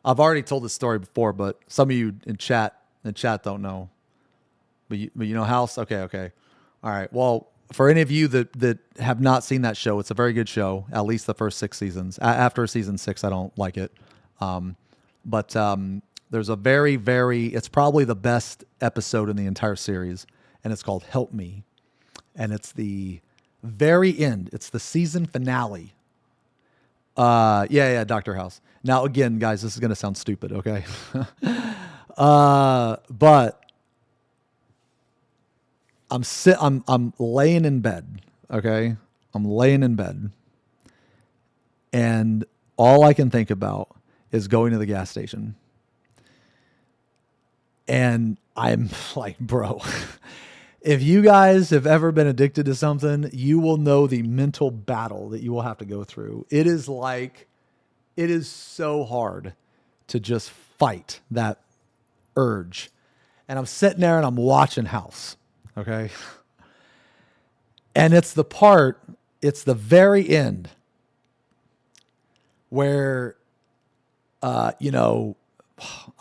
I've already told this story before, but some of you in chat don't know. But you know House? Okay. All right. Well, for any of you that have not seen that show, it's a very good show, at least the first 6 seasons. After season 6, I don't like it. But there's a very, it's probably the best episode in the entire series, and it's called Help Me. And it's the very end. It's the season finale. Yeah, Dr. House. Now, again, guys, this is going to sound stupid, okay? But I'm laying in bed, okay? I'm laying in bed. And all I can think about is going to the gas station. And I'm like, bro, if you guys have ever been addicted to something, you will know the mental battle that you will have to go through. It is so hard to just fight that urge. And I'm sitting there and I'm watching House. Okay. And it's the very end where, I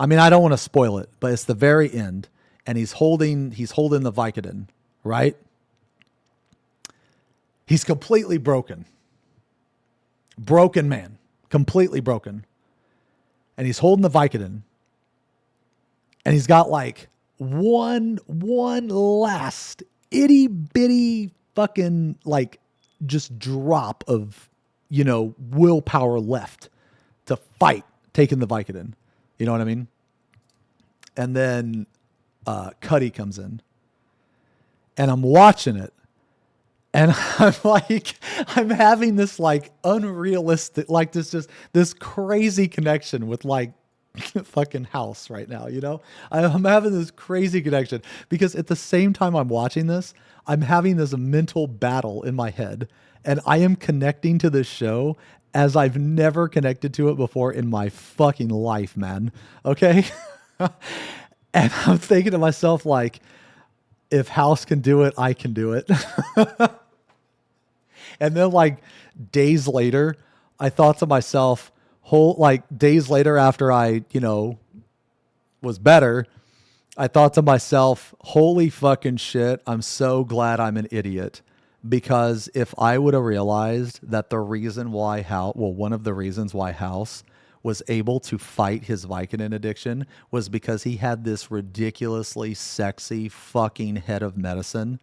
mean, I don't want to spoil it, but it's the very end, and he's holding the Vicodin, right? He's completely broken. Broken man. Completely broken. And he's holding the Vicodin. And he's got like one last itty bitty fucking like just drop of, willpower left to fight taking the Vicodin. You know what I mean? And then Cuddy comes in. And I'm watching it. And I'm having this like unrealistic, like this crazy connection with like fucking House right now, I'm having this crazy connection because at the same time I'm watching this, I'm having this mental battle in my head, and I am connecting to this show as I've never connected to it before in my fucking life, man. Okay? And I'm thinking to myself, like, if House can do it, I can do it. And then like days later, I thought to myself, days later after I, was better, I thought to myself, holy fucking shit, I'm so glad I'm an idiot. Because if I would have realized that one of the reasons why House was able to fight his Vicodin addiction was because he had this ridiculously sexy fucking head of medicine,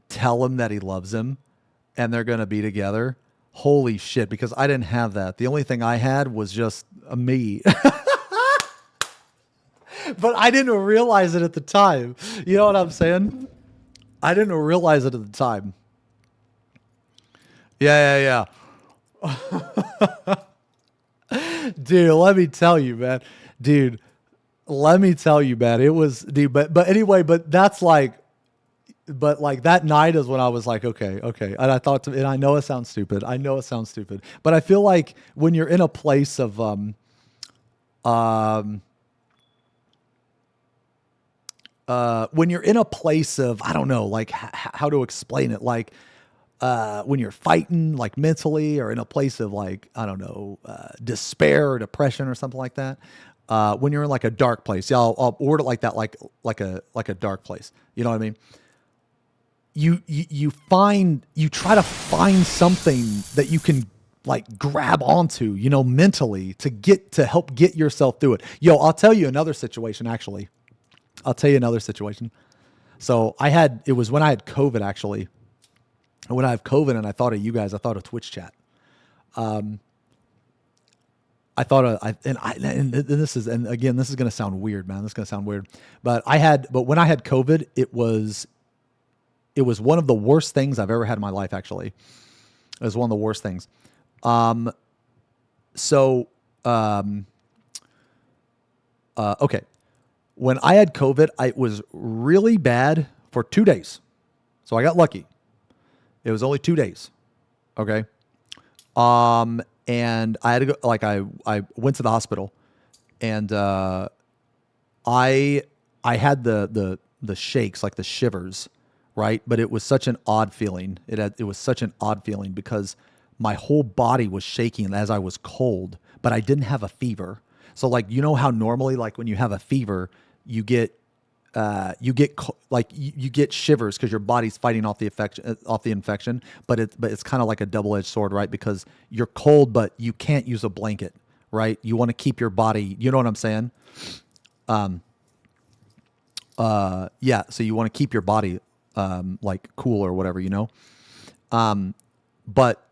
tell him that he loves him and they're going to be together. Holy shit, because I didn't have that. The only thing I had was just me. But I didn't realize it at the time. You know what I'm saying? I didn't realize it at the time. Yeah. Dude, let me tell you, man. It was, dude, but anyway, that's like, but like that night is when I was like, okay. And I thought, and I know it sounds stupid. But I feel like when you're in a place of, when you're in a place of, I don't know, like how to explain it. Like, when you're fighting like mentally or in a place of like, I don't know, despair or depression or something like that. When you're in like a dark place, I'll word it like that, like a dark place. You know what I mean? You try to find something that you can like grab onto, mentally to help get yourself through it. I'll tell you another situation, actually. So it was when I had COVID, actually. When I have COVID and I thought of you guys, I thought of Twitch chat. And this is going to sound weird, man. This is going to sound weird, but when I had COVID, it was one of the worst things I've ever had in my life. Actually, it was one of the worst things. Okay. When I had COVID, it was really bad for 2 days. So I got lucky. It was only 2 days. Okay. And I had to go, like, I went to the hospital, and I had the shakes, like the shivers, right? But it was such an odd feeling. It was such an odd feeling because my whole body was shaking as I was cold, but I didn't have a fever. So like, how normally, like when you have a fever, you get shivers because your body's fighting off the infection, but it's kind of like a double-edged sword, right? Because you're cold, but you can't use a blanket, right? You want to keep your body, you know what I'm saying? Yeah. So you want to keep your body, like cool or whatever, but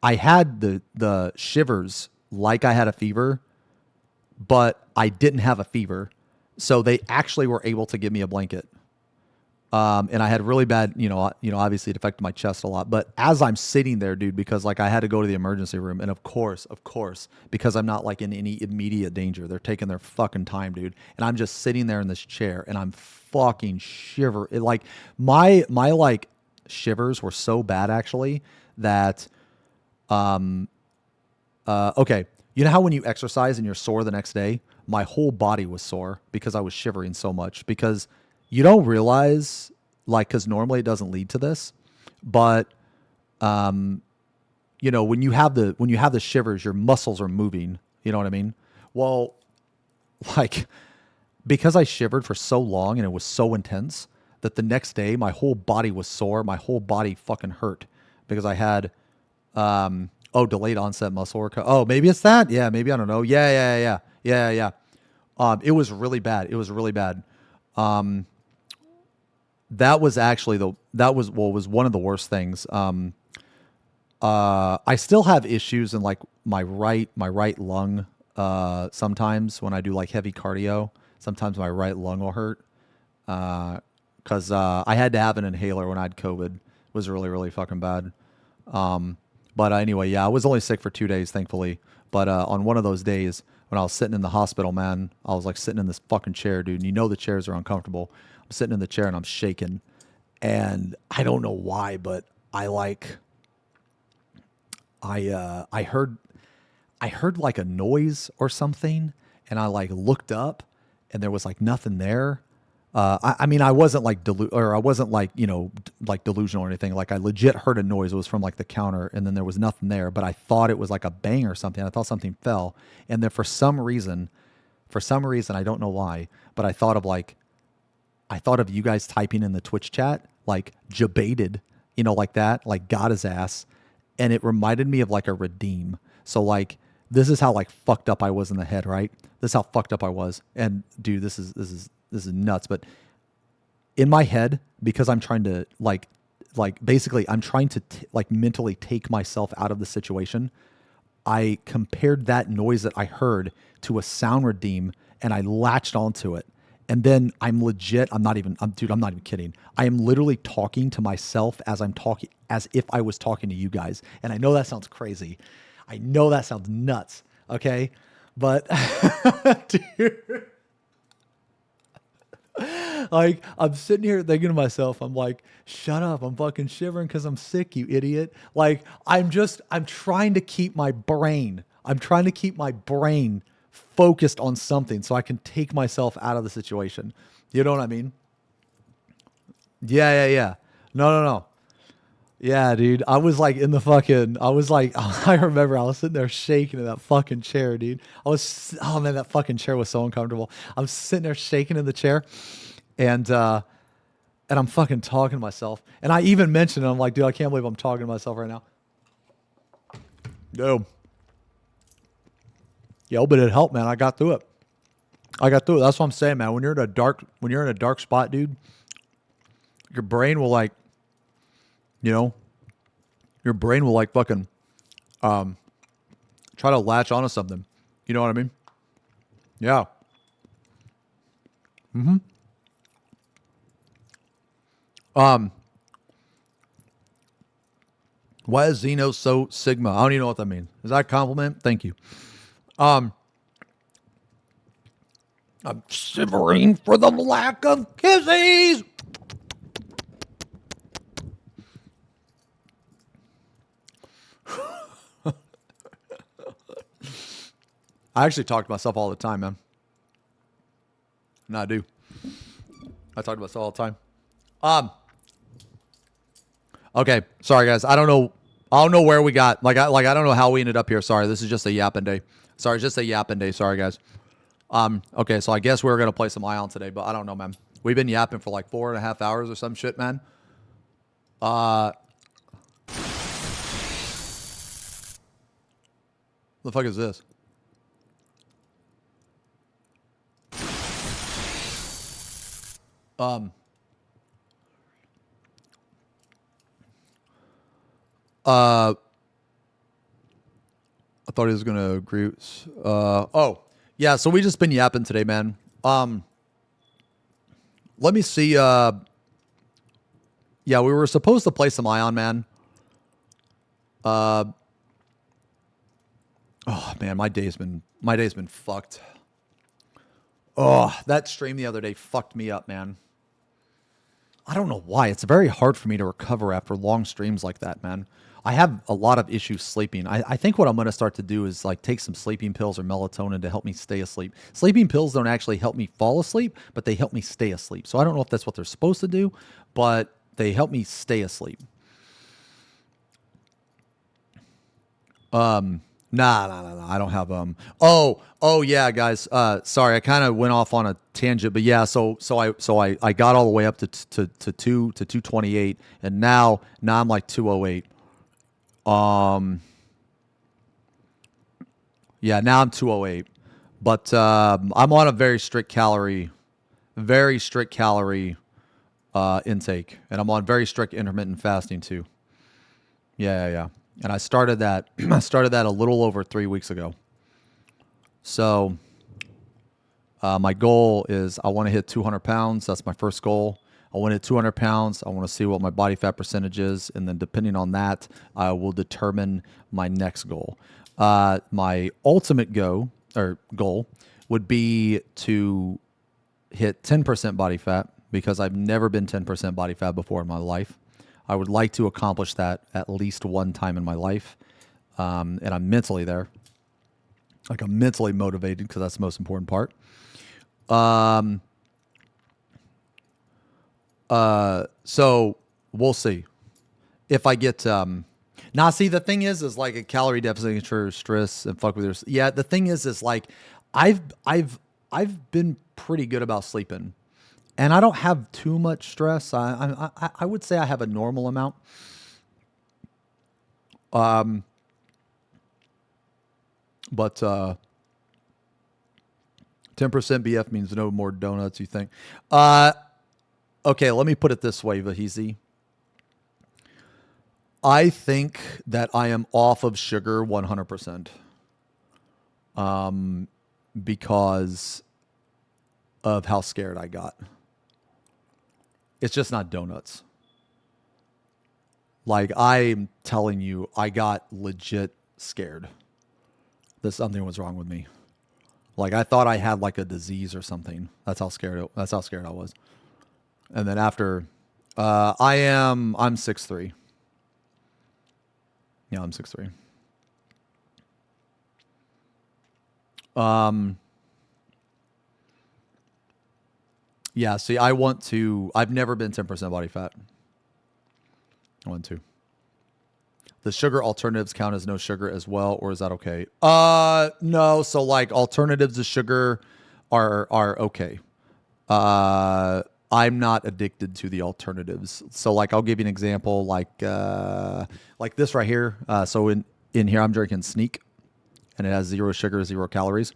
I had the shivers like I had a fever, but I didn't have a fever. So they actually were able to give me a blanket. And I had really bad, obviously it affected my chest a lot. But as I'm sitting there, dude, because like I had to go to the emergency room, and of course, because I'm not like in any immediate danger, they're taking their fucking time, dude. And I'm just sitting there in this chair, and I'm fucking shiver. Like my like shivers were so bad actually that, okay, you know how when you exercise and you're sore the next day, my whole body was sore because I was shivering so much. Because you don't realize, like, because normally it doesn't lead to this, but when you have the shivers, your muscles are moving. You know what I mean? Well, like, because I shivered for so long and it was so intense that the next day my whole body was sore. My whole body fucking hurt because I had delayed onset muscle work. Oh, maybe it's that. Yeah, maybe, I don't know. Yeah. It was really bad. It was really bad. That was actually was one of the worst things. I still have issues in like my right lung. Sometimes when I do like heavy cardio, sometimes my right lung will hurt. Cause I had to have an inhaler when I had COVID. It was really, really fucking bad. But anyway, yeah, I was only sick for 2 days, thankfully. But on one of those days when I was sitting in the hospital, man, I was like sitting in this fucking chair, dude. And you know the chairs are uncomfortable. I'm sitting in the chair and I'm shaking. And I don't know why, but I heard like a noise or something, and I like looked up, and there was like nothing there. I mean, I wasn't like I wasn't like like delusional or anything. Like I legit heard a noise. It was from like the counter, and then there was nothing there. But I thought it was like a bang or something. I thought something fell, and then for some reason, I don't know why, but I thought of you guys typing in the Twitch chat like "jabated," like that, like got his ass, and it reminded me of like a redeem. So like this is how like fucked up I was in the head, right? This is how fucked up I was, and dude, this is nuts. But in my head, because I'm trying to like basically I'm trying to like mentally take myself out of the situation. I compared that noise that I heard to a sound redeem, and I latched onto it. And then I'm not even kidding. I am literally talking to myself as if I was talking to you guys. And I know that sounds crazy. I know that sounds nuts. Okay. But dude, like I'm sitting here thinking to myself, I'm like, shut up. I'm fucking shivering because I'm sick, you idiot. Like I'm trying to keep my brain focused on something so I can take myself out of the situation. You know what I mean? Yeah. No. Yeah, dude. I was like I remember I was sitting there shaking in that fucking chair, dude. Oh man, that fucking chair was so uncomfortable. I'm sitting there shaking in the chair, and I'm fucking talking to myself. And I even mentioned it. I'm like, dude, I can't believe I'm talking to myself right now. Yo, but it helped, man. I got through it. That's what I'm saying, man. When you're in a dark spot, dude, your brain will like, fucking try to latch onto something. You know what I mean? Yeah. Why is Xeno so Sigma? I don't even know what that means. Is that a compliment? Thank you. I'm shivering for the lack of kisses. I actually talk to myself all the time, man. No, I do. I talk to myself all the time. Okay, sorry guys. I don't know where we got. I don't know how we ended up here. Sorry, this is just a yapping day. Sorry, guys. Okay, so I guess we were gonna play some Ion today, but I don't know, man. We've been yapping for like 4.5 hours or some shit, man. The fuck is this? I thought he was gonna agree. Oh, yeah. So we just been yapping today, man. Let me see. Yeah, we were supposed to play some Ion Man. Oh man, my day's been fucked. Oh, that stream the other day fucked me up, man. I don't know why. It's very hard for me to recover after long streams like that, man. I have a lot of issues sleeping. I think what I'm going to start to do is like take some sleeping pills or melatonin to help me stay asleep. Sleeping pills don't actually help me fall asleep, but they help me stay asleep. So I don't know if that's what they're supposed to do, but they help me stay asleep. Nah. I don't have Oh yeah, guys. Sorry, I kind of went off on a tangent, but yeah. So I got all the way up to 228, and now I'm like 208. Yeah, now I'm 208, but I'm on a very strict calorie intake, and I'm on very strict intermittent fasting too. Yeah. And I started that a little over 3 weeks ago. So my goal is I want to hit 200 pounds. That's my first goal. I want to hit 200 pounds. I want to see what my body fat percentage is. And then depending on that, I will determine my next goal. My ultimate goal would be to hit 10% body fat because I've never been 10% body fat before in my life. I would like to accomplish that at least one time in my life. And I'm mentally there. Like I'm mentally motivated because that's the most important part. So we'll see if I get, now see, the thing is like a calorie deficit for stress and fuck with your, yeah. The thing is like, I've been pretty good about sleeping. And I don't have too much stress. I would say I have a normal amount. But 10% BF means no more donuts, you think? Okay, let me put it this way, Vahizi. I think that I am off of sugar 100%. Because of how scared I got. It's just not donuts. Like, I'm telling you, I got legit scared that something was wrong with me. Like, I thought I had like a disease or something. That's how scared I was. And then after, I'm 6'3". Yeah, I'm 6'3". Yeah, see, I've never been 10% body fat. I want to. The sugar alternatives count as no sugar as well, or is that okay? No, so like alternatives to sugar are okay. I'm not addicted to the alternatives. So like I'll give you an example, like this right here. So in here I'm drinking Sneak, and it has 0 sugar, 0 calories.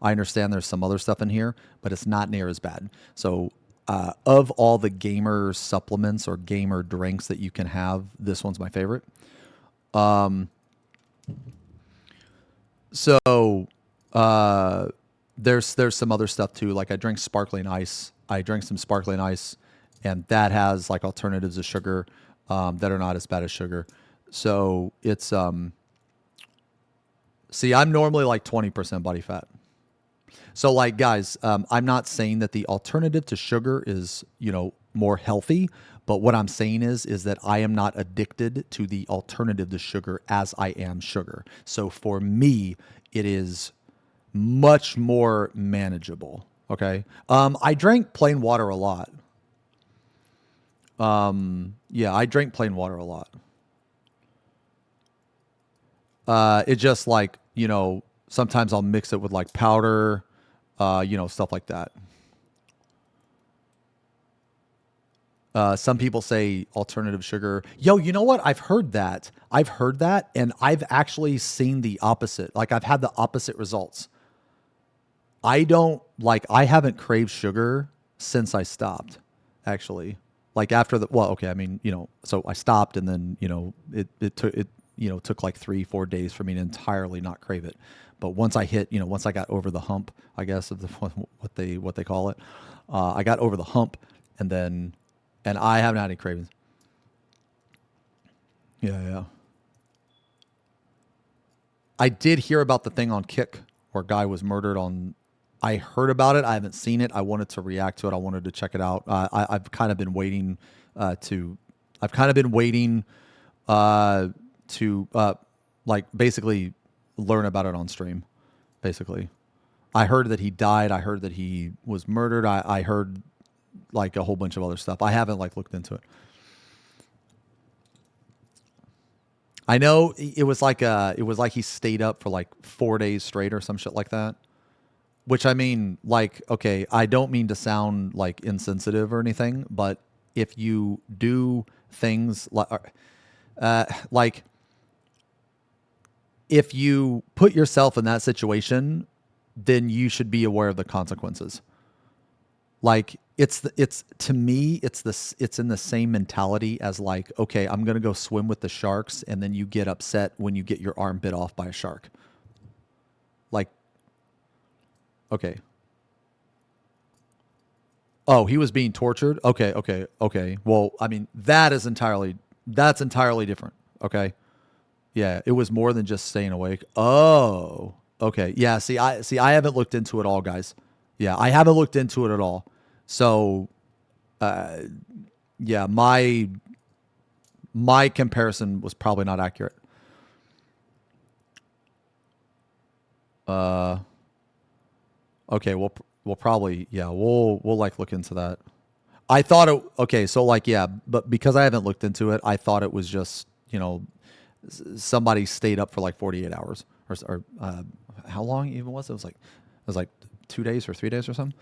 I understand there's some other stuff in here, but it's not near as bad. So of all the gamer supplements or gamer drinks that you can have, this one's my favorite. So there's some other stuff too. Like I drink sparkling ice. I drank some sparkling ice, and that has like alternatives of sugar that are not as bad as sugar. So it's see, I'm normally like 20% body fat. So like guys, I'm not saying that the alternative to sugar is, more healthy, but what I'm saying is that I am not addicted to the alternative to sugar as I am sugar. So for me, it is much more manageable. Okay. I drank plain water a lot. Yeah, I drank plain water a lot. It just like, sometimes I'll mix it with like powder, stuff like that. Some people say alternative sugar. Yo, you know what? I've heard that, and I've actually seen the opposite. Like I've had the opposite results. I haven't craved sugar since I stopped, actually. Like after so I stopped, and then, it took like 3-4 days for me to entirely not crave it. But once I got over the hump, I guess, of what they call it, I got over the hump, and I haven't had any cravings. Yeah. I did hear about the thing on Kick where a guy was murdered on. I heard about it. I haven't seen it. I wanted to react to it. I wanted to check it out. I've kind of been waiting to. I've kind of been waiting to like basically learn about it on stream. Basically, I heard that he died. I heard that he was murdered. I heard like a whole bunch of other stuff. I haven't like looked into it. I know it was like he stayed up for like 4 days straight or some shit like that. Which I mean, like, okay, I don't mean to sound like insensitive or anything, but if you do things like if you put yourself in that situation, then you should be aware of the consequences. Like it's to me, it's in the same mentality as like, okay, I'm gonna go swim with the sharks, and then you get upset when you get your arm bit off by a shark. Like, okay. Oh, he was being tortured? Okay. Well, I mean, that's entirely different. Okay. Yeah, it was more than just staying awake. Oh, okay. Yeah, I haven't looked into it all, guys. Yeah, I haven't looked into it at all. So, yeah, my comparison was probably not accurate. Okay, we'll probably we'll like look into that. I thought it okay, so like yeah, but because I haven't looked into it, I thought it was just somebody stayed up for like 48 hours or how long even was it? It was like 2 days or 3 days or something.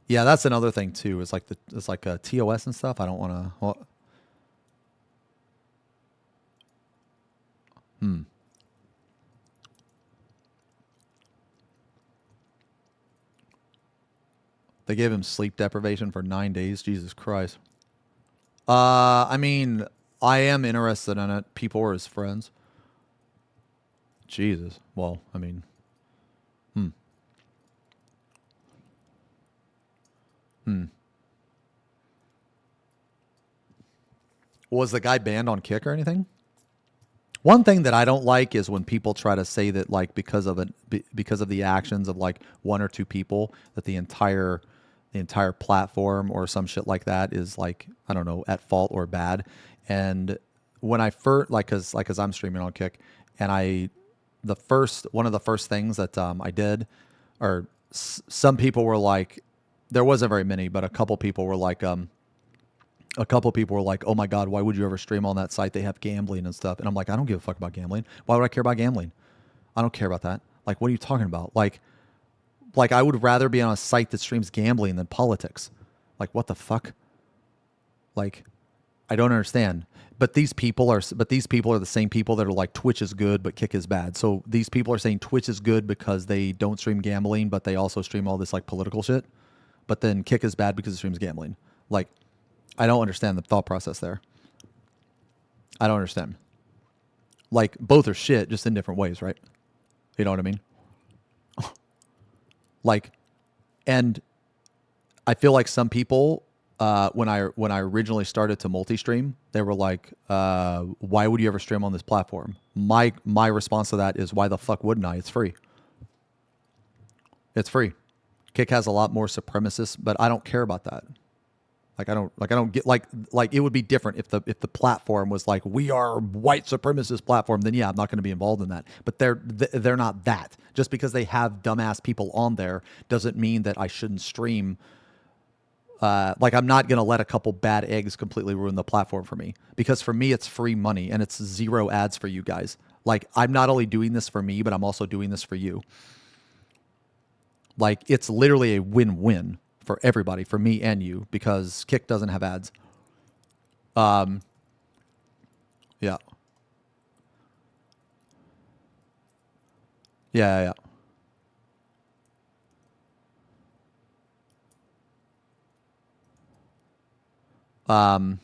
Yeah, that's another thing too. It's like a TOS and stuff. I don't want to. They gave him sleep deprivation for 9 days. Jesus Christ. I mean, I am interested in it. People were his friends. Jesus. Well, I mean, was the guy banned on Kick or anything? One thing that I don't like is when people try to say that like because of the actions of like one or two people that the entire platform or some shit like that is like I don't know at fault or bad. And when I first cause I'm streaming on Kick and one of the first things that I did or some people were like there wasn't very many but a couple people were like, "Oh my God, why would you ever stream on that site? They have gambling and stuff." And I'm like, I don't give a fuck about gambling. Why would I care about gambling? I don't care about that. Like, what are you talking about? Like I would rather be on a site that streams gambling than politics. Like, what the fuck? Like, I don't understand. But these people are the same people that are like Twitch is good, but Kick is bad. So these people are saying Twitch is good because they don't stream gambling, but they also stream all this like political shit. But then Kick is bad because it streams gambling. Like, I don't understand the thought process there. I don't understand. Like both are shit, just in different ways, right? You know what I mean? Like, and I feel like some people, when I originally started to multi-stream, they were like, "Why would you ever stream on this platform?" My response to that is, "Why the fuck wouldn't I? It's free. It's free. Kick has a lot more supremacists, but I don't care about that. Like I don't get like it would be different if the platform was like we are white supremacist platform, then yeah, I'm not going to be involved in that. But they're not that. Just because they have dumbass people on there doesn't mean that I shouldn't stream. Like I'm not going to let a couple bad eggs completely ruin the platform for me because for me it's free money and it's zero ads for you guys. Like I'm not only doing this for me, but I'm also doing this for you. Like it's literally a win-win for everybody, for me and you, because Kick doesn't have ads. Yeah. Yeah. Don't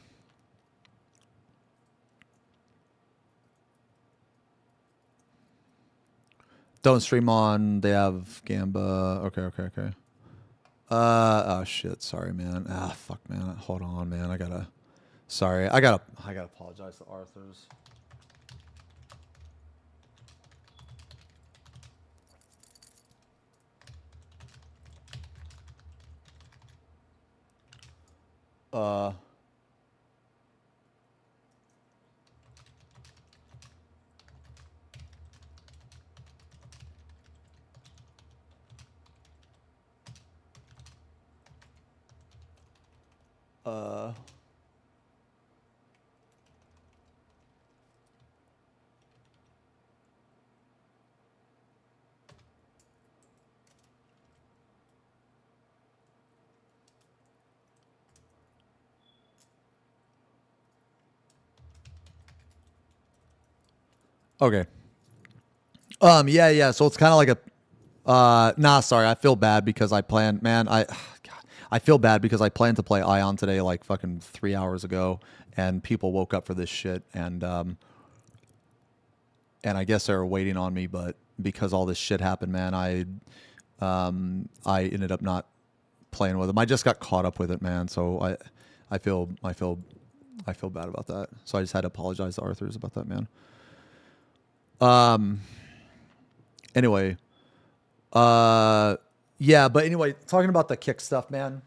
stream on. They have Gamba. Okay. Oh shit. Sorry, man. Ah, fuck, man. Hold on, man. I gotta apologize to Arthur's. Uh, uh, okay. Yeah. So it's kind of like a, sorry. I feel bad because I planned, man. God, I feel bad because I planned to play Ion today, like fucking 3 hours ago, and people woke up for this shit, and I guess they were waiting on me, but because all this shit happened, man, I ended up not playing with them. I just got caught up with it, man. So I feel bad about that. So I just had to apologize to Arthur's about that, man. Anyway, yeah, but anyway, talking about the kick stuff, man.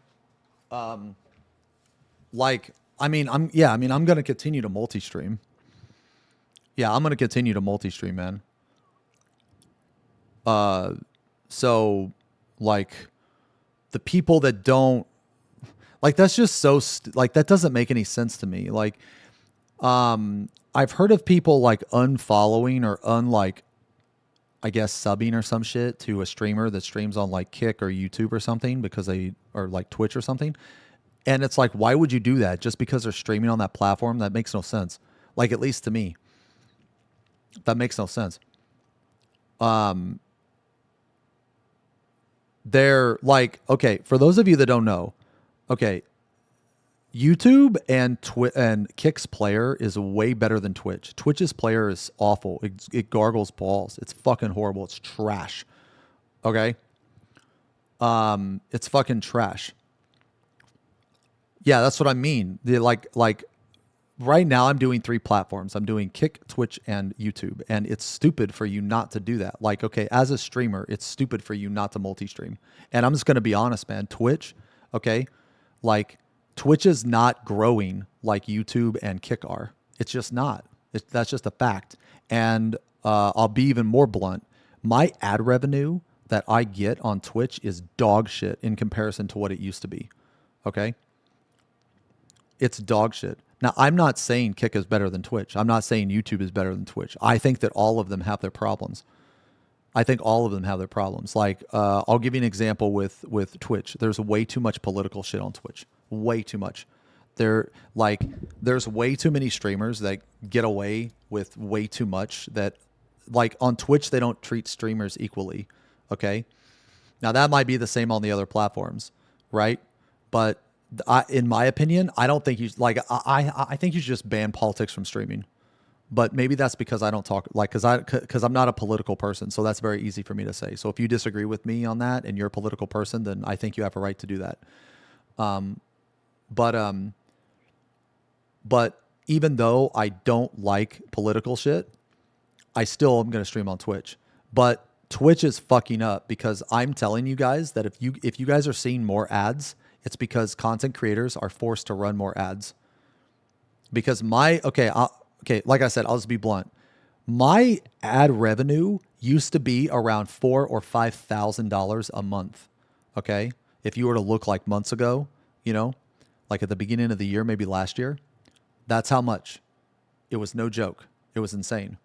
Like, I mean, I'm gonna continue to multi-stream. Yeah, I'm gonna continue to multi-stream, man. So like the people that don't like that's just so like that doesn't make any sense to me. Like, I've heard of people like unfollowing or unlike, I guess, subbing or some shit to a streamer that streams on like Kick or YouTube or something because they or like Twitch or something. And it's like, why would you do that? Just because they're streaming on that platform? That makes no sense. Like, at least to me, that makes no sense. They're like, okay, for those of you that don't know, okay, YouTube and Kick's player is way better than Twitch. Twitch's player is awful. It gargles balls. It's fucking horrible. It's trash. Okay? It's fucking trash. Yeah, that's what I mean. Like right now I'm doing 3 platforms. I'm doing Kick, Twitch, and YouTube. And it's stupid for you not to do that. Like, okay, as a streamer, it's stupid for you not to multi-stream. And I'm just going to be honest, man. Twitch, okay? Like, Twitch is not growing like YouTube and Kick are. It's just not. That's just a fact. And I'll be even more blunt. My ad revenue that I get on Twitch is dog shit in comparison to what it used to be. Okay? It's dog shit. Now, I'm not saying Kick is better than Twitch. I'm not saying YouTube is better than Twitch. I think that all of them have their problems. Like, I'll give you an example with Twitch. There's way too much political shit on Twitch. Way too much. There's way too many streamers that get away with way too much that, like, on Twitch, they don't treat streamers equally. Okay? Now, that might be the same on the other platforms, right? But in my opinion, I don't think I think you should just ban politics from streaming. But maybe that's because I don't talk because I'm not a political person, so that's very easy for me to say. So if you disagree with me on that and you're a political person, then I think you have a right to do that. But even though I don't like political shit, I still am going to stream on Twitch. But Twitch is fucking up because I'm telling you guys that if you guys are seeing more ads, it's because content creators are forced to run more ads. Because like I said, I'll just be blunt. My ad revenue used to be around $4,000 or $5,000 a month. Okay, if you were to look like months ago, like at the beginning of the year, maybe last year, that's how much. It was no joke. It was insane.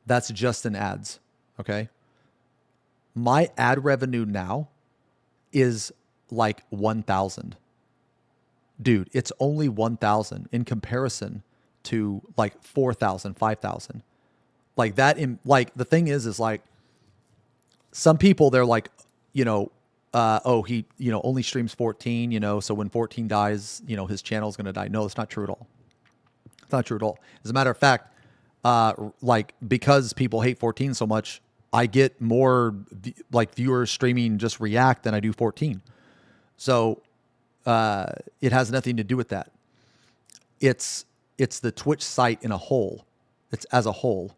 That's just in ads. Okay, my ad revenue now is like 1,000. Dude, it's only 1,000 in comparison to like 4,000, 5,000. Like that the thing is like some people they're like, he, only streams 14, so when 14 dies, his channel's going to die. No, it's not true at all. It's not true at all. As a matter of fact, because people hate 14 so much, I get more viewers streaming just React than I do 14. So it has nothing to do with that. It's the Twitch site in a whole. It's as a whole.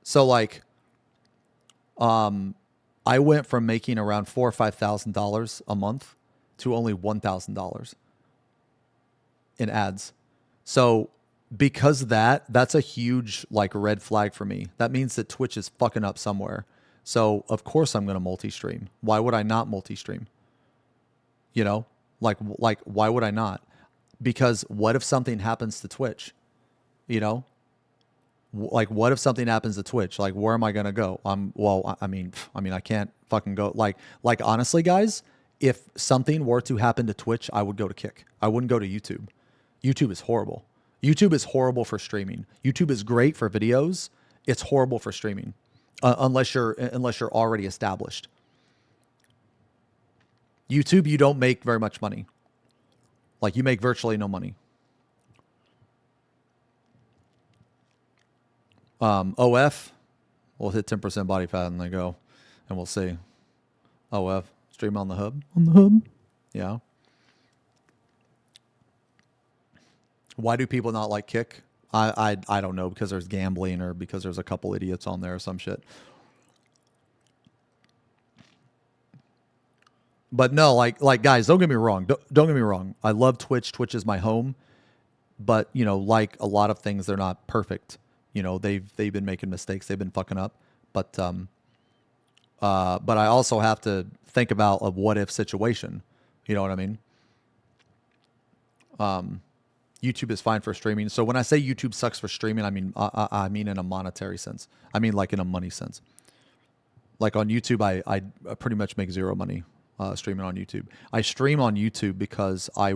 So like, I went from making around $4,000 or $5,000 a month to only $1,000 in ads. So because of that, that's a huge like red flag for me. That means that Twitch is fucking up somewhere. So of course I'm going to multi-stream. Why would I not multi-stream? You know, like why would I not? Because what if something happens to Twitch? You know, like what if something happens to Twitch? Like where am I going to go? I mean, I can't fucking go. Like honestly, guys, if something were to happen to Twitch, I would go to Kick. I wouldn't go to YouTube. YouTube is horrible. YouTube is horrible for streaming. YouTube is great for videos. It's horrible for streaming, unless you're already established. YouTube, you don't make very much money. Like you make virtually no money. OF, we'll hit 10% body fat and they go, and we'll see. OF, stream on the hub. On the hub, yeah. Why do people not like Kick? I don't know, because there's gambling or because there's a couple idiots on there or some shit. But no, like guys, don't get me wrong. Don't get me wrong. I love Twitch. Twitch is my home. But, you know, like a lot of things, they're not perfect. You know, they've been making mistakes. They've been fucking up. But I also have to think about a what if situation. You know what I mean? YouTube is fine for streaming. So when I say YouTube sucks for streaming, I mean in a monetary sense. I mean like in a money sense. Like on YouTube, I pretty much make zero money streaming on YouTube. I stream on YouTube because I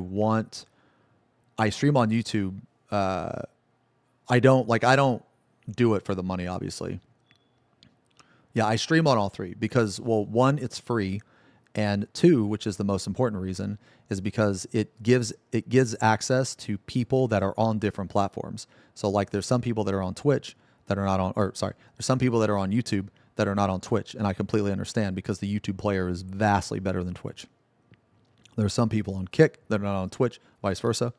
stream on YouTube. I don't do it for the money, obviously. Yeah, I stream on all three because, well, one, it's free, and two, which is the most important reason, is because it gives access to people that are on different platforms. So like there's some people that are on Twitch that are not on, or sorry, there's some people that are on YouTube that are not on Twitch, and I completely understand because the YouTube player is vastly better than Twitch. There are some people on Kick that are not on Twitch, vice versa.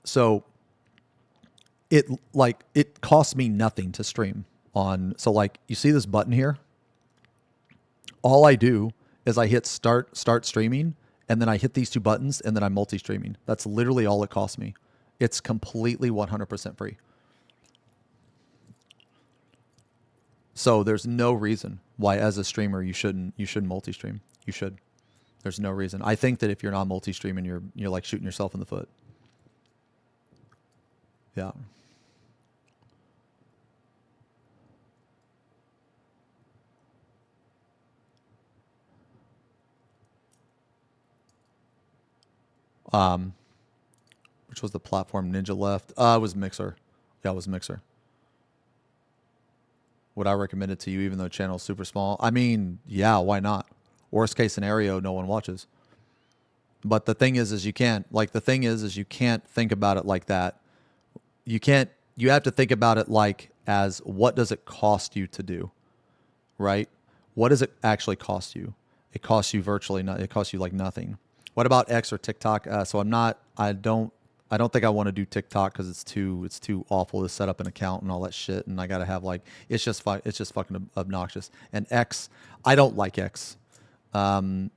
So it costs me nothing to stream on. So like you see this button here, all I do is I hit start streaming, and then I hit these two buttons, and then I'm multi-streaming. That's literally all it costs me. It's completely 100% free. So there's no reason why as a streamer you shouldn't multi-stream. You should. There's no reason. I think that if you're not multi-streaming, you're like shooting yourself in the foot. Yeah. Which was the platform Ninja left? It was Mixer. Yeah, it was Mixer. Would I recommend it to you even though the channel's super small? I mean, yeah, why not? Worst case scenario, no one watches. But the thing is you can't think about it like that. You have to think about it like as what does it cost you to do, right? What does it actually cost you? It costs you virtually nothing. It costs you like nothing. What about X or TikTok? So I don't think I want to do TikTok because it's too awful to set up an account and all that shit. And I got to have like, it's just fucking obnoxious. And X, I don't like X. I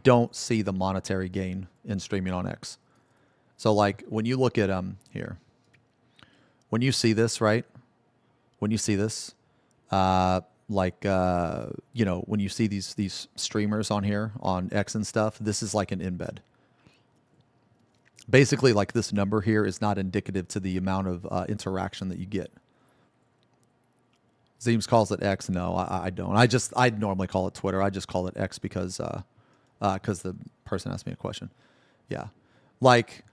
don't see the monetary gain in streaming on X. So like when you look at here, when you see this, right? When you see this, you know, when you see these streamers on here on X and stuff, this is like an embed. Basically, like this number here is not indicative to the amount of interaction that you get. Zeems calls it X. No, I don't. I'd normally call it Twitter. I just call it X because the person asked me a question. Yeah, like,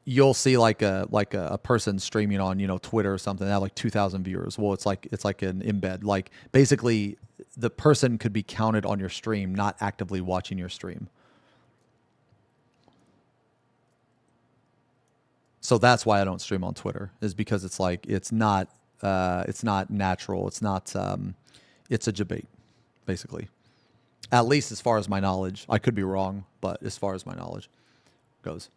you'll see like a person streaming on, you know, Twitter or something. They have like 2,000 viewers. Well, it's like an embed. Like basically, the person could be counted on your stream, not actively watching your stream. So that's why I don't stream on Twitter, is because it's like it's not it's not natural. It's not. It's a debate, basically. At least as far as my knowledge. I could be wrong, but as far as my knowledge goes.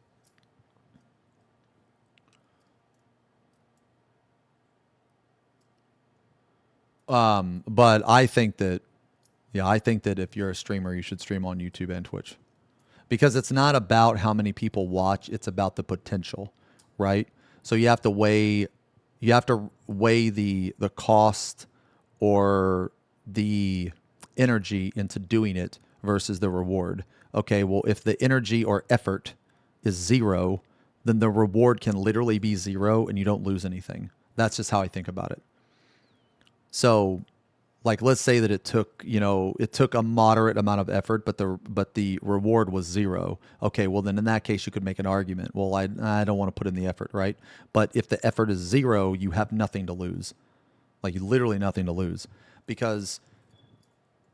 But I think that, yeah, I think that if you're a streamer, you should stream on YouTube and Twitch, because it's not about how many people watch. It's about the potential, right? So you have to weigh the cost or the energy into doing it versus the reward. Okay, well, if the energy or effort is zero, then the reward can literally be zero and you don't lose anything. That's just how I think about it. So, like, let's say that it took a moderate amount of effort, but the reward was zero. Okay, well then in that case you could make an argument. Well, I don't want to put in the effort, right? But if the effort is zero, you have nothing to lose. Like, literally nothing to lose, because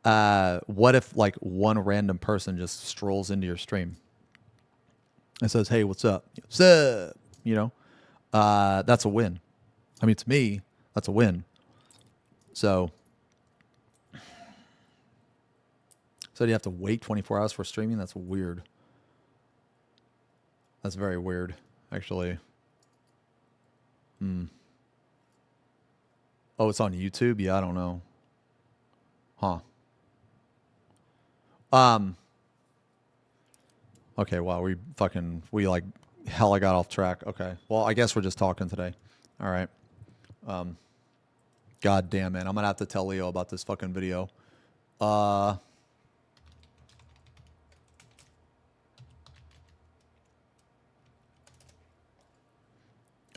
what if like one random person just strolls into your stream and says, "Hey, what's up?" What's up? That's a win. I mean, to me, that's a win. So you have to wait 24 hours for streaming? That's weird. That's very weird, actually. Oh, it's on YouTube? Yeah, I don't know. Huh. Okay, wow, I got off track. Okay. Well, I guess we're just talking today. All right. God damn, man. I'm gonna have to tell Leo about this fucking video. Hold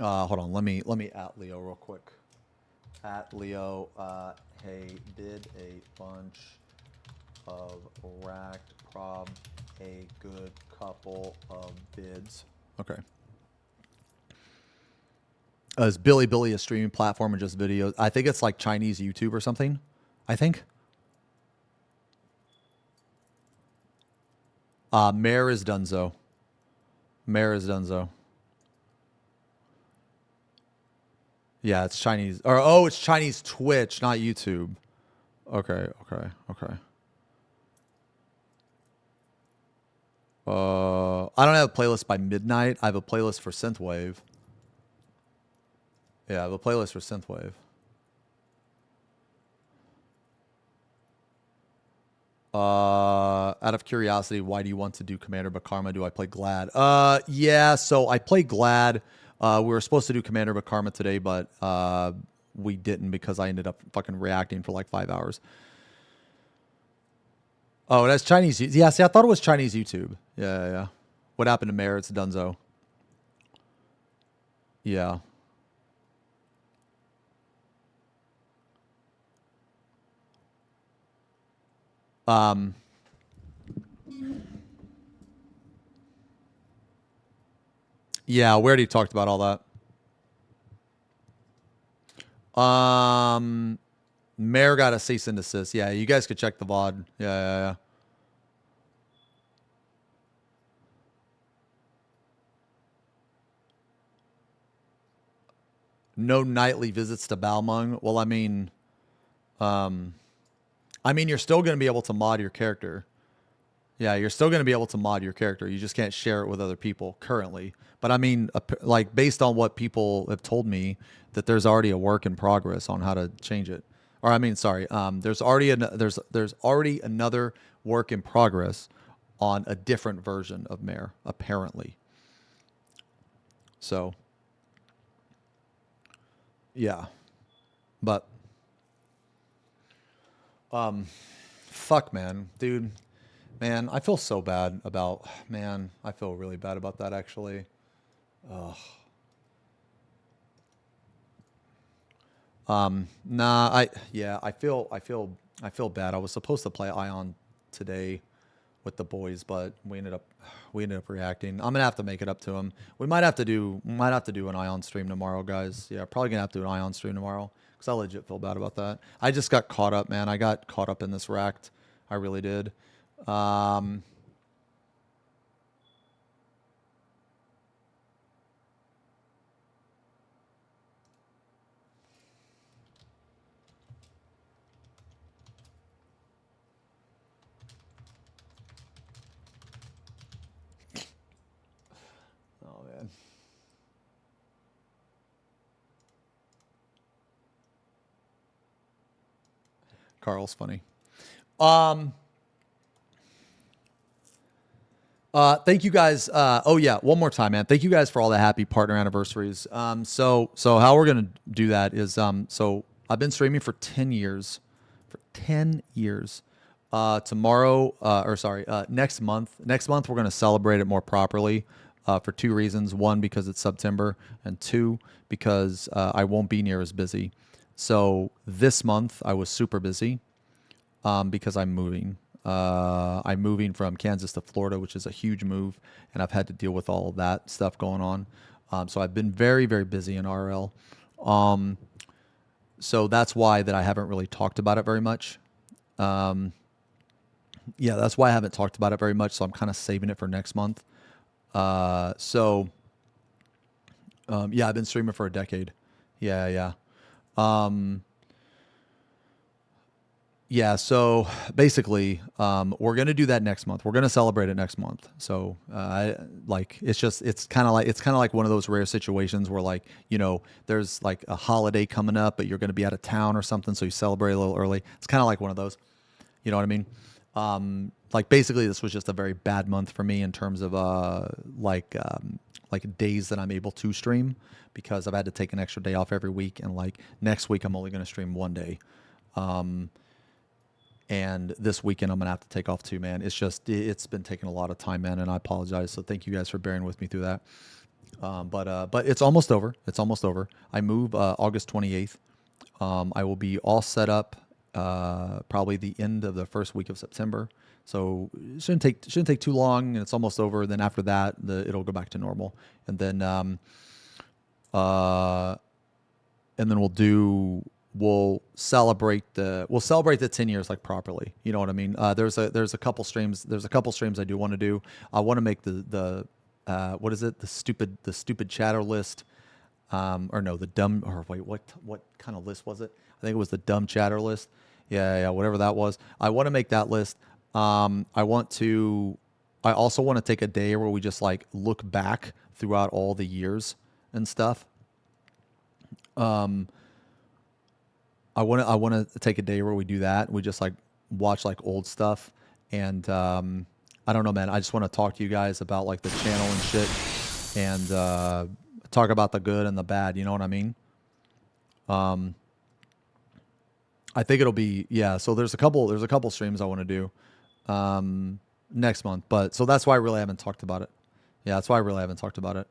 on. Let me at Leo real quick. At Leo, hey, did a bunch of racked prob, a good couple of bids. Okay. Is Billy a streaming platform or just videos? I think it's like Chinese YouTube or something. I think. Mare is Dunzo. Mare is Dunzo. Yeah, it's Chinese. It's Chinese Twitch, not YouTube. Okay. I don't have a playlist by midnight. I have a playlist for synthwave. Yeah, I have a playlist for synthwave. Out of curiosity, why do you want to do Commander but Karma? Do I play Glad? Yeah, so I play Glad. We were supposed to do Commander but Karma today, but we didn't because I ended up fucking reacting for like 5 hours. Oh, that's Chinese. Yeah, see, I thought it was Chinese YouTube. Yeah. What happened to Mare? It's Dunzo. Yeah. Yeah, we already talked about all that. Mare got a cease and desist. Yeah, you guys could check the VOD. Yeah. No nightly visits to Balmung. Well, I mean, you're still going to be able to mod your character. Yeah, you're still going to be able to mod your character. You just can't share it with other people currently. But I mean, like, based on what people have told me, that there's already a work in progress on how to change it. Or I mean, sorry, there's already another work in progress on a different version of Mare, apparently. So, yeah, but fuck, man, dude. Man, I feel so bad about, man, I feel really bad about that, actually. Ugh. I feel bad. I was supposed to play Ion today with the boys, but we ended up reacting. I'm gonna have to make it up to him. We might have to do an Ion stream tomorrow, guys. Yeah, probably gonna have to do an Ion stream tomorrow because I legit feel bad about that. I just got caught up, man. I got caught up in this racked. I really did. Carl's funny. Thank you guys. Oh yeah, one more time, man. Thank you guys for all the happy partner anniversaries. So how we're gonna do that is, so I've been streaming for 10 years, tomorrow, next month we're gonna celebrate it more properly, for two reasons. One, because it's September, and two, because I won't be near as busy. So this month I was super busy, because I'm moving. I'm moving from Kansas to Florida, which is a huge move, and I've had to deal with all of that stuff going on. So I've been very, very busy in RL. So that's why that I haven't really talked about it very much. Yeah, that's why I haven't talked about it very much. So I'm kind of saving it for next month. Yeah, I've been streaming for a decade. Yeah. Yeah, so basically, we're gonna do that next month. We're gonna celebrate it next month. So, it's kind of like one of those rare situations where, like, you know, there's like a holiday coming up, but you're gonna be out of town or something, so you celebrate a little early. It's kind of like one of those. You know what I mean? Like basically, this was just a very bad month for me in terms of like days that I'm able to stream, because I've had to take an extra day off every week, and like next week I'm only gonna stream one day. And this weekend I'm gonna have to take off too, man. It's been taking a lot of time, man, and I apologize. So thank you guys for bearing with me through that. But it's almost over. It's almost over. I move August 28th. I will be all set up probably the end of the first week of September. So it shouldn't take too long, and it's almost over. Then after that, it'll go back to normal, and then we'll celebrate the 10 years like properly. You know what I mean? There's a couple streams I do want to do. I want to make the what is it? The stupid chatter list. Or no, what kind of list was it? I think it was the dumb chatter list. Yeah, whatever that was. I want to make that list. I also want to take a day where we just like look back throughout all the years and stuff. I want to take a day where we do that. We just like watch like old stuff, and I don't know, man. I just want to talk to you guys about like the channel and shit, and talk about the good and the bad. You know what I mean? I think it'll be, yeah. So there's a couple streams I want to do next month, but so that's why I really haven't talked about it. Yeah, that's why I really haven't talked about it.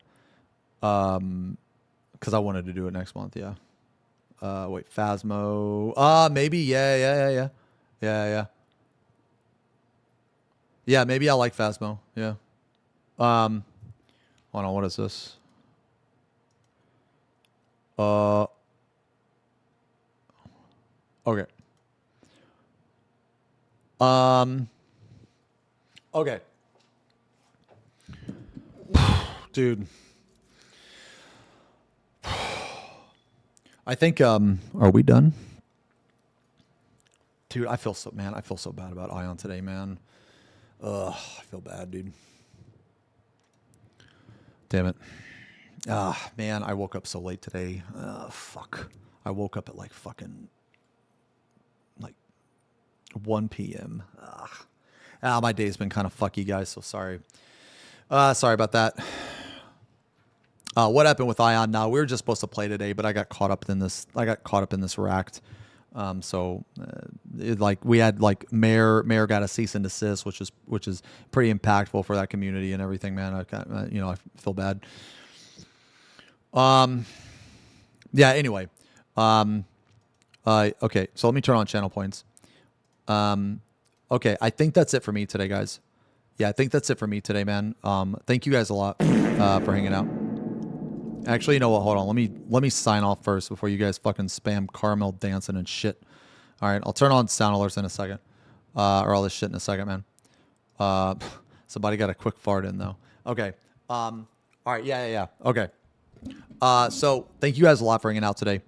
Because I wanted to do it next month. Yeah. Wait, Phasmo. Maybe. Yeah. Yeah, maybe I like Phasmo. Yeah. Hold on. What is this? Okay. Okay. Dude. I think, are we done? Dude, I feel so bad about Ion today, man. Ugh, I feel bad, dude. Damn it. Man, I woke up so late today. Fuck. I woke up at like fucking, like 1 p.m. My day's been kind of fucky, guys, so sorry. Sorry about that. What happened with Ion? Now we were just supposed to play today, but I got caught up in this racked. Like we had like Mare got a cease and desist, which is pretty impactful for that community and everything, man. I feel bad. Yeah. Anyway. Okay. So let me turn on channel points. Okay. I think that's it for me today, guys. Yeah, I think that's it for me today, man. Thank you guys a lot for hanging out. Actually, you know what? Hold on. Let me sign off first before you guys fucking spam caramel dancing and shit. All right, I'll turn on sound alerts in a second, or all this shit in a second, man. Somebody got a quick fart in though. Okay. All right. Yeah. Okay. So thank you guys a lot for hanging out today.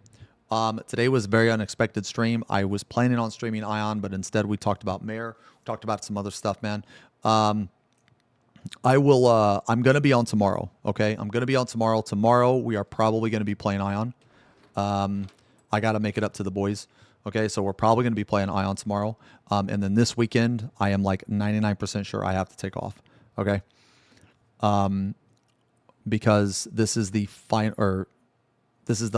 Today was a very unexpected stream. I was planning on streaming Ion, but instead we talked about Mare. We talked about some other stuff, man. I'm going to be on tomorrow. Okay. I'm going to be on tomorrow. Tomorrow we are probably going to be playing Ion. I got to make it up to the boys. Okay, so we're probably going to be playing Ion tomorrow. And then this weekend, I am like 99% sure I have to take off. Okay. Because this is the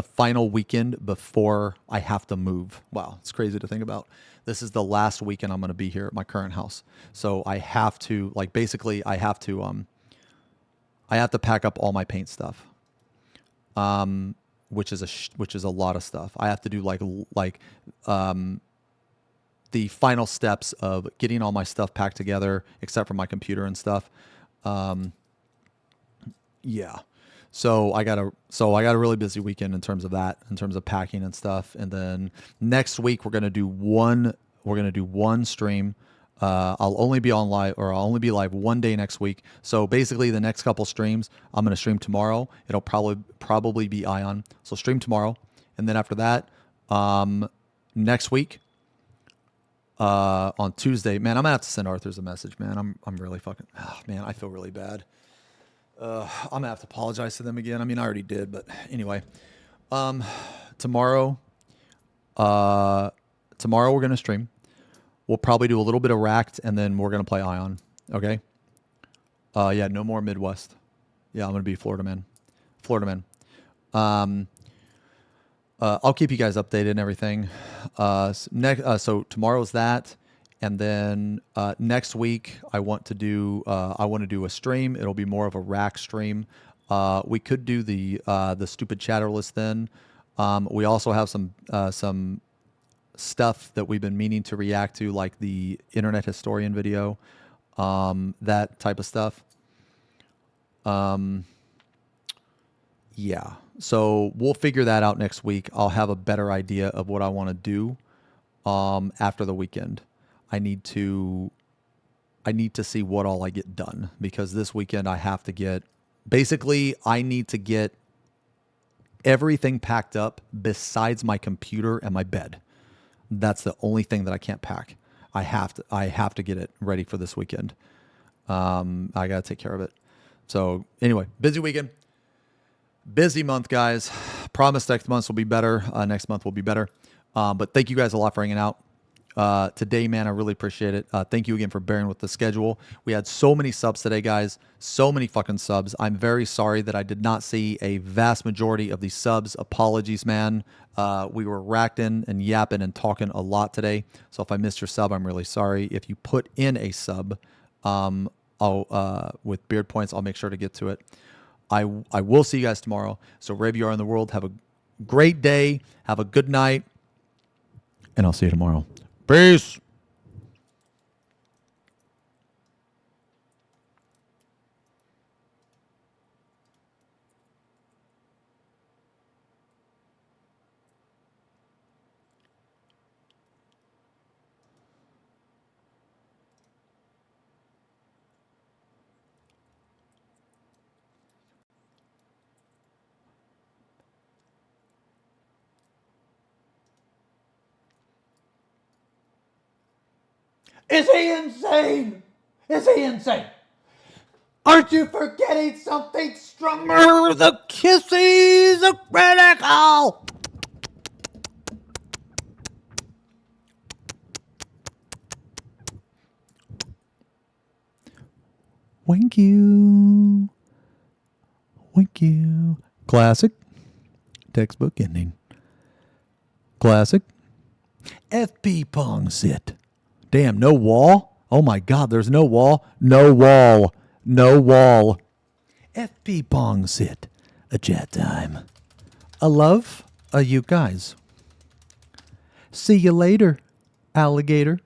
final weekend before I have to move. Wow, it's crazy to think about. This is the last weekend I'm going to be here at my current house. So I have to basically I have to pack up all my paint stuff. Which is a lot of stuff. I have to do the final steps of getting all my stuff packed together, except for my computer and stuff. Yeah. So I got a really busy weekend in terms of that, in terms of packing and stuff. And then next week we're gonna do one stream. I'll only be live one day next week. So basically the next couple streams, I'm gonna stream tomorrow. It'll probably be Ion. So stream tomorrow, and then after that, next week, on Tuesday, man, I'm gonna have to send Arthur's a message, man. I'm really fucking, man, I feel really bad. I'm gonna have to apologize to them again. I mean, I already did, but anyway, tomorrow we're gonna stream. We'll probably do a little bit of Racked, and then we're gonna play Ion. Okay. Yeah, no more Midwest. Yeah, I'm gonna be Florida man. I'll keep you guys updated and everything. So tomorrow's that. And then next week, I want to do a stream. It'll be more of a rack stream. We could do the stupid chatter list then. We also have some stuff that we've been meaning to react to, like the Internet Historian video, that type of stuff. Yeah. So we'll figure that out next week. I'll have a better idea of what I want to do after the weekend. I need to see what all I get done, because this weekend I need to get everything packed up besides my computer and my bed. That's the only thing that I can't pack. I have to get it ready for this weekend. I got to take care of it. So anyway, busy weekend, busy month, guys. Promise next month will be better. Next month will be better. But thank you guys a lot for hanging out. Today, man, I really appreciate it. Thank you again for bearing with the schedule. We had so many subs today, guys. So many fucking subs. I'm very sorry that I did not see a vast majority of these subs. Apologies, man. We were racking and yapping and talking a lot today. So if I missed your sub, I'm really sorry. If you put in a sub, with beard points, I'll make sure to get to it. I will see you guys tomorrow. So wherever you are in the world, have a great day. Have a good night. And I'll see you tomorrow. Peace. Is he insane? Is he insane? Aren't you forgetting something stronger? The kisses are critical. Thank you. Thank you. Classic. Textbook ending. Classic. FP Pong sit. Damn, no wall? Oh my God, there's no wall. No wall. No wall. FP Pong sit. A chat time. A love. You guys. See you later, alligator.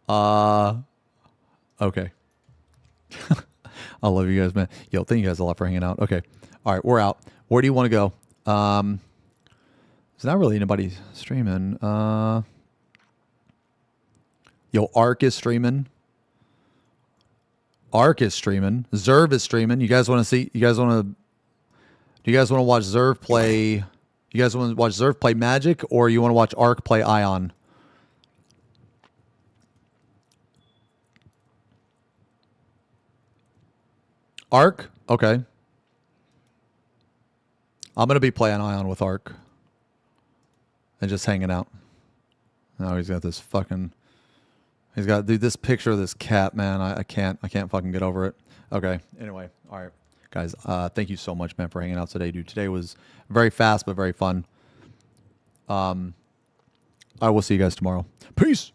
Okay. I love you guys, man. Yo, thank you guys a lot for hanging out. Okay. All right, we're out. Where do you want to go? There's not really anybody streaming. Yo, Ark is streaming. Zerv is streaming. You guys want to see? Do you guys want to watch Zerv play? You guys want to watch Zerv play Magic, or you want to watch Ark play Ion? Ark? Okay. I'm going to be playing Ion with Ark. and just hanging out. Now he's got this fucking. He's got dude, this picture of this cat, man. I can't fucking get over it. Okay. Anyway, all right, guys. Thank you so much, man, for hanging out today, dude. Today was very fast but very fun. I will see you guys tomorrow. Peace.